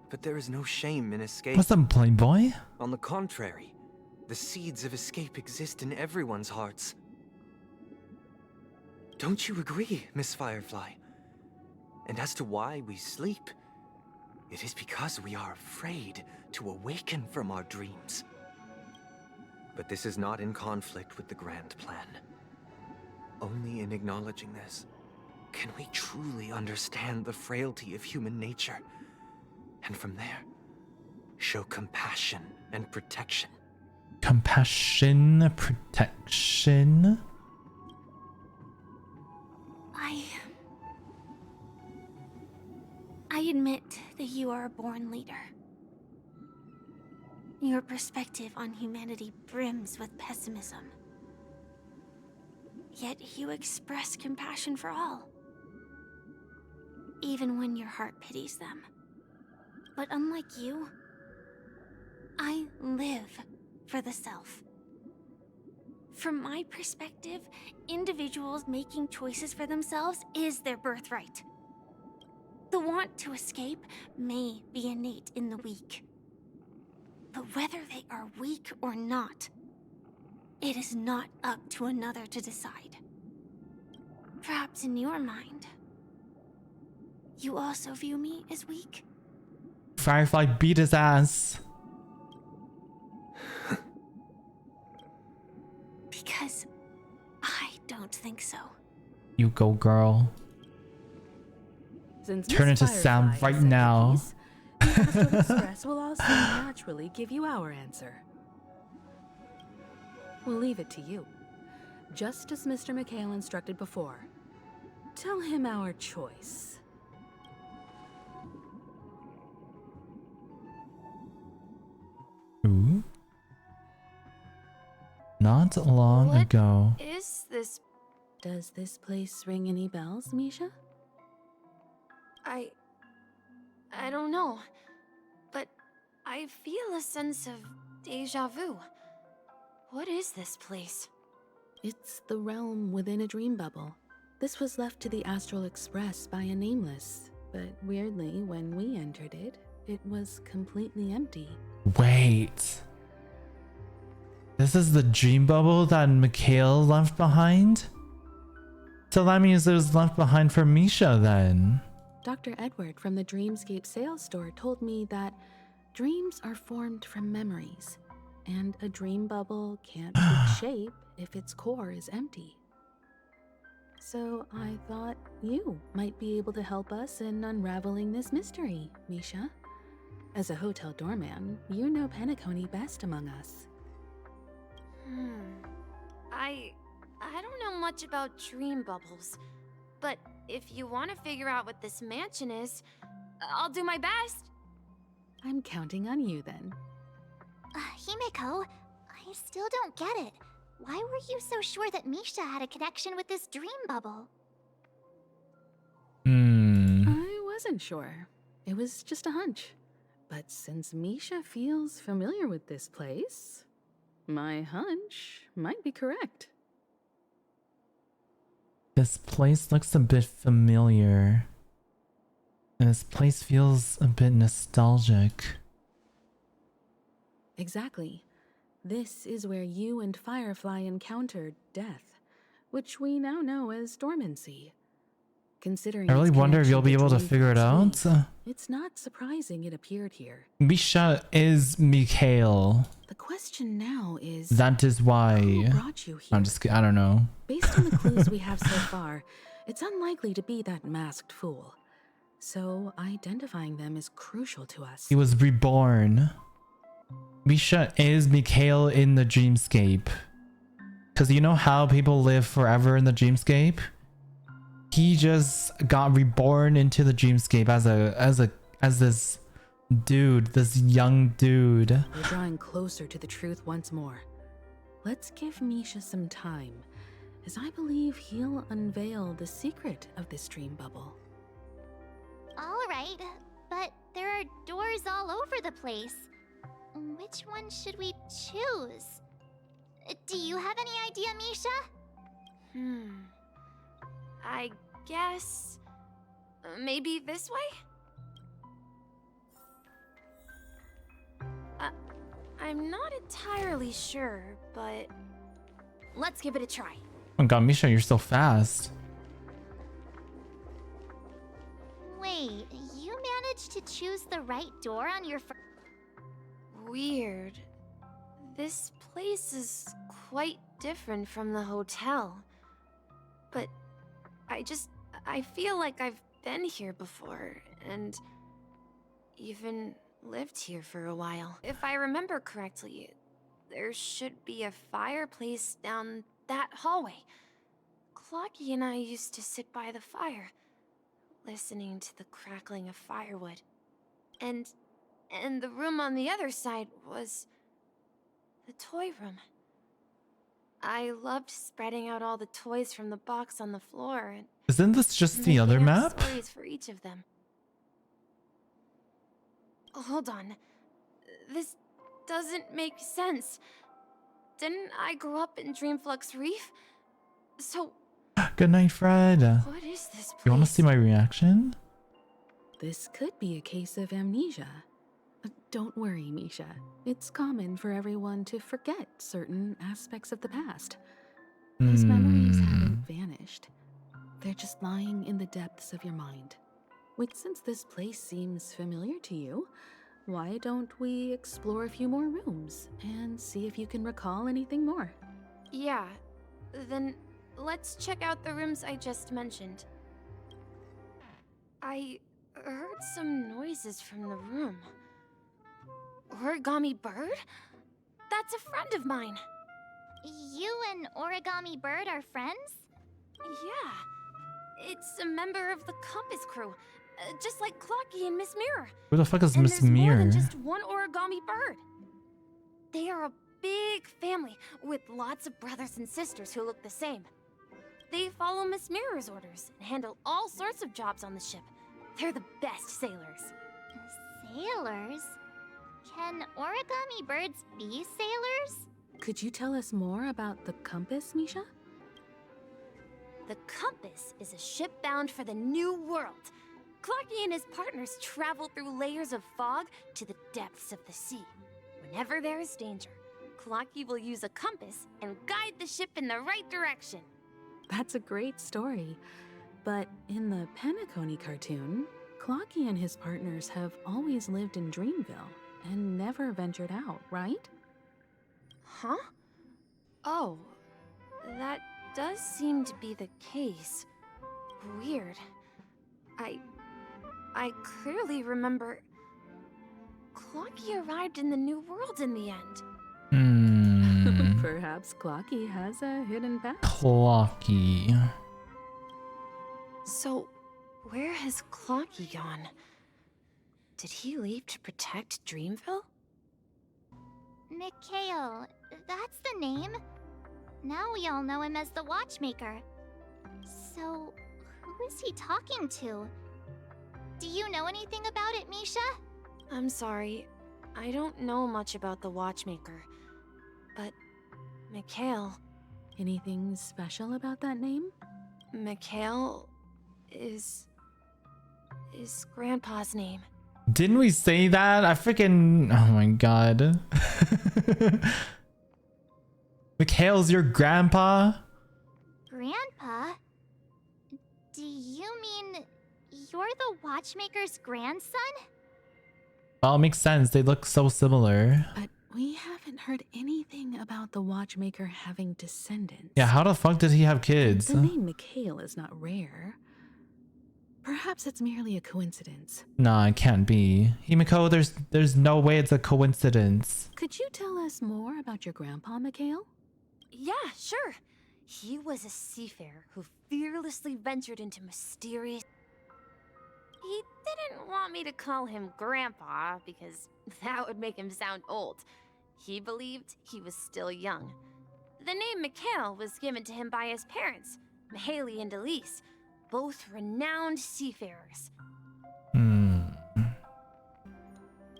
But there is no shame in escape. What's up, Playboy? On the contrary, the seeds of escape exist in everyone's hearts. Don't you agree, Miss Firefly? And as to why we sleep, it is because we are afraid to awaken from our dreams. But this is not in conflict with the grand plan. Only in acknowledging this can we truly understand the frailty of human nature, and from there, show compassion and protection. Compassion, protection. I admit that you are a born leader. Your perspective on humanity brims with pessimism. Yet you express compassion for all, even when your heart pities them. But unlike you, I live for the self. From my perspective, individuals making choices for themselves is their birthright. The want to escape may be innate in the weak. But whether they are weak or not, it is not up to another to decide. Perhaps in your mind, you also view me as weak? Firefly beat his ass. Because I don't think so. You go, girl. Since Turn Miss into Sam Firefly right said the now. piece, the Astral Express will also naturally give you our answer. We'll leave it to you. Just as Mr. McHale instructed before. Tell him our choice. Ooh. Not long ago. Is this? Does this place ring any bells, Misha? I don't know, but I feel a sense of déjà vu. What is this place? It's the realm within a dream bubble. This was left to the Astral Express by a nameless, but weirdly, when we entered it, it was completely empty. Wait. This is the dream bubble that Mikhail left behind? So that means it was left behind for Misha then. Dr. Edward from the Dreamscape sales store told me that dreams are formed from memories, and a dream bubble can't take shape if its core is empty. So I thought you might be able to help us in unraveling this mystery, Misha. As a hotel doorman, you know Penacony best among us. I don't know much about dream bubbles, but if you want to figure out what this mansion is, I'll do my best. I'm counting on you then. Himeko, I still don't get it. Why were you so sure that Misha had a connection with this dream bubble? I wasn't sure. It was just a hunch. But since Misha feels familiar with this place, my hunch might be correct. This place looks a bit familiar. And this place feels a bit nostalgic. Exactly. This is where you and Firefly encountered death, which we now know as dormancy. Considering I really its wonder if you'll be connection able to figure it out. it's not surprising it appeared here. Misha is Mikhail. The question now is, That is why. who brought you here? I'm just kidding. I don't know. Based on the clues we have so far, it's unlikely to be that masked fool. So identifying them is crucial to us. He was reborn. Misha is Mikhail in the dreamscape. Because you know how people live forever in the dreamscape? he just got reborn into the dreamscape as this dude, this young dude. We're drawing closer to the truth once more. Let's give Misha some time, as I believe he'll unveil the secret of this dream bubble. All right, but there are doors all over the place. Which one should we choose? Do you have any idea, Misha? I guess... maybe this way? I'm not entirely sure, but... let's give it a try. Oh god, Misha, you're so fast. Wait, you managed to choose the right door on your Weird. This place is quite different from the hotel. But I feel like I've been here before, and even lived here for a while. If I remember correctly, there should be a fireplace down that hallway. Clocky and I used to sit by the fire, listening to the crackling of firewood. And the room on the other side was the toy room. I loved spreading out all the toys from the box on the floor and Isn't this just the other making up map? stories for each of them. Hold on. This doesn't make sense. Didn't I grow up in Dreamflux Reef? So Good night, Fred. what is this place? You want to see my reaction? This could be a case of amnesia. Don't worry, Misha. It's common for everyone to forget certain aspects of the past. Those memories haven't vanished. They're just lying in the depths of your mind. Since this place seems familiar to you, why don't we explore a few more rooms and see if you can recall anything more? Yeah, then let's check out the rooms I just mentioned. I heard some noises from the room. Origami Bird? That's a friend of mine. You and Origami Bird are friends? Yeah. It's a member of the Compass crew, just like Clocky and Miss Mirror. Who the fuck is And Miss there's more Mirror? than just one Origami Bird. They are a big family with lots of brothers and sisters who look the same. They follow Miss Mirror's orders and handle all sorts of jobs on the ship. They're the best sailors. Sailors? Can Origami Birds be sailors? Could you tell us more about the compass, Misha? The Compass is a ship bound for the New World. Clocky and his partners travel through layers of fog to the depths of the sea. Whenever there is danger, Clocky will use a compass and guide the ship in the right direction. That's a great story. But in the Penacony cartoon, Clocky and his partners have always lived in Dreamville and never ventured out, right? Huh? Oh, that does seem to be the case. Weird. I clearly remember Clocky arrived in the New World in the end. Perhaps Clocky has a hidden past. Clocky. So, where has Clocky gone? Did he leave to protect Dreamville? Mikhail, that's the name. Now we all know him as the Watchmaker. So, who is he talking to? Do you know anything about it, Misha? I'm sorry. I don't know much about the Watchmaker. But, Mikhail... Anything special about that name? Mikhail is Grandpa's name. Didn't we say that? I freaking... Oh my god. Mikhail's your grandpa? Grandpa? Do you mean you're the Watchmaker's grandson? Well, it makes sense. They look so similar. But we haven't heard anything about the Watchmaker having descendants. Yeah, how the fuck did he have kids? The name Mikhail is not rare. Perhaps it's merely a coincidence. Nah, it can't be. Himiko, there's no way it's a coincidence. Could you tell us more about your grandpa, Mikhail? Yeah, sure. He was a seafarer who fearlessly ventured into mysterious... He didn't want me to call him Grandpa, because that would make him sound old. He believed he was still young. The name Mikhail was given to him by his parents, Mihaly and Elise, both renowned seafarers.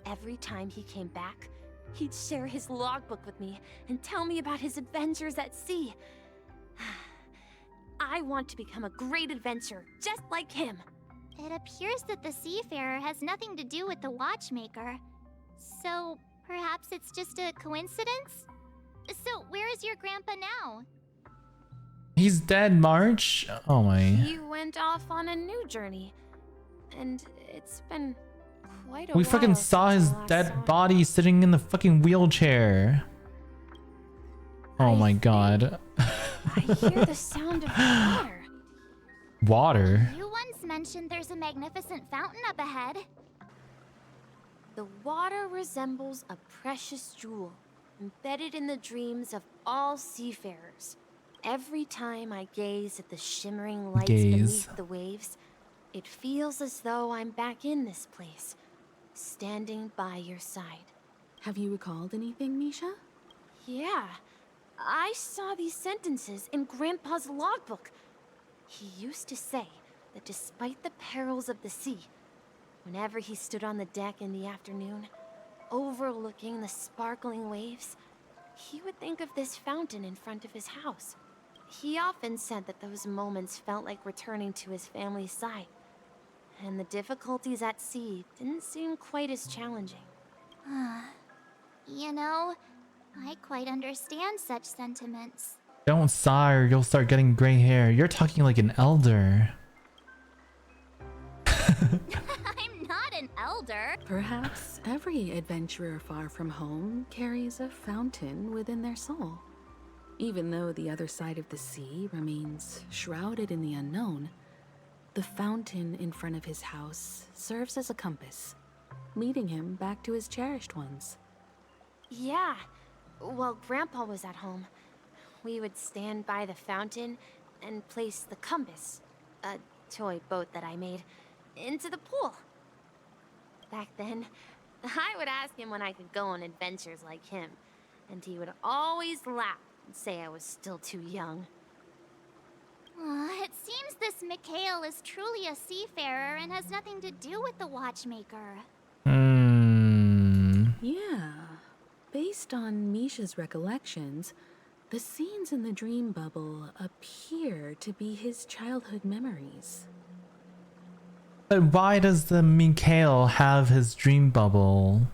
Every time he came back, he'd share his logbook with me and tell me about his adventures at sea. I want to become a great adventurer, just like him. It appears that the seafarer has nothing to do with the Watchmaker. So, perhaps it's just a coincidence? So, where is your grandpa now? He's dead, March. Oh my. He went off on a new journey, and it's been quite a while. We fucking saw his dead body sitting in the fucking wheelchair. Oh my god. I hear the sound of water. Water? You once mentioned there's a magnificent fountain up ahead. The water resembles a precious jewel, embedded in the dreams of all seafarers. Every time I gaze at the shimmering lights beneath the waves, it feels as though I'm back in this place, standing by your side. Have you recalled anything, Misha? Yeah. I saw these sentences in Grandpa's logbook. He used to say that despite the perils of the sea, whenever he stood on the deck in the afternoon, overlooking the sparkling waves, he would think of this fountain in front of his house. He often said that those moments felt like returning to his family's side, and the difficulties at sea didn't seem quite as challenging. You know, I quite understand such sentiments. Don't sigh or you'll start getting gray hair. You're talking like an elder. I'm not an elder. Perhaps every adventurer far from home carries a fountain within their soul. Even though the other side of the sea remains shrouded in the unknown, the fountain in front of his house serves as a compass, leading him back to his cherished ones. Yeah. While Grandpa was at home, we would stand by the fountain and place the compass, a toy boat that I made, into the pool. Back then, I would ask him when I could go on adventures like him, and he would always laugh and say I was still too young. It seems this Mikhail is truly a seafarer and has nothing to do with the Watchmaker. Yeah. Based on Misha's recollections, the scenes in the dream bubble appear to be his childhood memories. But why does the Mikhail have his dream bubble?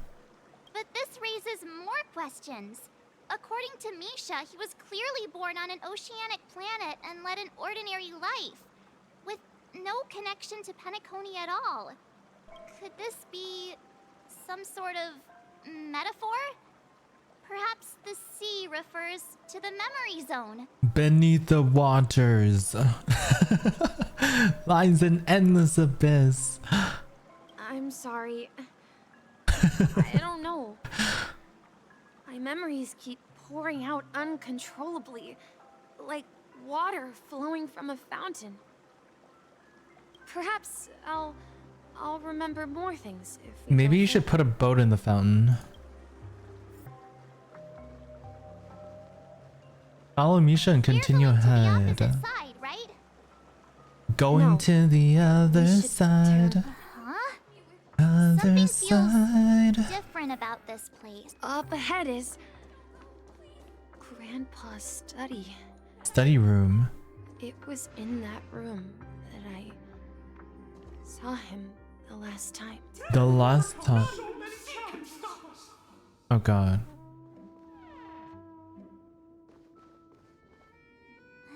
But this raises more questions. According to Misha, he was clearly born on an oceanic planet and led an ordinary life, with no connection to Penacony at all. Could this be some sort of metaphor? Perhaps the sea refers to the memory zone. Beneath the waters lies an endless abyss. I'm sorry. I don't know. My memories keep pouring out uncontrollably, like water flowing from a fountain. Perhaps I'll remember more things if we Maybe go you should forward. put a boat in the fountain. Follow Misha and continue ahead. Side, right? Going to the other side. Huh? Other Something side. feels different about this place. Up ahead is Grandpa's study. Study room. It was in that room that I saw him the last time. The last time. Oh god.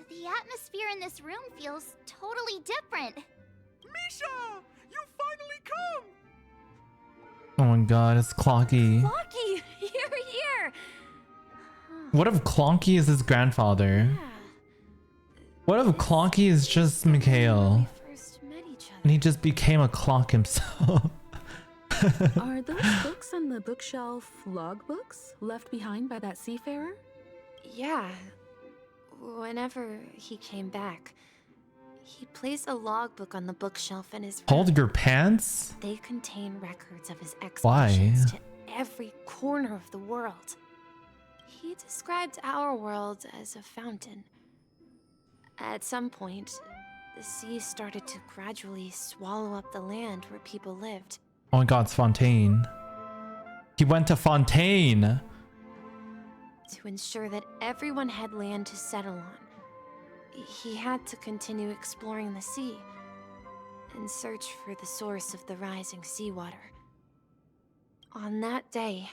The atmosphere in this room feels totally different. Misha! You finally come! Oh my god, it's Clocky. Clocky! You're here! What if Clonky is his grandfather? What if Clonky is just Mikhail? And he just became a clock himself. Are those books on the bookshelf logbooks left behind by that seafarer? Yeah. Whenever he came back, he placed a logbook on the bookshelf in his room. Hold your pants? They contain records of his Why? expeditions to every corner of the world. He described our world as a fountain. At some point, the sea started to gradually swallow up the land where people lived. Oh my god, it's Fontaine. He went to Fontaine! To ensure that everyone had land to settle on, he had to continue exploring the sea and search for the source of the rising seawater. On that day,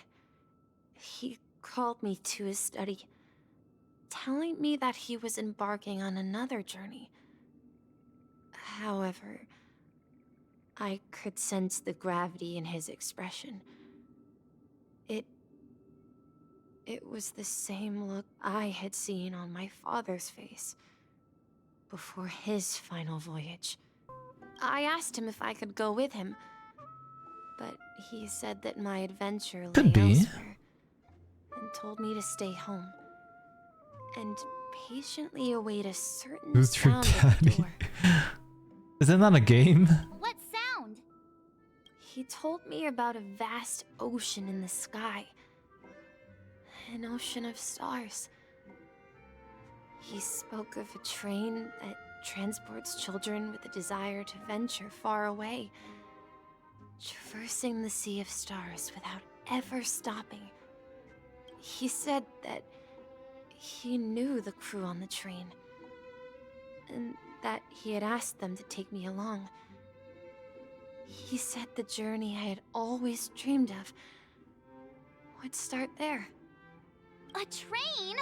he called me to his study, telling me that he was embarking on another journey. However, I could sense the gravity in his expression. It was the same look I had seen on my father's face before his final voyage. I asked him if I could go with him, but he said that my adventure lay elsewhere and told me to stay home and patiently await a certain Who's your sound at the daddy? door. Isn't that a game? What sound? He told me about a vast ocean in the sky. An ocean of stars. He spoke of a train that transports children with a desire to venture far away, traversing the sea of stars without ever stopping. He said that he knew the crew on the train, and that he had asked them to take me along. He said the journey I had always dreamed of would start there. A train?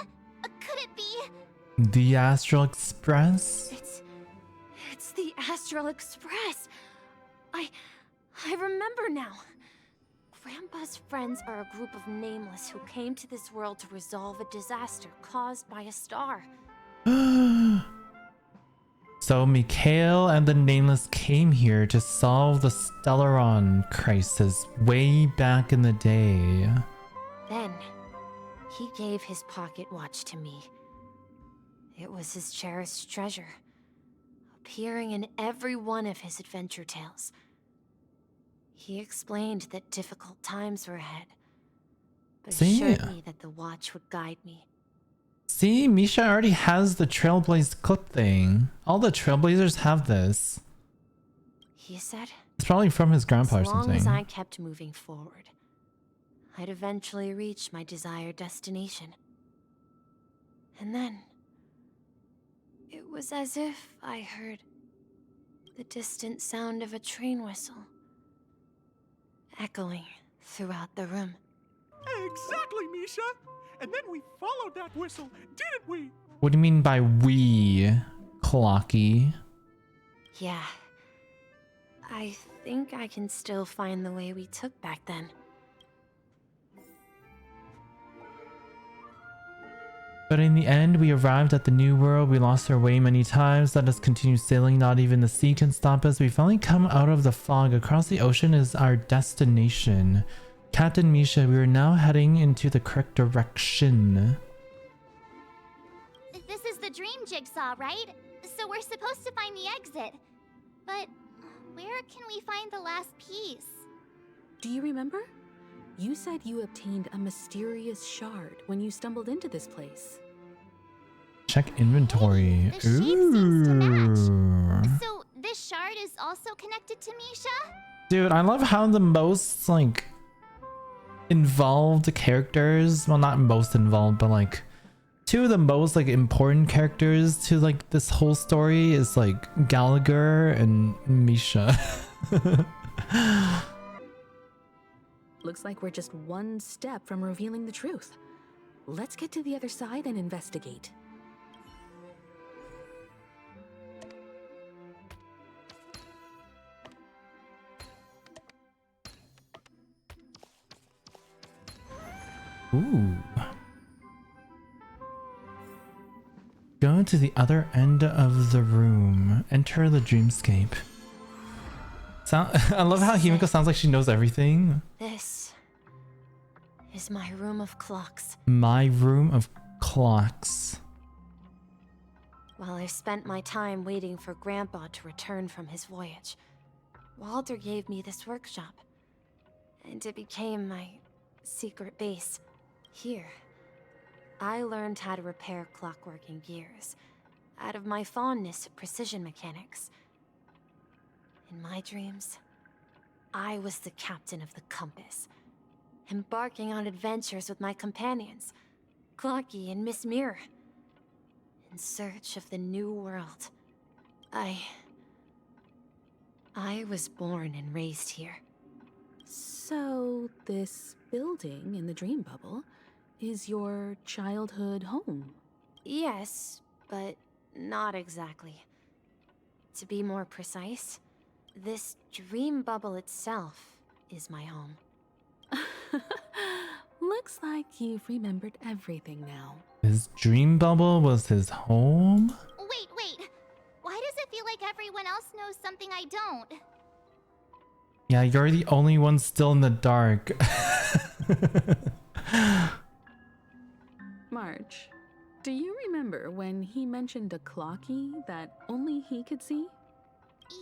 Could it be? The Astral Express? It's the Astral Express. I remember now. Grandpa's friends are a group of nameless who came to this world to resolve a disaster caused by a star. So Mikhail and the Nameless came here to solve the Stellaron crisis way back in the day. Then, he gave his pocket watch to me. It was his cherished treasure, appearing in every one of his adventure tales. He explained that difficult times were ahead, but assured me that the watch would guide me. See, Misha already has the Trailblaze clip thing. All the Trailblazers have this. He said, It's probably from his grandpa or as long something. as I kept moving forward, I'd eventually reach my desired destination. And then, it was as if I heard the distant sound of a train whistle, echoing throughout the room. Exactly, Misha! And then we followed that whistle, didn't we? What do you mean by we, Clocky? Yeah. I think I can still find the way we took back then. But in the end, we arrived at the new world. We lost our way many times. Let us continue sailing. Not even the sea can stop us. We finally come out of the fog. Across the ocean is our destination. Captain Misha, we are now heading into the correct direction. This is the dream jigsaw, right? So we're supposed to find the exit. But where can we find the last piece? Do you remember? You said you obtained a mysterious shard when you stumbled into this place. Check inventory. The shape seems to match. So this shard is also connected to Misha? Dude, I love how the most, like, involved characters, well, not most involved, but, like, two of the most, like, important characters to, like, this whole story is, like, Gallagher and Misha. Looks like we're just one step from revealing the truth. Let's get to the other side and investigate. Ooh. Go to the other end of the room. Enter the dreamscape. I love how Himiko sounds like she knows everything. This is my room of clocks. My room of clocks. While I spent my time waiting for Grandpa to return from his voyage, Walter gave me this workshop, and it became my secret base. Here, I learned how to repair clockwork and gears, out of my fondness of precision mechanics. In my dreams, I was the captain of the compass, embarking on adventures with my companions, Clocky and Miss Mirror, in search of the new world. I was born and raised here. So, this building in the dream bubble is your childhood home? Yes, but not exactly. To be more precise, this dream bubble itself is my home. Looks like you've remembered everything now. His dream bubble was his home? Wait. Why does it feel like everyone else knows something I don't? Yeah, you're the only one still in the dark. March, do you remember when he mentioned a clocky that only he could see?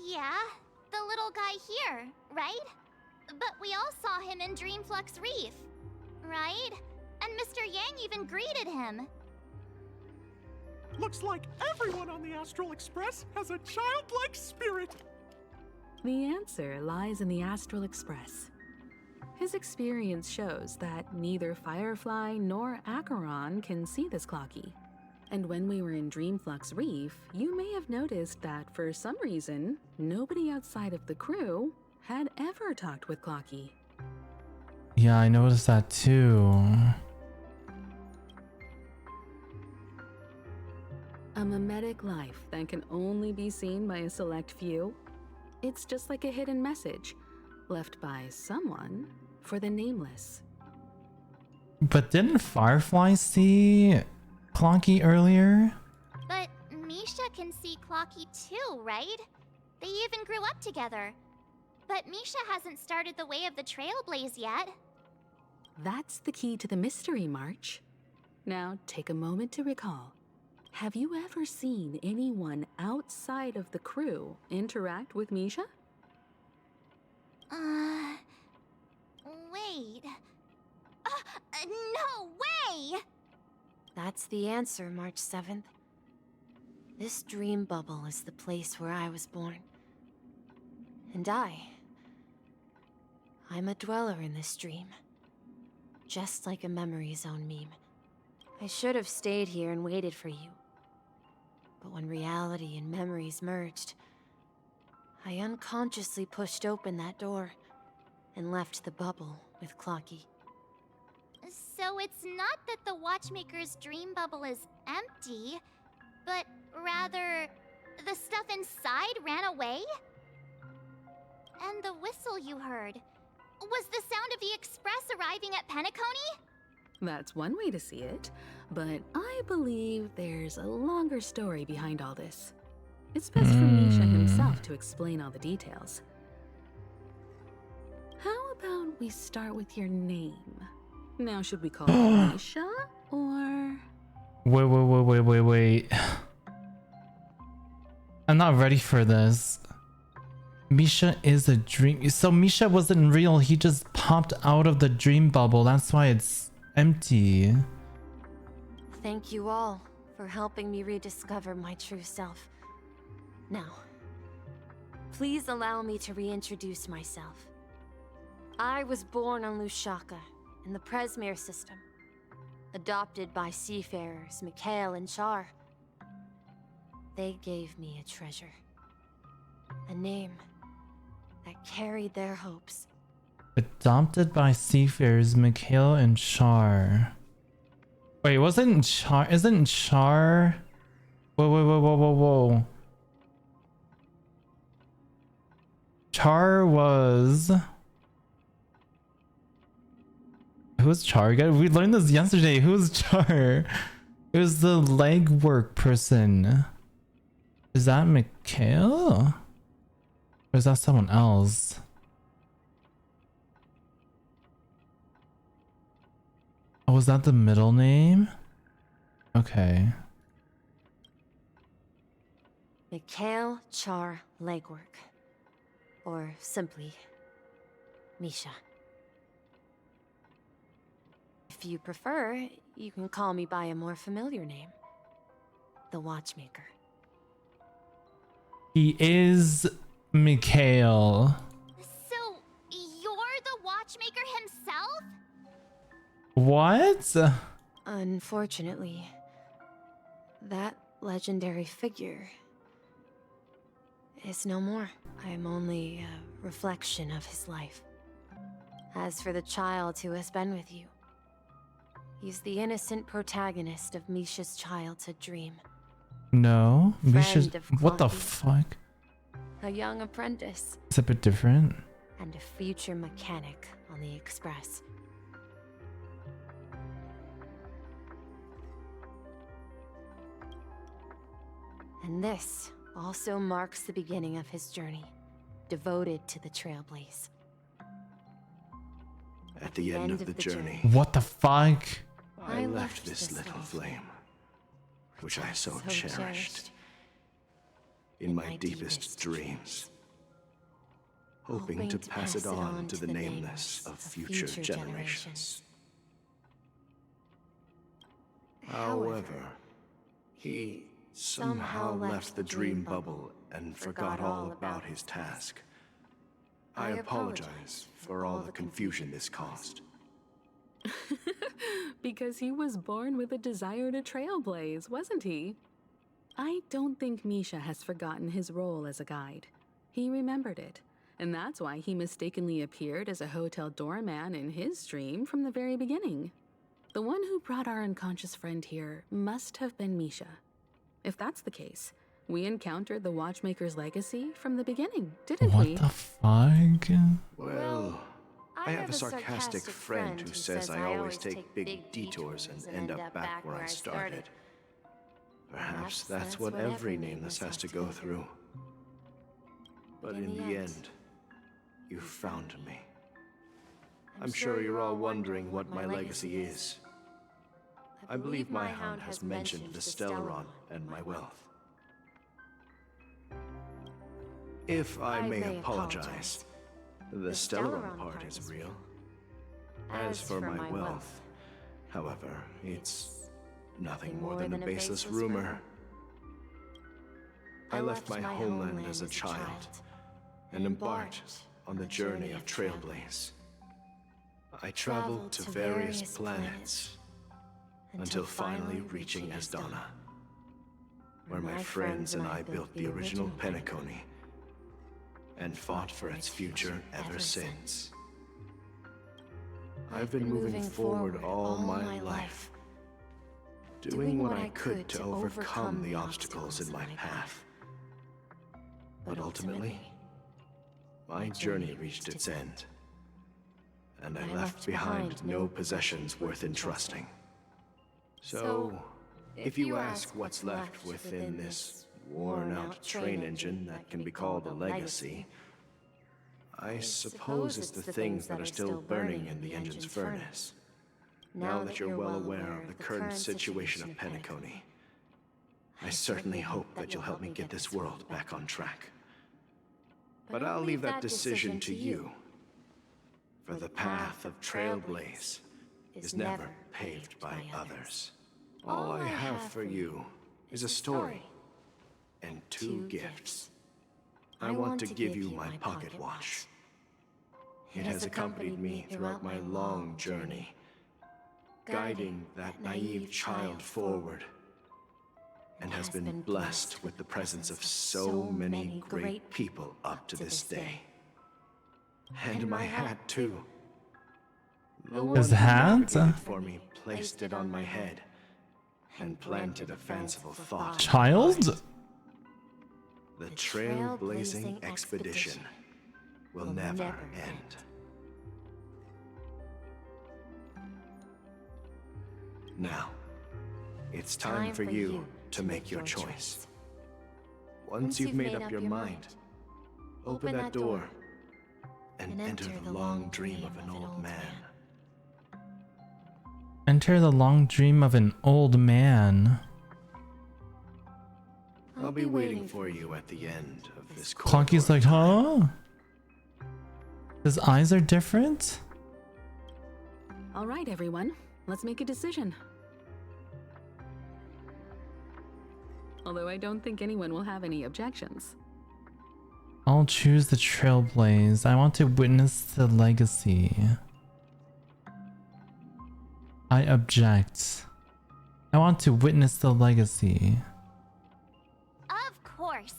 Yeah, the little guy here, right? But we all saw him in Dreamflux Reef, right? And Mr. Yang even greeted him. Looks like everyone on the Astral Express has a childlike spirit. The answer lies in the Astral Express. His experience shows that neither Firefly nor Acheron can see this clocky. And when we were in Dreamflux Reef, you may have noticed that for some reason, nobody outside of the crew had ever talked with Clocky. Yeah, I noticed that too. A mimetic life that can only be seen by a select few. It's just like a hidden message left by someone for the nameless. But didn't Firefly see Clocky earlier? But Misha can see Clocky too, right? They even grew up together. But Misha hasn't started the way of the Trailblaze yet. That's the key to the mystery, March. Now take a moment to recall. Have you ever seen anyone outside of the crew interact with Misha? Wait. No way! That's the answer, March 7th. This dream bubble is the place where I was born. And I'm a dweller in this dream. Just like a memory zone meme. I should have stayed here and waited for you. But when reality and memories merged, I unconsciously pushed open that door and left the bubble with Clocky. So it's not that the Watchmaker's dream bubble is empty, but rather the stuff inside ran away? And the whistle you heard, was the sound of the express arriving at Penacony? That's one way to see it, but I believe there's a longer story behind all this. It's best for Misha himself to explain all the details. How about we start with your name? Now, should we call it Misha, or... Wait. I'm not ready for this. Misha is a dream. So Misha wasn't real. He just popped out of the dream bubble. That's why it's empty. Thank you all for helping me rediscover my true self. Now, please allow me to reintroduce myself. I was born on Lushaka, in the Presmere system, adopted by seafarers Mikhail and Char. They gave me a treasure, a name that carried their hopes. Adopted by seafarers Mikhail and Char. Wait, isn't Char? Whoa. Char was... Who's Char? We learned this yesterday. Who's Char? It was the legwork person. Is that Mikhail? Or is that someone else? Oh, was that the middle name? Okay. Mikhail Char Legwork. Or simply, Misha. If you prefer, you can call me by a more familiar name. The Watchmaker. He is Mikhail. So, you're the Watchmaker himself? What? Unfortunately, that legendary figure is no more. I am only a reflection of his life. As for the child who has been with you, he's the innocent protagonist of Misha's childhood dream. No, Misha's. Friend of What the Clonky. fuck? A young apprentice It's a bit different. and a future mechanic on the Express. And this also marks the beginning of his journey, devoted to the Trailblaze. At the end of the journey, What the fuck? I left this little flame, which I so cherished, in my deepest dreams, hoping to pass it on to the nameless of future generations. However, he somehow left the dream bubble and forgot all about his task. I apologize for all the confusion this caused. Because he was born with a desire to trailblaze, wasn't he? I don't think Misha has forgotten his role as a guide. He remembered it, and that's why he mistakenly appeared as a hotel doorman in his dream from the very beginning. The one who brought our unconscious friend here must have been Misha. If that's the case, we encountered the Watchmaker's legacy from the beginning, didn't we? What the fuck? Well, I have a sarcastic friend who says I always take big detours and end up back where I started. Perhaps that's what every nameless has to go through. But in the end, you found me. I'm sure you're all wondering what my legacy is. I believe my hound has mentioned the Stellaron and my wealth. If I may apologize, the Stellaron part is real. As for my wealth, however, it's nothing more than a baseless rumor. I left my homeland as a child and embarked on the journey of Trailblaze. I traveled to various planets until finally reaching Asdana, where my friends and I built the original Penacony and fought for its future ever since. I've been moving forward all my life, doing what I could to overcome the obstacles in my path. But ultimately, my journey reached its end, and I left behind no possessions worth entrusting. So, if you ask what's left within this worn-out train engine that can be called a legacy, I suppose it's the things that are still burning in the engine's furnace. Now that you're well aware of the current situation of Penacony, I certainly hope that you'll help me get this world back on track. But I'll leave that decision to you, for the path of Trailblaze is never paved by others. All I have for you is a story and two gifts. I want to give you my pocket watch. It has accompanied me throughout my long journey, guiding that naive child forward, and has been blessed with the presence of so many great people up to this day. And my hat, too. The one His who hat? navigated for me placed it on my head and planted a fanciful thought. Child? The trailblazing expedition will never end. Now, it's time for you to make your choice. Once you've made up your mind, open that door and enter the long dream of an old man. Enter the long dream of an old man. I'll be waiting for you at the end of this Clonky's like, huh? His eyes are different? All right, everyone. Let's make a decision. Although I don't think anyone will have any objections. I'll choose the Trailblaze. I want to witness the legacy. I object. I want to witness the legacy. Of course.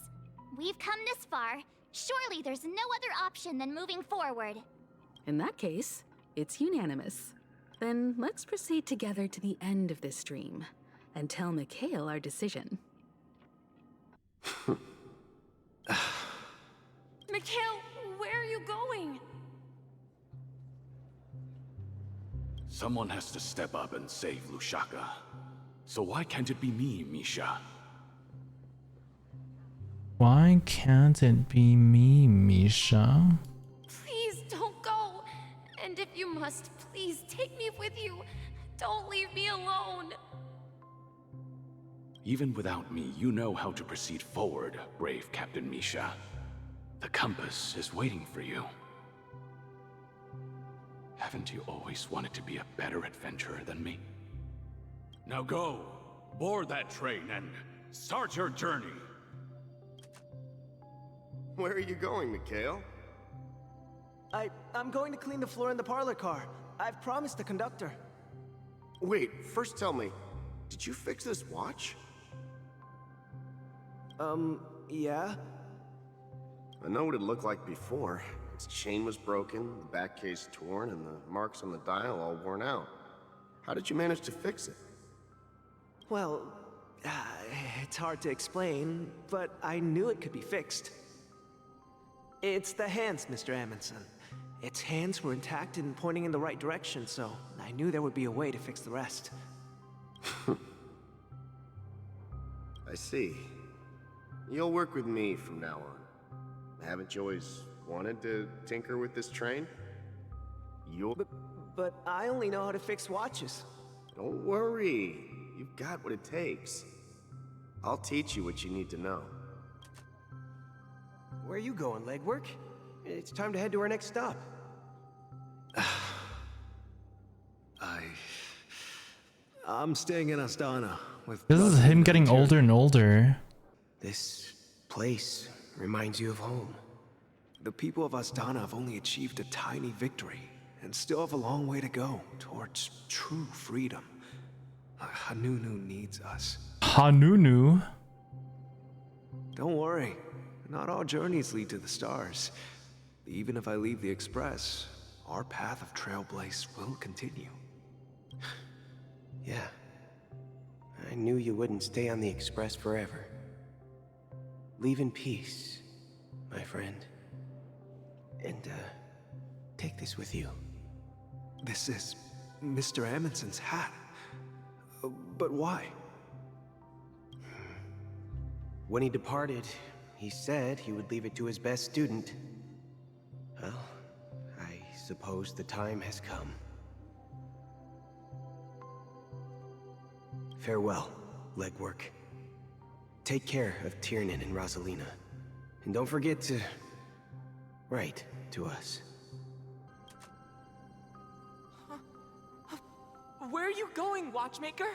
We've come this far. Surely there's no other option than moving forward. In that case, it's unanimous. Then let's proceed together to the end of this dream and tell Mikhail our decision. Mikhail, where are you going? Someone has to step up and save Lushaka. So why can't it be me, Misha? Why can't it be me, Misha? Please don't go. And if you must, please take me with you. Don't leave me alone. Even without me, you know how to proceed forward, brave Captain Misha. The compass is waiting for you. Haven't you always wanted to be a better adventurer than me? Now go, board that train and start your journey. Where are you going, Mikhail? I'm going to clean the floor in the parlor car. I've promised the conductor. Wait, first tell me, did you fix this watch? Yeah? I know what it looked like before. Its chain was broken, the back case torn, and the marks on the dial all worn out. How did you manage to fix it? Well, it's hard to explain, but I knew it could be fixed. It's the hands, Mr. Amundsen. Its hands were intact and pointing in the right direction, so I knew there would be a way to fix the rest. I see. You'll work with me from now on. Haven't you always wanted to tinker with this train? But I only know how to fix watches. Don't worry. You've got what it takes. I'll teach you what you need to know. Where are you going, legwork? It's time to head to our next stop. I'm staying in Astana with... This is him getting older and older. This place reminds you of home. The people of Astana have only achieved a tiny victory and still have a long way to go towards true freedom. Hanunu needs us. Hanunu? Don't worry. Not all journeys lead to the stars. Even if I leave the Express, our path of Trailblaze will continue. Yeah. I knew you wouldn't stay on the Express forever. Leave in peace, my friend. And, take this with you. This is Mr. Amundsen's hat. But why? When he departed, he said he would leave it to his best student. Well, I suppose the time has come. Farewell, legwork. Take care of Tiernan and Rosalina. And don't forget to write to us. Where are you going, Watchmaker?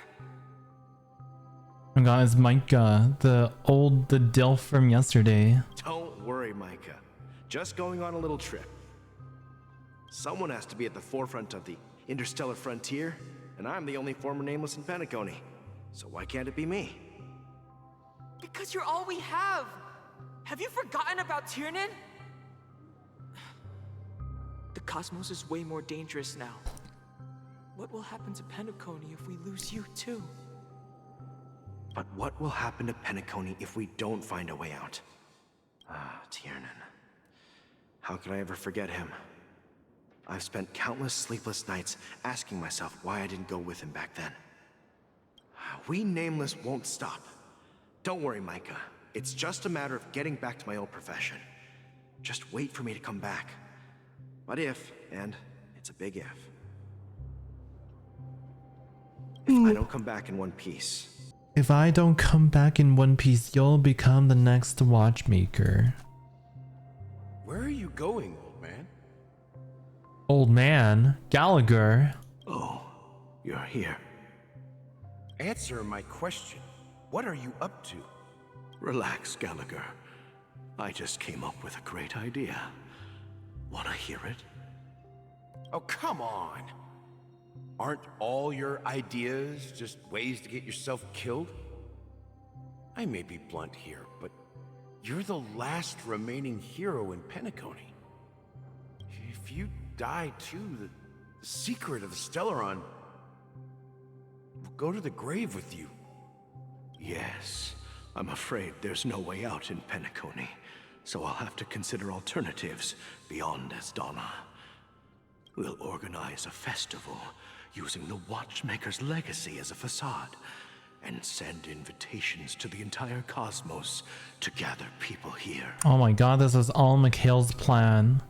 Oh my god, it's Micah, the Dilf from yesterday. Don't worry, Micah. Just going on a little trip. Someone has to be at the forefront of the interstellar frontier, and I'm the only former nameless in Penacony. So why can't it be me? Because you're all we have. Have you forgotten about Tiernan? The cosmos is way more dangerous now. What will happen to Penacony if we lose you too? But what will happen to Penacony if we don't find a way out? Tiernan. How could I ever forget him? I've spent countless sleepless nights asking myself why I didn't go with him back then. We Nameless won't stop. Don't worry, Micah. It's just a matter of getting back to my old profession. Just wait for me to come back. But if, and it's a big if I don't come back in one piece, If I don't come back in one piece, you'll become the next Watchmaker. Where are you going, old man? Old man? Gallagher? Oh, you're here. Answer my question. What are you up to? Relax, Gallagher. I just came up with a great idea. Wanna hear it? Oh, come on. Aren't all your ideas just ways to get yourself killed? I may be blunt here, but you're the last remaining hero in Penacony. If you die too, the secret of the Stellaron will go to the grave with you. Yes, I'm afraid there's no way out in Penacony, so I'll have to consider alternatives beyond Asdana. We'll organize a festival using the Watchmaker's legacy as a facade, and send invitations to the entire cosmos to gather people here. Oh my god, this is all Mikhail's plan.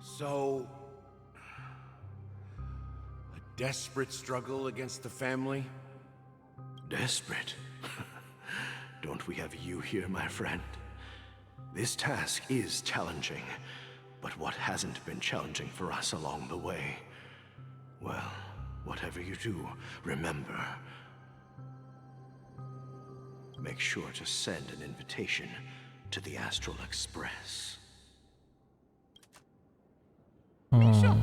So, a desperate struggle against the family? Desperate? Don't we have you here, my friend? This task is challenging, but what hasn't been challenging for us along the way? Well, whatever you do, remember, make sure to send an invitation to the Astral Express. Misha!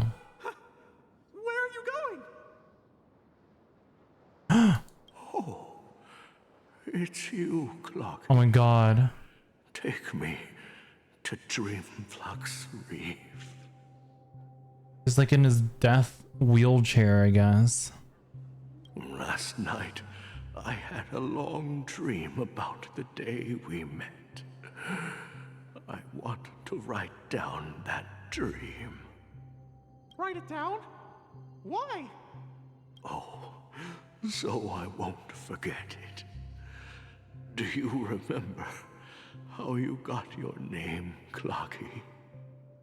Where are you going? Oh, it's you, Clock. Oh my god. Take me to Dreamflux Reef. He's like in his death wheelchair, I guess. Last night, I had a long dream about the day we met. I want to write down that dream. Write it down? Why? Oh, so I won't forget it. Do you remember how you got your name, Clocky?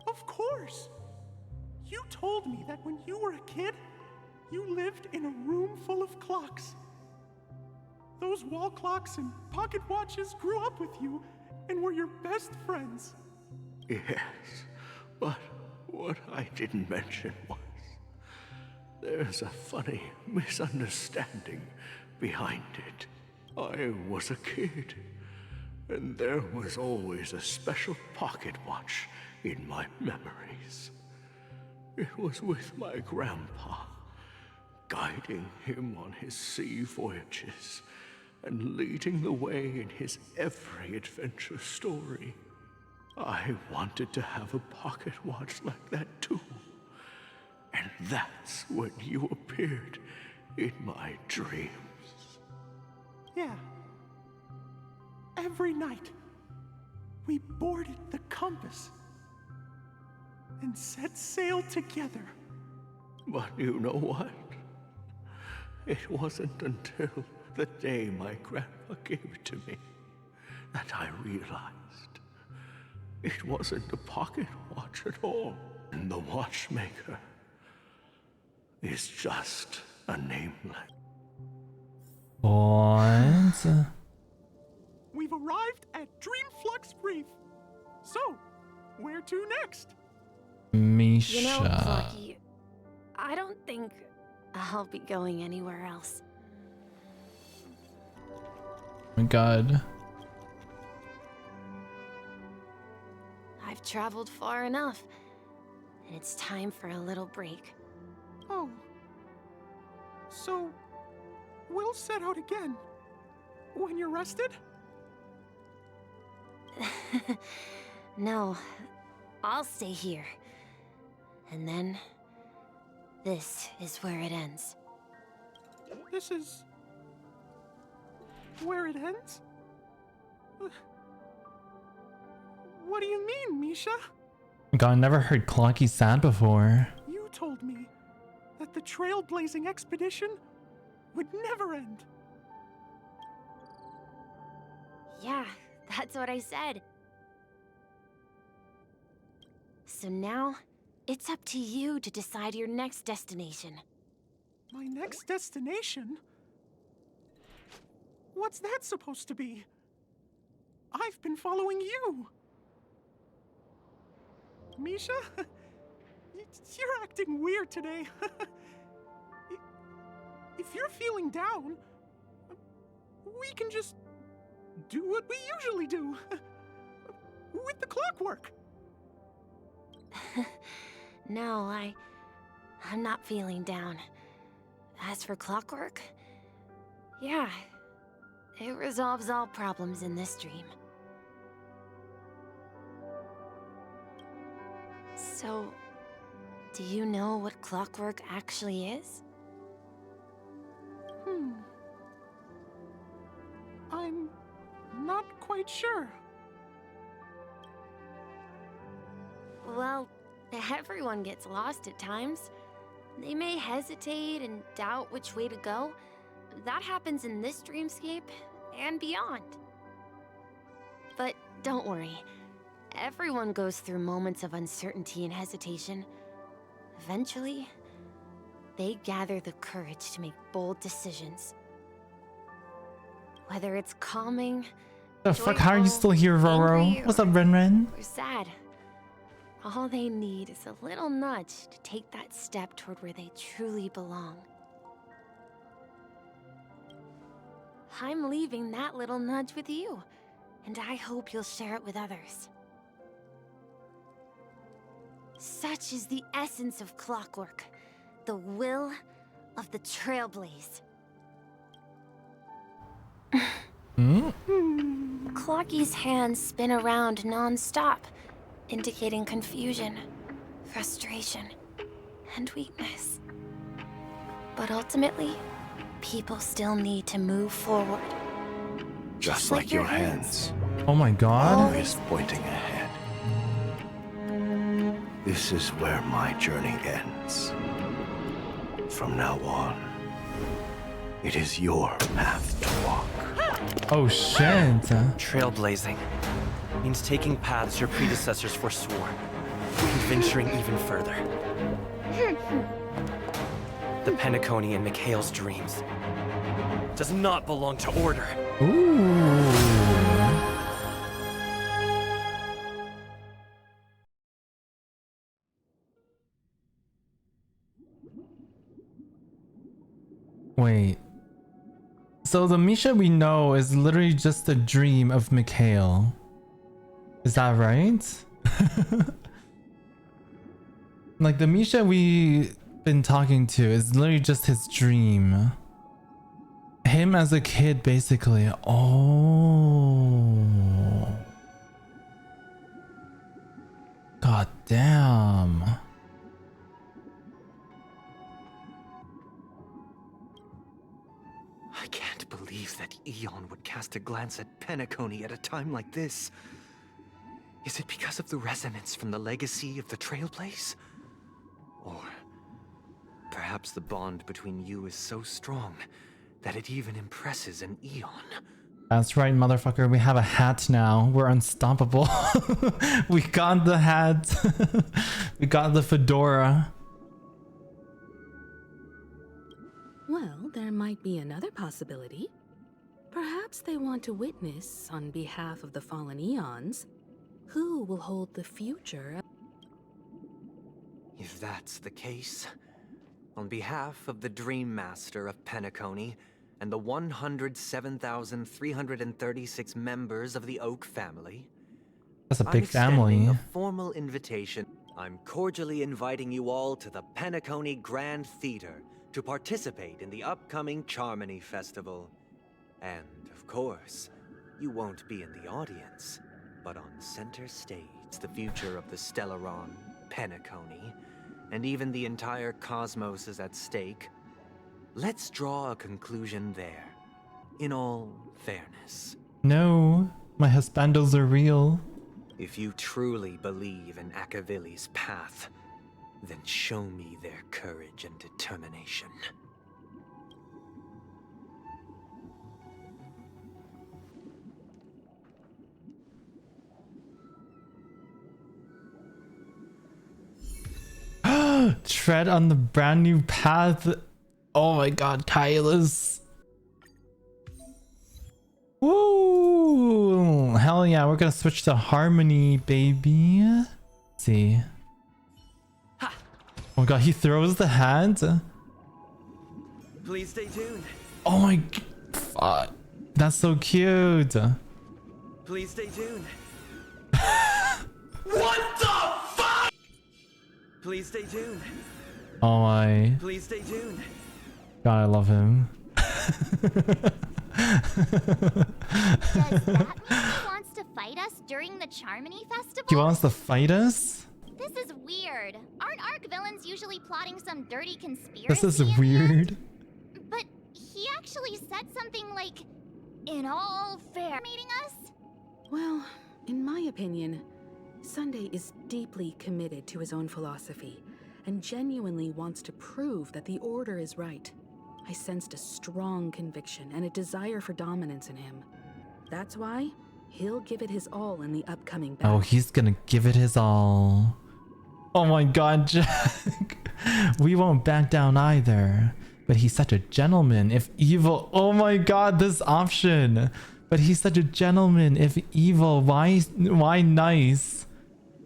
Of course! You told me that when you were a kid, you lived in a room full of clocks. Those wall clocks and pocket watches grew up with you and were your best friends. Yes, but what I didn't mention was there's a funny misunderstanding behind it. I was a kid, and there was always a special pocket watch in my memories. It was with my grandpa, guiding him on his sea voyages and leading the way in his every adventure story. I wanted to have a pocket watch like that too. And that's when you appeared in my dreams. Yeah. Every night, we boarded the compass and set sail together. But you know what? It wasn't until the day my grandpa gave it to me that I realized it wasn't a pocket watch at all. And the Watchmaker is just a namelet. What? We've arrived at Dreamflux Reef. So, where to next? Misha. You know, Clocky, I don't think I'll be going anywhere else. Oh my god. I've traveled far enough, and it's time for a little break. Oh. So, we'll set out again. When you're rested? No, I'll stay here. And then, this is where it ends. This is... where it ends? What do you mean, Misha? God, I never heard Clocky sad before. You told me that the trailblazing expedition would never end. Yeah, that's what I said. So now, it's up to you to decide your next destination. My next destination? What's that supposed to be? I've been following you. Misha? You're acting weird today. If you're feeling down, we can just do what we usually do. With the clockwork. No, I'm not feeling down. As for clockwork, yeah, it resolves all problems in this dream. So, do you know what clockwork actually is? I'm not quite sure. Well, everyone gets lost at times. They may hesitate and doubt which way to go. That happens in this dreamscape and beyond. But don't worry. Everyone goes through moments of uncertainty and hesitation. Eventually, they gather the courage to make bold decisions. Whether it's calming, The fuck, how are you still here, Roro? What's up, Ren? or sad, all they need is a little nudge to take that step toward where they truly belong. I'm leaving that little nudge with you, and I hope you'll share it with others. Such is the essence of clockwork, the will of the trailblaze. Clocky's hands spin around non-stop, indicating confusion, frustration, and weakness. But ultimately, people still need to move forward. Just like your hands. Oh my god. Always pointing ahead. This is where my journey ends. From now on, it is your path to walk. Oh shit. Trailblazing means taking paths your predecessors forswore, and venturing even further. The Penacony in Mikhail's dreams does not belong to order. Wait. So the Misha we know is literally just a dream of Mikhail. Is that right? Like the Misha we've been talking to is literally just his dream. Him as a kid, basically. Oh. God damn. I can't believe that Eon would cast a glance at Penacony at a time like this. Is it because of the resonance from the legacy of the Trailblaze? Or perhaps the bond between you is so strong that it even impresses an Eon? That's right, motherfucker. We have a hat now. We're unstoppable. We got the hat. We got the fedora. Well, there might be another possibility. Perhaps they want to witness, on behalf of the fallen Eons, who will hold the future. If that's the case, on behalf of the Dreammaster of Penacony and the 107,336 members of the Oak family, that's a I'm big family. extending a formal invitation. I'm cordially inviting you all to the Penacony Grand Theater to participate in the upcoming Charmony Festival. And, of course, you won't be in the audience, but on center stage, the future of the Stellaron, Penacony, and even the entire cosmos is at stake. Let's draw a conclusion there, in all fairness. No, my husbandos are real. If you truly believe in Akavili's path, then show me their courage and determination. Tread on the brand new path. Oh my god, Kylus. hell yeah, we're gonna switch to Harmony, baby. Let's see. Oh my god, he throws the hat. Please stay tuned. Oh my fuck. That's so cute. Please stay tuned. What the fuck? Please stay tuned. Oh my Please stay tuned. god, I love him. Does that mean he wants to fight us during the Charmony festival? He wants to fight us? This is weird. Aren't Arc villains usually plotting some dirty conspiracy? This is in the weird. end? But he actually said something like, "In all fair," meeting us. Well, in my opinion, Sunday is deeply committed to his own philosophy and genuinely wants to prove that the Order is right. I sensed a strong conviction and a desire for dominance in him. That's why he'll give it his all in the upcoming battle. Oh, he's gonna give it his all. Oh my god, Jack. We won't back down either. But he's such a gentleman. If evil... Oh my god, this option. But he's such a gentleman. If evil, why nice?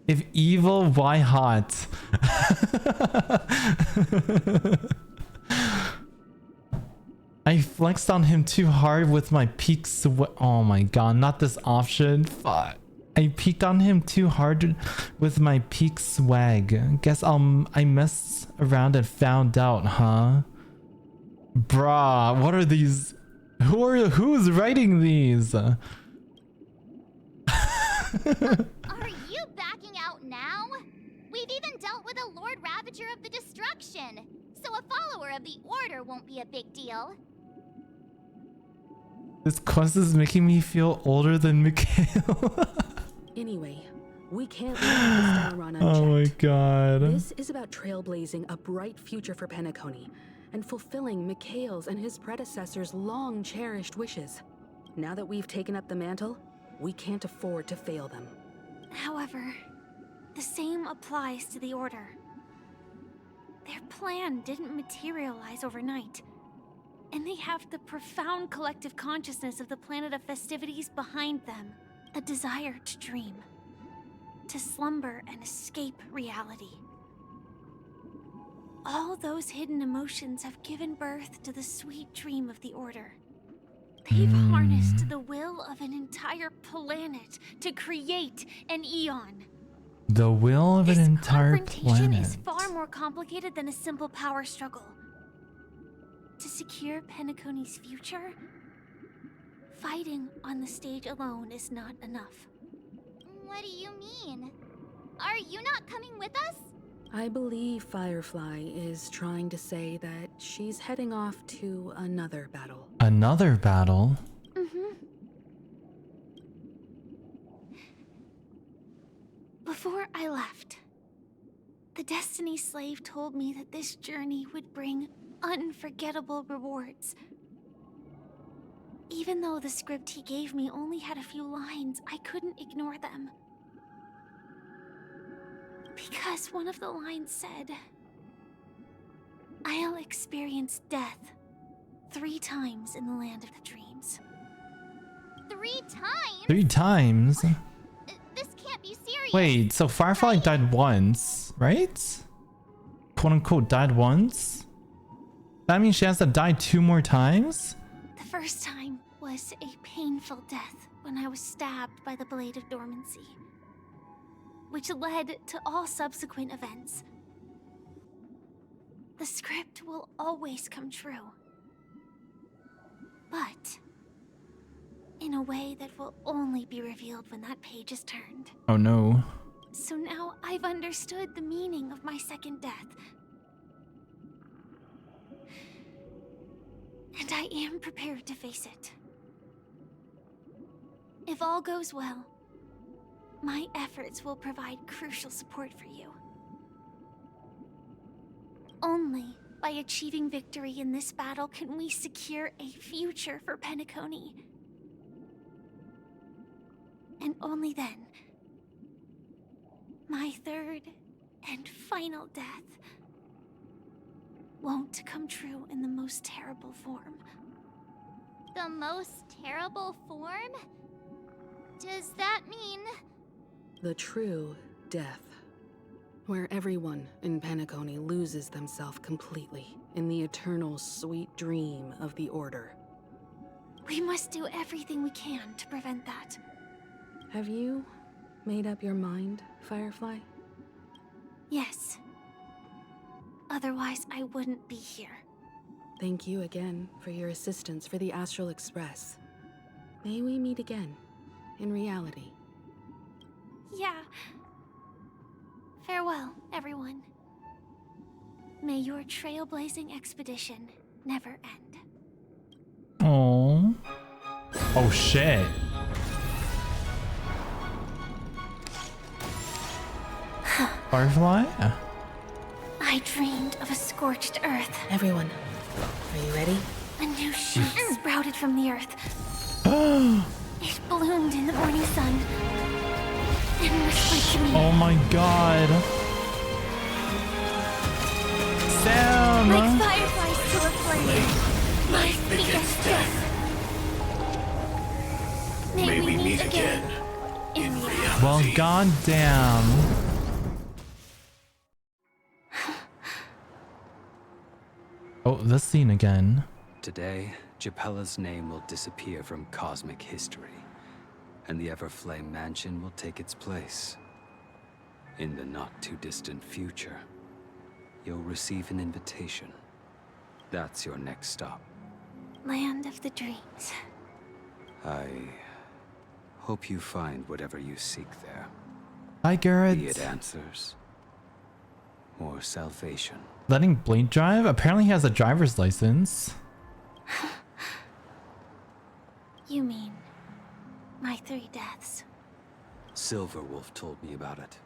If evil, why hot? I flexed on him too hard with my peak oh my god, not this option. Fuck. I peeked on him too hard with my peak swag. Guess I messed around and found out, huh? Bruh, what are these? Who's writing these? Are you backing out now? We've even dealt with a Lord Ravager of the Destruction, so a follower of the Order won't be a big deal. This quest is making me feel older than Mikhail. Anyway, we can't leave the Stellarron unchecked. Oh my god. This is about trailblazing a bright future for Penacony and fulfilling Mikhail's and his predecessors' long-cherished wishes. Now that we've taken up the mantle, we can't afford to fail them. However, the same applies to the Order. Their plan didn't materialize overnight, and they have the profound collective consciousness of the planet of festivities behind them. A desire to dream, to slumber and escape reality. All those hidden emotions have given birth to the sweet dream of the Order. They've harnessed the will of an entire planet to create an Eon. The will of an entire Confrontation planet. is far more complicated than a simple power struggle. To secure Penacony's future, fighting on the stage alone is not enough. What do you mean? Are you not coming with us? I believe Firefly is trying to say that she's heading off to another battle. Another battle? Before I left, the Destiny Slave told me that this journey would bring unforgettable rewards. Even though the script he gave me only had a few lines, I couldn't ignore them. Because one of the lines said, "I'll experience death 3 times in the land of the dreams." 3 times? 3 times? This can't be serious. Wait, so Firefly died once, right? Quote unquote died once? That means she has to die 2 more times? The first time was a painful death when I was stabbed by the Blade of Dormancy, which led to all subsequent events. The script will always come true, but in a way that will only be revealed when that page is turned. Oh no. So now I've understood the meaning of my second death. And I am prepared to face it. If all goes well, my efforts will provide crucial support for you. Only by achieving victory in this battle can we secure a future for Penacony. And only then, my third and final death won't come true in the most terrible form. The most terrible form? Does that mean... The true death. Where everyone in Penacony loses themselves completely in the eternal sweet dream of the Order. We must do everything we can to prevent that. Have you made up your mind, Firefly? Yes. Otherwise, I wouldn't be here. Thank you again for your assistance for the Astral Express. May we meet again, in reality. Yeah. Farewell, everyone. May your trailblazing expedition never end. Oh. Oh shit. Firefly? I dreamed of a scorched earth. Everyone, are you ready? A new shoot sprouted from the earth. It bloomed in the morning sun and whispered to me. Oh my god. Sam! Like fireflies to a flame. Life begets death. May we meet again in reality. Well, goddamn. Oh, this scene again. Today, Japella's name will disappear from cosmic history, and the Everflame Mansion will take its place. In the not-too-distant future, you'll receive an invitation. That's your next stop. Land of the dreams. I hope you find whatever you seek there. Hi, Garrett. Be it answers or salvation. Letting Blade drive? Apparently he has a driver's license. You mean my 3 deaths? Silverwolf told me about it.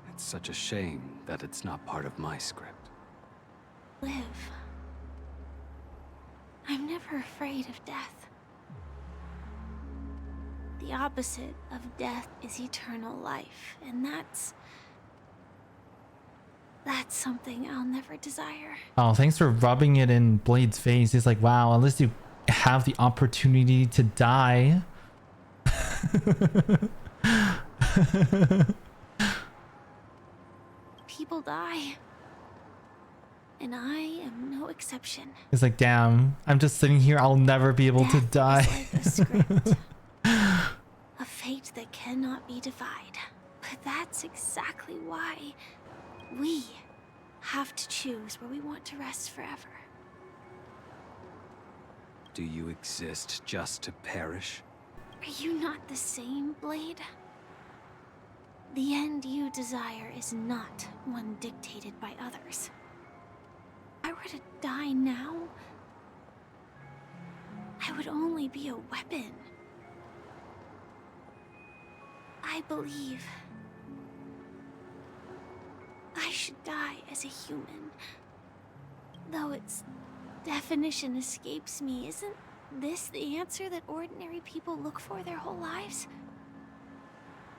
It's such a shame that it's not part of my script. Live. I'm never afraid of death. The opposite of death is eternal life, and that's something I'll never desire. Oh, thanks for rubbing it in Blade's face. He's like, wow, unless you have the opportunity to die. People die. And I am no exception. He's like, damn, I'm just sitting here. I'll never be able to die. Like a script. A fate that cannot be defied. But that's exactly why we have to choose where we want to rest forever. Do you exist just to perish? Are you not the same, Blade? The end you desire is not one dictated by others. If I were to die now, I would only be a weapon. I believe I should die as a human. Though its definition escapes me, isn't this the answer that ordinary people look for their whole lives?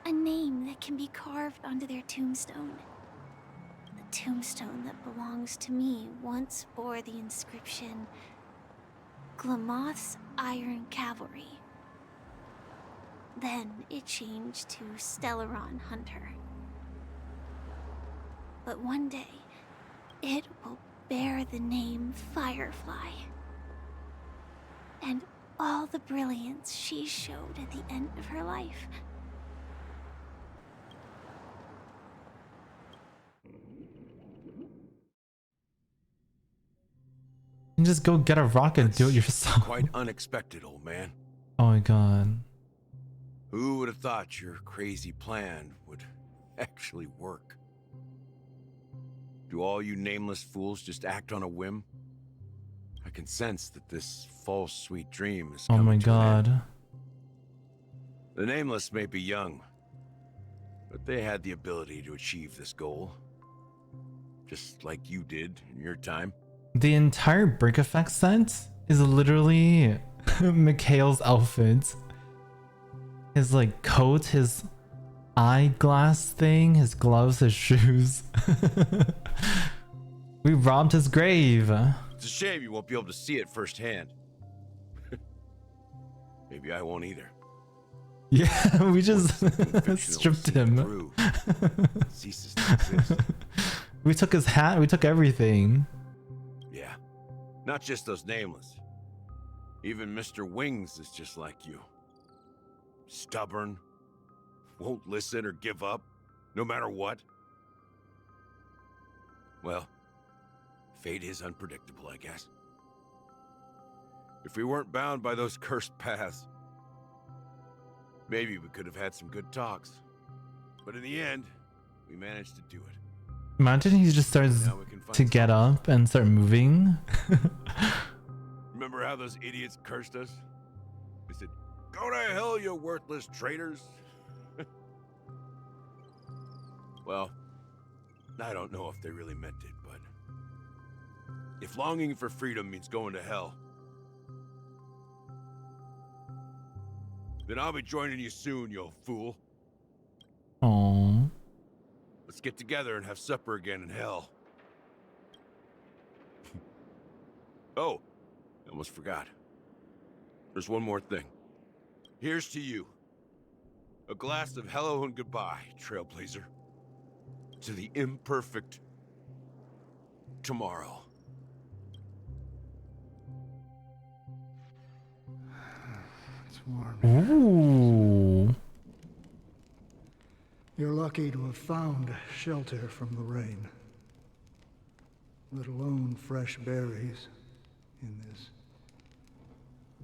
A name that can be carved onto their tombstone. The tombstone that belongs to me once bore the inscription, Glamoth's Iron Cavalry. Then it changed to Stellaron Hunter. But one day, it will bear the name Firefly. And all the brilliance she showed at the end of her life. You can just go get a rocket and do it yourself. Quite unexpected, old man. Oh my god. Who would have thought your crazy plan would actually work? Do all you nameless fools just act on a whim? I can sense that this false sweet dream is coming Oh my to an end. god. The nameless may be young, but they had the ability to achieve this goal. Just like you did in your time. The entire Break Effect set is literally Mikhail's outfit. His like coat, his eyeglass thing, his gloves, his shoes. We robbed his grave. It's a shame you won't be able to see it firsthand. Maybe I won't either. Yeah, we just stripped him. Ceases to exist. We took his hat, we took everything. Yeah, not just those nameless. Even Mr. Wings is just like you. Stubborn, won't listen or give up, no matter what. Well, fate is unpredictable, I guess. If we weren't bound by those cursed paths, maybe we could have had some good talks. But in the end, we managed to do it. Imagine he just starts to get up and start moving. Remember how those idiots cursed us? They said, "Go to hell, you worthless traitors." Well, I don't know if they really meant it, but if longing for freedom means going to hell, then I'll be joining you soon, you fool. Aww. Let's get together and have supper again in hell. Oh, I almost forgot. There's one more thing. Here's to you. A glass of hello and goodbye, Trailblazer. To the imperfect tomorrow. It's warm. Ooh. You're lucky to have found shelter from the rain. Let alone fresh berries in this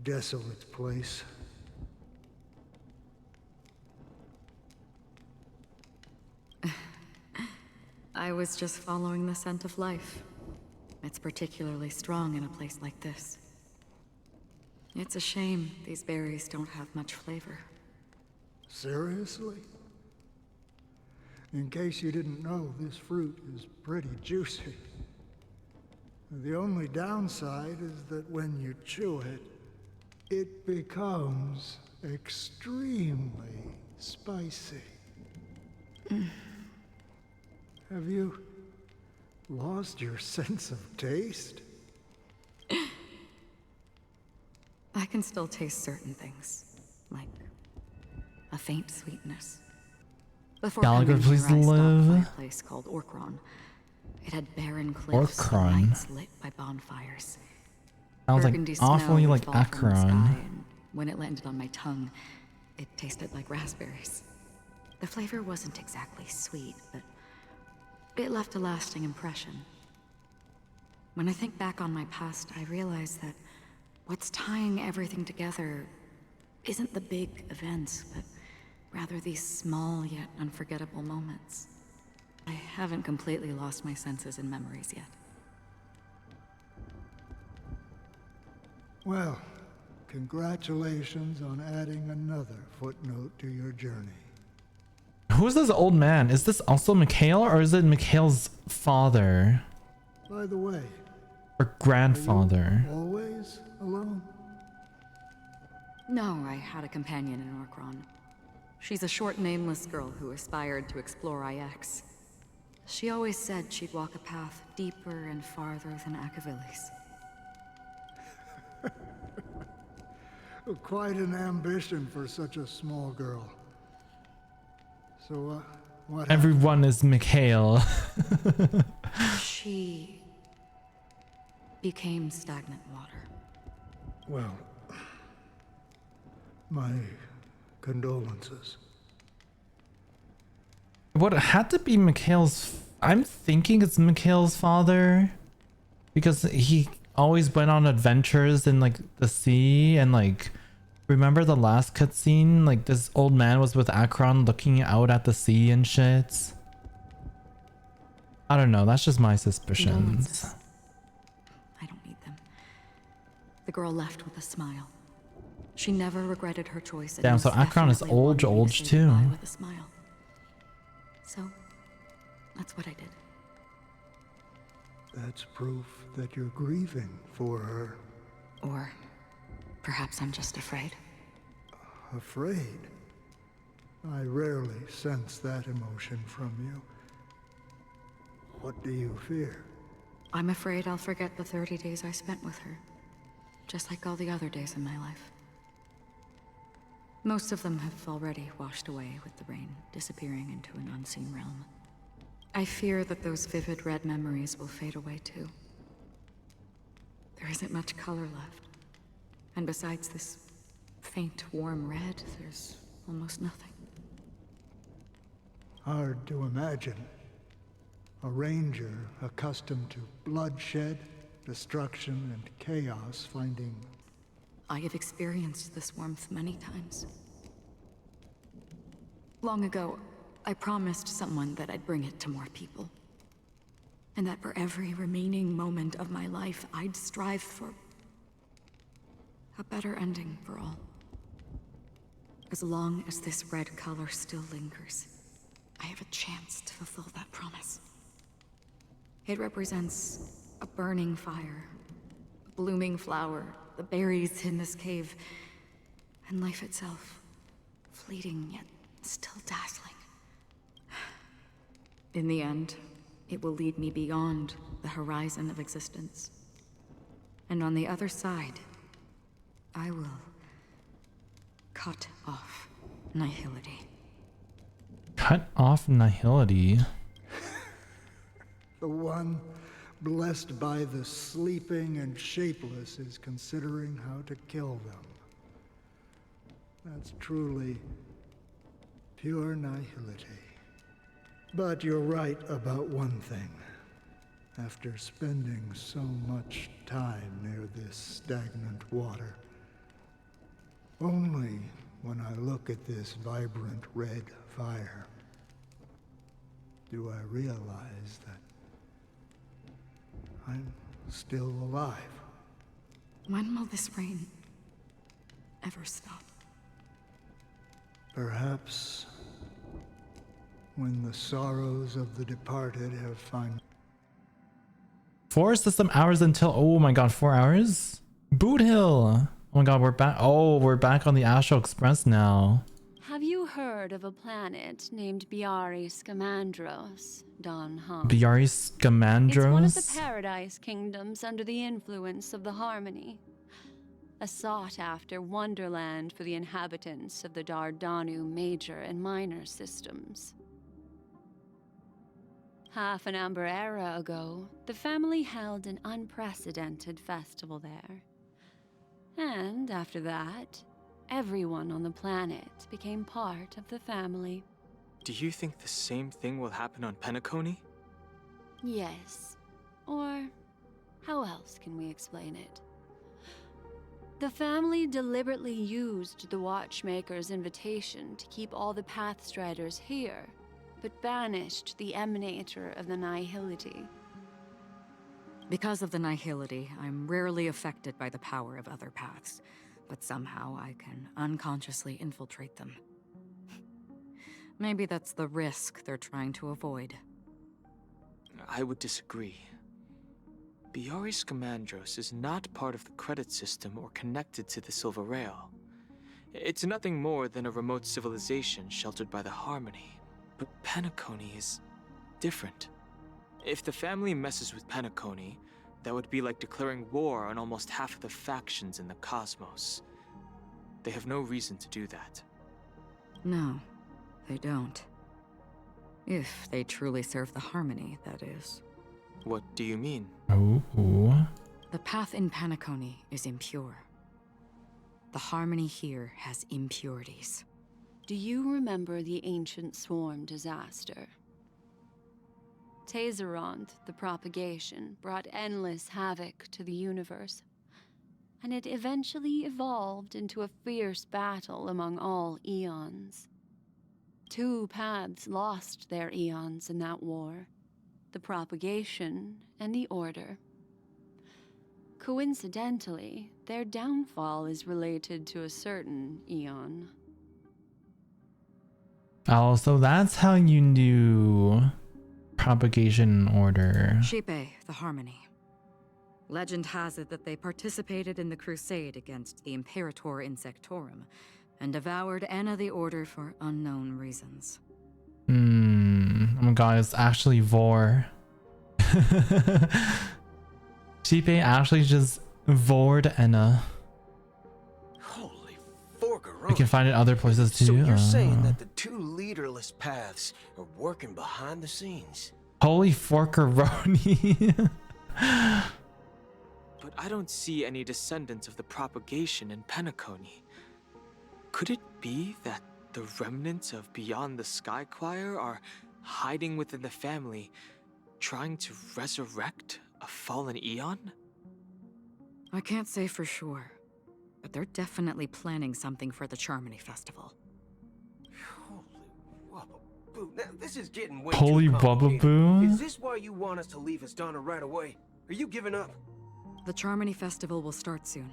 desolate place. I was just following the scent of life. It's particularly strong in a place like this. It's a shame these berries don't have much flavor. Seriously? In case you didn't know, this fruit is pretty juicy. The only downside is that when you chew it, it becomes extremely spicy. Have you lost your sense of taste? I can still taste certain things, like a faint sweetness. Before Gallagher, coming please here, I live. stopped by a place called Orkron. It had barren cliffs and Orkron. nights lit by bonfires. Sounds like Burgundy snow awfully would like fall from the Acheron. sky, and when it landed on my tongue, it tasted like raspberries. The flavor wasn't exactly sweet, but it left a lasting impression. When I think back on my past, I realize that what's tying everything together isn't the big events, but rather these small yet unforgettable moments. I haven't completely lost my senses and memories yet. Well, congratulations on adding another footnote to your journey. Who's this old man? Is this also Mikhail, or is it Mikhail's father? By the way, Or grandfather? always alone? No, I had a companion in Orkron. She's a short, nameless girl who aspired to explore IX. She always said she'd walk a path deeper and farther than Akavili's. Quite an ambition for such a small girl. So, what Everyone is Mikhail. She became stagnant water. Well, my condolences. What it had to be Mikhail's. I'm thinking it's Mikhail's father, because he always went on adventures in like the sea, and like, remember the last cutscene? Like this old man was with Acheron looking out at the sea and shit. I don't know. That's just my suspicions. I don't need them. The girl left with a smile. She never regretted her choice. And Damn. So most Acheron is definitely wanted me to old say too. goodbye with a smile. So, that's what I did. That's proof that you're grieving for her. Or perhaps I'm just afraid. Afraid? I rarely sense that emotion from you. What do you fear? I'm afraid I'll forget the 30 days I spent with her. Just like all the other days in my life. Most of them have already washed away with the rain, disappearing into an unseen realm. I fear that those vivid red memories will fade away too. There isn't much color left. And besides this faint, warm red, there's almost nothing. Hard to imagine. A ranger accustomed to bloodshed, destruction, and chaos finding... I have experienced this warmth many times. Long ago, I promised someone that I'd bring it to more people. And that for every remaining moment of my life, I'd strive for a better ending for all. As long as this red color still lingers, I have a chance to fulfill that promise. It represents a burning fire, a blooming flower, the berries in this cave, and life itself, fleeting yet still dazzling. In the end, it will lead me beyond the horizon of existence. And on the other side, I will cut off nihility. Cut off nihility? The one blessed by the sleeping and shapeless is considering how to kill them. That's truly pure nihility. But you're right about one thing. After spending so much time near this stagnant water, only when I look at this vibrant red fire do I realize that I'm still alive. When will this rain ever stop? Perhaps when the sorrows of the departed have finally... 4 system hours until, oh my god, 4 hours? Boothill! Oh my god, we're back. Oh, we're back on the Astral Express now. Have you heard of a planet named Biari Scamandros, Danheng? Biari Scamandros? It's one of the Paradise Kingdoms under the influence of the Harmony. A sought-after wonderland for the inhabitants of the Dardanu major and minor systems. Half an amber era ago, the family held an unprecedented festival there. And after that, everyone on the planet became part of the family. Do you think the same thing will happen on Penacony? Yes. Or how else can we explain it? The family deliberately used the Watchmaker's invitation to keep all the Pathstriders here, but banished the Emanator of the Nihility. Because of the Nihility, I'm rarely affected by the power of other paths, but somehow I can unconsciously infiltrate them. Maybe that's the risk they're trying to avoid. I would disagree. Biari Scamandros is not part of the credit system or connected to the Silver Rail. It's nothing more than a remote civilization sheltered by the Harmony. But Penacony is different. If the family messes with Penacony, that would be like declaring war on almost half of the factions in the cosmos. They have no reason to do that. No, they don't. If they truly serve the Harmony, that is. What do you mean? Oh. The path in Penacony is impure. The Harmony here has impurities. Do you remember the ancient swarm disaster? Tazeront, the propagation, brought endless havoc to the universe, and it eventually evolved into a fierce battle among all eons. 2 paths lost their eons in that war, the propagation and the order. Coincidentally, their downfall is related to a certain eon. Oh, so that's how you knew propagation order. Shipe, the Harmony. Legend has it that they participated in the crusade against the Imperator Insectorum and devoured Anna the Order for unknown reasons. Oh my god, it's actually Vor. Shipe actually just vored Enna. Holy You can find it other places too. So you're saying that the two leaderless paths are working behind the scenes? Holy forkeroni. But I don't see any descendants of the propagation in Penacony. Could it be that the remnants of Beyond the Sky Choir are hiding within the family, trying to resurrect a fallen Eon? I can't say for sure, but they're definitely planning something for the Charmony Festival. Boo, now this is getting way Holy too Bubba complicated. Boo. Is this why you want us to leave Astana right away? Are you giving up? The Charmony Festival will start soon.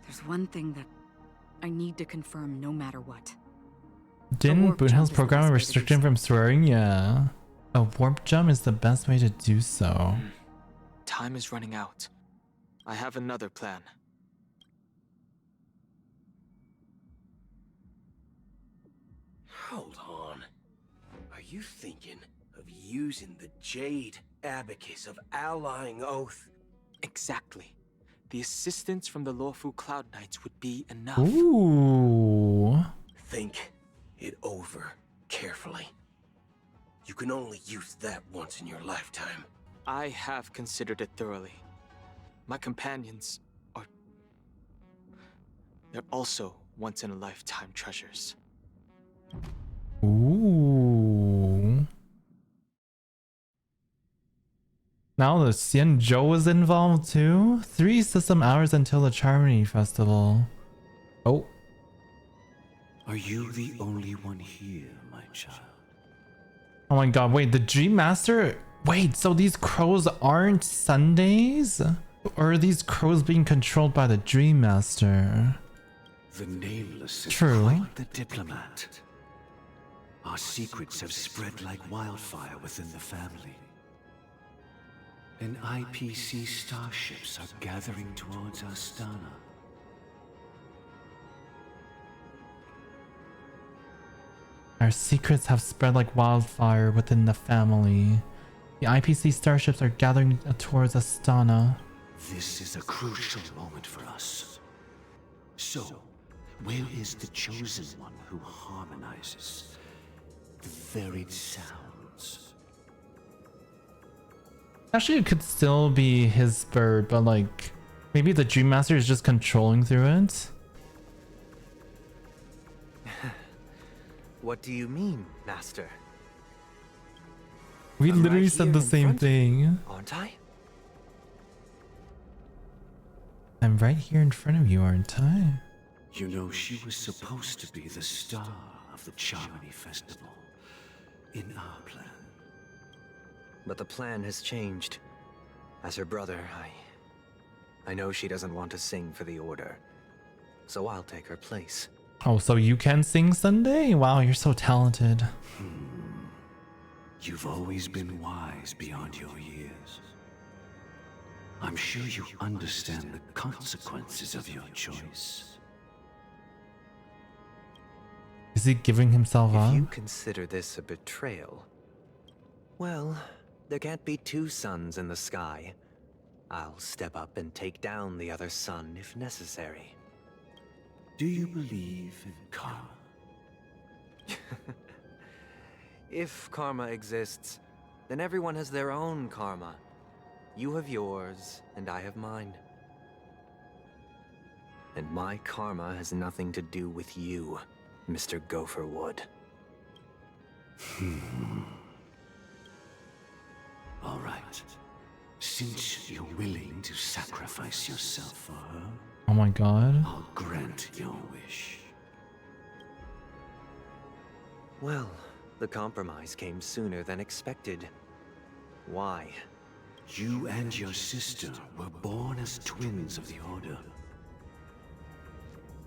There's one thing that I need to confirm no matter what. Didn't Boothill's program restrict him from swearing? Yeah. A warp jump is the best way to do so. Time is running out. I have another plan. Hold on. Are you thinking of using the Jade Abacus of Allying Oath? Exactly. The assistance from the lawful Cloud Knights would be enough. Ooh. Think it over carefully. You can only use that once in your lifetime. I have considered it thoroughly. My companions are... they're also once-in-a-lifetime treasures. Ooh. Now the Xianzhou is involved too? 3 system hours until the Charmony Festival. Oh. Are you the only one here, my child? Oh my god, wait, the Dreammaster? Wait, so these crows aren't Sundays? Or are these crows being controlled by the Dreammaster? The Nameless is True. quite the diplomat. Our secrets have spread like wildfire within the family. And IPC starships are gathering towards Astana. Our secrets have spread like wildfire within the family. The IPC starships are gathering towards Astana. This is a crucial moment for us. So, where is the chosen one who harmonizes the varied sounds? Actually, it could still be his bird, but like, maybe the Dreammaster is just controlling through it? What do you mean, Master? We I'm literally right said here the in same front, thing. Aren't I? I'm right here in front of you, aren't I? You know, she was supposed to be the star of the Charmony Festival in our plan. But the plan has changed. As her brother, I know she doesn't want to sing for the Order. So I'll take her place. Oh, so you can sing Sunday? Wow, you're so talented. You've always been wise beyond your years. I'm sure you understand the consequences of your choice. Is he giving himself up? If you consider this a betrayal, well, there can't be 2 suns in the sky. I'll step up and take down the other sun if necessary. Do you believe in karma? If karma exists, then everyone has their own karma. You have yours, and I have mine. And my karma has nothing to do with you, Mr. Gopherwood. All right. Since you're willing to sacrifice yourself for her, Oh my god. I'll grant your wish. Well, the compromise came sooner than expected. Why? You and your sister were born as twins of the Order.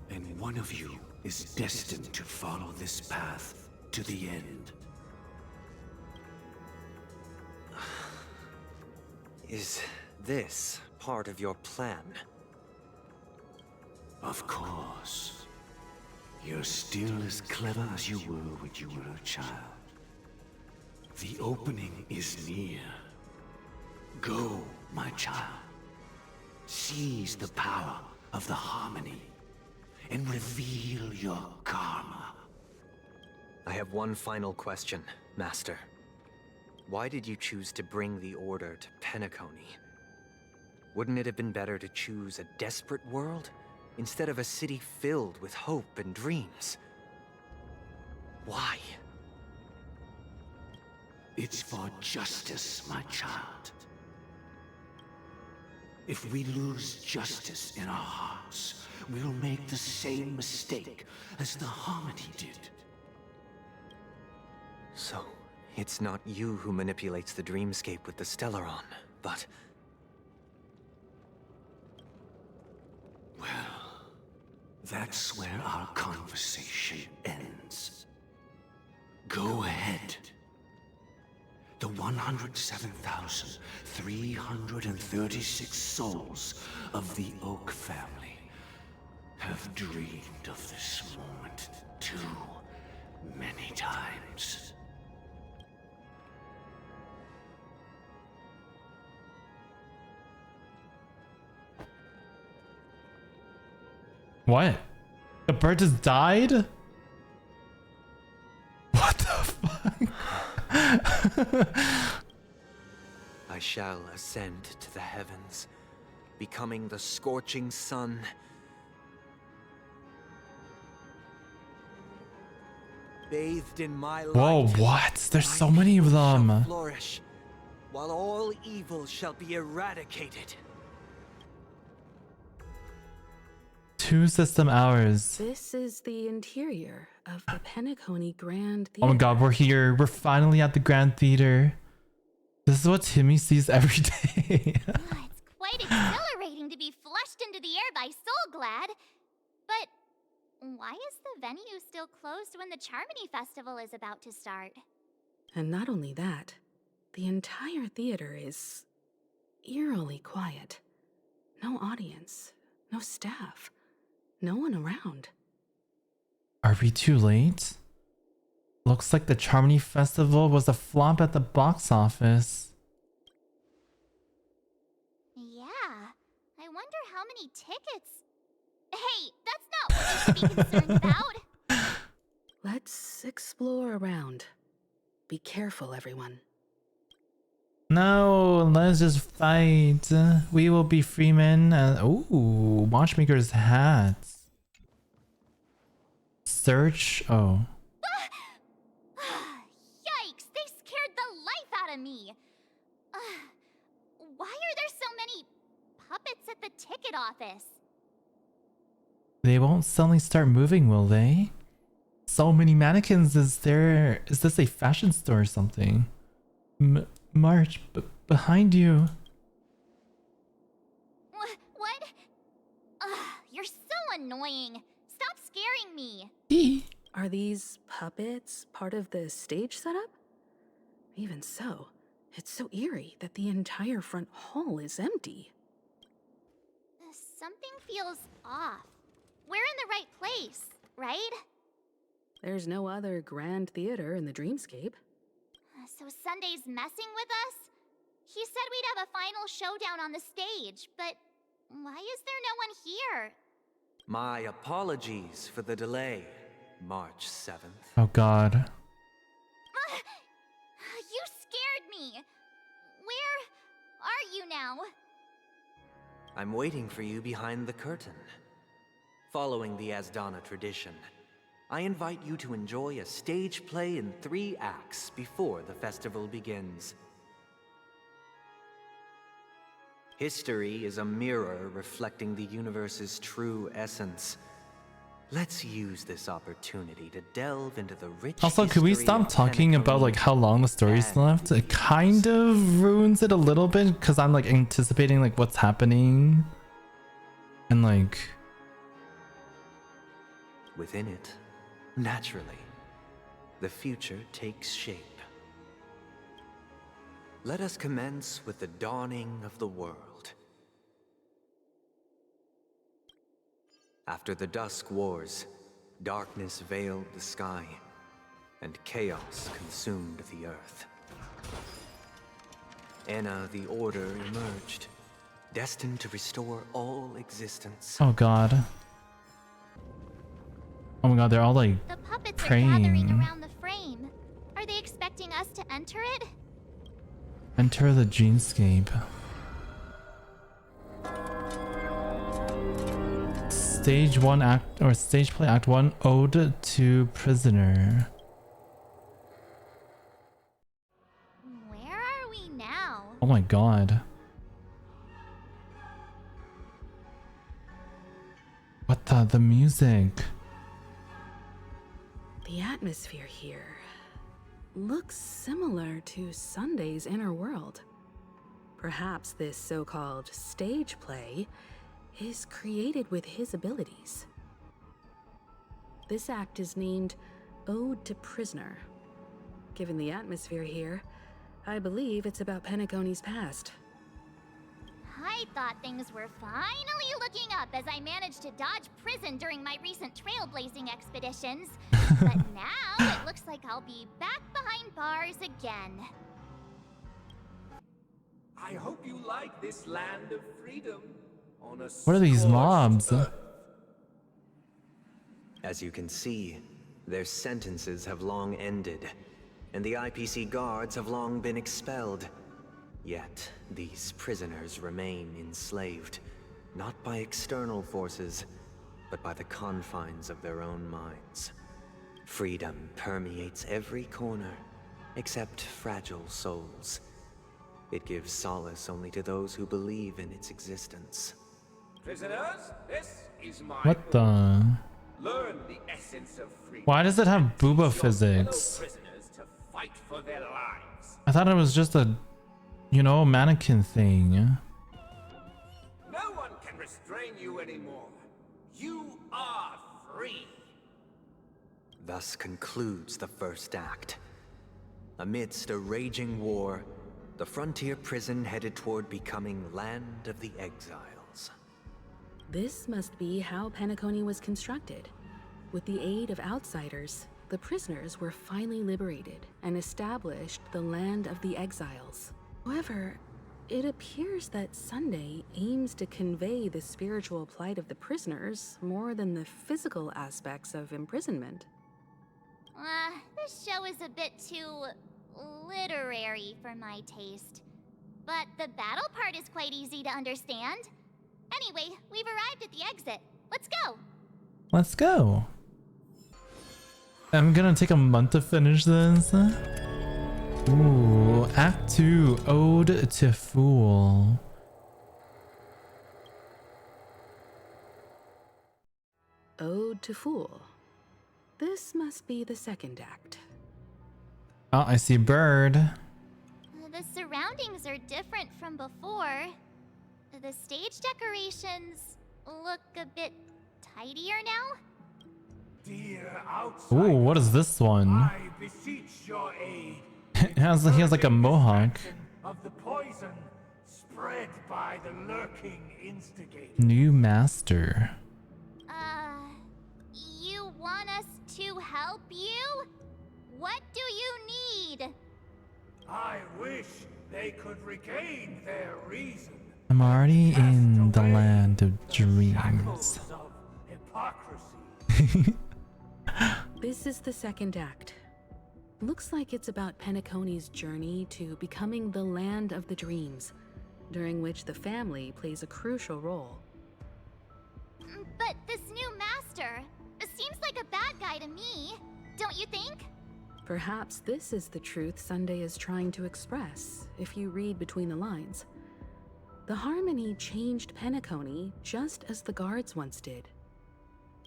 And one of you is destined to follow this path to the end. Is this part of your plan? Of course. You're still as clever as you were when you were a child. The opening is near. Go, my child. Seize the power of the harmony and reveal your karma. I have one final question, Master. Why did you choose to bring the Order to Penacony? Wouldn't it have been better to choose a desperate world instead of a city filled with hope and dreams? Why? It's for justice, my child. If we lose justice in our hearts, we'll make the same mistake as the Harmony did. So, it's not you who manipulates the dreamscape with the Stellaron, but... Well, that's where our conversation ends. Go ahead. The 107,336 souls of the Oak family have dreamed of this moment too many times. What? The bird just died? What the fuck? I shall ascend to the heavens, becoming the scorching sun. Bathed in my light. Whoa, what? There's so many of them. Flourish, while all evil shall be eradicated. 2 system hours. This is the interior of the Penacony Grand Theater. Oh my god, we're here. We're finally at the Grand Theater. This is what Timmy sees every day. It's quite exhilarating to be flushed into the air by Soul Glad. But why is the venue still closed when the Charmony Festival is about to start? And not only that, the entire theater is eerily quiet. No audience, no staff, no one around. Are we too late? Looks like the Charmony Festival was a flop at the box office. Yeah, I wonder how many tickets... Hey, that's not what you should be concerned about! Let's explore around. Be careful, everyone. No, let's just fight. We will be free men. Ooh, Watchmaker's hats. Search. Oh. Yikes, they scared the life out of me! Why are there so many puppets at the ticket office? They won't suddenly start moving, will they? So many mannequins. Is this a fashion store or something? March, behind you. What? You're so annoying. Stop scaring me. Are these puppets part of the stage setup? Even so, it's so eerie that the entire front hall is empty. Something feels off. We're in the right place, right? There's no other grand theater in the dreamscape. So Sunday's messing with us? He said we'd have a final showdown on the stage, but why is there no one here? My apologies for the delay, March 7th. Oh god. You scared me. Where are you now? I'm waiting for you behind the curtain. Following the Asdana tradition, I invite you to enjoy a stage play in 3 acts before the festival begins. History is a mirror reflecting the universe's true essence. Let's use this opportunity to delve into the rich Also, could we stop talking about like how long the story's left? It kind of ruins it a little bit because I'm like anticipating like what's happening. And like... Within it, naturally, the future takes shape. Let us commence with the dawning of the world. After the Dusk Wars, darkness veiled the sky, and chaos consumed the earth. Enna the Order emerged, destined to restore all existence. Oh god. Oh my god, they're all like The puppets praying. are gathering around the frame. Are they expecting us to enter it? Enter the dreamscape. Stage 1 act or stage play act 1 Ode to Prisoner. Where are we now? Oh my god. What the music? The atmosphere here looks similar to Sunday's inner world. Perhaps this so-called stage play is created with his abilities. This act is named Ode to Prisoner. Given the atmosphere here, I believe it's about Penacony's past. I thought things were finally looking up as I managed to dodge prison during my recent trailblazing expeditions. But now it looks like I'll be back behind bars again. I hope you like this land of freedom. On a What are these mobs? As you can see, their sentences have long ended, and the IPC guards have long been expelled. Yet, these prisoners remain enslaved, not by external forces, but by the confines of their own minds. Freedom permeates every corner, except fragile souls. It gives solace only to those who believe in its existence. Prisoners, this is my What the? Learn the essence of freedom. Why does it have booba physics? Prisoners to fight for their lives. I thought it was just a, you know, mannequin thing. No one can restrain you anymore. You are free. Thus concludes the first act. Amidst a raging war, the frontier prison headed toward becoming Land of the Exiles. This must be how Penacony was constructed. With the aid of outsiders, the prisoners were finally liberated and established the Land of the Exiles. However, it appears that Sunday aims to convey the spiritual plight of the prisoners more than the physical aspects of imprisonment. This show is a bit too literary for my taste. But the battle part is quite easy to understand. Anyway, we've arrived at the exit. Let's go! Let's go. I'm gonna take a month to finish this. Ooh, Act 2, Ode to Fool. Ode to Fool. This must be the second act. Oh, I see bird. The surroundings are different from before. The stage decorations look a bit tidier now. Dear outsider, Ooh, what is this one? I beseech your aid. He has like a mohawk. Of the poison spread by the lurking instigator. New master. You want us to help you? What do you need? I wish they could regain their reason. I'm already in the land of dreams. This is the second act. Looks like it's about Penacony's journey to becoming the Land of the Dreams, during which the family plays a crucial role. But this new master seems like a bad guy to me, don't you think? Perhaps this is the truth Sunday is trying to express, if you read between the lines. The Harmony changed Penacony just as the guards once did.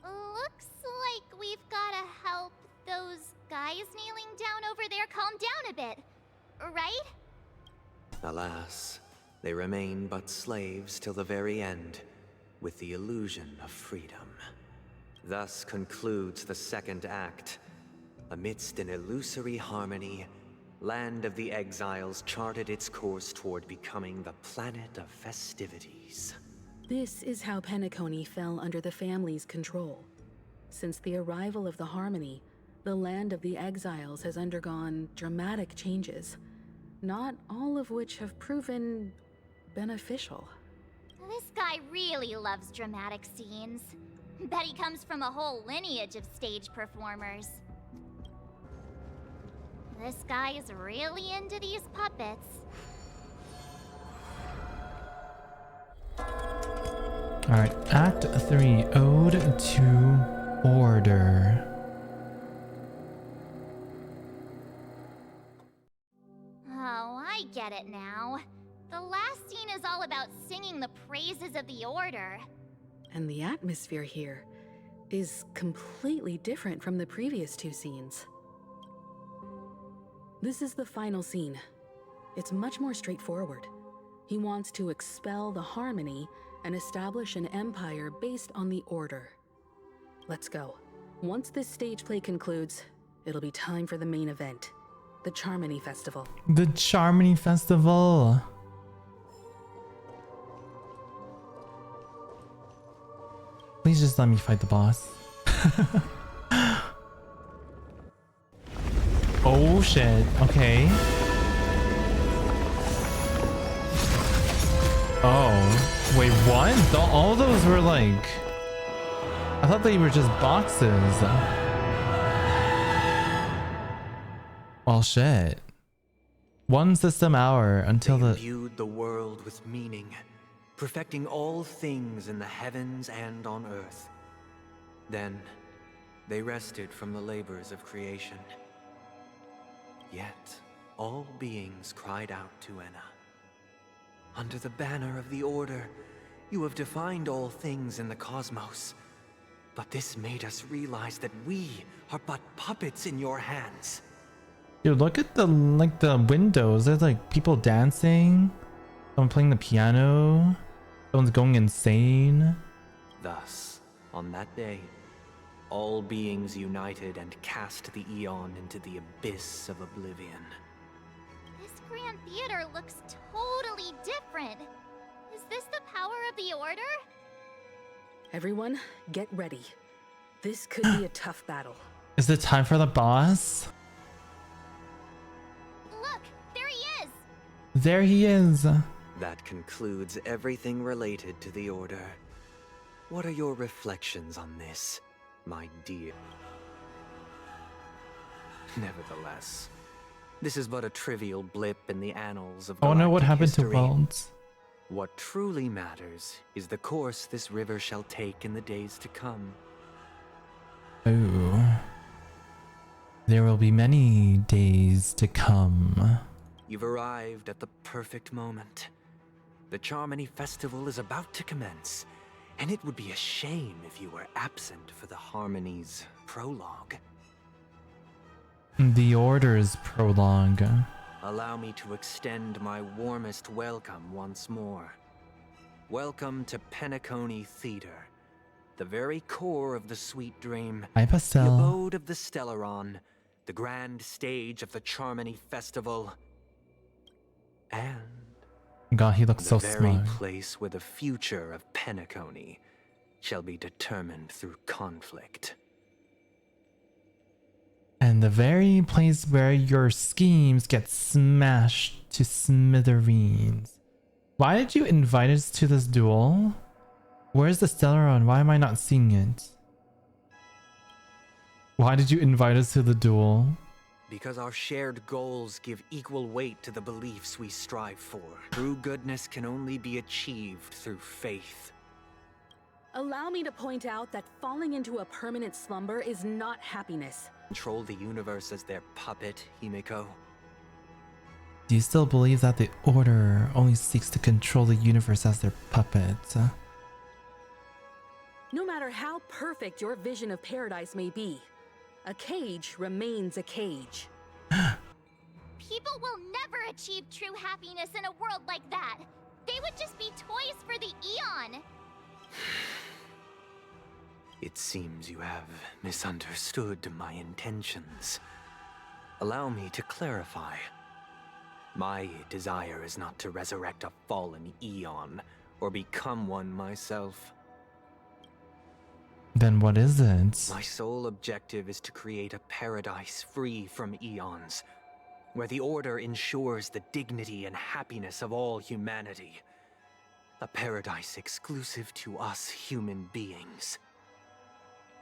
Looks like we've gotta help those guys kneeling down over there calm down a bit, right? Alas, they remain but slaves till the very end, with the illusion of freedom. Thus concludes the second act. Amidst an illusory harmony, Land of the Exiles charted its course toward becoming the planet of festivities. This is how Penacony fell under the family's control. Since the arrival of the Harmony, the Land of the Exiles has undergone dramatic changes, not all of which have proven beneficial. This guy really loves dramatic scenes. Bet he comes from a whole lineage of stage performers. This guy is really into these puppets. Alright, Act 3, Ode to Order. Oh, I get it now. The last scene is all about singing the praises of the Order. And the atmosphere here is completely different from the previous two scenes. This is the final scene. It's much more straightforward. He wants to expel the Harmony and establish an empire based on the Order. Let's go. Once this stage play concludes, it'll be time for the main event, the Charmony Festival. The Charmony Festival! Please just let me fight the boss. Oh shit, okay. Oh, wait, what? All those were like... I thought they were just boxes. Well, shit. 1 system hour until they the... imbued the world with meaning, perfecting all things in the heavens and on earth. Then, they rested from the labors of creation. Yet, all beings cried out to Enna. Under the banner of the Order, you have defined all things in the cosmos. But this made us realize that we are but puppets in your hands. Dude, look at the windows. There's like people dancing, someone playing the piano, someone's going insane. Thus, on that day, all beings united and cast the Eon into the abyss of oblivion. This Grand Theater looks totally different. Is this the power of the Order? Everyone, get ready. This could be a tough battle. Is it time for the boss? Look, there he is! There he is. That concludes everything related to the Order. What are your reflections on this, my dear? Nevertheless, this is but a trivial blip in the annals of I want to know what galactic happened to history. Worlds. What truly matters is the course this river shall take in the days to come. Oh. There will be many days to come. You've arrived at the perfect moment. The Charmony Festival is about to commence, and it would be a shame if you were absent for the Harmony's prologue. The Order's prologue. Allow me to extend my warmest welcome once more. Welcome to Penacony Theater, the very core of the Sweet Dream, Hi, the Pastel. abode of the Stellaron, the grand stage of the Charmony Festival, and God, he looks so the very smug. place where the future of Penacony shall be determined through conflict. And the very place where your schemes get smashed to smithereens. Why did you invite us to this duel? Where's the Stellaron? Why am I not seeing it? Why did you invite us to the duel? Because our shared goals give equal weight to the beliefs we strive for. True goodness can only be achieved through faith. Allow me to point out that falling into a permanent slumber is not happiness. Control the universe as their puppet, Himiko. Do you still believe that the Order only seeks to control the universe as their puppet? No matter how perfect your vision of paradise may be, a cage remains a cage. People will never achieve true happiness in a world like that. They would just be toys for the Eon. It seems you have misunderstood my intentions. Allow me to clarify. My desire is not to resurrect a fallen Eon, or become one myself. Then what is it? My sole objective is to create a paradise free from Eons, where the Order ensures the dignity and happiness of all humanity. A paradise exclusive to us human beings.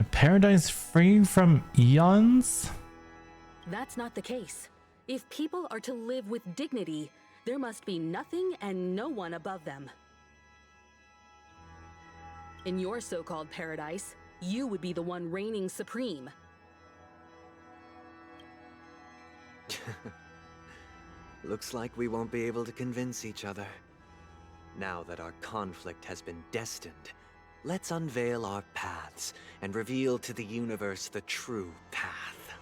A paradise free from eons? That's not the case. If people are to live with dignity, there must be nothing and no one above them. In your so-called paradise, you would be the one reigning supreme. Looks like we won't be able to convince each other. Now that our conflict has been destined, let's unveil our paths and reveal to the universe the true path.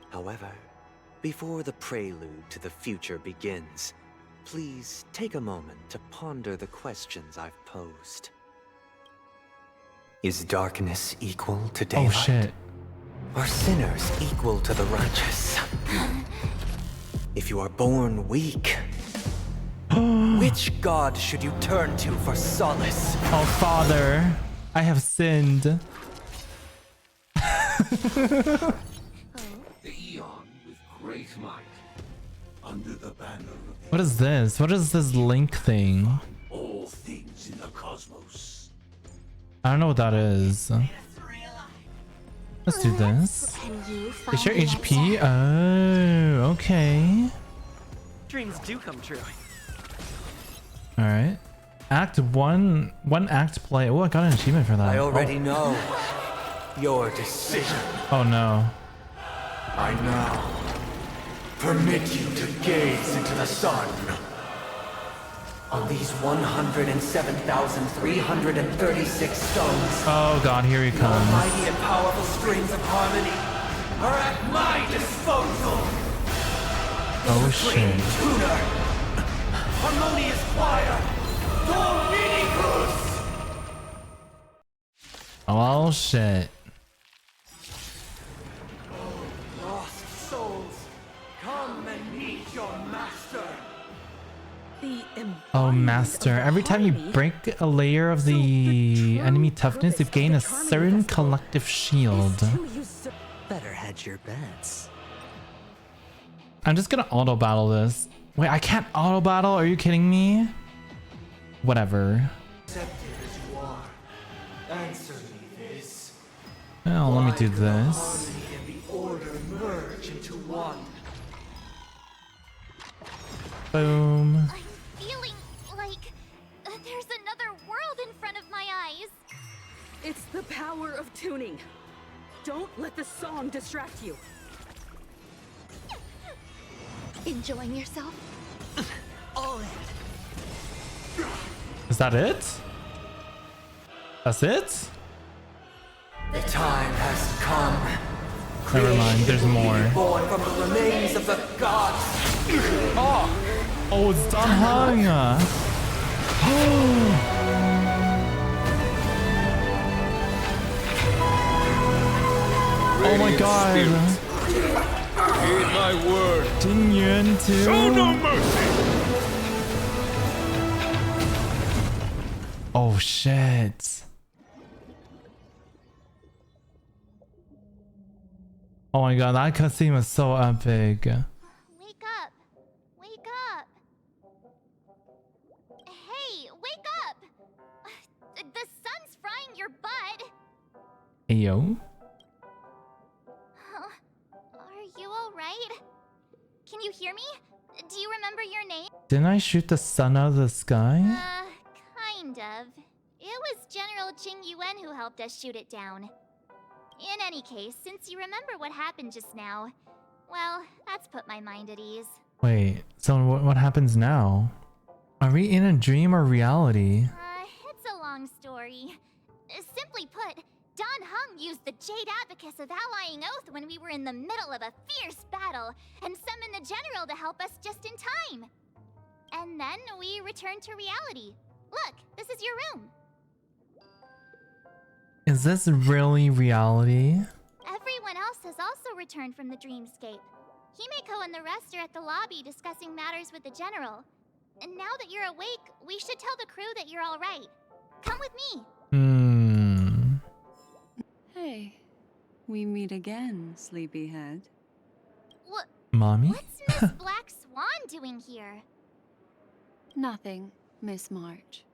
However, before the prelude to the future begins, please take a moment to ponder the questions I've posed. Is darkness equal to daylight? Oh shit. Are sinners equal to the righteous? If you are born weak, which god should you turn to for solace? Oh, Father, I have sinned. The Eon with great might, under the banner of What is this? What is this link thing? all things in the cosmos. I don't know what that is. Let's do this. Is your HP? Oh, okay. Dreams do come true. Alright. Act 1. One act play. Oh, I got an achievement for that. I already know your decision. Oh no. I now permit you to gaze into the sun. On these 107,336 stones. Oh god, here he comes. Mighty and powerful strings of harmony are at my disposal. Oh shit. Tuner, harmonious choir, Dominicus. Oh shit. Lost souls, come and meet your master. Oh, master. Every time you break a layer of the enemy toughness, you gain a certain collective shield. Better hedge your bets. I'm just gonna auto battle this. Wait, I can't auto battle? Are you kidding me? Whatever. Answer me this. Well, let me do this. Harmony and the order merge into one. Boom. Feeling like there's another world in front of my eyes. It's the power of tuning. Don't let the song distract you. Enjoying yourself? All in. Is that it? That's it? The time has come. Never mind, there's more. Born from the remains of the gods. Oh, it's Danheng! Oh my god! Heed my word. Ding Yuan too? Show no mercy. Oh shit. Oh my god, that cutscene was so epic. Wake up. Wake up. Hey, wake up. The sun's frying your butt. Ayo. Are you alright? Can you hear me? Do you remember your name? Didn't I shoot the sun out of the sky? Kind of. It was General Qing Yuan who helped us shoot it down. In any case, since you remember what happened just now, well, that's put my mind at ease. Wait, so what happens now? Are we in a dream or reality? It's a long story. Simply put, Danheng used the Jade Abacus of Allying Oath when we were in the middle of a fierce battle, and summoned the General to help us just in time. And then we returned to reality. Look, this is your room. Is this really reality? Everyone else has also returned from the dreamscape. Himeko and the rest are at the lobby discussing matters with the General. And now that you're awake, we should tell the crew that you're all right. Come with me. Hey, we meet again, sleepyhead. Mommy? What's Miss Black Swan doing here? Nothing, Miss March.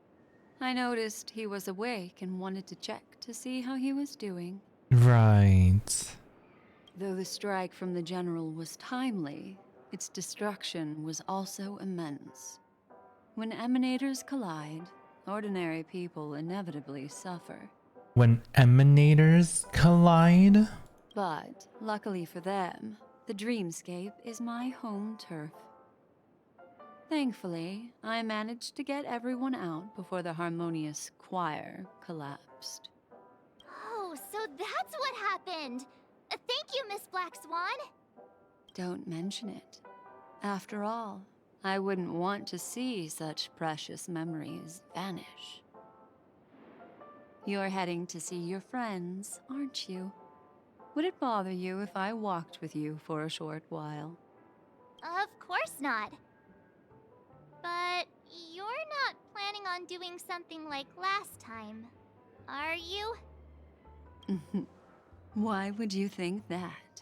I noticed he was awake and wanted to check to see how he was doing. Right. Though the strike from the General was timely, its destruction was also immense. When emanators collide, ordinary people inevitably suffer. When emanators collide? But, luckily for them, the dreamscape is my home turf. Thankfully, I managed to get everyone out before the harmonious choir collapsed. Oh, so that's what happened! Thank you, Miss Black Swan! Don't mention it. After all, I wouldn't want to see such precious memories vanish. You're heading to see your friends, aren't you? Would it bother you if I walked with you for a short while? Of course not. But you're not planning on doing something like last time, are you? Why would you think that?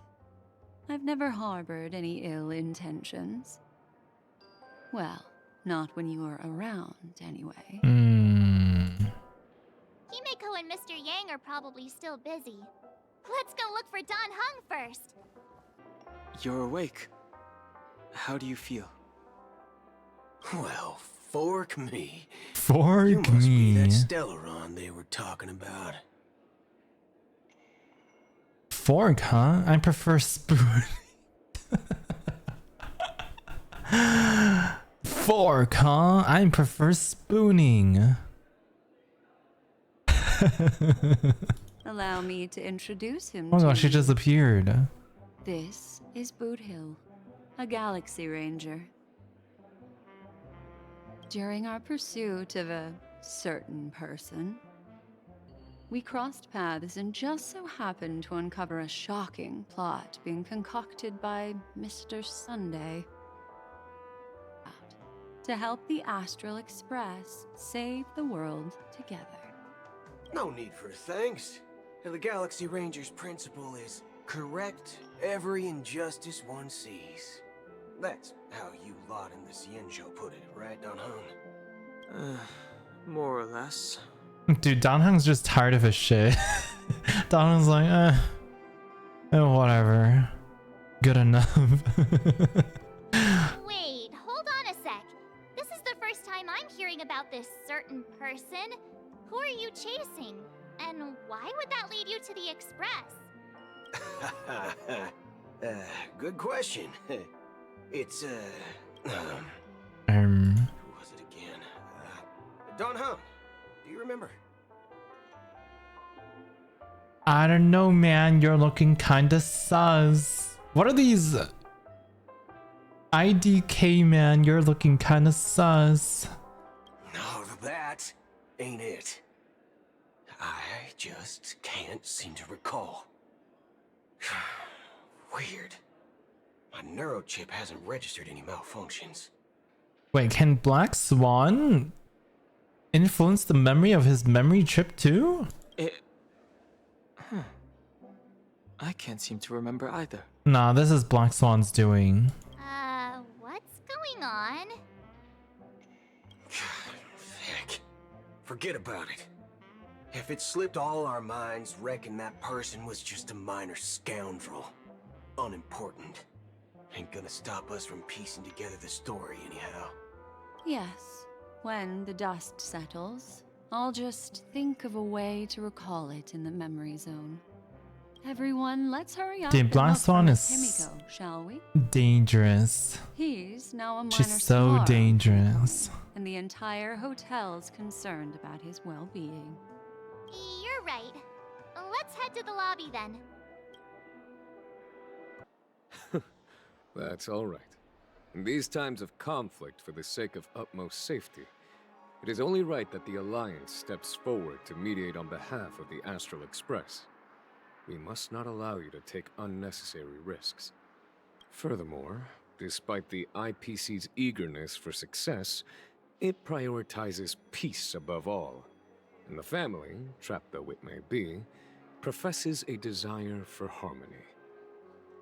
I've never harbored any ill intentions. Well, not when you were around, anyway. Himeko and Mr. Yang are probably still busy. Let's go look for Danheng first. You're awake. How do you feel? Well, fork me. Fork you must me. be that Stellaron they were talking about. Fork, huh? I prefer spoon. Fork, huh? I prefer spooning. Allow me to introduce him Oh my to gosh, she you. just appeared. This is Boothill, a galaxy ranger. During our pursuit of a certain person, we crossed paths and just so happened to uncover a shocking plot being concocted by Mr. Sunday to help the Astral Express save the world together. No need for thanks. The Galaxy Ranger's principle is correct every injustice one sees. That's how you lot in the Xianzhou put it, right, Danheng? More or less. Dude, Danheng's just tired of his shit. Danheng's like, whatever. Good enough. Wait, hold on a sec. This is the first time I'm hearing about this certain person. Who are you chasing? And why would that lead you to the Express? Good question. It's, who was it again? Danheng, do you remember? I don't know, man. You're looking kinda sus. What are these? IDK, man. You're looking kinda sus. No, that ain't it. I just can't seem to recall. Weird. My neurochip hasn't registered any malfunctions. Wait, can Black Swan influence the memory of his memory chip too? I can't seem to remember either. Nah, this is Black Swan's doing. What's going on? Heck, forget about it. If it slipped all our minds, reckon that person was just a minor scoundrel. Unimportant. Ain't gonna stop us from piecing together the story anyhow. Yes, when the dust settles, I'll just think of a way to recall it in the memory zone. Everyone, let's hurry up. Dude, and Black look for Swan Miss is Himiko, shall we? dangerous. He's now a minor She's so star, dangerous. and the entire hotel's concerned about his well-being. You're right. Let's head to the lobby then. That's all right. In these times of conflict for the sake of utmost safety, it is only right that the Alliance steps forward to mediate on behalf of the Astral Express. We must not allow you to take unnecessary risks. Furthermore, despite the IPC's eagerness for success, it prioritizes peace above all. And the family, trapped though it may be, professes a desire for harmony.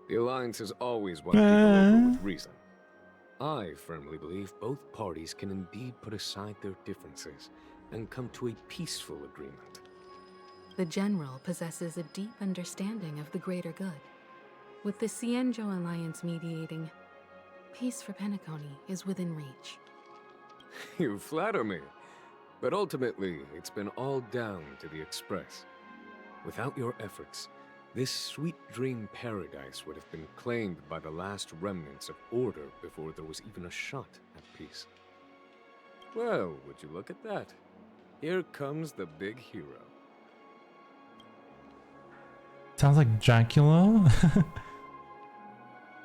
The Alliance has always won people over with reason. I firmly believe both parties can indeed put aside their differences and come to a peaceful agreement. The General possesses a deep understanding of the greater good. With the Cienjo Alliance mediating, peace for Penacony is within reach. You flatter me. But ultimately, it's been all down to the Express. Without your efforts, this sweet dream paradise would have been claimed by the last remnants of order before there was even a shot at peace. Well, would you look at that? Here comes the big hero. Sounds like Dracula.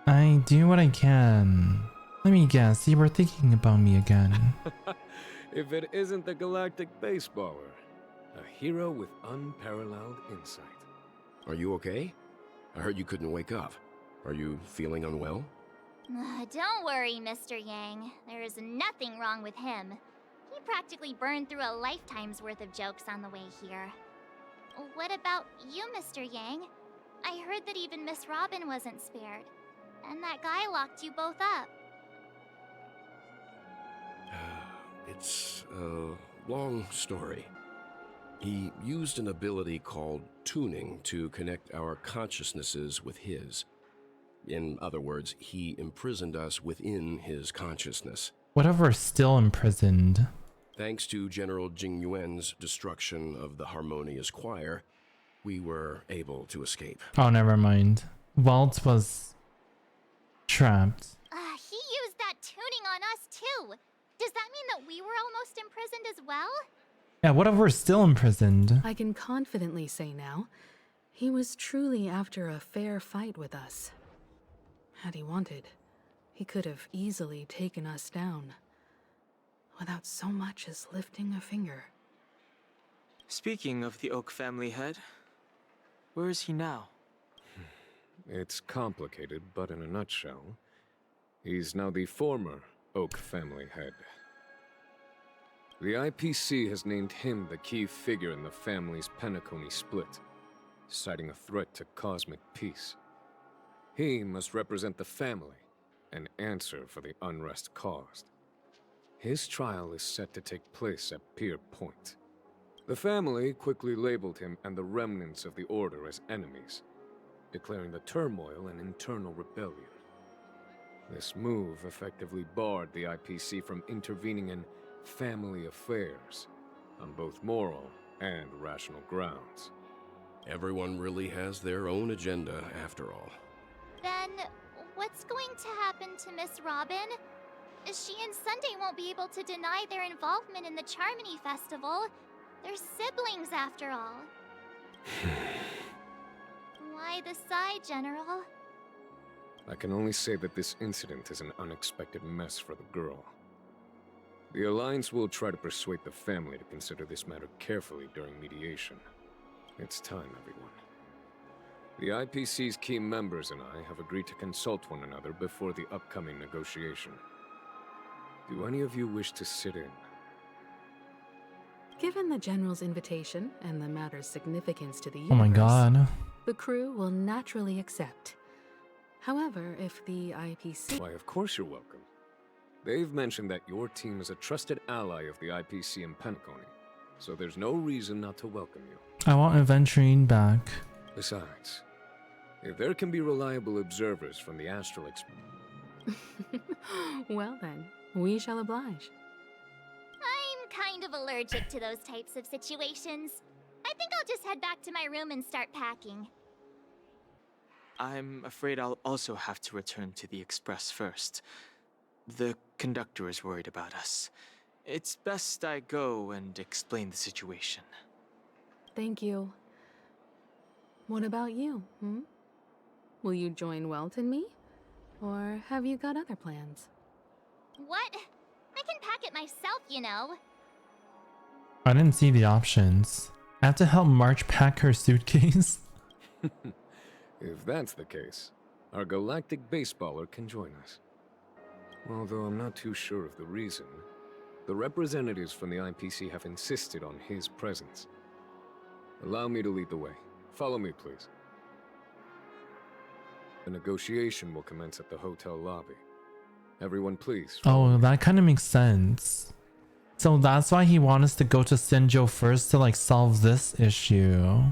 I do what I can. Let me guess, you were thinking about me again. If it isn't the galactic baseballer, a hero with unparalleled insight. Are you okay? I heard you couldn't wake up. Are you feeling unwell? Don't worry, Mr. Yang. There is nothing wrong with him. He practically burned through a lifetime's worth of jokes on the way here. What about you, Mr. Yang? I heard that even Miss Robin wasn't spared. And that guy locked you both up. It's a long story. He used an ability called tuning to connect our consciousnesses with his. In other words, he imprisoned us within his consciousness. What if we're still imprisoned? Thanks to General Jing Yuan's destruction of the Harmonious Choir, we were able to escape. Oh, never mind. Walt was trapped. He used that tuning on us too. Does that mean that we were almost imprisoned as well? Yeah, what if we're still imprisoned? I can confidently say now, he was truly after a fair fight with us. Had he wanted, he could have easily taken us down, without so much as lifting a finger. Speaking of the Oak family head, where is he now? It's complicated, but in a nutshell, he's now the former Oak family head. The IPC has named him the key figure in the family's Penacony split, citing a threat to cosmic peace. He must represent the family and answer for the unrest caused. His trial is set to take place at Pier Point. The family quickly labeled him and the remnants of the Order as enemies, declaring the turmoil an internal rebellion. This move effectively barred the IPC from intervening in family affairs on both moral and rational grounds. Everyone really has their own agenda, after all. Then, what's going to happen to Miss Robin? She and Sunday won't be able to deny their involvement in the Charmony Festival. They're siblings, after all. Why the sigh, General? I can only say that this incident is an unexpected mess for the girl. The Alliance will try to persuade the family to consider this matter carefully during mediation. It's time, everyone. The IPC's key members and I have agreed to consult one another before the upcoming negotiation. Do any of you wish to sit in? Given the General's invitation and the matter's significance to the universe, Oh my god. the crew will naturally accept. However, if the IPC... Why, of course you're welcome. They've mentioned that your team is a trusted ally of the IPC in Penacony, so there's no reason not to welcome you. I want Aventurine back. Besides, if there can be reliable observers from the Astral Well then, we shall oblige. I'm kind of allergic to those types of situations. I think I'll just head back to my room and start packing. I'm afraid I'll also have to return to the Express first. The conductor is worried about us. It's best I go and explain the situation. Thank you. What about you, Will you join Welt and me? Or have you got other plans? What? I can pack it myself, you know. I didn't see the options. I have to help March pack her suitcase. If that's the case, our galactic baseballer can join us. Although I'm not too sure of the reason, the representatives from the IPC have insisted on his presence. Allow me to lead the way. Follow me, please. The negotiation will commence at the hotel lobby. Everyone, please. Oh, that kind of makes sense. So that's why he wants us to go to Sinjo first to like solve this issue.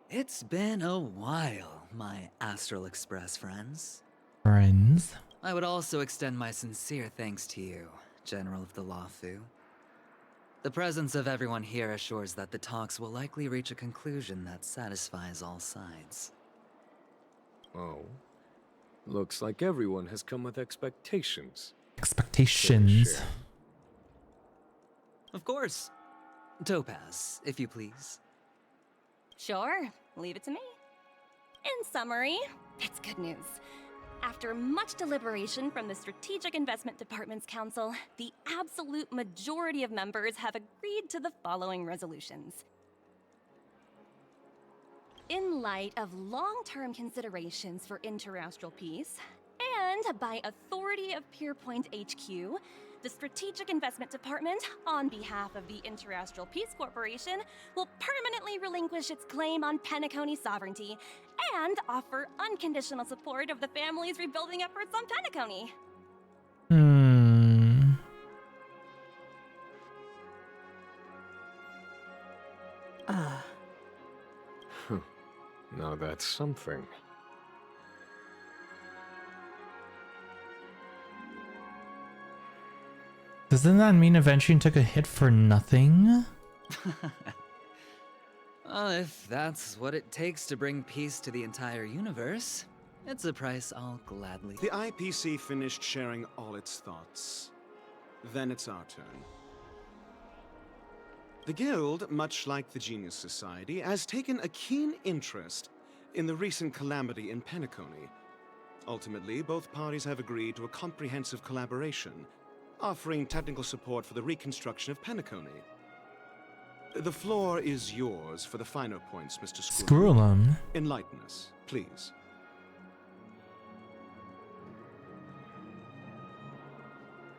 It's been a while, my Astral Express friends. Friends. I would also extend my sincere thanks to you, General of the Lawfu. The presence of everyone here assures that the talks will likely reach a conclusion that satisfies all sides. Oh. Looks like everyone has come with expectations. Expectations. Of course. Topaz, if you please. Sure, leave it to me. In summary, it's good news. After much deliberation from the Strategic Investment Department's Council, the absolute majority of members have agreed to the following resolutions. In light of long-term considerations for interastral peace, and by authority of Pierpoint HQ, the Strategic Investment Department, on behalf of the Interastral Peace Corporation, will permanently relinquish its claim on Penacony sovereignty and offer unconditional support of the family's rebuilding efforts on Penacony. Now that's something. Doesn't that mean Aventurion took a hit for nothing? If that's what it takes to bring peace to the entire universe, it's a price I'll gladly... The IPC finished sharing all its thoughts. Then it's our turn. The Guild, much like the Genius Society, has taken a keen interest in the recent calamity in Penacony. Ultimately, both parties have agreed to a comprehensive collaboration, offering technical support for the reconstruction of Penacony. The floor is yours for the finer points, Mr. Screwlum. Enlighten us, please.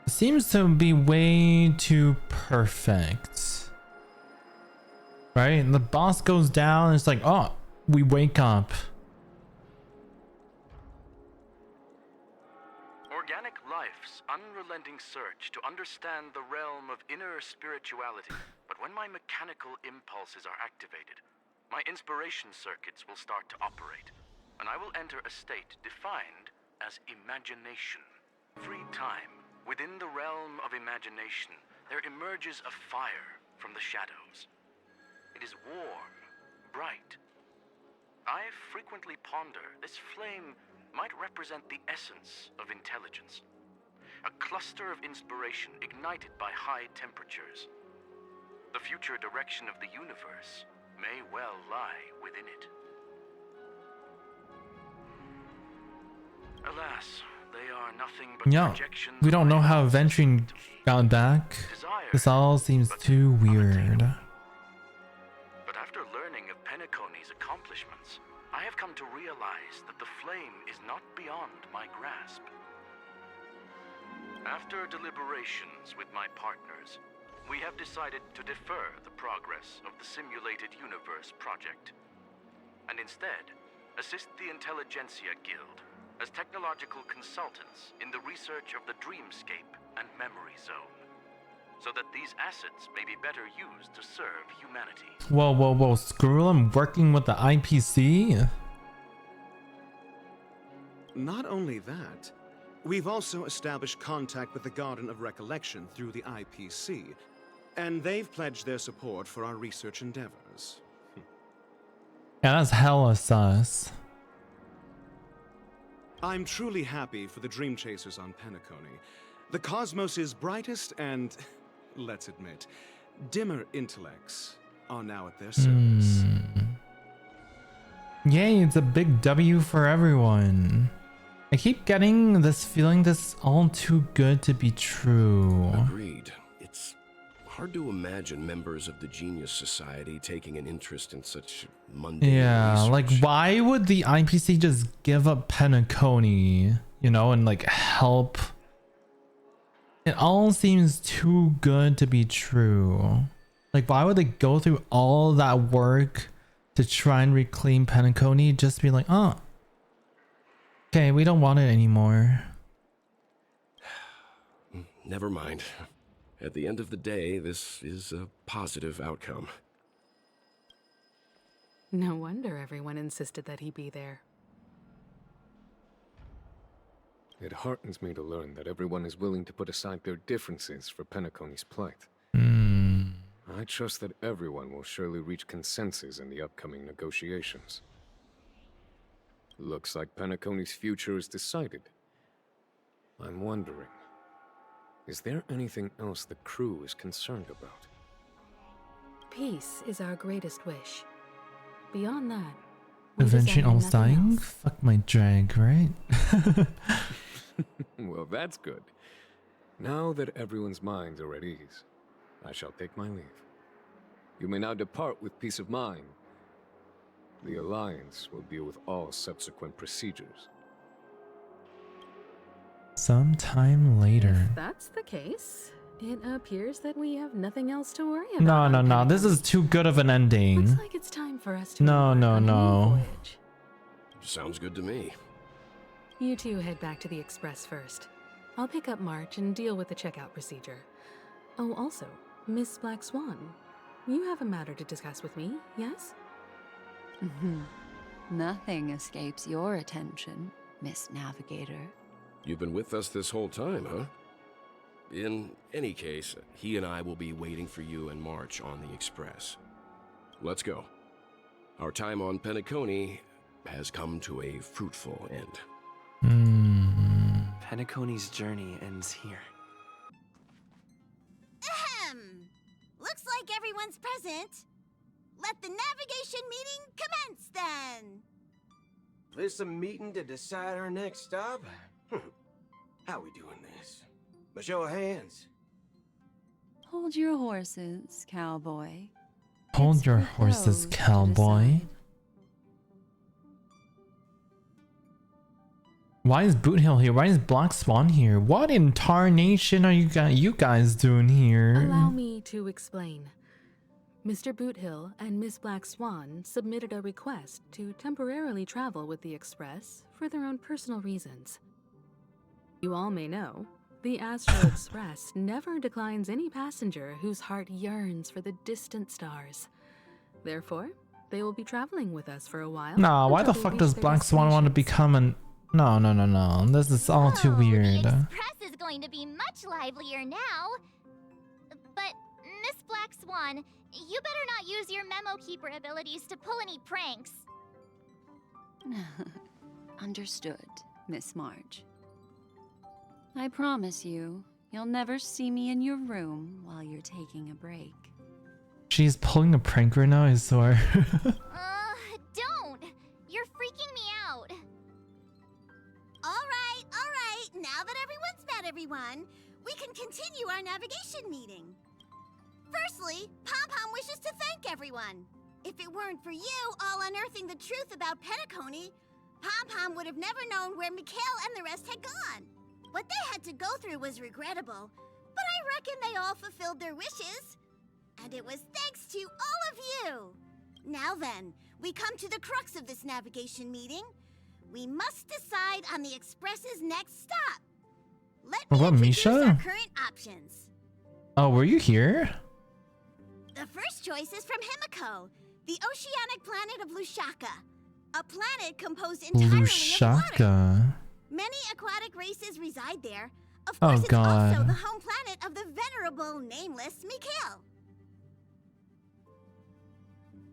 Seems to be way too perfect. Right? And the boss goes down and it's like, oh, we wake up. Organic life's unrelenting search to understand the realm of inner spirituality. But when my mechanical impulses are activated, my inspiration circuits will start to operate, and I will enter a state defined as imagination. Free time. Within the realm of imagination, there emerges a fire from the shadows. It is warm, bright. I frequently ponder this flame might represent the essence of intelligence. A cluster of inspiration ignited by high temperatures. The future direction of the universe may well lie within it. Alas, they are nothing but projections. We don't know how Aventurion got back. This all seems too weird. But after learning of Penacony's accomplishments, I have come to realize that the flame is not beyond my grasp. After deliberations with my partners, we have decided to defer the progress of the Simulated Universe project, and instead assist the Intelligentsia Guild as technological consultants in the research of the Dreamscape and Memory Zone, so that these assets may be better used to serve humanity. Whoa, whoa, whoa, Screwlum working with the IPC? Not only that, we've also established contact with the Garden of Recollection through the IPC, and they've pledged their support for our research endeavors. Yeah, that's hella sus. I'm truly happy for the Dream Chasers on Penacony. The cosmos' brightest and, let's admit, dimmer intellects are now at their service. Yay, it's a big W for everyone. I keep getting this feeling this all too good to be true. Agreed. It's hard to imagine members of the Genius Society taking an interest in such mundane research. Like why would the IPC just give up Penacony, you know, and like help? It all seems too good to be true. Like why would they go through all that work to try and reclaim Penacony, just be like, oh, okay, we don't want it anymore. Never mind. At the end of the day, this is a positive outcome. No wonder everyone insisted that he be there. It heartens me to learn that everyone is willing to put aside their differences for Penacony's plight. I trust that everyone will surely reach consensus in the upcoming negotiations. Looks like Penacony's future is decided. I'm wondering, is there anything else the crew is concerned about? Peace is our greatest wish. Beyond that, Eventually almost dying? Fuck my drag, right? Well, that's good. Now that everyone's minds are at ease, I shall take my leave. You may now depart with peace of mind. The Alliance will deal with all subsequent procedures. Sometime later. If that's the case, it appears that we have nothing else to worry about. No. This is too good of an ending. Looks like it's time for us to No. voyage. Sounds good to me. You two head back to the Express first. I'll pick up March and deal with the checkout procedure. Oh, also, Miss Black Swan, you have a matter to discuss with me, yes? Nothing escapes your attention, Miss Navigator. You've been with us this whole time, huh? In any case, he and I will be waiting for you and March on the Express. Let's go. Our time on Penacony has come to a fruitful end. Penacony's journey ends here. Ahem! Looks like everyone's present. Let the navigation meeting commence then! This a meeting to decide our next stop? How we doing this? A show of hands. Hold your horses, cowboy. Hold your horses, cowboy. Why is Boothill here? Why is Black Swan here? What in tarnation are you guys doing here? Allow me to explain. Mr. Boothill and Miss Black Swan submitted a request to temporarily travel with the Express for their own personal reasons. You all may know, the Astral Express never declines any passenger whose heart yearns for the distant stars. Therefore, they will be traveling with us for a while. Nah, why the fuck does Black Swan want to become an... No. This is all too weird. The Express is going to be much livelier now. But, Miss Black Swan, you better not use your memo keeper abilities to pull any pranks. Understood, Miss March. I promise you, you'll never see me in your room while you're taking a break. She's pulling a prank right now, I swear. Don't! You're freaking me out. All right. Now that everyone's met everyone, we can continue our navigation meeting. Firstly, Pom-Pom wishes to thank everyone. If it weren't for you all unearthing the truth about Penacony, Pom-Pom would have never known where Mikhail and the rest had gone. What they had to go through was regrettable, but I reckon they all fulfilled their wishes. And it was thanks to all of you. Now then, we come to the crux of this navigation meeting. We must decide on the Express's next stop. Let me about introduce Misha? our current options. Oh, were you here? The first choice is from Himiko, the oceanic planet of Lushaka, a planet composed entirely of water. Lushaka. Many aquatic races reside there. Of Oh, course, it's God. also the home planet of the venerable, nameless Mikhail.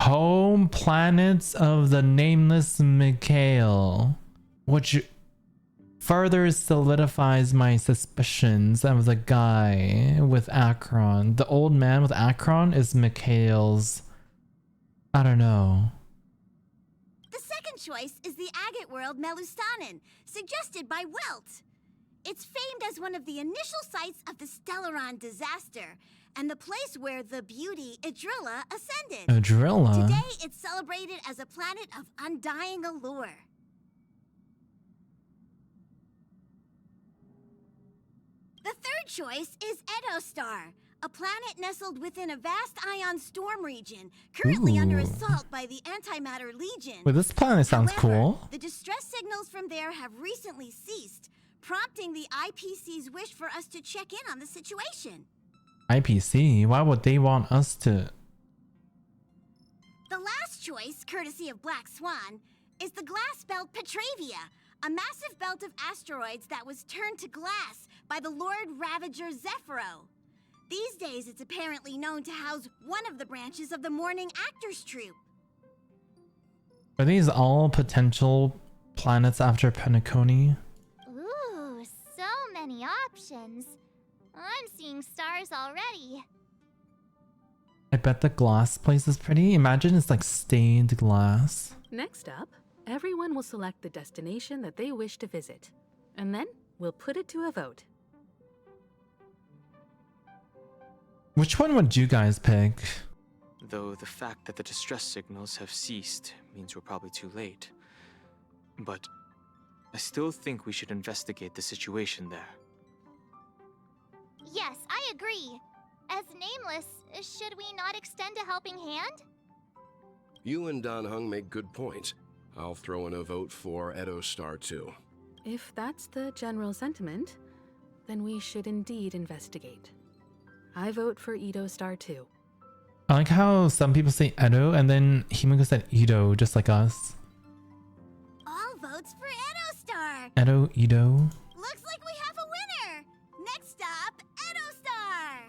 Home planets of the nameless Mikhail. Which further solidifies my suspicions of the guy with Acheron. The old man with Acheron is Mikhail's... I don't know. The second choice is the agate world Melustanen, suggested by Welt. It's famed as one of the initial sites of the Stellaron disaster, and the place where the beauty Idrilla ascended. Idrilla? Today, it's celebrated as a planet of undying allure. The third choice is Edostar, a planet nestled within a vast ion storm region, currently under Ooh. assault by the Antimatter Legion. Wait, this planet sounds However, cool. the distress signals from there have recently ceased, prompting the IPC's wish for us to check in on the situation. IPC? Why would they want us to... The last choice, courtesy of Black Swan, is the glass belt Petravia, a massive belt of asteroids that was turned to glass by the Lord Ravager Zephyro. These days, it's apparently known to house one of the branches of the Morning Actors Troupe. Are these all potential planets after Penacony? Ooh, so many options. I'm seeing stars already. I bet the glass place is pretty. Imagine it's like stained glass. Next up, everyone will select the destination that they wish to visit. And then we'll put it to a vote. Which one would you guys pick? Though the fact that the distress signals have ceased means we're probably too late. But I still think we should investigate the situation there. Yes, I agree. As Nameless, should we not extend a helping hand? You and Danheng make good points. I'll throw in a vote for Edo Star 2. If that's the general sentiment, then we should indeed investigate. I vote for Edo Star 2. I like how some people say Edo and then Himiko said Edo, just like us. All votes for Edo Star! Edo. Looks like we have a winner! Next stop, Edo Star!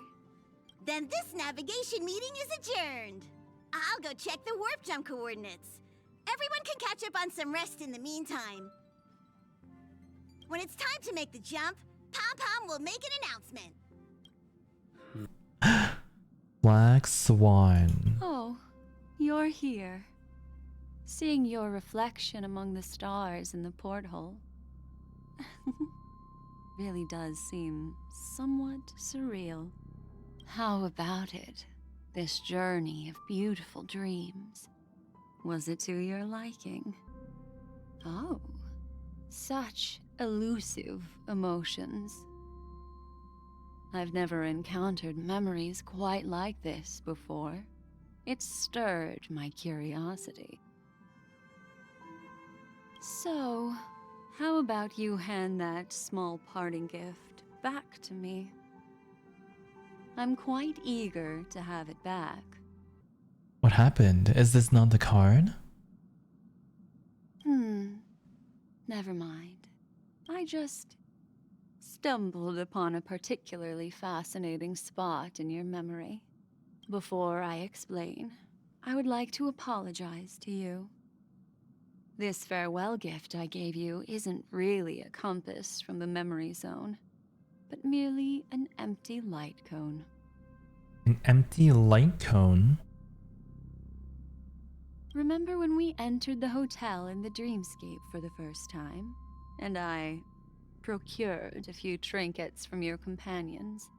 Then this navigation meeting is adjourned. I'll go check the warp jump coordinates. Everyone can catch up on some rest in the meantime. When it's time to make the jump, Pom Pom will make an announcement. Black Swan. Oh, you're here. Seeing your reflection among the stars in the porthole really does seem somewhat surreal. How about it? This journey of beautiful dreams. Was it to your liking? Oh, such elusive emotions. I've never encountered memories quite like this before. It stirred my curiosity. So, how about you hand that small parting gift back to me? I'm quite eager to have it back. What happened? Is this not the card? Never mind. I just stumbled upon a particularly fascinating spot in your memory. Before I explain, I would like to apologize to you. This farewell gift I gave you isn't really a compass from the memory zone, but merely an empty light cone. An empty light cone? Remember when we entered the hotel in the dreamscape for the first time, and I procured a few trinkets from your companions?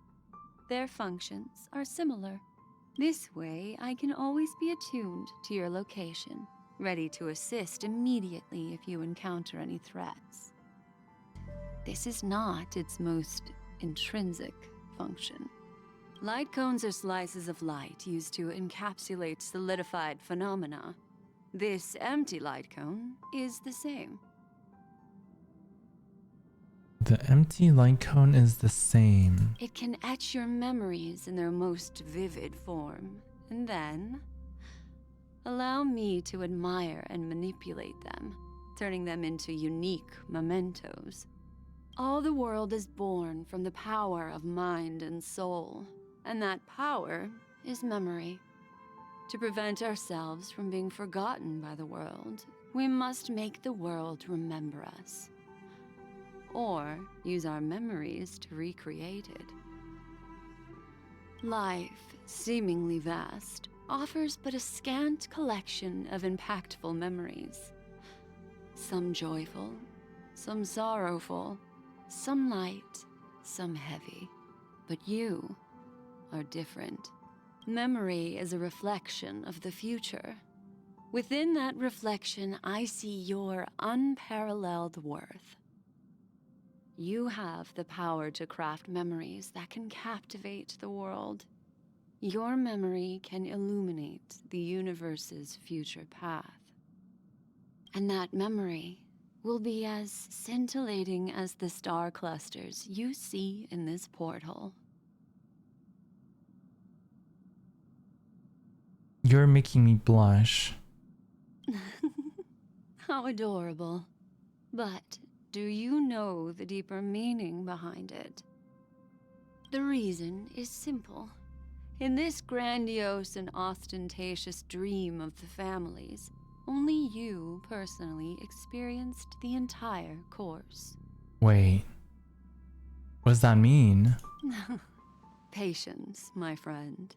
Their functions are similar. This way, I can always be attuned to your location, ready to assist immediately if you encounter any threats. This is not its most intrinsic function. Light cones are slices of light used to encapsulate solidified phenomena. This empty light cone is the same. The empty light cone is the same. It can etch your memories in their most vivid form, and then allow me to admire and manipulate them, turning them into unique mementos. All the world is born from the power of mind and soul, and that power is memory. To prevent ourselves from being forgotten by the world, we must make the world remember us, or use our memories to recreate it. Life, seemingly vast, offers but a scant collection of impactful memories. Some joyful, some sorrowful, some light, some heavy. But you are different. Memory is a reflection of the future. Within that reflection, I see your unparalleled worth. You have the power to craft memories that can captivate the world. Your memory can illuminate the universe's future path. And that memory will be as scintillating as the star clusters you see in this porthole. You're making me blush. How adorable. But do you know the deeper meaning behind it? The reason is simple. In this grandiose and ostentatious dream of the families, only you personally experienced the entire course. Wait. What does that mean? Patience, my friend.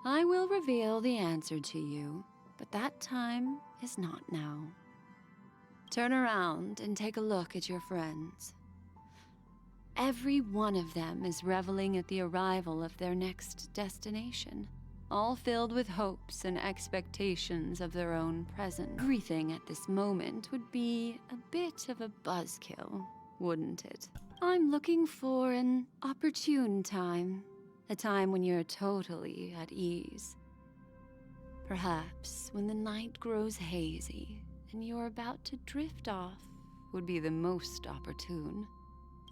I will reveal the answer to you, but that time is not now. Turn around and take a look at your friends. Every one of them is reveling at the arrival of their next destination, all filled with hopes and expectations of their own present. Everything at this moment would be a bit of a buzzkill, wouldn't it? I'm looking for an opportune time, a time when you're totally at ease. Perhaps when the night grows hazy and you're about to drift off would be the most opportune.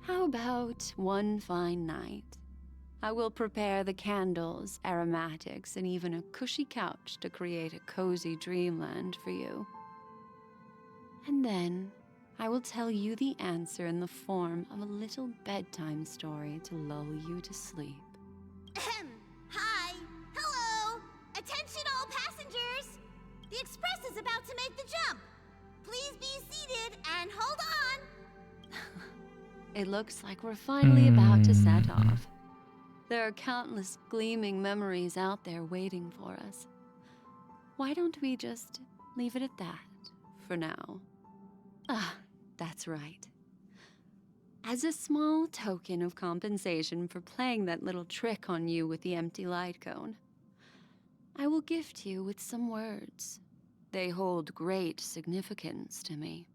How about one fine night? I will prepare the candles, aromatics, and even a cushy couch to create a cozy dreamland for you. And then I will tell you the answer in the form of a little bedtime story to lull you to sleep. Hi! Hello! Attention all passengers! The express is about to make the jump. Please be seated and hold on. It looks like we're finally about to set off. There are countless gleaming memories out there waiting for us. Why don't we just leave it at that for now? Ah, that's right. As a small token of compensation for playing that little trick on you with the empty light cone, I will gift you with some words. They hold great significance to me.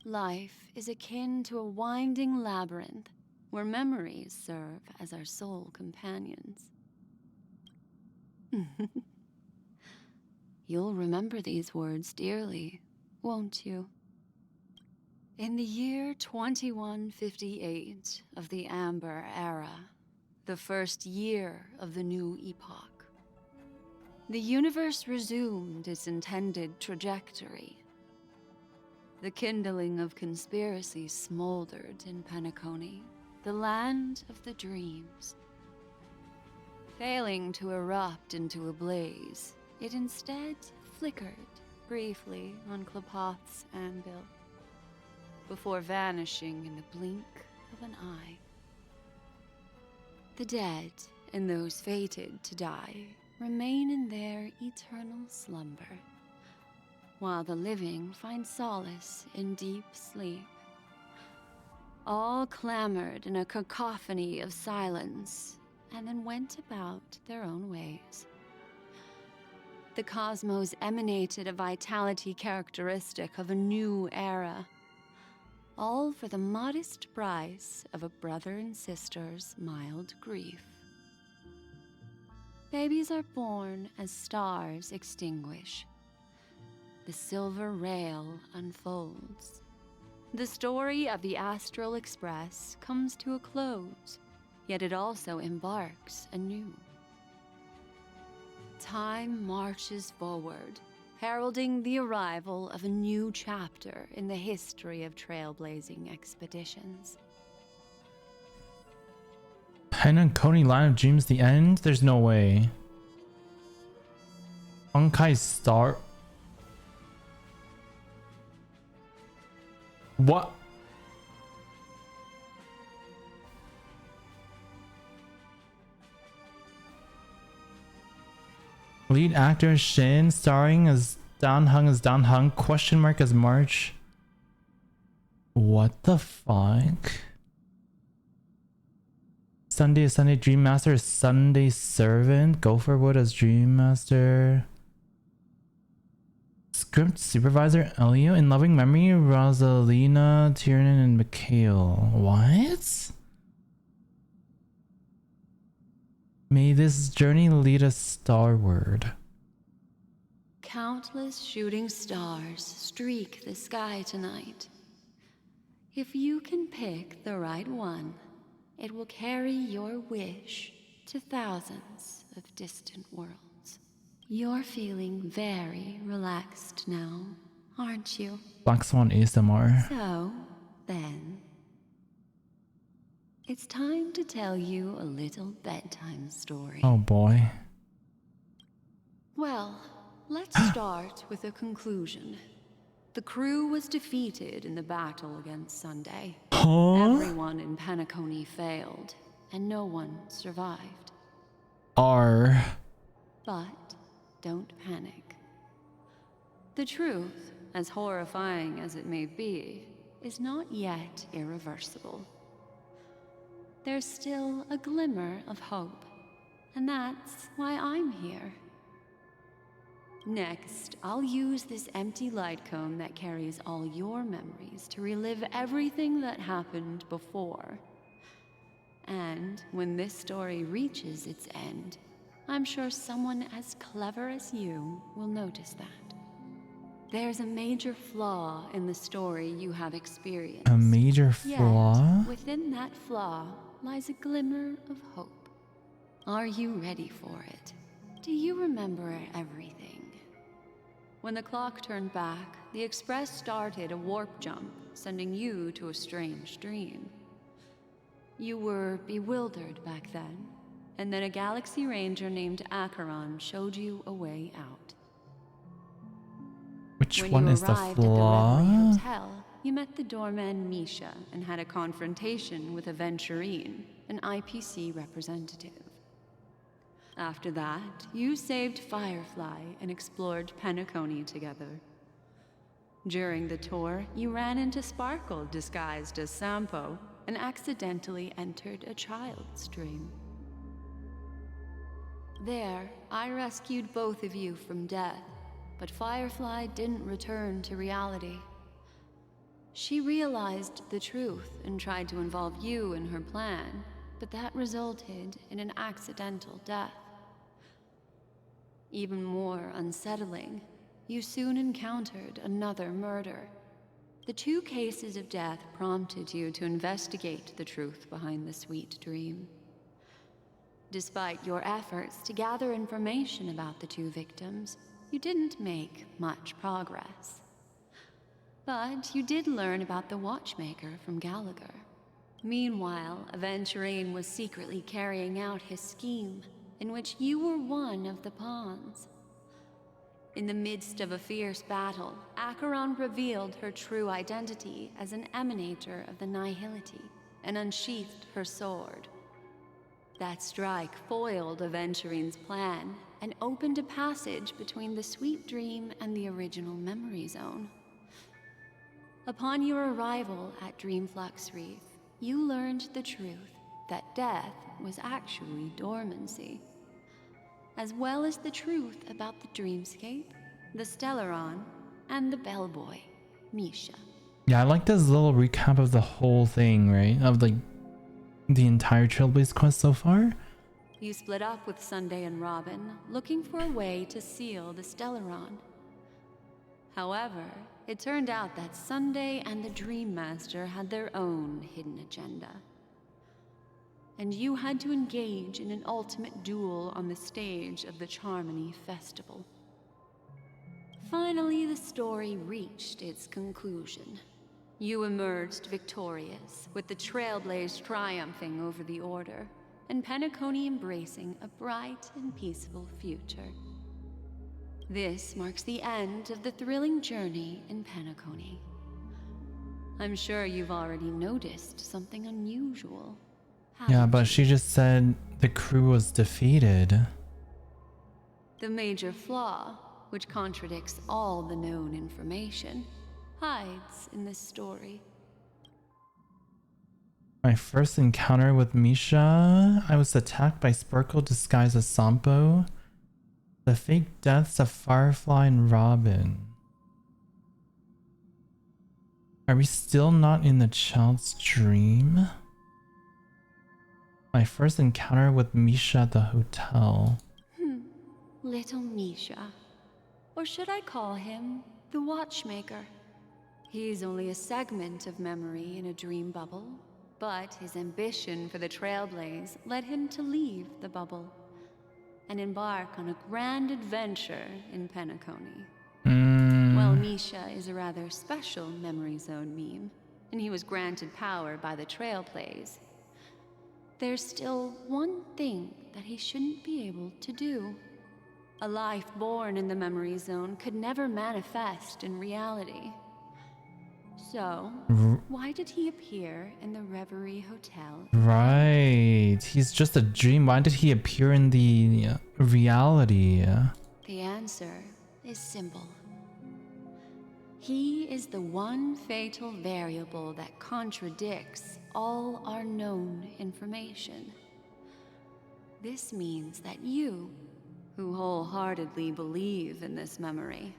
Life is akin to a winding labyrinth where memories serve as our sole companions. You'll remember these words dearly, won't you? In the year 2158 of the Amber Era, the first year of the new epoch, the universe resumed its intended trajectory. The kindling of conspiracy smoldered in Penacony, the land of the dreams. Failing to erupt into a blaze, it instead flickered briefly on Klapoth's anvil, before vanishing in the blink of an eye. The dead and those fated to die remain in their eternal slumber, while the living find solace in deep sleep. All clamored in a cacophony of silence, and then went about their own ways. The cosmos emanated a vitality characteristic of a new era, all for the modest price of a brother and sister's mild grief. Babies are born as stars extinguish. The silver rail unfolds. The story of the Astral Express comes to a close, yet it also embarks anew. Time marches forward, heralding the arrival of a new chapter in the history of trailblazing expeditions. Penacony Line of Dreams, the end? There's no way. Honkai Star. What? Lead actor Shin, starring as Danheng, question mark as March. What the fuck? Sunday Dreammaster is Sunday Servant. Gopherwood as Dreammaster. Script supervisor Elio. In loving memory, Rosalina, Tiernan, and Mikhail. What? May this journey lead us starward. Countless shooting stars streak the sky tonight. If you can pick the right one, it will carry your wish to thousands of distant worlds. You're feeling very relaxed now, aren't you? Black Swan ASMR. So, then, it's time to tell you a little bedtime story. Oh boy. Well, let's start with a conclusion. The crew was defeated in the battle against Sunday. Huh? Everyone in Penacony failed, and no one survived. But don't panic. The truth, as horrifying as it may be, is not yet irreversible. There's still a glimmer of hope, and that's why I'm here. Next, I'll use this empty light cone that carries all your memories to relive everything that happened before. And when this story reaches its end, I'm sure someone as clever as you will notice that. There's a major flaw in the story you have experienced. A major flaw? Yet, within that flaw lies a glimmer of hope. Are you ready for it? Do you remember everything? When the clock turned back, the Express started a warp jump, sending you to a strange dream. You were bewildered back then, and then a Galaxy Ranger named Acheron showed you a way out. Which one is the flaw? When you arrived at the Red Light Hotel, you met the doorman Misha and had a confrontation with Aventurine, an IPC representative. After that, you saved Firefly and explored Penacony together. During the tour, you ran into Sparkle disguised as Sampo and accidentally entered a child's dream. There, I rescued both of you from death, but Firefly didn't return to reality. She realized the truth and tried to involve you in her plan, but that resulted in an accidental death. Even more unsettling, you soon encountered another murder. The 2 cases of death prompted you to investigate the truth behind the sweet dream. Despite your efforts to gather information about the 2 victims, you didn't make much progress. But you did learn about the Watchmaker from Gallagher. Meanwhile, Aventurine was secretly carrying out his scheme, in which you were one of the pawns. In the midst of a fierce battle, Acheron revealed her true identity as an emanator of the Nihility and unsheathed her sword. That strike foiled Aventurine's plan and opened a passage between the sweet dream and the original memory zone. Upon your arrival at Dreamflux Reef, you learned the truth that death was actually dormancy, as well as the truth about the dreamscape, the Stellaron, and the bellboy, Misha. Yeah, I like this little recap of the whole thing, right? Of like the entire Trailblaze quest so far. You split up with Sunday and Robin, looking for a way to seal the Stellaron. However, it turned out that Sunday and the Dreammaster had their own hidden agenda. And you had to engage in an ultimate duel on the stage of the Charmony festival. Finally, the story reached its conclusion. You emerged victorious, with the Trailblaze triumphing over the Order, and Penacony embracing a bright and peaceful future. This marks the end of the thrilling journey in Penacony. I'm sure you've already noticed something unusual. Yeah, but she just said the crew was defeated. The major flaw, which contradicts all the known information, hides in this story. My first encounter with Misha, I was attacked by Sparkle disguised as Sampo. The fake deaths of Firefly and Robin. Are we still not in the child's dream? My first encounter with Misha at the hotel. Little Misha. Or should I call him the Watchmaker? He's only a segment of memory in a dream bubble, but his ambition for the Trailblaze led him to leave the bubble. and embark on a grand adventure in Penacony. Mm. Well, Misha is a rather special memory zone meme, and he was granted power by the Trailblaze. There's still one thing that he shouldn't be able to do. A life born in the memory zone could never manifest in reality. So, why did he appear in the Reverie Hotel? Right. He's just a dream. Why did he appear in the reality? The answer is simple. He is the one fatal variable that contradicts all our known information. This means that you, who wholeheartedly believe in this memory,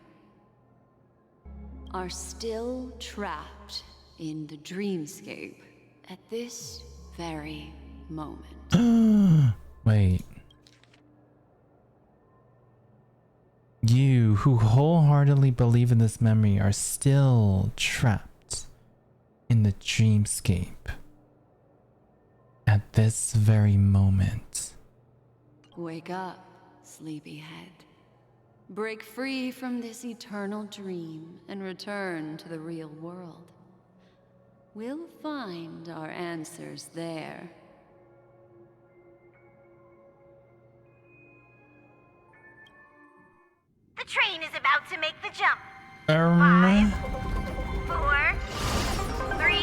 are still trapped in the dreamscape at this very moment. Wait. You, who wholeheartedly believe in this memory, are still trapped in the dreamscape at this very moment. Wake up, sleepyhead. Break free from this eternal dream and return to the real world. We'll find our answers there. The train is about to make the jump. 5, 4, 3,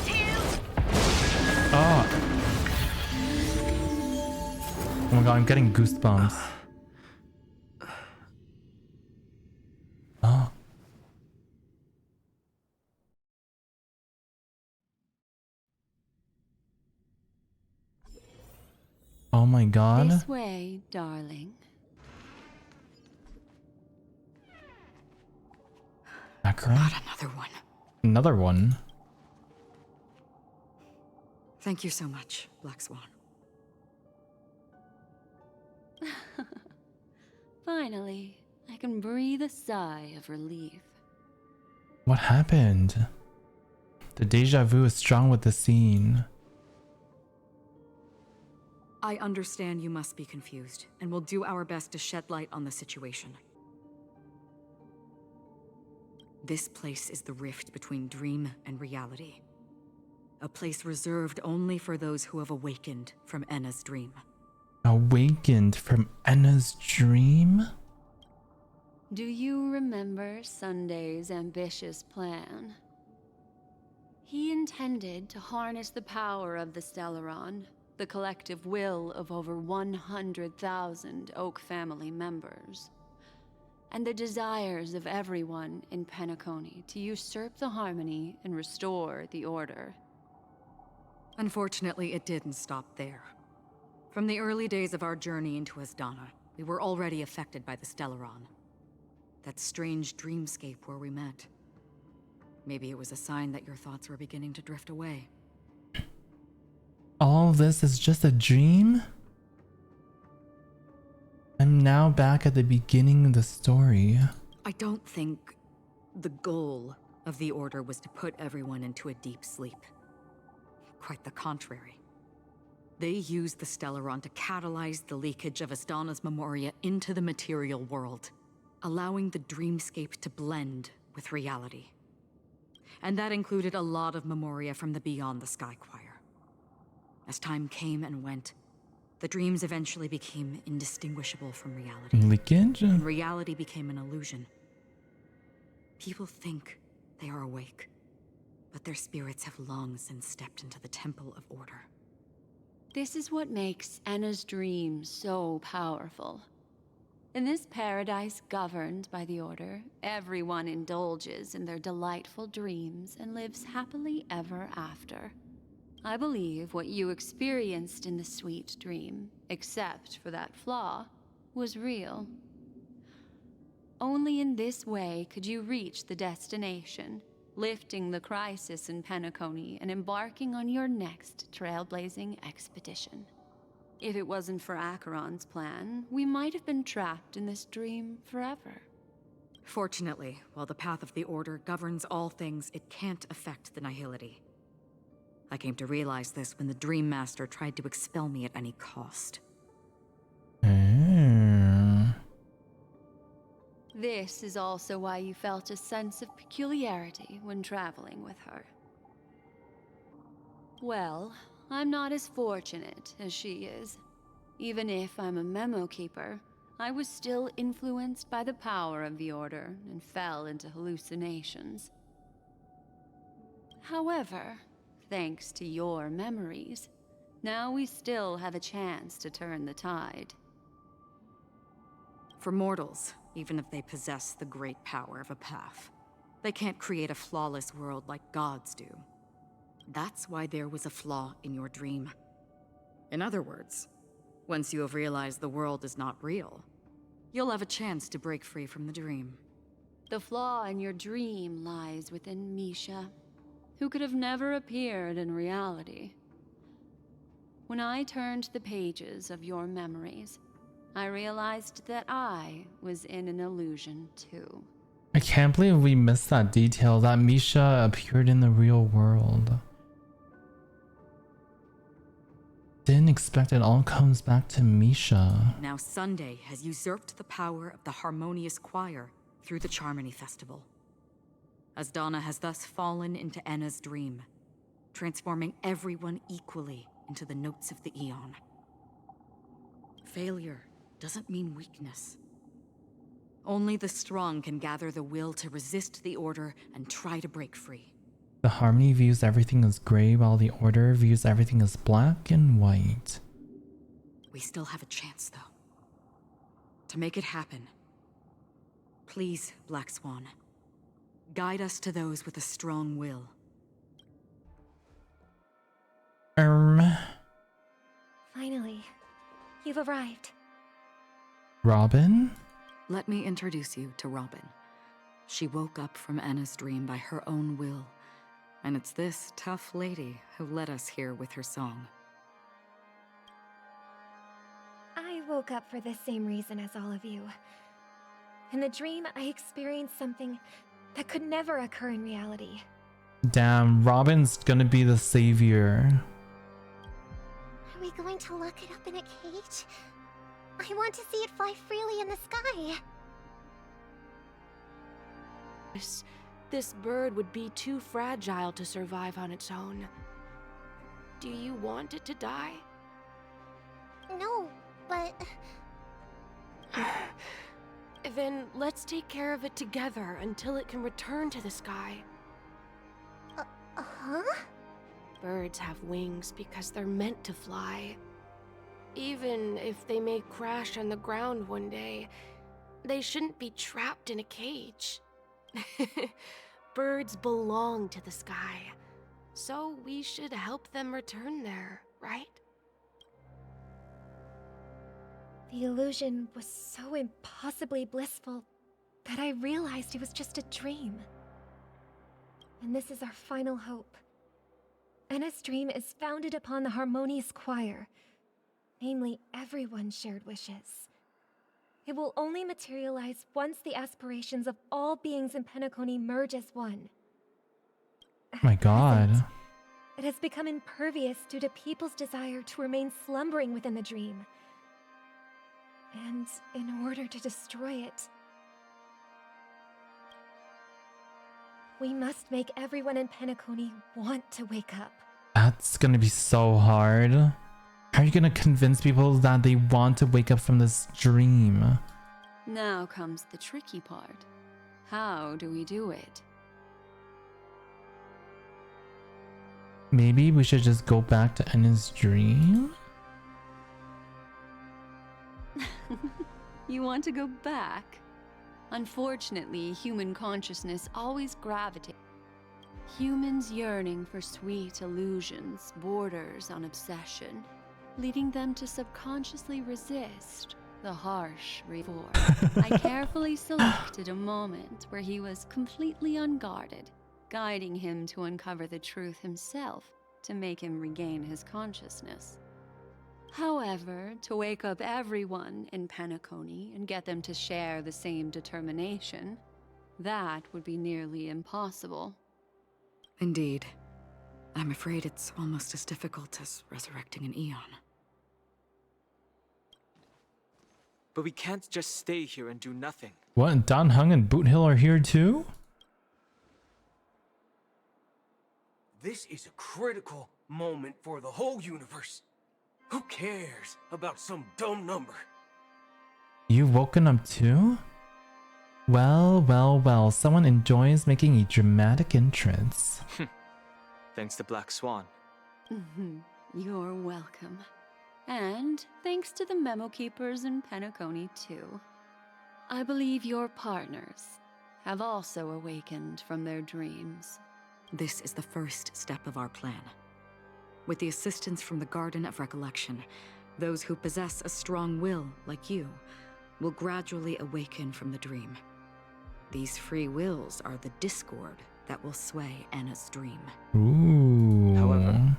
2. Oh. Oh my god, I'm getting goosebumps. Oh. Oh my god. This way, darling. Acheron? Not another one. Another one? Thank you so much, Black Swan. Finally, I can breathe a sigh of relief. What happened? The deja vu is strong with the scene. I understand you must be confused, and we'll do our best to shed light on the situation. This place is the rift between dream and reality. A place reserved only for those who have awakened from Enna's dream. Awakened from Enna's dream? Do you remember Sunday's ambitious plan? He intended to harness the power of the Stellaron, the collective will of over 100,000 Oak family members, and the desires of everyone in Penacony to usurp the harmony and restore the order. Unfortunately, it didn't stop there. From the early days of our journey into Asdana, we were already affected by the Stellaron. That strange dreamscape where we met. Maybe it was a sign that your thoughts were beginning to drift away. All this is just a dream? I'm now back at the beginning of the story. I don't think the goal of the Order was to put everyone into a deep sleep. Quite the contrary. They used the Stellaron to catalyze the leakage of Asdana's memoria into the material world, allowing the dreamscape to blend with reality. And that included a lot of memoria from the Beyond the Sky Choir. As time came and went, the dreams eventually became indistinguishable from reality. Leakage? And reality became an illusion. People think they are awake, but their spirits have long since stepped into the Temple of Order. This is what makes Enna's dream so powerful. In this paradise governed by the Order, everyone indulges in their delightful dreams and lives happily ever after. I believe what you experienced in the sweet dream, except for that flaw, was real. Only in this way could you reach the destination, lifting the crisis in Penacony and embarking on your next trailblazing expedition. If it wasn't for Acheron's plan, we might have been trapped in this dream forever. Fortunately, while the path of the Order governs all things, it can't affect the Nihility. I came to realize this when the Dreammaster tried to expel me at any cost. This is also why you felt a sense of peculiarity when traveling with her. Well, I'm not as fortunate as she is. Even if I'm a memo keeper, I was still influenced by the power of the Order and fell into hallucinations. However, thanks to your memories, now we still have a chance to turn the tide. For mortals, even if they possess the great power of a path, they can't create a flawless world like gods do. That's why there was a flaw in your dream. In other words, once you have realized the world is not real, you'll have a chance to break free from the dream. The flaw in your dream lies within Misha, who could have never appeared in reality. When I turned the pages of your memories, I realized that I was in an illusion too. I can't believe we missed that detail, that Misha appeared in the real world. Didn't expect it all comes back to Misha. Now Sunday has usurped the power of the harmonious choir through the Charmony festival. Asdana has thus fallen into Enna's dream, transforming everyone equally into the notes of the Aeon. Failure doesn't mean weakness. Only the strong can gather the will to resist the Order and try to break free. The Harmony views everything as gray, while the Order views everything as black and white. We still have a chance, though. To make it happen, please, Black Swan, guide us to those with a strong will. Finally, you've arrived. Robin? Let me introduce you to Robin. She woke up from Enna's dream by her own will, and it's this tough lady who led us here with her song. I woke up for the same reason as all of you. In the dream, I experienced something that could never occur in reality. Damn, Robin's gonna be the savior. Are we going to lock it up in a cage? I want to see it fly freely in the sky. This bird would be too fragile to survive on its own. Do you want it to die? No, but... Then let's take care of it together until it can return to the sky. Huh? Birds have wings because they're meant to fly. Even if they may crash on the ground one day, they shouldn't be trapped in a cage. Birds belong to the sky, so we should help them return there, right? The illusion was so impossibly blissful that I realized it was just a dream. And this is our final hope. Enna's dream is founded upon the harmonious choir, namely everyone's shared wishes. It will only materialize once the aspirations of all beings in Penacony merge as one. My god. It has become impervious due to people's desire to remain slumbering within the dream. And in order to destroy it, we must make everyone in Penacony want to wake up. That's gonna be so hard. How are you gonna convince people that they want to wake up from this dream? Now comes the tricky part. How do we do it? Maybe we should just go back to Enna's dream? You want to go back? Unfortunately, human consciousness always gravitates. Humans yearning for sweet illusions borders on obsession, leading them to subconsciously resist the harsh reform. I carefully selected a moment where he was completely unguarded, guiding him to uncover the truth himself to make him regain his consciousness. However, to wake up everyone in Penacony and get them to share the same determination, that would be nearly impossible. Indeed. I'm afraid it's almost as difficult as resurrecting an Aeon. But we can't just stay here and do nothing. What? Danheng and Boothill are here too? This is a critical moment for the whole universe. Who cares about some dumb number? You've woken up too? Well, well, well, someone enjoys making a dramatic entrance. Thanks to Black Swan. You're welcome. And thanks to the memo keepers in Penacony too. I believe your partners have also awakened from their dreams. This is the first step of our plan. With the assistance from the Garden of Recollection, those who possess a strong will, like you, will gradually awaken from the dream. These free wills are the discord that will sway Anna's dream. Ooh. However,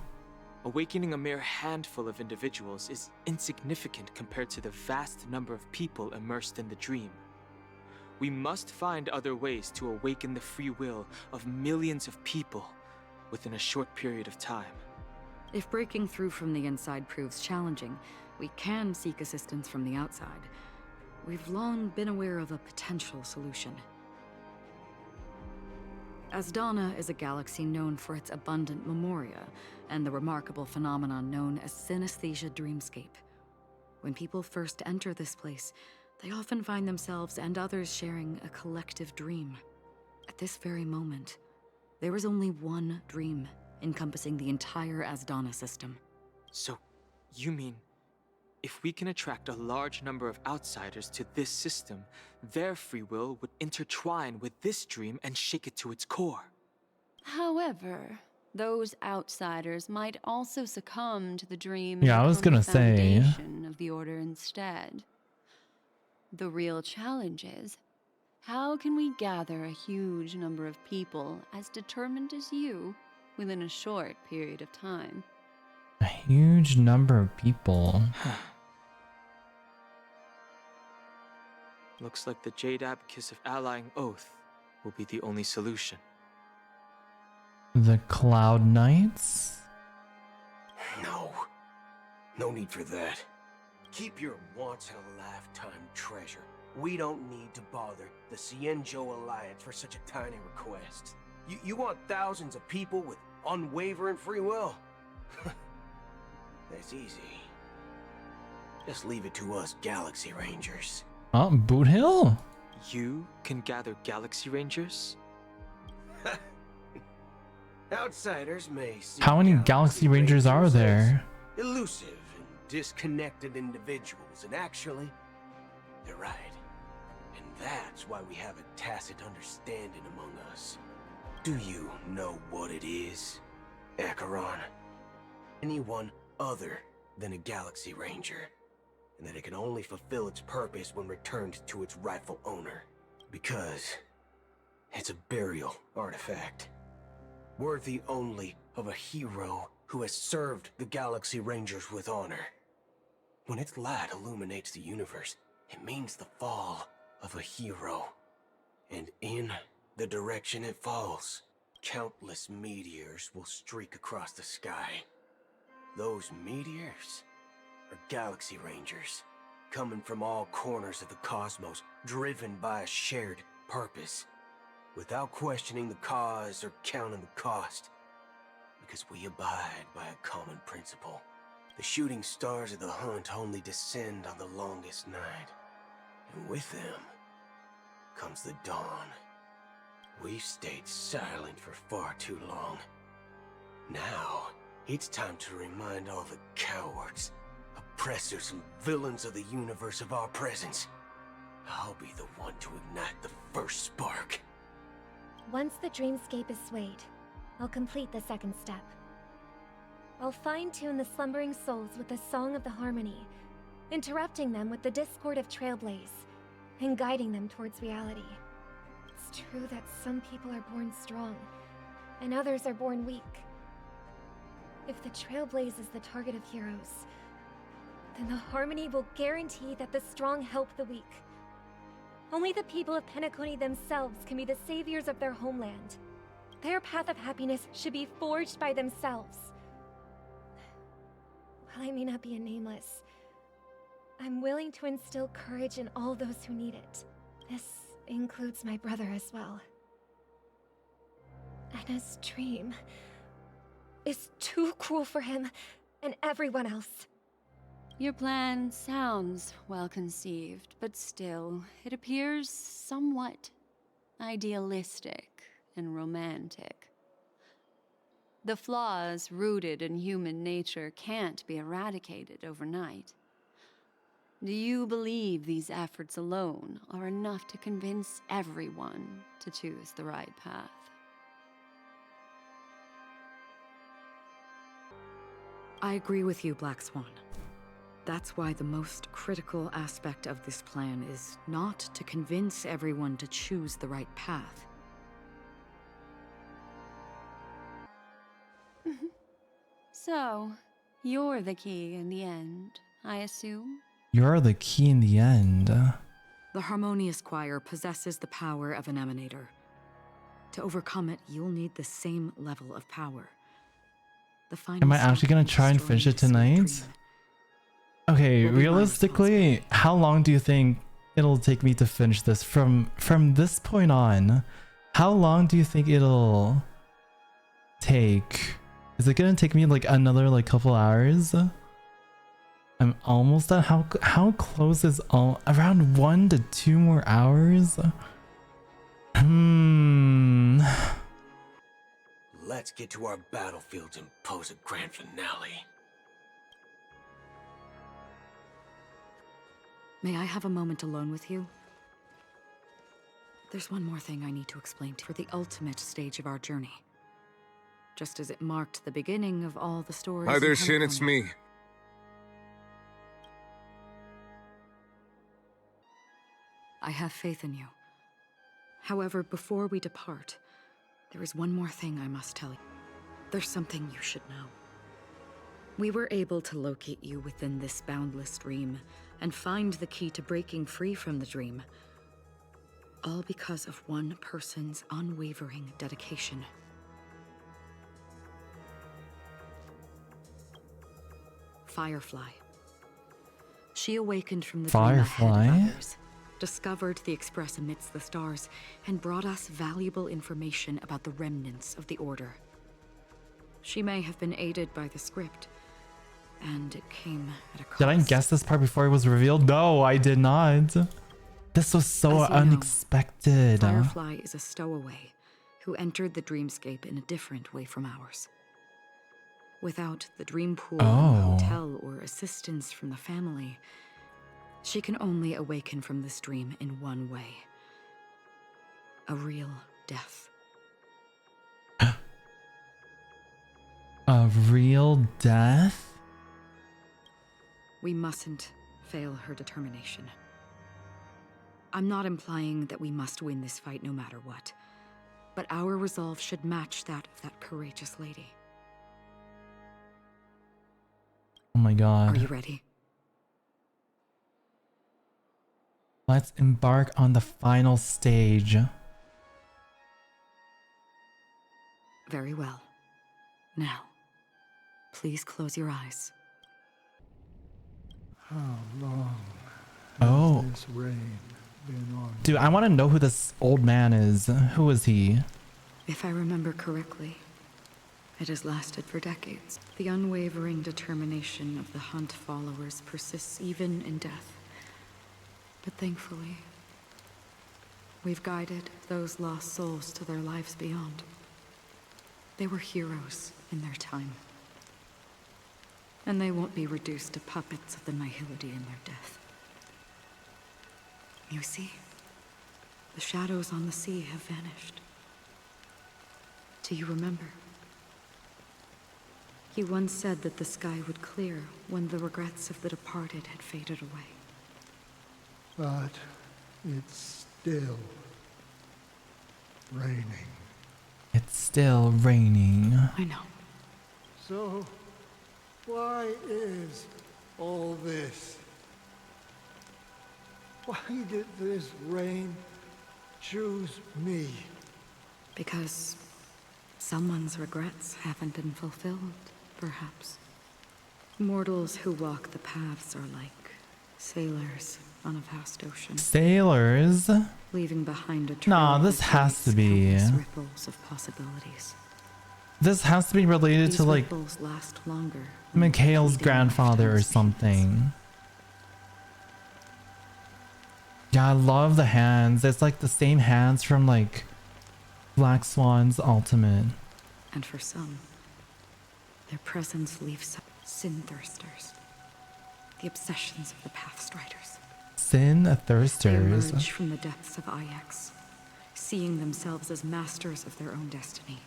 awakening a mere handful of individuals is insignificant compared to the vast number of people immersed in the dream. We must find other ways to awaken the free will of millions of people within a short period of time. If breaking through from the inside proves challenging, we can seek assistance from the outside. We've long been aware of a potential solution. Asdana is a galaxy known for its abundant memoria and the remarkable phenomenon known as synesthesia dreamscape. When people first enter this place, they often find themselves and others sharing a collective dream. At this very moment, there is only one dream encompassing the entire Asdana system. So, you mean, if we can attract a large number of outsiders to this system, their free will would intertwine with this dream and shake it to its core? However, those outsiders might also succumb to the dream Yeah, I was gonna say. foundation of the Order instead. The real challenge is, how can we gather a huge number of people as determined as you within a short period of time? A huge number of people. Looks like the Jade Abacus of Allying Oath will be the only solution. The Cloud Knights? No. No need for that. Keep your once-in-a-lifetime treasure. We don't need to bother the Cienjo Alliance for such a tiny request. You want thousands of people with unwavering free will? That's easy. Just leave it to us Galaxy Rangers. Oh, Boothill? You can gather Galaxy Rangers? Outsiders may see How many Galaxy Rangers are there? elusive and disconnected individuals, and actually, they're right. And that's why we have a tacit understanding among us. Do you know what it is, Acheron? Anyone other than a Galaxy Ranger, and that it can only fulfill its purpose when returned to its rightful owner. Because it's a burial artifact, worthy only of a hero who has served the Galaxy Rangers with honor. When its light illuminates the universe, it means the fall of a hero. And in the direction it falls, countless meteors will streak across the sky. Those meteors are Galaxy Rangers, coming from all corners of the cosmos, driven by a shared purpose, without questioning the cause or counting the cost, because we abide by a common principle. The shooting stars of the hunt only descend on the longest night, and with them comes the dawn. We've stayed silent for far too long. Now, it's time to remind all the cowards, oppressors, and villains of the universe of our presence. I'll be the one to ignite the first spark. Once the dreamscape is swayed, I'll complete the second step. I'll fine-tune the slumbering souls with the Song of the Harmony, interrupting them with the discord of Trailblaze, and guiding them towards reality. It's true that some people are born strong, and others are born weak. If the Trailblaze is the target of heroes, then the Harmony will guarantee that the strong help the weak. Only the people of Penacony themselves can be the saviors of their homeland. Their path of happiness should be forged by themselves. While I may not be a nameless, I'm willing to instill courage in all those who need it. This includes my brother as well. Anna's dream is too cruel for him and everyone else. Your plan sounds well conceived, but still, it appears somewhat idealistic and romantic. The flaws rooted in human nature can't be eradicated overnight. Do you believe these efforts alone are enough to convince everyone to choose the right path? I agree with you, Black Swan. That's why the most critical aspect of this plan is not to convince everyone to choose the right path. So, you're the key in the end, I assume? You're the key in the end. The Harmonious Choir possesses the power of an emanator. To overcome it, you'll need the same level of power. The final Am I actually gonna try and finish it tonight? Okay, realistically, how long do you think it'll take me to finish this? From this point on, how long do you think it'll take? Is it gonna take me like another like couple hours? I'm almost done. How close is around 1 to 2 more hours? Let's get to our battlefields and pose a grand finale. May I have a moment alone with you? There's one more thing I need to explain to you for the ultimate stage of our journey. Just as it marked the beginning of all the stories. Hi there, Shin, it's me. I have faith in you. However, before we depart, there is one more thing I must tell you. There's something you should know. We were able to locate you within this boundless dream and find the key to breaking free from the dream. All because of one person's unwavering dedication. Firefly. She awakened from the dream ahead of others, discovered the Express amidst the stars, and brought us valuable information about the remnants of the Order. She may have been aided by the script, and it came at a cost. Did I guess this part before it was revealed? No, I did not. This was so unexpected. Firefly is a stowaway who entered the dreamscape in a different way from ours. Without the dream pool, hotel, or assistance from the family, she can only awaken from this dream in one way. A real death. A real death? We mustn't fail her determination. I'm not implying that we must win this fight no matter what, but our resolve should match that of that courageous lady. Oh my god. Are you ready? Let's embark on the final stage. Very well. Now, please close your eyes. How long has this rain been on? Dude, I want to know who this old man is. Who is he? If I remember correctly, it has lasted for decades. The unwavering determination of the Hunt followers persists even in death. But thankfully, we've guided those lost souls to their lives beyond. They were heroes in their time. And they won't be reduced to puppets of the nihility in their death. You see, the shadows on the sea have vanished. Do you remember? He once said that the sky would clear when the regrets of the departed had faded away. But it's still raining. It's still raining. I know. So, why is all this? Why did this rain choose me? Because someone's regrets haven't been fulfilled, perhaps. Mortals who walk the paths are like Sailors on a vast ocean. Sailors? Leaving behind a trail Nah, this that has to be. countless ripples of possibilities. This has to be related These to like ripples last longer. Mikhail's grandfather or something. Yeah, I love the hands. It's like the same hands from like Black Swan's Ultimate. And for some, their presence leaves sin thirsters. The obsessions of the Pathstriders. Sin They thirsters. emerge from the depths of Ix, seeing themselves as masters of their own destiny,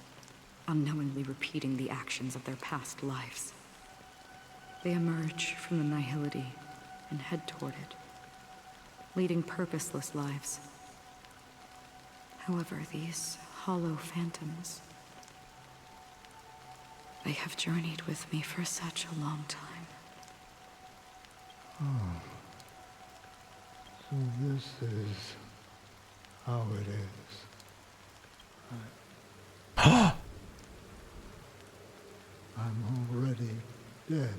unknowingly repeating the actions of their past lives. They emerge from the nihility and head toward it, leading purposeless lives. However, these hollow phantoms, they have journeyed with me for such a long time. Oh. So this is how it is. I'm already dead.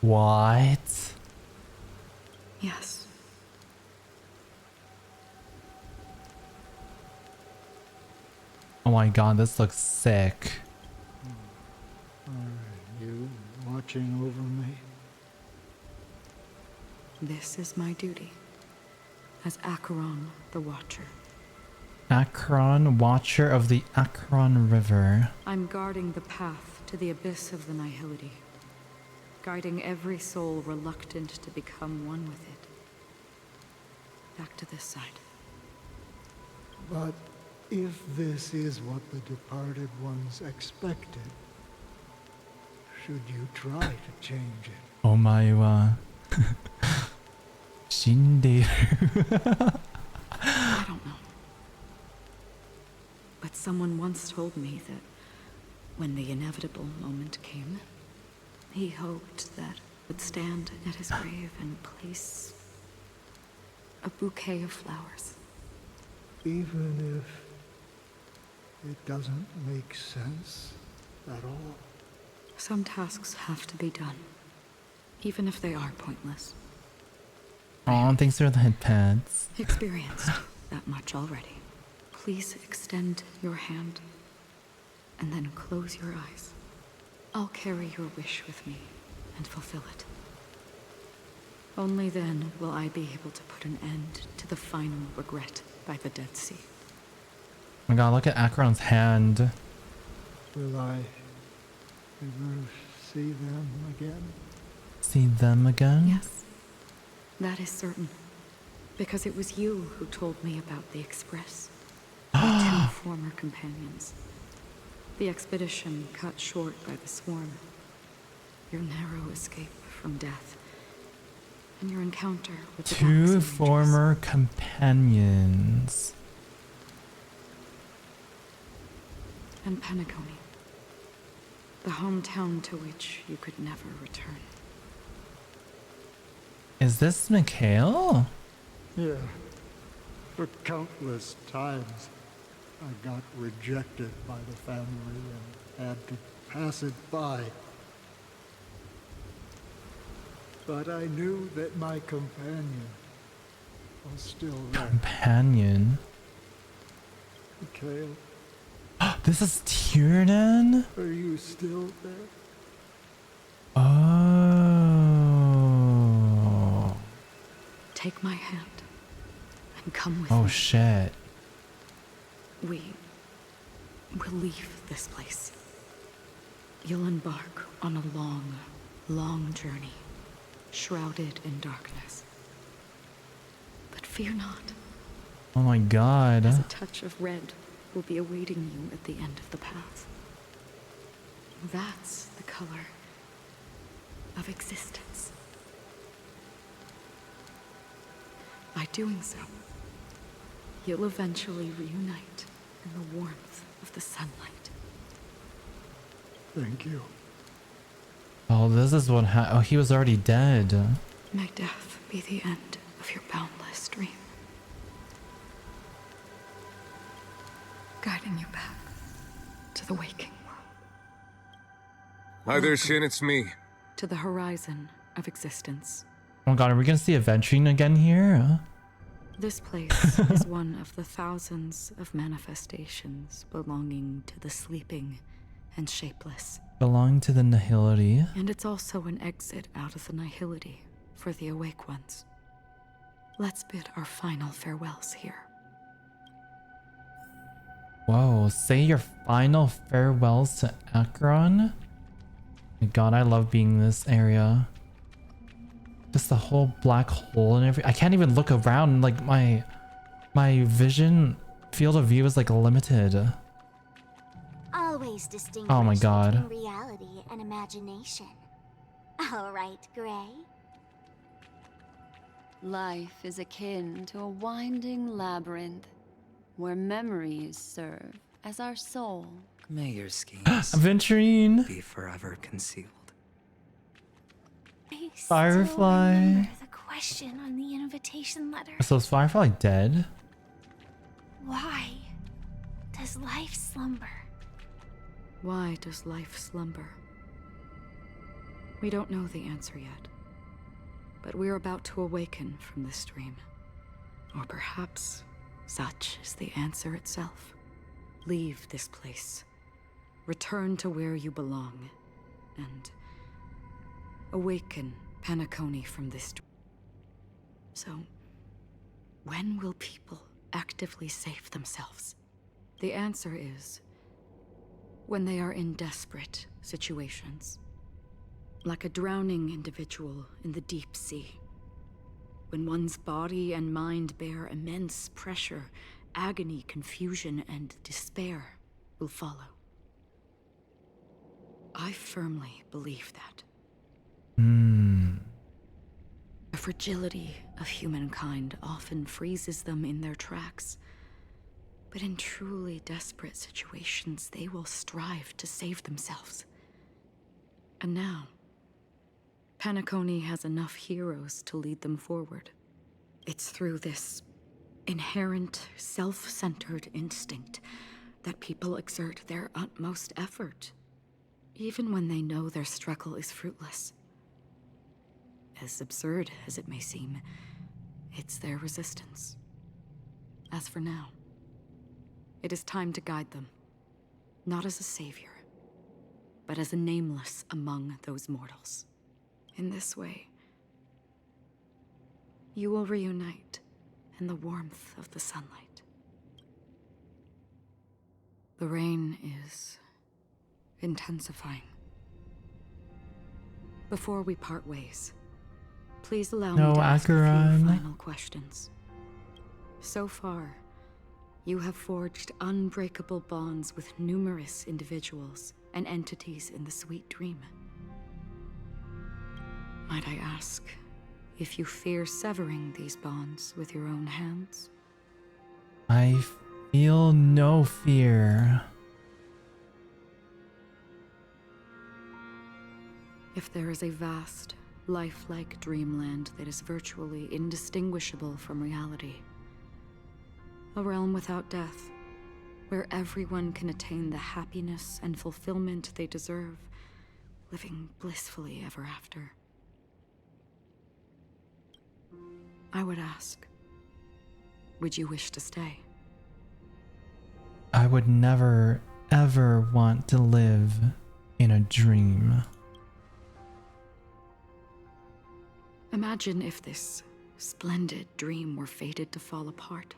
What? Yes. Oh my god, this looks sick. Are you watching over me? This is my duty as Acheron the Watcher. Acheron, Watcher of the Acheron River. I'm guarding the path to the abyss of the nihility, guiding every soul reluctant to become one with it. Back to this side. But if this is what the departed ones expected, should you try to change it? Oh my Shinderu. I don't know. But someone once told me that when the inevitable moment came, he hoped that I would stand at his grave and place a bouquet of flowers. Even if it doesn't make sense at all? Some tasks have to be done, even if they are pointless. Aw, thanks for the headpads. Experienced that much already. Please extend your hand, and then close your eyes. I'll carry your wish with me and fulfill it. Only then will I be able to put an end to the final regret by the Dead Sea. Oh my god, look at Acheron's hand. Will I ever see them again? See them again? Yes, that is certain. Because it was you who told me about the Express. My two former companions. The expedition cut short by the swarm. Your narrow escape from death. And your encounter with the Two former companions. And Penacony. The hometown to which you could never return. Is this Mikhail? Yeah. For countless times, I got rejected by the family and had to pass it by. But I knew that my companion was still there. Companion? Mikhail, This is Tiernan? are you still there? Oh. Take my hand and come with Oh me. shit. We will leave this place. You'll embark on a long, long journey, shrouded in darkness. But fear not. Oh my god. As a touch of red will be awaiting you at the end of the path. That's the color of existence. By doing so, you'll eventually reunite in the warmth of the sunlight. Thank you. Oh, this is what oh, he was already dead. May death be the end of your boundless dream. Guiding you back to the waking Hi there, Shin, it's me. To the horizon of existence. Oh my god, are we gonna see Adventuring again here? This place is one of the thousands of manifestations belonging to the sleeping and shapeless. Belong to the nihility. And it's also an exit out of the nihility for the awake ones. Let's bid our final farewells here. Whoa, say your final farewells to Acheron? My god, I love being in this area. Just the whole black hole and everything. I can't even look around, like my vision field of view is like limited. Always distinguish Oh my god. between reality and imagination. All right, Gray. Life is akin to a winding labyrinth where memories serve as our soul. May your schemes Adventuring be forever concealed. I Firefly. still remember the question on the invitation letter. So is Firefly dead? Why does life slumber? Why does life slumber? We don't know the answer yet, but we're about to awaken from this dream. Or perhaps such is the answer itself. Leave this place. Return to where you belong. And awaken Penacony from this dream. So, when will people actively save themselves? The answer is when they are in desperate situations. Like a drowning individual in the deep sea. When one's body and mind bear immense pressure, agony, confusion, and despair will follow. I firmly believe that. The fragility of humankind often freezes them in their tracks. But in truly desperate situations, they will strive to save themselves. And now, Penacony has enough heroes to lead them forward. It's through this inherent, self-centered instinct that people exert their utmost effort, even when they know their struggle is fruitless. As absurd as it may seem, it's their resistance. As for now, it is time to guide them, not as a savior, but as a nameless among those mortals. In this way, you will reunite in the warmth of the sunlight. The rain is intensifying. Before we part ways, please allow me to ask a few final questions. So far, you have forged unbreakable bonds with numerous individuals and entities in the sweet dream. Might I ask if you fear severing these bonds with your own hands? I feel no fear. If there is a vast, lifelike dreamland that is virtually indistinguishable from reality, a realm without death, where everyone can attain the happiness and fulfillment they deserve, living blissfully ever after, I would ask, would you wish to stay? I would never, ever want to live in a dream. Imagine if this splendid dream were fated to fall apart.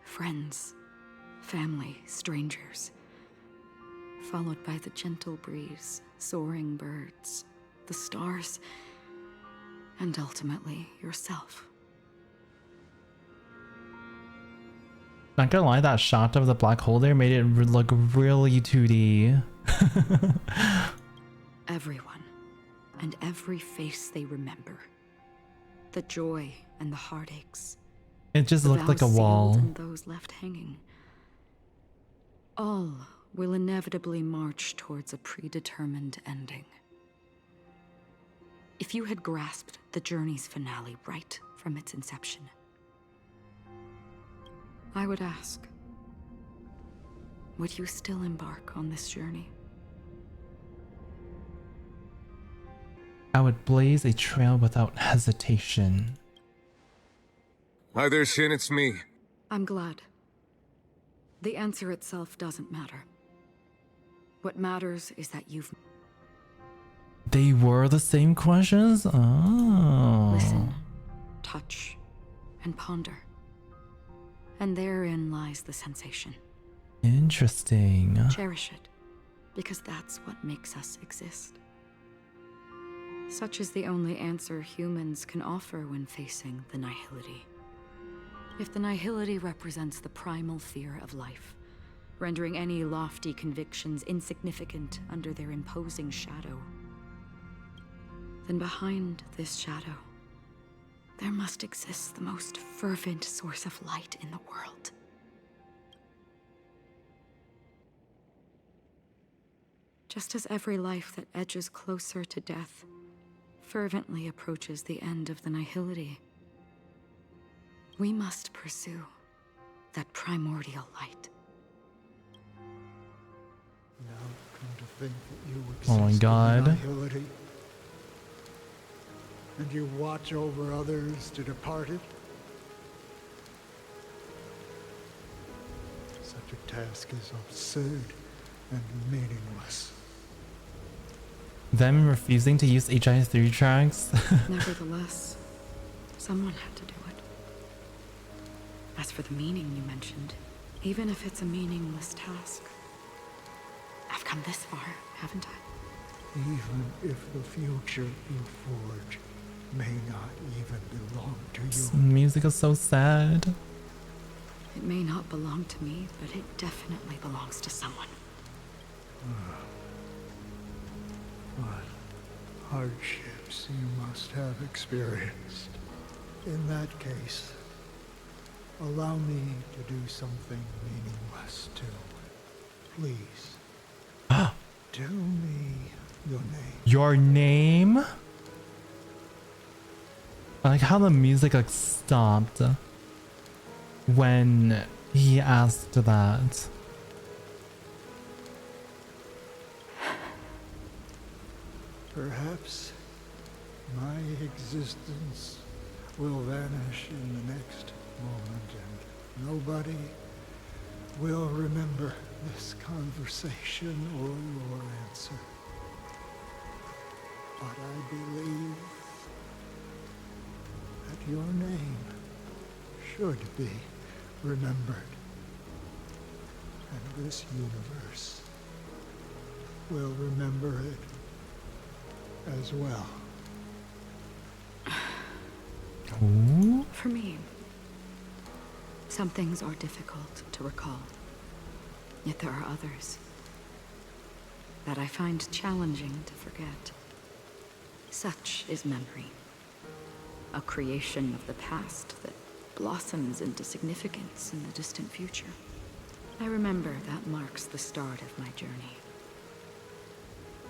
Friends, family, strangers, followed by the gentle breeze, soaring birds, the stars, and ultimately yourself. Not gonna lie, that shot of the black hole there made it look really 2D. Everyone, and every face they remember. The joy and the heartaches. It just the looked like a vows sealed wall. and those left hanging. All will inevitably march towards a predetermined ending. If you had grasped the journey's finale right from its inception, I would ask, would you still embark on this journey? I would blaze a trail without hesitation. Hi there, Shin, it's me. I'm glad. The answer itself doesn't matter. What matters is that you've... They were the same questions? Oh. Listen, touch, and ponder. And therein lies the sensation. Interesting. Cherish it, because that's what makes us exist. Such is the only answer humans can offer when facing the nihility. If the nihility represents the primal fear of life, rendering any lofty convictions insignificant under their imposing shadow, then behind this shadow, there must exist the most fervent source of light in the world. Just as every life that edges closer to death fervently approaches the end of the nihility, we must pursue that primordial light. Now come to think that you exist Oh my God. in nihility, and you watch over others to depart it. Such a task is absurd and meaningless. Them refusing to use HI3 tracks? Nevertheless, someone had to do it. As for the meaning you mentioned, even if it's a meaningless task, I've come this far, haven't I? Even if the future you forge may not even belong to This you. music is so sad. It may not belong to me, but it definitely belongs to someone. What hardships you must have experienced. In that case, allow me to do something meaningless too. Please. Tell me your name. Your name? I like how the music like stopped when he asked that. Perhaps my existence will vanish in the next moment and nobody will remember this conversation or your answer. But I believe that your name should be remembered. And this universe will remember it as well. Ooh. For me, some things are difficult to recall. Yet there are others that I find challenging to forget. Such is memory, a creation of the past that blossoms into significance in the distant future. I remember that marks the start of my journey.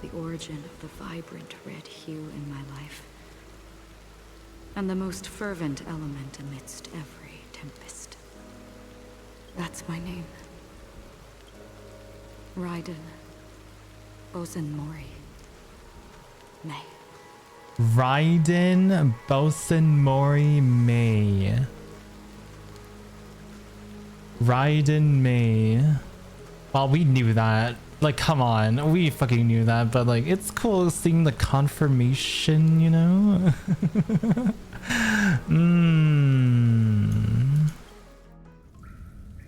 The origin of the vibrant red hue in my life, and the most fervent element amidst every tempest. That's my name. Raiden Bosun Mori May. Raiden Bosun Mori May. Raiden May. Well, we knew that. Like, come on. We fucking knew that, but like, it's cool seeing the confirmation, you know?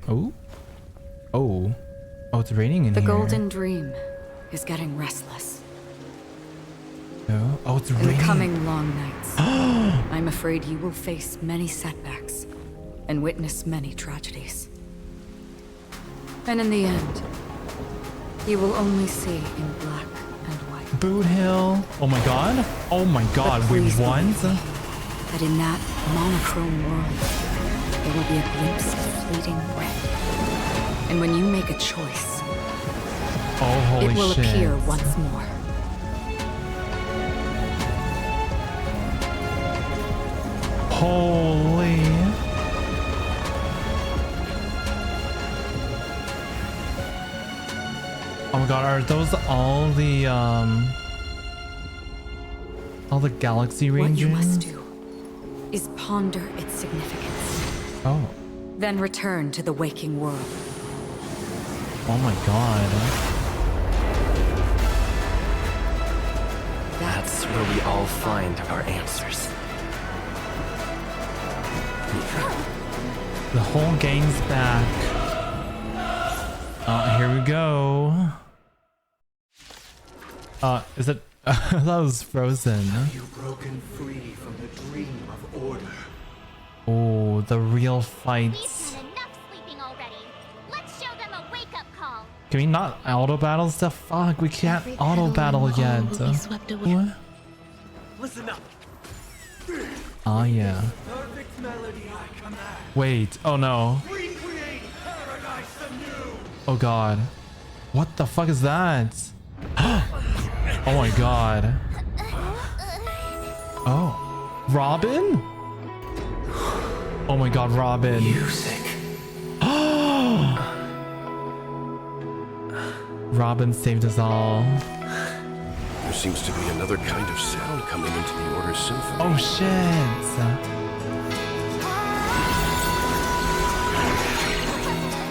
Oh? Oh. Oh, it's raining in The here. Golden Dream is getting restless. Oh, oh, it's In raining. the coming long nights, I'm afraid you will face many setbacks and witness many tragedies. And in the end, you will only see in black and white. Boothill. Oh my god. Oh my god. We won? That in that monochrome world, there will be a glimpse of fleeting red. And when you make a choice, oh, holy it will shit. appear once more. Holy. Oh my god, are those all the All the galaxy What rangers. you must do is ponder its significance. Oh. Then return to the waking world. Oh my god. That's where we all find our answers. The whole gang's back. Here we go. Is it? I thought it was Frozen. Have you broken free from the dream of order? Oh, the real fights. Can we not auto battle stuff? Fuck, we can't auto battle yet. What? Listen up. Oh yeah. Wait. Oh no. Oh god. What the fuck is that? Oh my god. Oh. Robin? Oh my god, Robin. Music. Robin saved us all. There seems to be another kind of sound coming into the Order Symphony. Oh shit.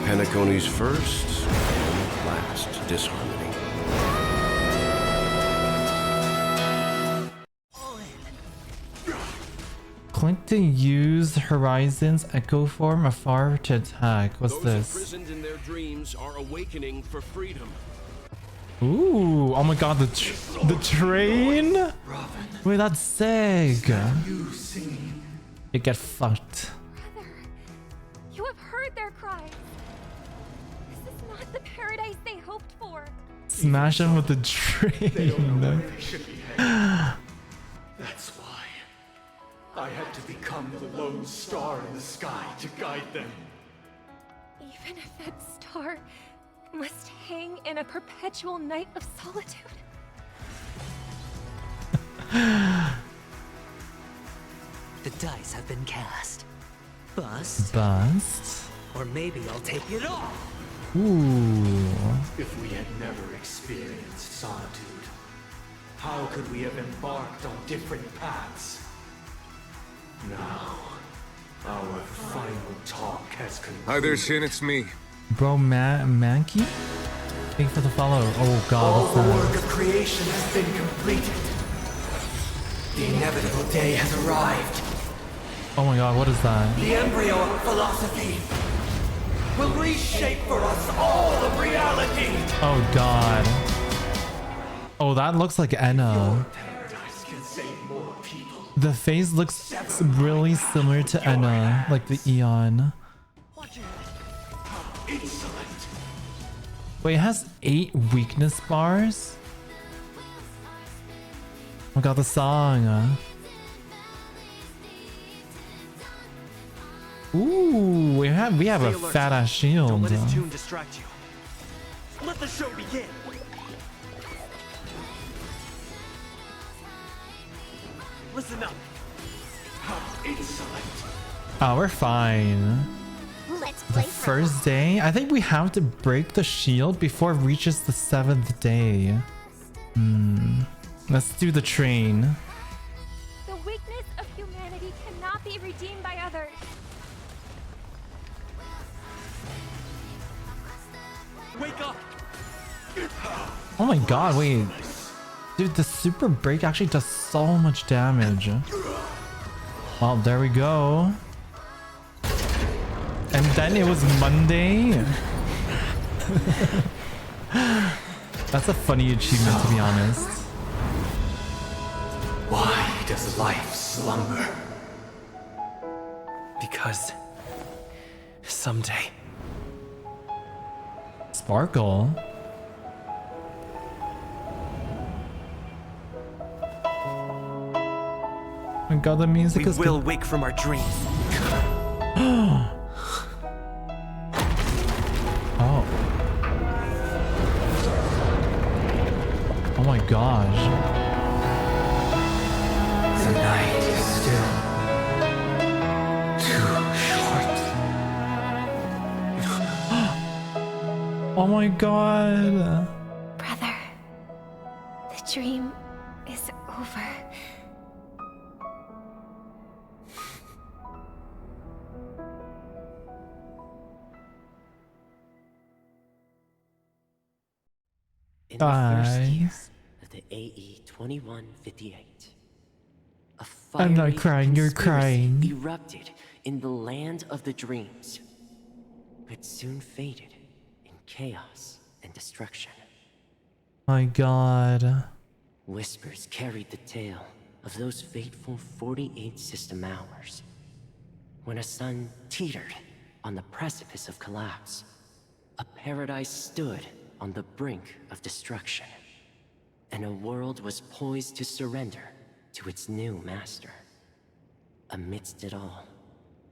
Penacony's first and last disharmony. Click to use Horizon's Echo Form afar to attack. What's this? Those imprisoned in their dreams are awakening for freedom. Ooh, oh my god, the train? Wait, that's sick. You get fucked. Brother, you have heard their cries. This is not the paradise they hoped for. Smash him with the train. That's why I had to become the lone star in the sky to guide them. Even if that star must hang in a perpetual night of solitude. The dice have been cast. Bust. Bust. Or maybe I'll take it off. Ooh. If we had never experienced solitude, how could we have embarked on different paths? Now, our final talk has concluded. Hi there, Shin, it's me. Bro, Mankey? Thank you for the follow. Oh god, All what's the that? work of creation has been completed. The inevitable day has arrived. Oh my god, what is that? The embryo of philosophy will reshape for us all of reality. Oh god. Oh, that looks like Enna. Paradise can save more people. The face looks really similar to Enna, like the Eon. Insolent. Wait, it has 8 weakness bars? Oh my god, the song. Ooh, we have a fat ass shield. Don't let his tune distract you. Let the show begin. Listen up. How insolent. Oh, we're fine. Let's The first day? I think we have to break the shield before it reaches the 7th day. Let's do the train. The weakness of humanity cannot be redeemed by others. Wake up. Oh my god, wait. Dude, the super break actually does so much damage. Well, there we go. And then it was Monday. That's a funny achievement, to be honest. Why does life slumber? Because someday. Sparkle. Oh my god, the music is We will wake from our dreams. Oh. Oh my gosh. The night is still too short. Oh my god. Brother, the dream is over. In the first year of the AE 2158, a I'm not fiery crying, you're conspiracy crying. erupted in the land of the dreams, but soon faded in chaos and destruction. My god. Whispers carried the tale of those fateful 48 system hours, when a sun teetered on the precipice of collapse. A paradise stood on the brink of destruction, and a world was poised to surrender to its new master. Amidst it all,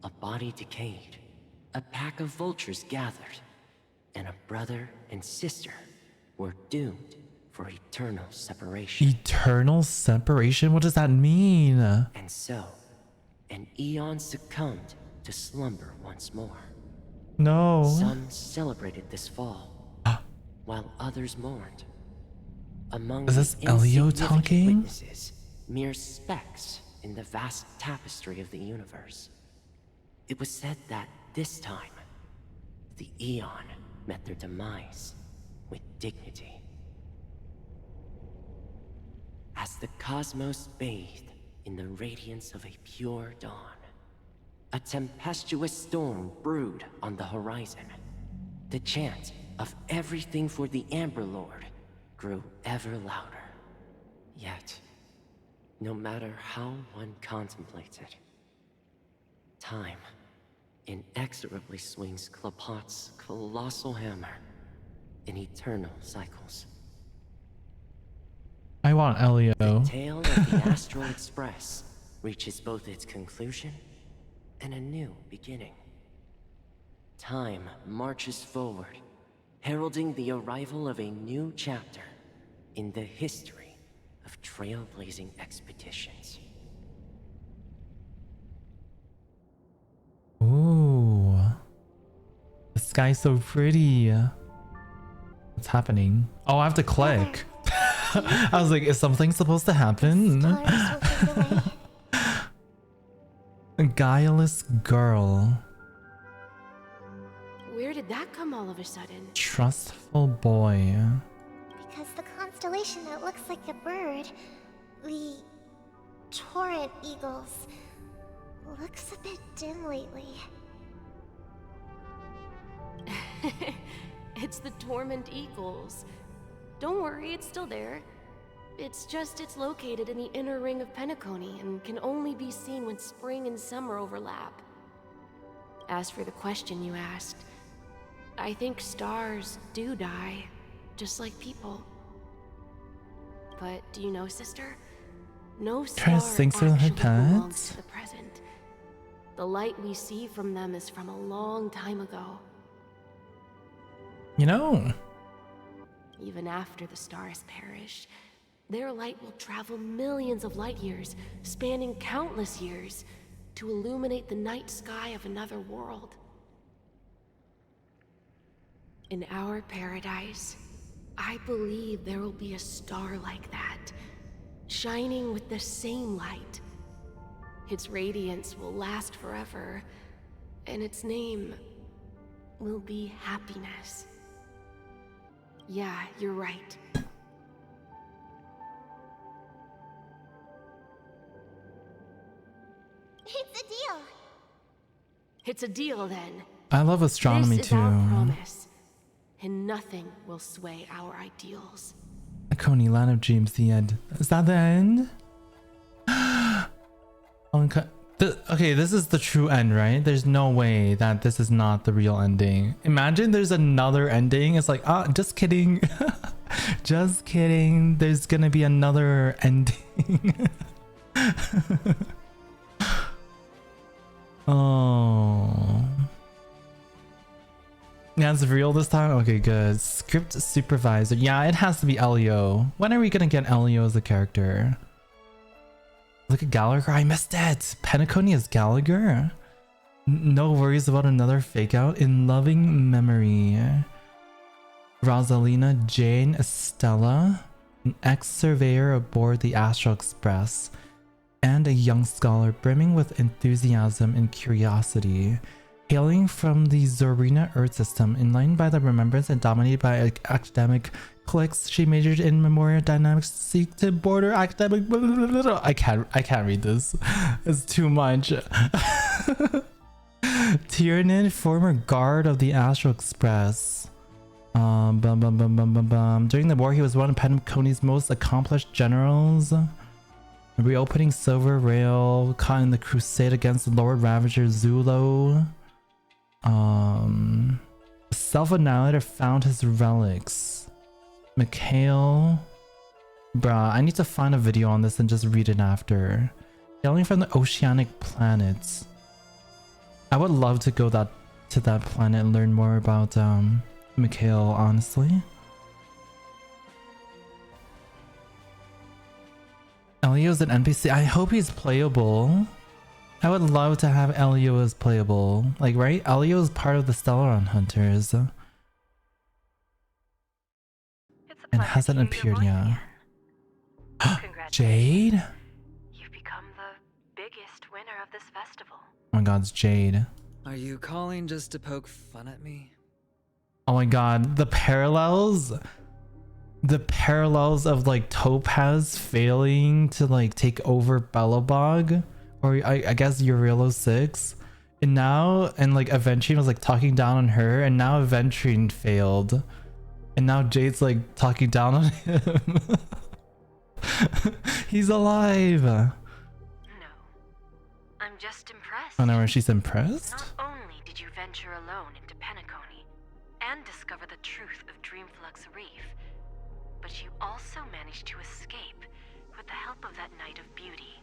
a body decayed, a pack of vultures gathered, and a brother and sister were doomed for eternal separation. Eternal separation? What does that mean? And so, an eon succumbed to slumber once more. No. Some celebrated this fall, while others mourned. Among Is this the Elio insignificant talking? witnesses, mere specks in the vast tapestry of the universe. It was said that this time, the Eon met their demise with dignity. As the cosmos bathed in the radiance of a pure dawn, a tempestuous storm brewed on the horizon. The chant of everything for the Amber Lord grew ever louder. Yet, no matter how one contemplated, time inexorably swings Klapot's colossal hammer in eternal cycles. I want Elio. The tale of the Astral Express reaches both its conclusion and a new beginning. Time marches forward, heralding the arrival of a new chapter in the history of trailblazing expeditions. Ooh. The sky's so pretty. What's happening? Oh, I have to click. I was like, is something supposed to happen? A guileless girl. Where did that come all of a sudden? Trustful boy. Because the constellation that looks like a bird, the Torrent Eagles, looks a bit dim lately. It's the Torment Eagles. Don't worry, it's still there. It's located in the inner ring of Penacony and can only be seen when spring and summer overlap. As for the question you asked, I think stars do die, just like people. But do you know, sister? No star through her actually belongs pets? to the present. The light we see from them is from a long time ago. You know. Even after the stars perish, their light will travel millions of light years, spanning countless years, to illuminate the night sky of another world. In our paradise, I believe there will be a star like that, shining with the same light. Its radiance will last forever, and its name will be happiness. Yeah, you're right. It's a deal. It's a deal then. I love astronomy this is too. Our promise, and nothing will sway our ideals. Penacony, Land of Dreams, the end. Is that the end? Honkai. Okay, this is the true end, right? There's no way that this is not the real ending. Imagine there's another ending. It's like, just kidding. Just kidding. There's gonna be another ending. Oh. Yeah, it's real this time? Okay, good. Script supervisor. Yeah, it has to be Elio. When are we gonna get Elio as a character? Look at Gallagher. I missed it. Penacony is Gallagher. No worries about another fake out. In loving memory. Rosalina Jane Estella, an ex-surveyor aboard the Astral Express, and a young scholar brimming with enthusiasm and curiosity. Hailing from the Zorina Earth system, enlightened by the remembrance and dominated by academic Clicks. She majored in memorial dynamics, seek to border academic. I can't read this. It's too much. Tiernan, former guard of the Astral Express. During the war, he was one of Penacony's most accomplished generals. Reopening Silver Rail, caught in the crusade against Lord Ravager Zulo. Self-annihilator found his relics. Mikhail. Bruh, I need to find a video on this and just read it after. Hailing from the oceanic planets. I would love to go to that planet and learn more about Mikhail, honestly. Elio's an NPC. I hope he's playable. I would love to have Elio as playable. Like, right? Elio is part of the Stellaron Hunters. And hasn't appeared yet. Jade? You've become the biggest winner of this festival. Oh my god, it's Jade. Are you calling just to poke fun at me? Oh my god, the parallels of like Topaz failing to like take over Belobog, or I guess Urielo 6, and like Aventrine was like talking down on her, and now Aventrine failed, and now Jade's like talking down on him. He's alive. No, I'm just impressed. Oh no, she's impressed? Not only did you venture alone into Penacony and discover the truth of Dreamflux Reef, but you also managed to escape with the help of that Knight of Beauty.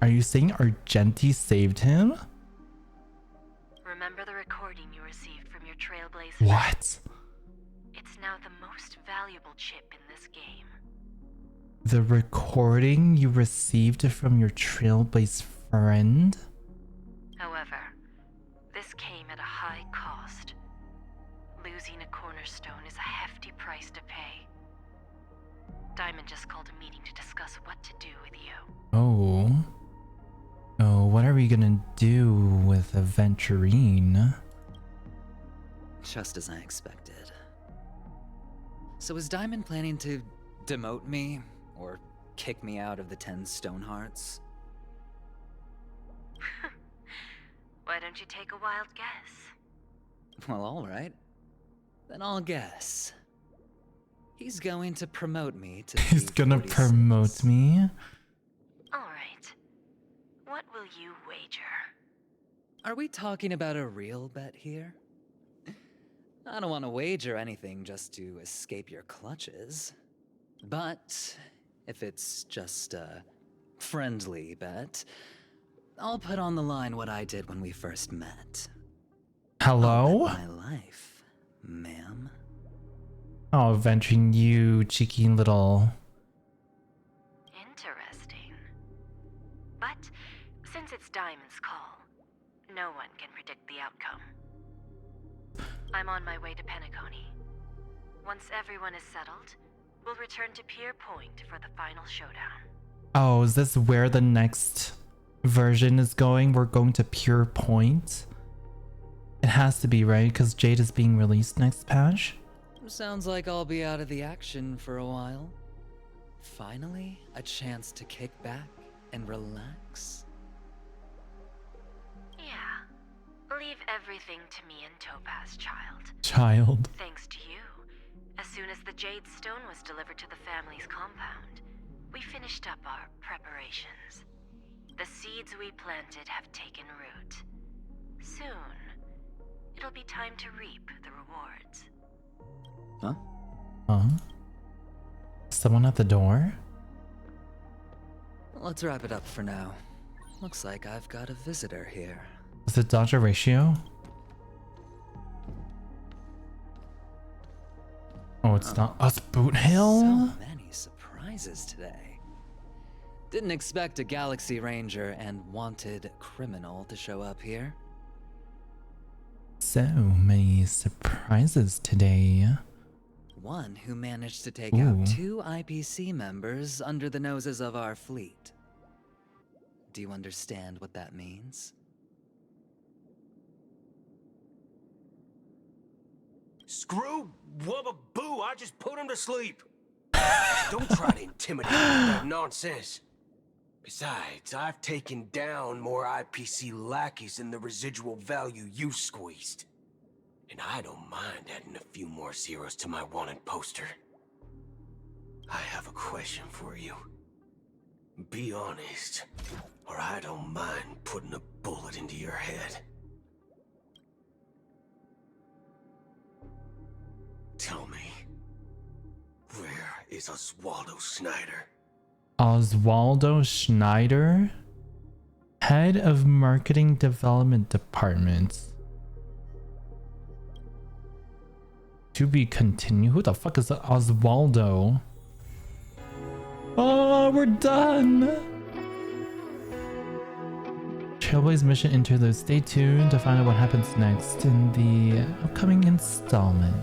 Are you saying Argenti saved him? Remember the recording you received from your Trailblazer? What? It's now the most valuable chip in this game. The recording you received from your Trailblaze friend? However, this came at a high cost. Losing a cornerstone is a hefty price to pay. Diamond just called a meeting to discuss what to do with you. Oh, what are we gonna do with Aventurine? Just as I expected. So is Diamond planning to demote me or kick me out of the 10 Stonehearts? Why don't you take a wild guess? Well, alright. Then I'll guess. He's going to promote me to He's gonna promote me? Alright. What will you wager? Are we talking about a real bet here? I don't want to wager anything just to escape your clutches. But if it's just a friendly bet, I'll put on the line what I did when we first met. Hello? My life, ma'am. Oh, Aventurine, you cheeky little... Interesting. But since it's Diamond's call, no one can predict the outcome. I'm on my way to Penacony. Once everyone is settled, we'll return to Pier Point for the final showdown. Oh, is this where the next version is going? We're going to Pure Point? It has to be, right? Because Jade is being released next patch? Sounds like I'll be out of the action for a while. Finally, a chance to kick back and relax. Yeah. Leave everything to me and Topaz, child. Child. Thanks to you, as soon as the Jade Stone was delivered to the family's compound, we finished up our preparations. The seeds we planted have taken root. Soon, it'll be time to reap the rewards. Huh? Huh? Someone at the door? Let's wrap it up for now. Looks like I've got a visitor here. Is it Dodger Ratio? Oh, it's not. Oh, it's Boothill? So many surprises today. Didn't expect a Galaxy Ranger and wanted criminal to show up here. So many surprises today. One who managed to take out 2 IPC members under the noses of our fleet. Do you understand what that means? Screw wubba boo, I just put him to sleep. Don't try to intimidate me with that nonsense. Besides, I've taken down more IPC lackeys than the residual value you squeezed. And I don't mind adding a few more zeros to my wanted poster. I have a question for you. Be honest, or I don't mind putting a bullet into your head. Tell me, where is Oswaldo Schneider? Oswaldo Schneider? Head of Marketing Development Department. To be continued? Who the fuck is Oswaldo? Oh, we're done! Trailblaze mission interlude. Stay tuned to find out what happens next in the upcoming installment.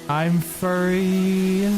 I'm furry.